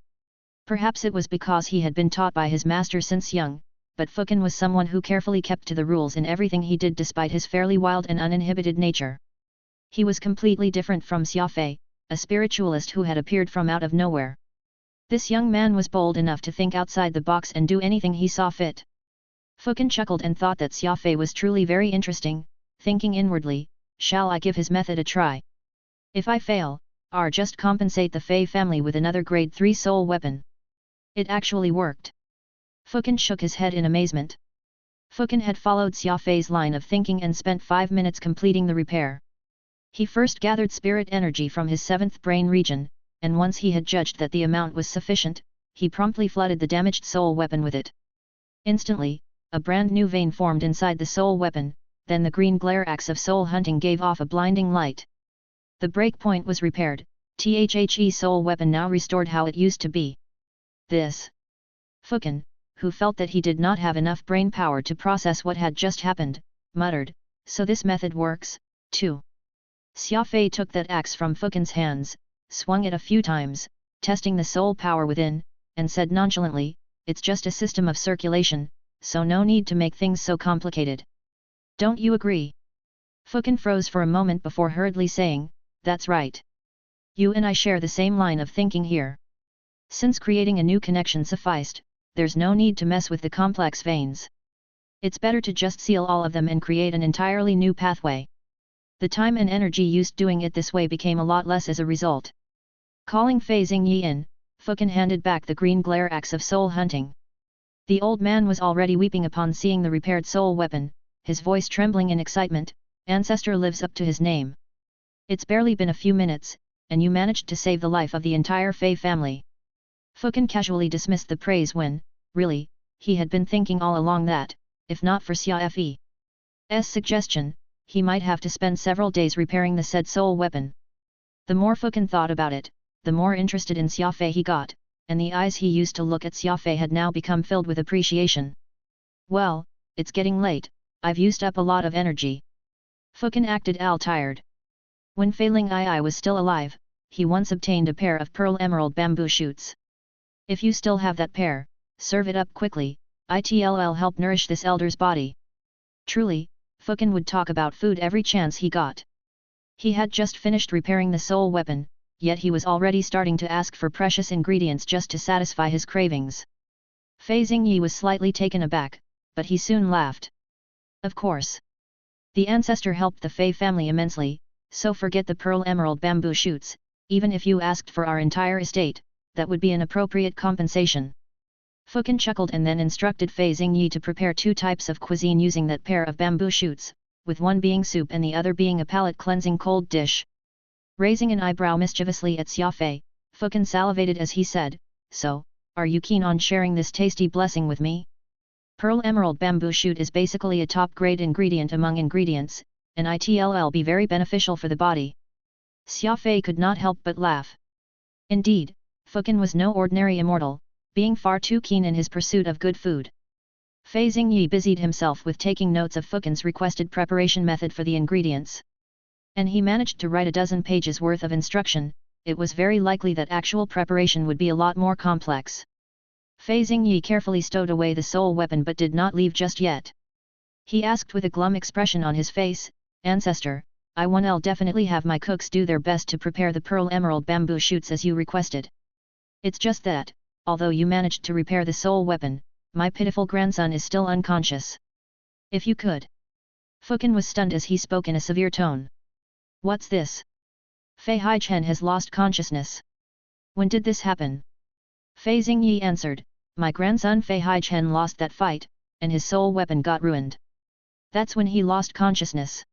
Perhaps it was because he had been taught by his master since young, but Fukin was someone who carefully kept to the rules in everything he did despite his fairly wild and uninhibited nature. He was completely different from Xia Fei, a spiritualist who had appeared from out of nowhere. This young man was bold enough to think outside the box and do anything he saw fit. Fukin chuckled and thought that Xia Fei was truly very interesting, thinking inwardly, shall I give his method a try? If I fail, I'll just compensate the Fei family with another grade 3 soul weapon. It actually worked. Fukin shook his head in amazement. Fukin had followed Xia Fei's line of thinking and spent 5 minutes completing the repair. He first gathered spirit energy from his 7th brain region, and once he had judged that the amount was sufficient, he promptly flooded the damaged soul weapon with it. Instantly, a brand new vein formed inside the soul weapon, then the green glare axe of soul hunting gave off a blinding light. The breakpoint was repaired, the soul weapon now restored how it used to be. This. Fukin, who felt that he did not have enough brain power to process what had just happened, muttered, so this method works, too. Xia Fei took that axe from Fukin's hands, swung it a few times, testing the soul power within, and said nonchalantly, it's just a system of circulation, so no need to make things so complicated. Don't you agree? Fukin froze for a moment before hurriedly saying, that's right. You and I share the same line of thinking here. Since creating a new connection sufficed, there's no need to mess with the complex veins. It's better to just seal all of them and create an entirely new pathway. The time and energy used doing it this way became a lot less as a result. Calling Fei Xingyi in, Fukin handed back the green glare axe of soul hunting. The old man was already weeping upon seeing the repaired soul weapon, his voice trembling in excitement, ancestor lives up to his name. It's barely been a few minutes, and you managed to save the life of the entire Fei family. Fukin casually dismissed the praise when, really, he had been thinking all along that, if not for Xia Fei's suggestion, he might have to spend several days repairing the said soul weapon. The more Fukin thought about it, the more interested in Xia Fei he got, and the eyes he used to look at Xia Fei had now become filled with appreciation. Well, it's getting late, I've used up a lot of energy. Fukin acted tired. When Fei Lingyi was still alive, he once obtained a pair of pearl emerald bamboo shoots. If you still have that pair, serve it up quickly, it'll help nourish this elder's body. Truly, Fukin would talk about food every chance he got. He had just finished repairing the soul weapon, yet he was already starting to ask for precious ingredients just to satisfy his cravings. Fei Xingyi was slightly taken aback, but he soon laughed. Of course. The ancestor helped the Fei family immensely, so forget the pearl emerald bamboo shoots, even if you asked for our entire estate, that would be an appropriate compensation. Fukin chuckled and then instructed Fei Xingyi to prepare 2 types of cuisine using that pair of bamboo shoots, with one being soup and the other being a palate-cleansing cold dish. Raising an eyebrow mischievously at Xia Fei, Fukin salivated as he said, so, are you keen on sharing this tasty blessing with me? Pearl emerald bamboo shoot is basically a top-grade ingredient among ingredients, and it'll be very beneficial for the body. Xia Fei could not help but laugh. Indeed, Fukin was no ordinary immortal, being far too keen in his pursuit of good food. Fei Xingyi busied himself with taking notes of Fukin's requested preparation method for the ingredients. And he managed to write a dozen pages worth of instruction. It was very likely that actual preparation would be a lot more complex. Fei Xingyi carefully stowed away the soul weapon but did not leave just yet. He asked with a glum expression on his face, Ancestor, I'll definitely have my cooks do their best to prepare the pearl emerald bamboo shoots as you requested. It's just that, although you managed to repair the soul weapon, my pitiful grandson is still unconscious. If you could. Fukin was stunned as he spoke in a severe tone. What's this? Fei Haichen has lost consciousness. When did this happen? Fei Xingyi answered, my grandson Fei Haichen lost that fight, and his soul weapon got ruined. That's when he lost consciousness.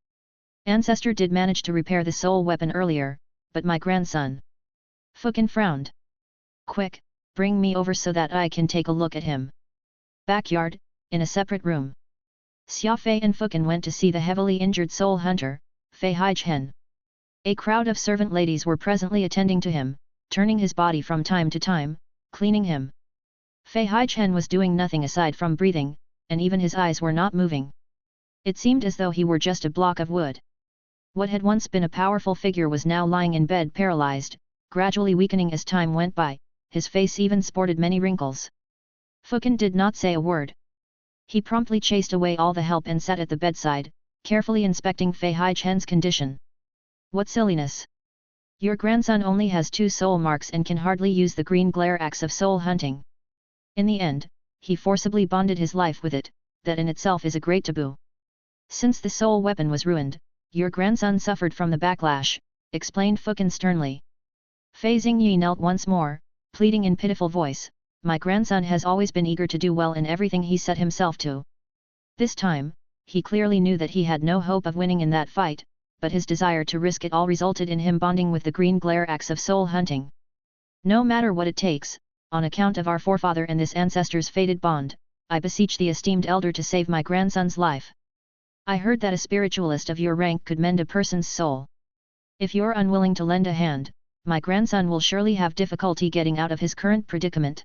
Ancestor did manage to repair the soul weapon earlier, but my grandson. Fukin frowned. Quick, bring me over so that I can take a look at him. Backyard, in a separate room. Xia Fei and Fukin went to see the heavily injured soul hunter, Fei Haichen. A crowd of servant ladies were presently attending to him, turning his body from time to time, cleaning him. Fei Haichen was doing nothing aside from breathing, and even his eyes were not moving. It seemed as though he were just a block of wood. What had once been a powerful figure was now lying in bed paralyzed, gradually weakening as time went by, his face even sported many wrinkles. Fukin did not say a word. He promptly chased away all the help and sat at the bedside, carefully inspecting Fei Haichen's condition. What silliness! Your grandson only has 2 soul marks and can hardly use the green glare axe of soul hunting. In the end, he forcibly bonded his life with it, that in itself is a great taboo. Since the soul weapon was ruined, your grandson suffered from the backlash, explained Fukin sternly. Fei Xingyi knelt once more, pleading in pitiful voice, my grandson has always been eager to do well in everything he set himself to. This time, he clearly knew that he had no hope of winning in that fight, but his desire to risk it all resulted in him bonding with the green glare axe of soul hunting. No matter what it takes, on account of our forefather and this ancestor's fated bond, I beseech the esteemed elder to save my grandson's life. I heard that a spiritualist of your rank could mend a person's soul. If you're unwilling to lend a hand, my grandson will surely have difficulty getting out of his current predicament.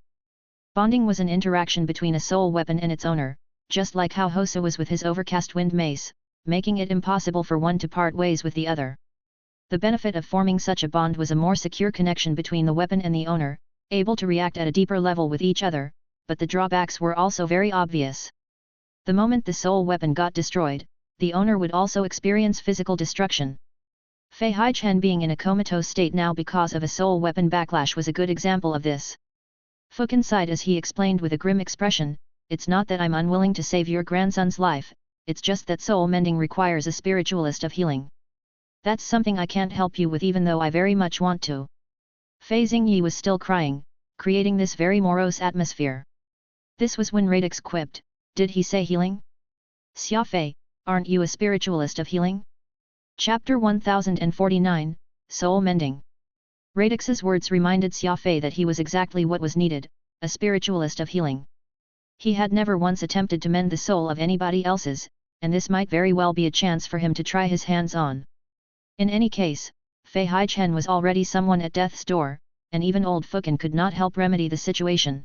Bonding was an interaction between a soul weapon and its owner, just like how Hosa was with his overcast wind mace, making it impossible for one to part ways with the other. The benefit of forming such a bond was a more secure connection between the weapon and the owner, able to react at a deeper level with each other, but the drawbacks were also very obvious. The moment the soul weapon got destroyed, the owner would also experience physical destruction. Fei Haichen being in a comatose state now because of a soul weapon backlash was a good example of this. Fukin sighed as he explained with a grim expression, it's not that I'm unwilling to save your grandson's life, it's just that soul mending requires a spiritualist of healing. That's something I can't help you with even though I very much want to. Fei Xingyi was still crying, creating this very morose atmosphere. This was when Radix quipped, did he say healing? Xia Fei, aren't you a spiritualist of healing? Chapter 1049, Soul Mending. Radix's words reminded Xia Fei that he was exactly what was needed, a spiritualist of healing. He had never once attempted to mend the soul of anybody else's, and this might very well be a chance for him to try his hands on. In any case, Fei Haichen was already someone at death's door, and even old Fukin could not help remedy the situation.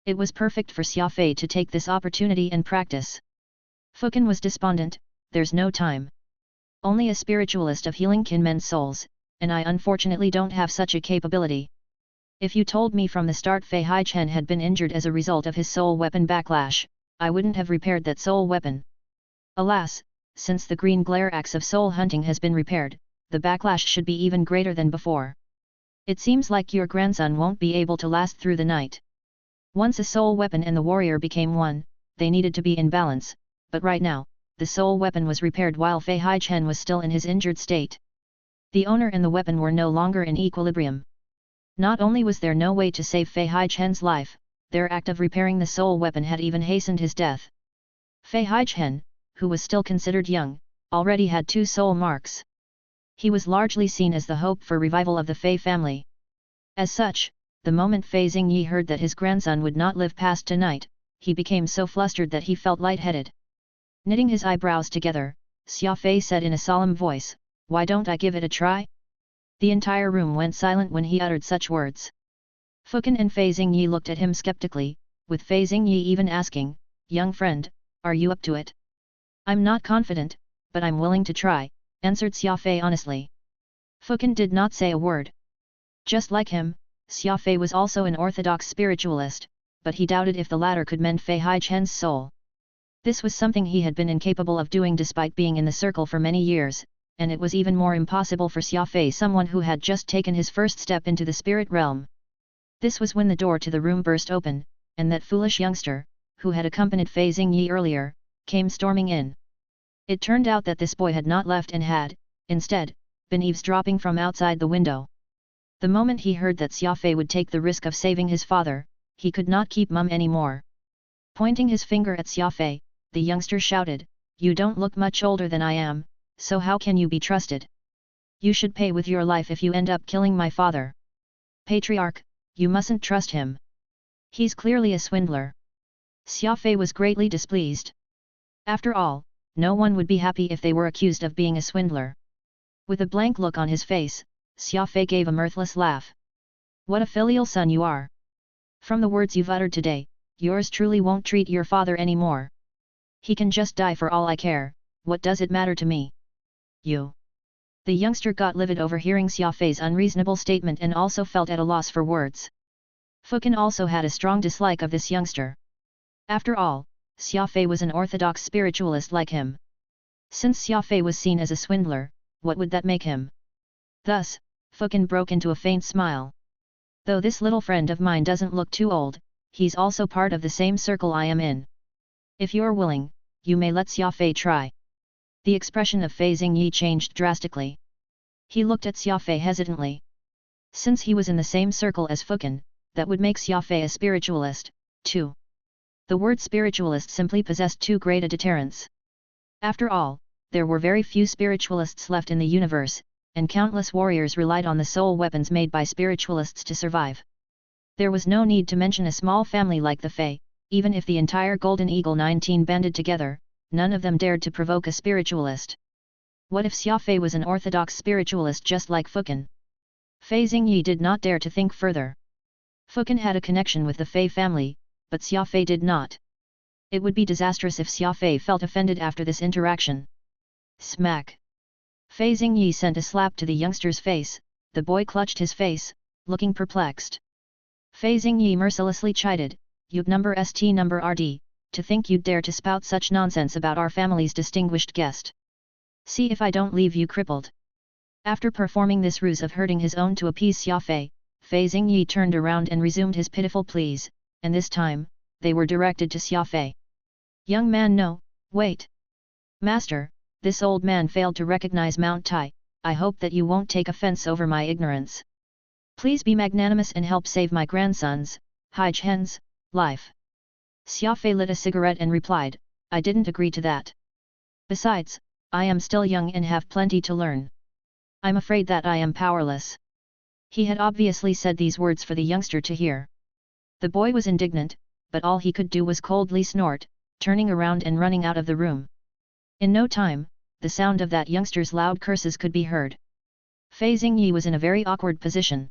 It was perfect for Xia Fei to take this opportunity and practice. Fukin was despondent, there's no time. Only a spiritualist of healing can mend souls, and I unfortunately don't have such a capability. If you told me from the start Fei Haichen had been injured as a result of his soul weapon backlash, I wouldn't have repaired that soul weapon. Alas, since the green glare axe of soul hunting has been repaired, the backlash should be even greater than before. It seems like your grandson won't be able to last through the night. Once a soul weapon and the warrior became one, they needed to be in balance, but right now, the soul weapon was repaired while Fei Haichen was still in his injured state. The owner and the weapon were no longer in equilibrium. Not only was there no way to save Fei Haichen's life, their act of repairing the soul weapon had even hastened his death. Fei Haichen, who was still considered young, already had 2 soul marks. He was largely seen as the hope for revival of the Fei family. As such, the moment Fei Xingyi heard that his grandson would not live past tonight, he became so flustered that he felt lightheaded. Knitting his eyebrows together, Xia Fei said in a solemn voice, why don't I give it a try? The entire room went silent when he uttered such words. Fukin and Fei Xingyi looked at him skeptically, with Fei Xingyi even asking, young friend, are you up to it? I'm not confident, but I'm willing to try, answered Xia Fei honestly. Fukin did not say a word. Just like him, Xia Fei was also an orthodox spiritualist, but he doubted if the latter could mend Fei Haichen's soul. This was something he had been incapable of doing despite being in the circle for many years, and it was even more impossible for Xia Fei, someone who had just taken his first step into the spirit realm. This was when the door to the room burst open, and that foolish youngster, who had accompanied Fei Xingyi earlier, came storming in. It turned out that this boy had not left and had, instead, been eavesdropping from outside the window. The moment he heard that Xia Fei would take the risk of saving his father, he could not keep mum anymore. Pointing his finger at Xia Fei, the youngster shouted, you don't look much older than I am, so how can you be trusted? You should pay with your life if you end up killing my father. Patriarch, you mustn't trust him. He's clearly a swindler. Xia Fei was greatly displeased. After all, no one would be happy if they were accused of being a swindler. With a blank look on his face, Xia Fei gave a mirthless laugh. What a filial son you are! From the words you've uttered today, yours truly won't treat your father anymore. He can just die for all I care, what does it matter to me? You! The youngster got livid overhearing Xia Fei's unreasonable statement and also felt at a loss for words. Fukin also had a strong dislike of this youngster. After all, Xia Fei was an orthodox spiritualist like him. Since Xia Fei was seen as a swindler, what would that make him? Thus, Fukin broke into a faint smile. Though this little friend of mine doesn't look too old, he's also part of the same circle I am in. If you're willing, you may let Xia Fei try. The expression of Fei Xingyi changed drastically. He looked at Xia Fei hesitantly. Since he was in the same circle as Fukin, that would make Xia Fei a spiritualist, too. The word spiritualist simply possessed too great a deterrence. After all, there were very few spiritualists left in the universe, and countless warriors relied on the soul weapons made by spiritualists to survive. There was no need to mention a small family like the Fei. Even if the entire Golden Eagle 19 banded together, none of them dared to provoke a spiritualist. What if Xia Fei was an orthodox spiritualist just like Fukin? Fei Xingyi did not dare to think further. Fukin had a connection with the Fei family, but Xia Fei did not. It would be disastrous if Xia Fei felt offended after this interaction. Smack! Fei Xingyi sent a slap to the youngster's face. The boy clutched his face, looking perplexed. Fei Xingyi mercilessly chided, "You'd number st number rd, to think you'd dare to spout such nonsense about our family's distinguished guest. See if I don't leave you crippled." After performing this ruse of hurting his own to appease Xia Fei, Fei Xingyi turned around and resumed his pitiful pleas, and this time, they were directed to Xia Fei. "Young man, no, wait. Master, this old man failed to recognize Mount Tai. I hope that you won't take offense over my ignorance. Please be magnanimous and help save my grandson's, Hai Chen's, life." Xia Fei lit a cigarette and replied, "I didn't agree to that. Besides, I am still young and have plenty to learn. I'm afraid that I am powerless." He had obviously said these words for the youngster to hear. The boy was indignant, but all he could do was coldly snort, turning around and running out of the room. In no time, the sound of that youngster's loud curses could be heard. Fei Xingyi was in a very awkward position.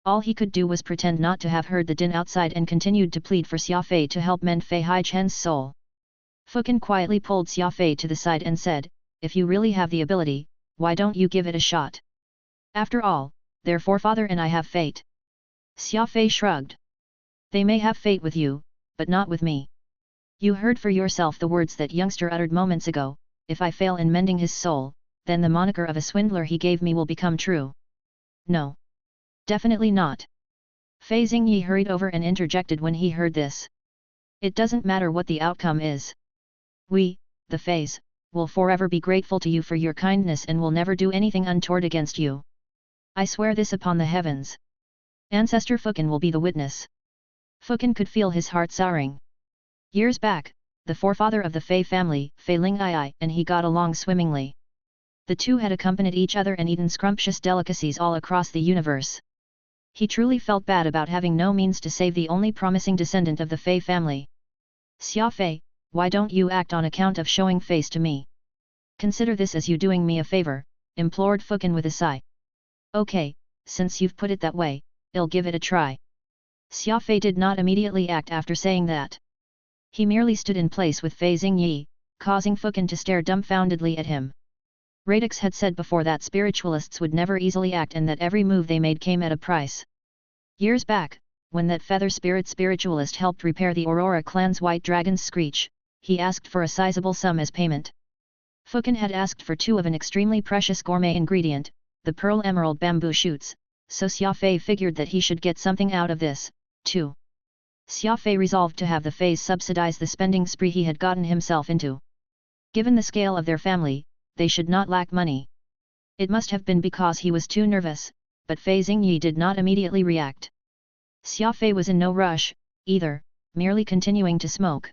All he could do was pretend not to have heard the din outside and continued to plead for Xia Fei to help mend Fei Hai Chen's soul. Fukin quietly pulled Xia Fei to the side and said, "If you really have the ability, why don't you give it a shot? After all, their forefather and I have fate." Xia Fei shrugged. "They may have fate with you, but not with me. You heard for yourself the words that youngster uttered moments ago. If I fail in mending his soul, then the moniker of a swindler he gave me will become true. No. Definitely not." Fei Xingyi hurried over and interjected when he heard this. "It doesn't matter what the outcome is. We, the Feis, will forever be grateful to you for your kindness and will never do anything untoward against you. I swear this upon the heavens. Ancestor Fukin will be the witness." Fukin could feel his heart souring. Years back, the forefather of the Fei family, Fei Ling'ai, and he got along swimmingly. The two had accompanied each other and eaten scrumptious delicacies all across the universe. He truly felt bad about having no means to save the only promising descendant of the Fei family. "Xia Fei, why don't you act on account of showing face to me? Consider this as you doing me a favor," implored Fukin with a sigh. "Okay, since you've put it that way, I'll give it a try." Xia Fei did not immediately act after saying that. He merely stood in place with Fei Xingyi, causing Fukin to stare dumbfoundedly at him. Radix had said before that spiritualists would never easily act and that every move they made came at a price. Years back, when that feather spirit spiritualist helped repair the Aurora clan's white dragon's screech, he asked for a sizable sum as payment. Fukin had asked for 2 of an extremely precious gourmet ingredient, the pearl emerald bamboo shoots, so Xia Fei figured that he should get something out of this, too. Xia Fei resolved to have the Feis subsidize the spending spree he had gotten himself into. Given the scale of their family, they should not lack money. It must have been because he was too nervous, but Fei Xingyi did not immediately react. Xia Fei was in no rush, either, merely continuing to smoke.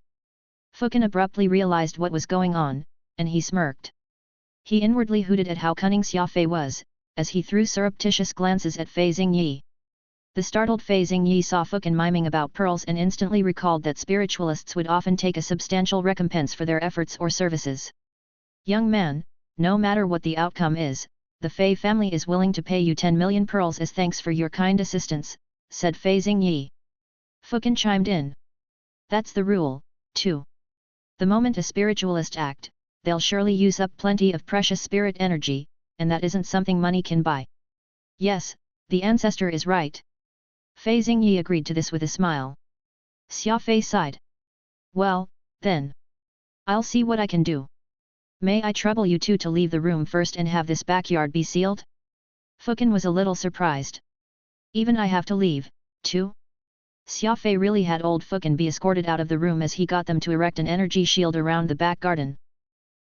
Fukin abruptly realized what was going on, and he smirked. He inwardly hooted at how cunning Xia Fei was, as he threw surreptitious glances at Fei Xingyi. The startled Fei Xingyi saw Fukin miming about pearls and instantly recalled that spiritualists would often take a substantial recompense for their efforts or services. "Young man, no matter what the outcome is, the Fei family is willing to pay you 10 million pearls as thanks for your kind assistance," said Fei Xingyi. Fukin chimed in. "That's the rule, too. The moment a spiritualist act, they'll surely use up plenty of precious spirit energy, and that isn't something money can buy." "Yes, the ancestor is right." Fei Xingyi agreed to this with a smile. Xia Fei sighed. "Well, then. I'll see what I can do. May I trouble you two to leave the room first and have this backyard be sealed?" Fukin was a little surprised. Even I have to leave, too? Xia Fei really had old Fukin be escorted out of the room as he got them to erect an energy shield around the back garden.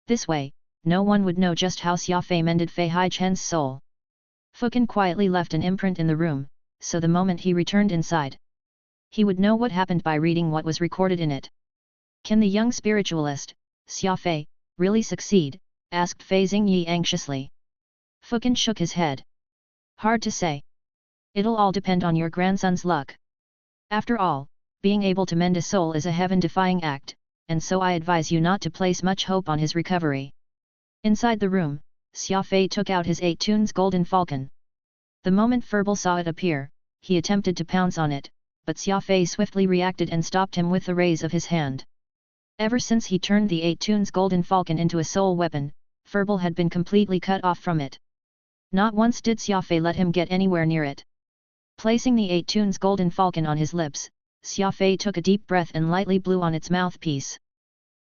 This way, no one would know just how Xia Fei mended Fei Haichen's soul. Fukin quietly left an imprint in the room, so the moment he returned inside, he would know what happened by reading what was recorded in it. Can the young spiritualist, Xia Fei, really succeed? Asked Fei Xingyi anxiously. Fukin shook his head. Hard to say. It'll all depend on your grandson's luck. After all, being able to mend a soul is a heaven-defying act, and so I advise you not to place much hope on his recovery. Inside the room, Xia Fei took out his 8 tunes golden falcon. The moment Furball saw it appear, he attempted to pounce on it, but Xia Fei swiftly reacted and stopped him with the raise of his hand. Ever since he turned the 8 tunes golden falcon into a soul weapon, Furball had been completely cut off from it. Not once did Xia Fei let him get anywhere near it. Placing the 8 tunes golden falcon on his lips, Xia Fei took a deep breath and lightly blew on its mouthpiece.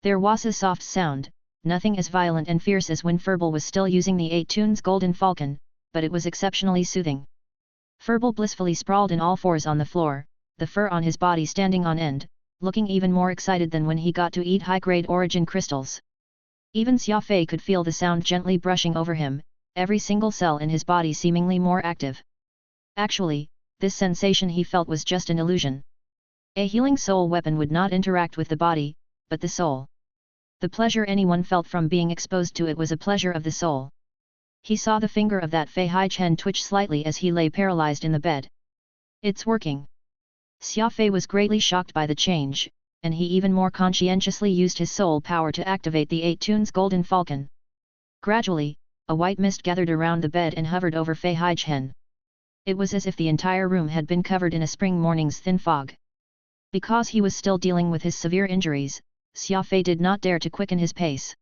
There was a soft sound, nothing as violent and fierce as when Furball was still using the 8 tunes golden falcon, but it was exceptionally soothing. Furball blissfully sprawled in all fours on the floor, the fur on his body standing on end, looking even more excited than when he got to eat high-grade origin crystals. Even Xia Fei could feel the sound gently brushing over him, every single cell in his body seemingly more active. Actually, this sensation he felt was just an illusion. A healing soul weapon would not interact with the body, but the soul. The pleasure anyone felt from being exposed to it was a pleasure of the soul. He saw the finger of that Fei Haichen twitch slightly as he lay paralyzed in the bed. It's working. Xia Fei was greatly shocked by the change, and he even more conscientiously used his soul power to activate the 8 tunes golden falcon. Gradually, a white mist gathered around the bed and hovered over Fei Haichen. It was as if the entire room had been covered in a spring morning's thin fog. Because he was still dealing with his severe injuries, Xia Fei did not dare to quicken his pace.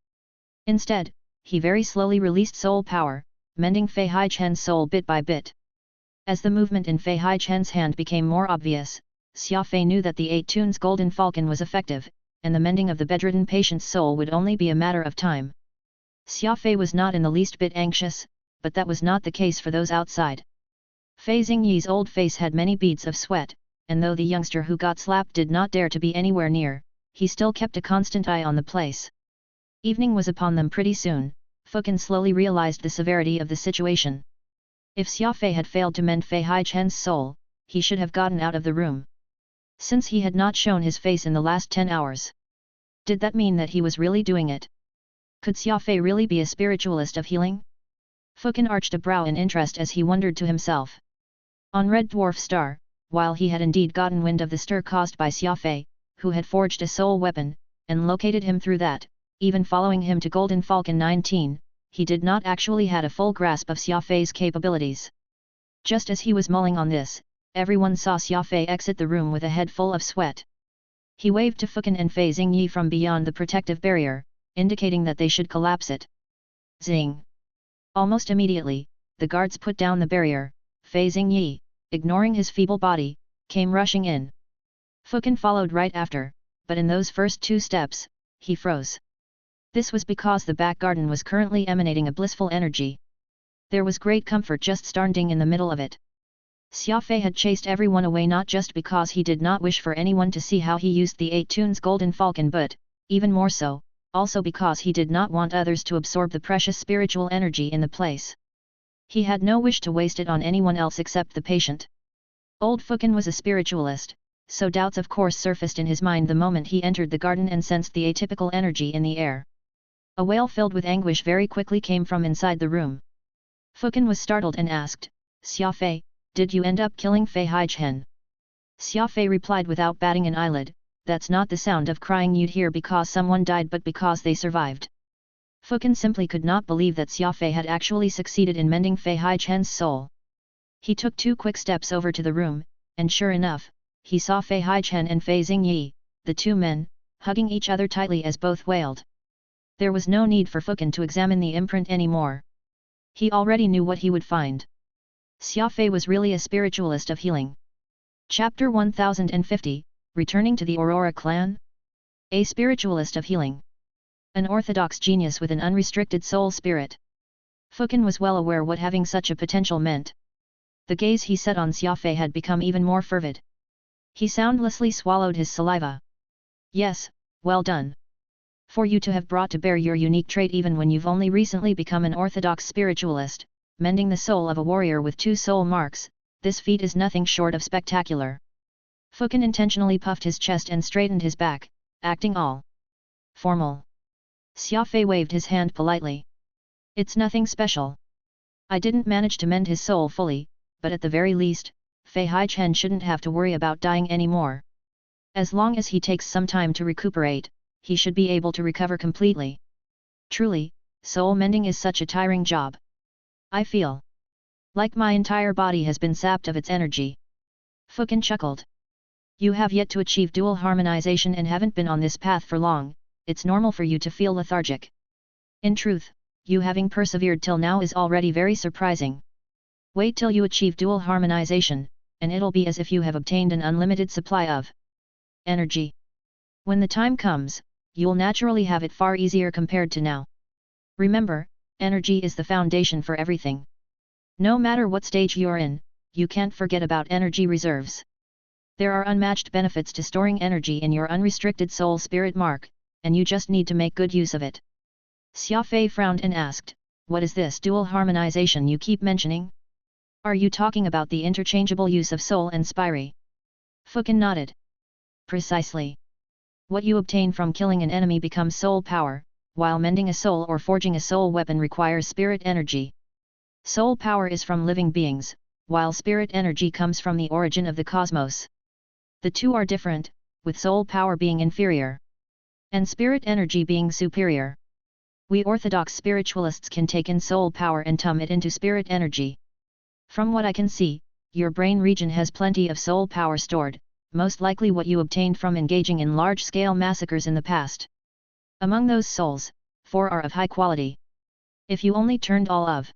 Instead, he very slowly released soul power, mending Fei Haichen's soul bit by bit. As the movement in Fei Haichen's hand became more obvious, Xia Fei knew that the 8 tunes golden falcon was effective, and the mending of the bedridden patient's soul would only be a matter of time. Xia Fei was not in the least bit anxious, but that was not the case for those outside. Fei Xingyi's old face had many beads of sweat, and though the youngster who got slapped did not dare to be anywhere near, he still kept a constant eye on the place. Evening was upon them pretty soon. Fukin slowly realized the severity of the situation. If Xia Fei had failed to mend Fei Haichen's soul, he should have gotten out of the room. Since he had not shown his face in the last 10 hours. Did that mean that he was really doing it? Could Xia Fei really be a spiritualist of healing? Fukin arched a brow in interest as he wondered to himself. On Red Dwarf Star, while he had indeed gotten wind of the stir caused by Xia Fei, who had forged a soul weapon, and located him through that, even following him to Golden Falcon 19, he did not actually had a full grasp of Xia Fei's capabilities. Just as he was mulling on this, everyone saw Xia Fei exit the room with a head full of sweat. He waved to Fukin and Fei Xingyi from beyond the protective barrier, indicating that they should collapse it. Zing! Almost immediately, the guards put down the barrier. Fei Xingyi, ignoring his feeble body, came rushing in. Fukin followed right after, but in those first 2 steps, he froze. This was because the back garden was currently emanating a blissful energy. There was great comfort just standing in the middle of it. Xia Fei had chased everyone away not just because he did not wish for anyone to see how he used the 8 tunes golden falcon but, even more so, also because he did not want others to absorb the precious spiritual energy in the place. He had no wish to waste it on anyone else except the patient. Old Fukin was a spiritualist, so doubts of course surfaced in his mind the moment he entered the garden and sensed the atypical energy in the air. A wail filled with anguish very quickly came from inside the room. Fukin was startled and asked, Xia Fei, did you end up killing Fei Haichen? Xia Fei replied without batting an eyelid, that's not the sound of crying you'd hear because someone died but because they survived. Fukin simply could not believe that Xia Fei had actually succeeded in mending Fei Haichen's soul. He took 2 quick steps over to the room, and sure enough, he saw Fei Haichen and Fei Xingyi, the 2 men, hugging each other tightly as both wailed. There was no need for Fukin to examine the imprint anymore. He already knew what he would find. Xia Fei was really a spiritualist of healing. Chapter 1050, Returning to the Aurora Clan? A spiritualist of healing. An orthodox genius with an unrestricted soul spirit. Fukin was well aware what having such a potential meant. The gaze he set on Xia Fei had become even more fervid. He soundlessly swallowed his saliva. Yes, well done. For you to have brought to bear your unique trait even when you've only recently become an orthodox spiritualist, mending the soul of a warrior with 2 soul marks, this feat is nothing short of spectacular. Fukin intentionally puffed his chest and straightened his back, acting all formal. Xia Fei waved his hand politely. It's nothing special. I didn't manage to mend his soul fully, but at the very least, Fei Haichen shouldn't have to worry about dying anymore. As long as he takes some time to recuperate, he should be able to recover completely. Truly, soul mending is such a tiring job. I feel like my entire body has been sapped of its energy. Fukin chuckled. You have yet to achieve dual harmonization and haven't been on this path for long, it's normal for you to feel lethargic. In truth, you having persevered till now is already very surprising. Wait till you achieve dual harmonization, and it'll be as if you have obtained an unlimited supply of energy. When the time comes, you'll naturally have it far easier compared to now. Remember, energy is the foundation for everything. No matter what stage you're in, you can't forget about energy reserves. There are unmatched benefits to storing energy in your unrestricted soul spirit mark, and you just need to make good use of it. Xia Fei frowned and asked, what is this dual harmonization you keep mentioning? Are you talking about the interchangeable use of soul and expiry? Fukin nodded. Precisely. What you obtain from killing an enemy becomes soul power, while mending a soul or forging a soul weapon requires spirit energy. Soul power is from living beings, while spirit energy comes from the origin of the cosmos. The two are different, with soul power being inferior, and spirit energy being superior. We orthodox spiritualists can take in soul power and turn it into spirit energy. From what I can see, your brain region has plenty of soul power stored, most likely what you obtained from engaging in large-scale massacres in the past. Among those souls, 4 are of high quality. If you only turned all of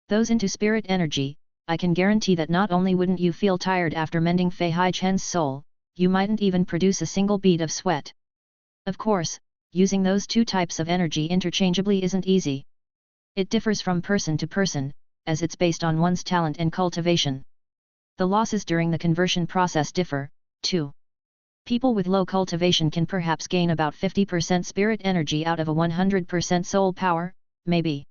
those into spirit energy, I can guarantee that not only wouldn't you feel tired after mending Fei Haichen's soul, you mightn't even produce a single bead of sweat. Of course, using those 2 types of energy interchangeably isn't easy. It differs from person to person, as it's based on one's talent and cultivation. The losses during the conversion process differ, too. People with low cultivation can perhaps gain about 50% spirit energy out of a 100% soul power, maybe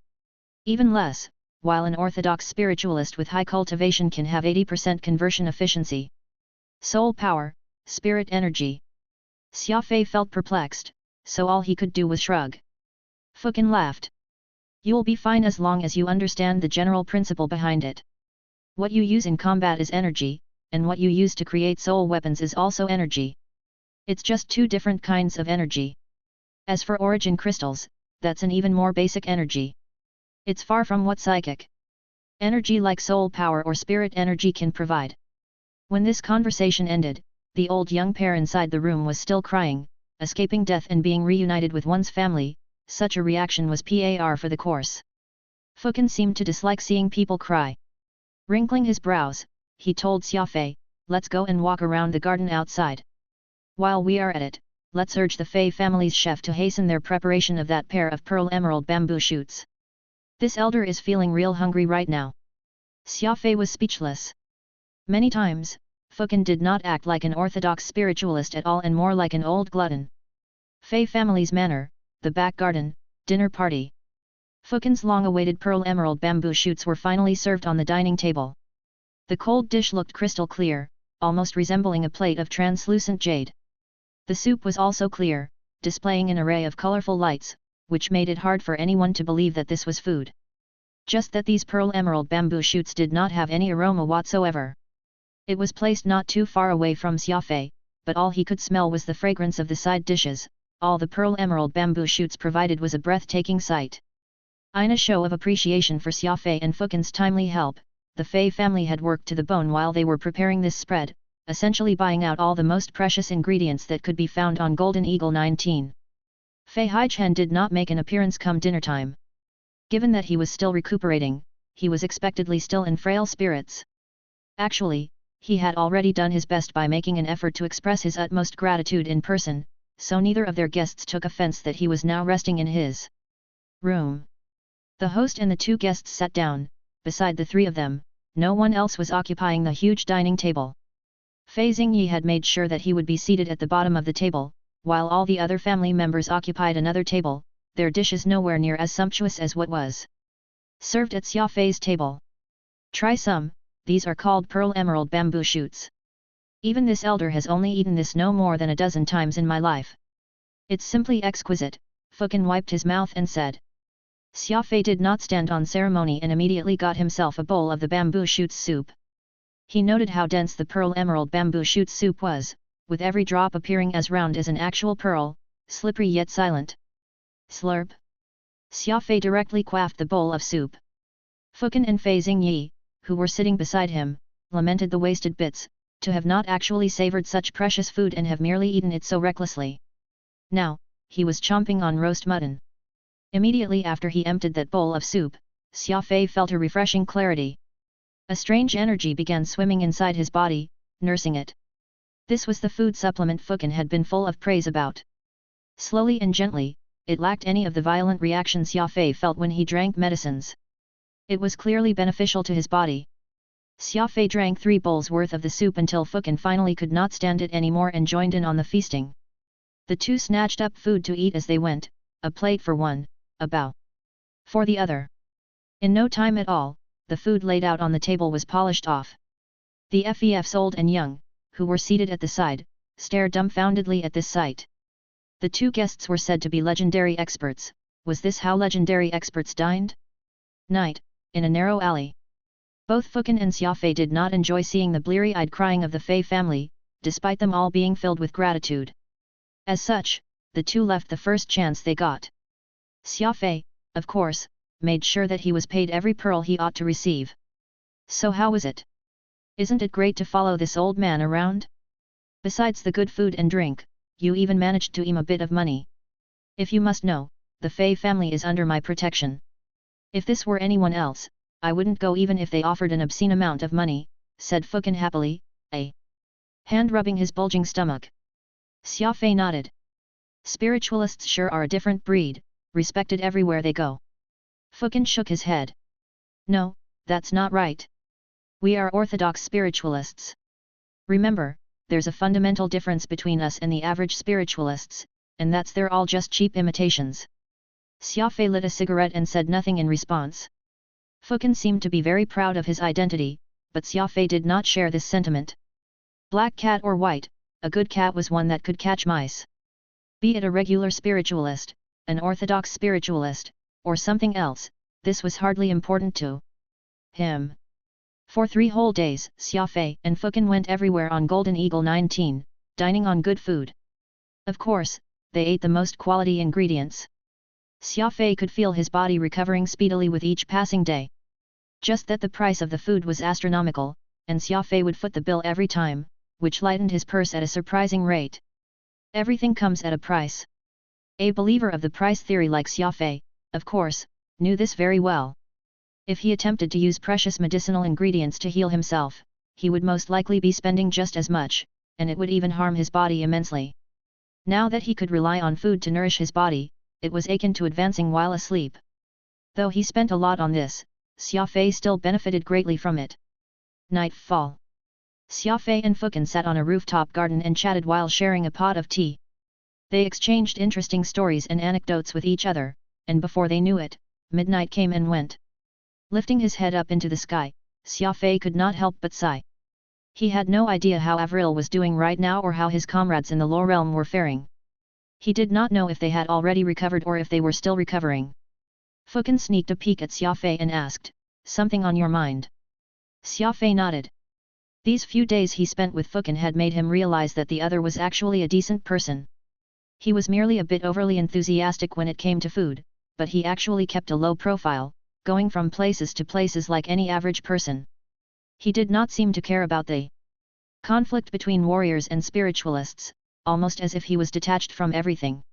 even less, while an orthodox spiritualist with high cultivation can have 80% conversion efficiency. Soul power, spirit energy. Xia Fei felt perplexed, so all he could do was shrug. Fukin laughed. You'll be fine as long as you understand the general principle behind it. What you use in combat is energy, and what you use to create soul weapons is also energy. It's just 2 different kinds of energy. As for origin crystals, that's an even more basic energy. It's far from what psychic energy like soul power or spirit energy can provide. When this conversation ended, the old young pair inside the room was still crying, escaping death and being reunited with one's family. Such a reaction was par for the course. Fukin seemed to dislike seeing people cry. Wrinkling his brows, he told Xia Fei, let's go and walk around the garden outside. While we are at it, let's urge the Fei family's chef to hasten their preparation of that pair of pearl emerald bamboo shoots. This elder is feeling real hungry right now. Xia Fei was speechless. Many times, Fukin did not act like an orthodox spiritualist at all and more like an old glutton. Fei family's manor, the back garden, dinner party. Fukin's long-awaited pearl emerald bamboo shoots were finally served on the dining table. The cold dish looked crystal clear, almost resembling a plate of translucent jade. The soup was also clear, displaying an array of colorful lights, which made it hard for anyone to believe that this was food. Just that these pearl emerald bamboo shoots did not have any aroma whatsoever. It was placed not too far away from Xia Fei, but all he could smell was the fragrance of the side dishes. All the pearl emerald bamboo shoots provided was a breathtaking sight. In a show of appreciation for Xia Fei and Fukin's timely help, the Fei family had worked to the bone while they were preparing this spread, essentially buying out all the most precious ingredients that could be found on Golden Eagle 19. Fei Haichen did not make an appearance come dinner time. Given that he was still recuperating, he was expectedly still in frail spirits. Actually, he had already done his best by making an effort to express his utmost gratitude in person, so neither of their guests took offense that he was now resting in his room. The host and the two guests sat down. Beside the three of them, no one else was occupying the huge dining table. Fei Xingyi had made sure that he would be seated at the bottom of the table, while all the other family members occupied another table, their dishes nowhere near as sumptuous as what was served at Xia Fei's table. Try some, these are called pearl emerald bamboo shoots. Even this elder has only eaten this no more than a dozen times in my life. It's simply exquisite, Fukin wiped his mouth and said. Xia Fei did not stand on ceremony and immediately got himself a bowl of the bamboo shoots soup. He noted how dense the pearl emerald bamboo shoots soup was, with every drop appearing as round as an actual pearl, slippery yet silent. Slurp. Xia Fei directly quaffed the bowl of soup. Fukin and Fei Xingyi, who were sitting beside him, lamented the wasted bits, to have not actually savored such precious food and have merely eaten it so recklessly. Now, he was chomping on roast mutton. Immediately after he emptied that bowl of soup, Xia Fei felt a refreshing clarity. A strange energy began swimming inside his body, nursing it. This was the food supplement Fukin had been full of praise about. Slowly and gently, it lacked any of the violent reaction Xia Fei felt when he drank medicines. It was clearly beneficial to his body. Xia Fei drank 3 bowls worth of the soup until Fukin finally could not stand it anymore and joined in on the feasting. The two snatched up food to eat as they went, a plate for one, a bowl for the other. In no time at all, the food laid out on the table was polished off. The FEFs old and young, who were seated at the side, stared dumbfoundedly at this sight. The two guests were said to be legendary experts. Was this how legendary experts dined? Night, in a narrow alley. Both Fukin and Xia Fei did not enjoy seeing the bleary-eyed crying of the Fei family, despite them all being filled with gratitude. As such, the two left the first chance they got. Xia Fei, of course, made sure that he was paid every pearl he ought to receive. So how was it? Isn't it great to follow this old man around? Besides the good food and drink, you even managed to earn a bit of money. If you must know, the Fei family is under my protection. If this were anyone else, I wouldn't go even if they offered an obscene amount of money, said Fukin happily, a hand rubbing his bulging stomach. Xia Fei nodded. Spiritualists sure are a different breed, respected everywhere they go. Fukin shook his head. No, that's not right. We are orthodox spiritualists. Remember, there's a fundamental difference between us and the average spiritualists, and that's they're all just cheap imitations. Xia Fei lit a cigarette and said nothing in response. Fukin seemed to be very proud of his identity, but Xia Fei did not share this sentiment. Black cat or white, a good cat was one that could catch mice. Be it a regular spiritualist, an orthodox spiritualist, or something else, this was hardly important to him. For 3 whole days, Xia Fei and Fukin went everywhere on Golden Eagle 19, dining on good food. Of course, they ate the most quality ingredients. Xia Fei could feel his body recovering speedily with each passing day. Just that the price of the food was astronomical, and Xia Fei would foot the bill every time, which lightened his purse at a surprising rate. Everything comes at a price. A believer of the price theory like Xia Fei, of course, knew this very well. If he attempted to use precious medicinal ingredients to heal himself, he would most likely be spending just as much, and it would even harm his body immensely. Now that he could rely on food to nourish his body, it was akin to advancing while asleep. Though he spent a lot on this, Xia Fei still benefited greatly from it. Nightfall. Xia Fei and Fukin sat on a rooftop garden and chatted while sharing a pot of tea. They exchanged interesting stories and anecdotes with each other, and before they knew it, midnight came and went. Lifting his head up into the sky, Xia Fei could not help but sigh. He had no idea how Avril was doing right now or how his comrades in the lower realm were faring. He did not know if they had already recovered or if they were still recovering. Fukin sneaked a peek at Xia Fei and asked, "Something on your mind?" Xia Fei nodded. These few days he spent with Fukin had made him realize that the other was actually a decent person. He was merely a bit overly enthusiastic when it came to food, but he actually kept a low profile, going from places to places like any average person. He did not seem to care about the conflict between warriors and spiritualists, almost as if he was detached from everything.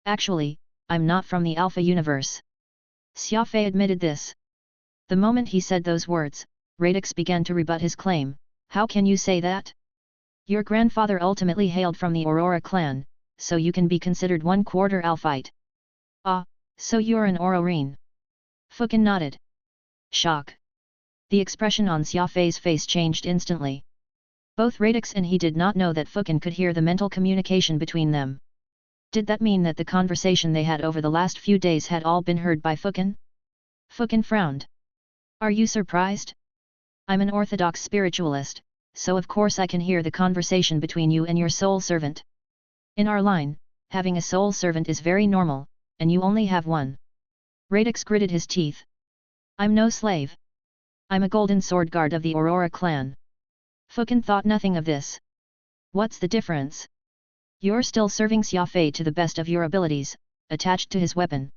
Actually, I'm not from the Alpha universe. Xia Fei admitted this. The moment he said those words, Radix began to rebut his claim. How can you say that? Your grandfather ultimately hailed from the Aurora clan, so you can be considered 1/4 Alphite. Ah, so you're an Aurorine. Fukin nodded. Shock. The expression on Xia Fei's face changed instantly. Both Radix and he did not know that Fukin could hear the mental communication between them. Did that mean that the conversation they had over the last few days had all been heard by Fukin? Fukin frowned. Are you surprised? I'm an orthodox spiritualist, so of course I can hear the conversation between you and your soul servant. In our line, having a soul servant is very normal, and you only have one. Radix gritted his teeth. I'm no slave. I'm a golden sword guard of the Aurora clan. Fukin thought nothing of this. What's the difference? You're still serving Xia Fei to the best of your abilities, attached to his weapon.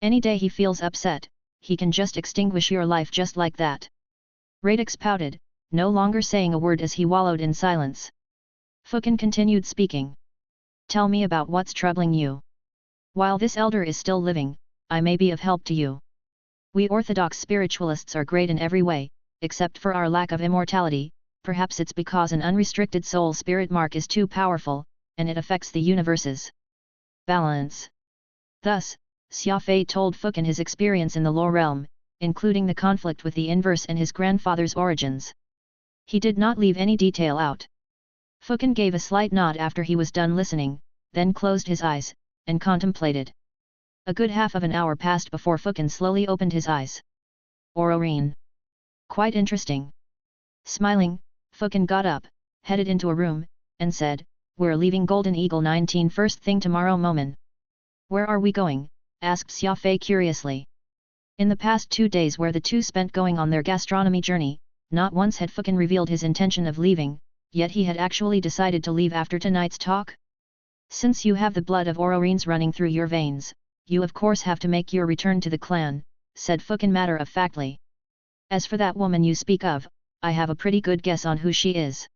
Any day he feels upset, he can just extinguish your life just like that. Radix pouted, no longer saying a word as he wallowed in silence. Fukin continued speaking. Tell me about what's troubling you. While this elder is still living, I may be of help to you. We orthodox spiritualists are great in every way, except for our lack of immortality. Perhaps it's because an unrestricted soul spirit mark is too powerful, and it affects the universe's balance. Thus, Xia Fei told Fukin his experience in the lower realm, including the conflict with the inverse and his grandfather's origins. He did not leave any detail out. Fukin gave a slight nod after he was done listening, then closed his eyes, and contemplated. A good half of an hour passed before Fukin slowly opened his eyes. Aurorine. Quite interesting. Smiling, Fukin got up, headed into a room, and said, We're leaving Golden Eagle 19 first thing tomorrow moment. Where are we going? Asked Xia Fei curiously. In the past 2 days where the two spent going on their gastronomy journey, not once had Fukin revealed his intention of leaving, yet he had actually decided to leave after tonight's talk. Since you have the blood of Aurorines running through your veins, you of course have to make your return to the clan, said Fukin matter-of-factly. As for that woman you speak of, I have a pretty good guess on who she is.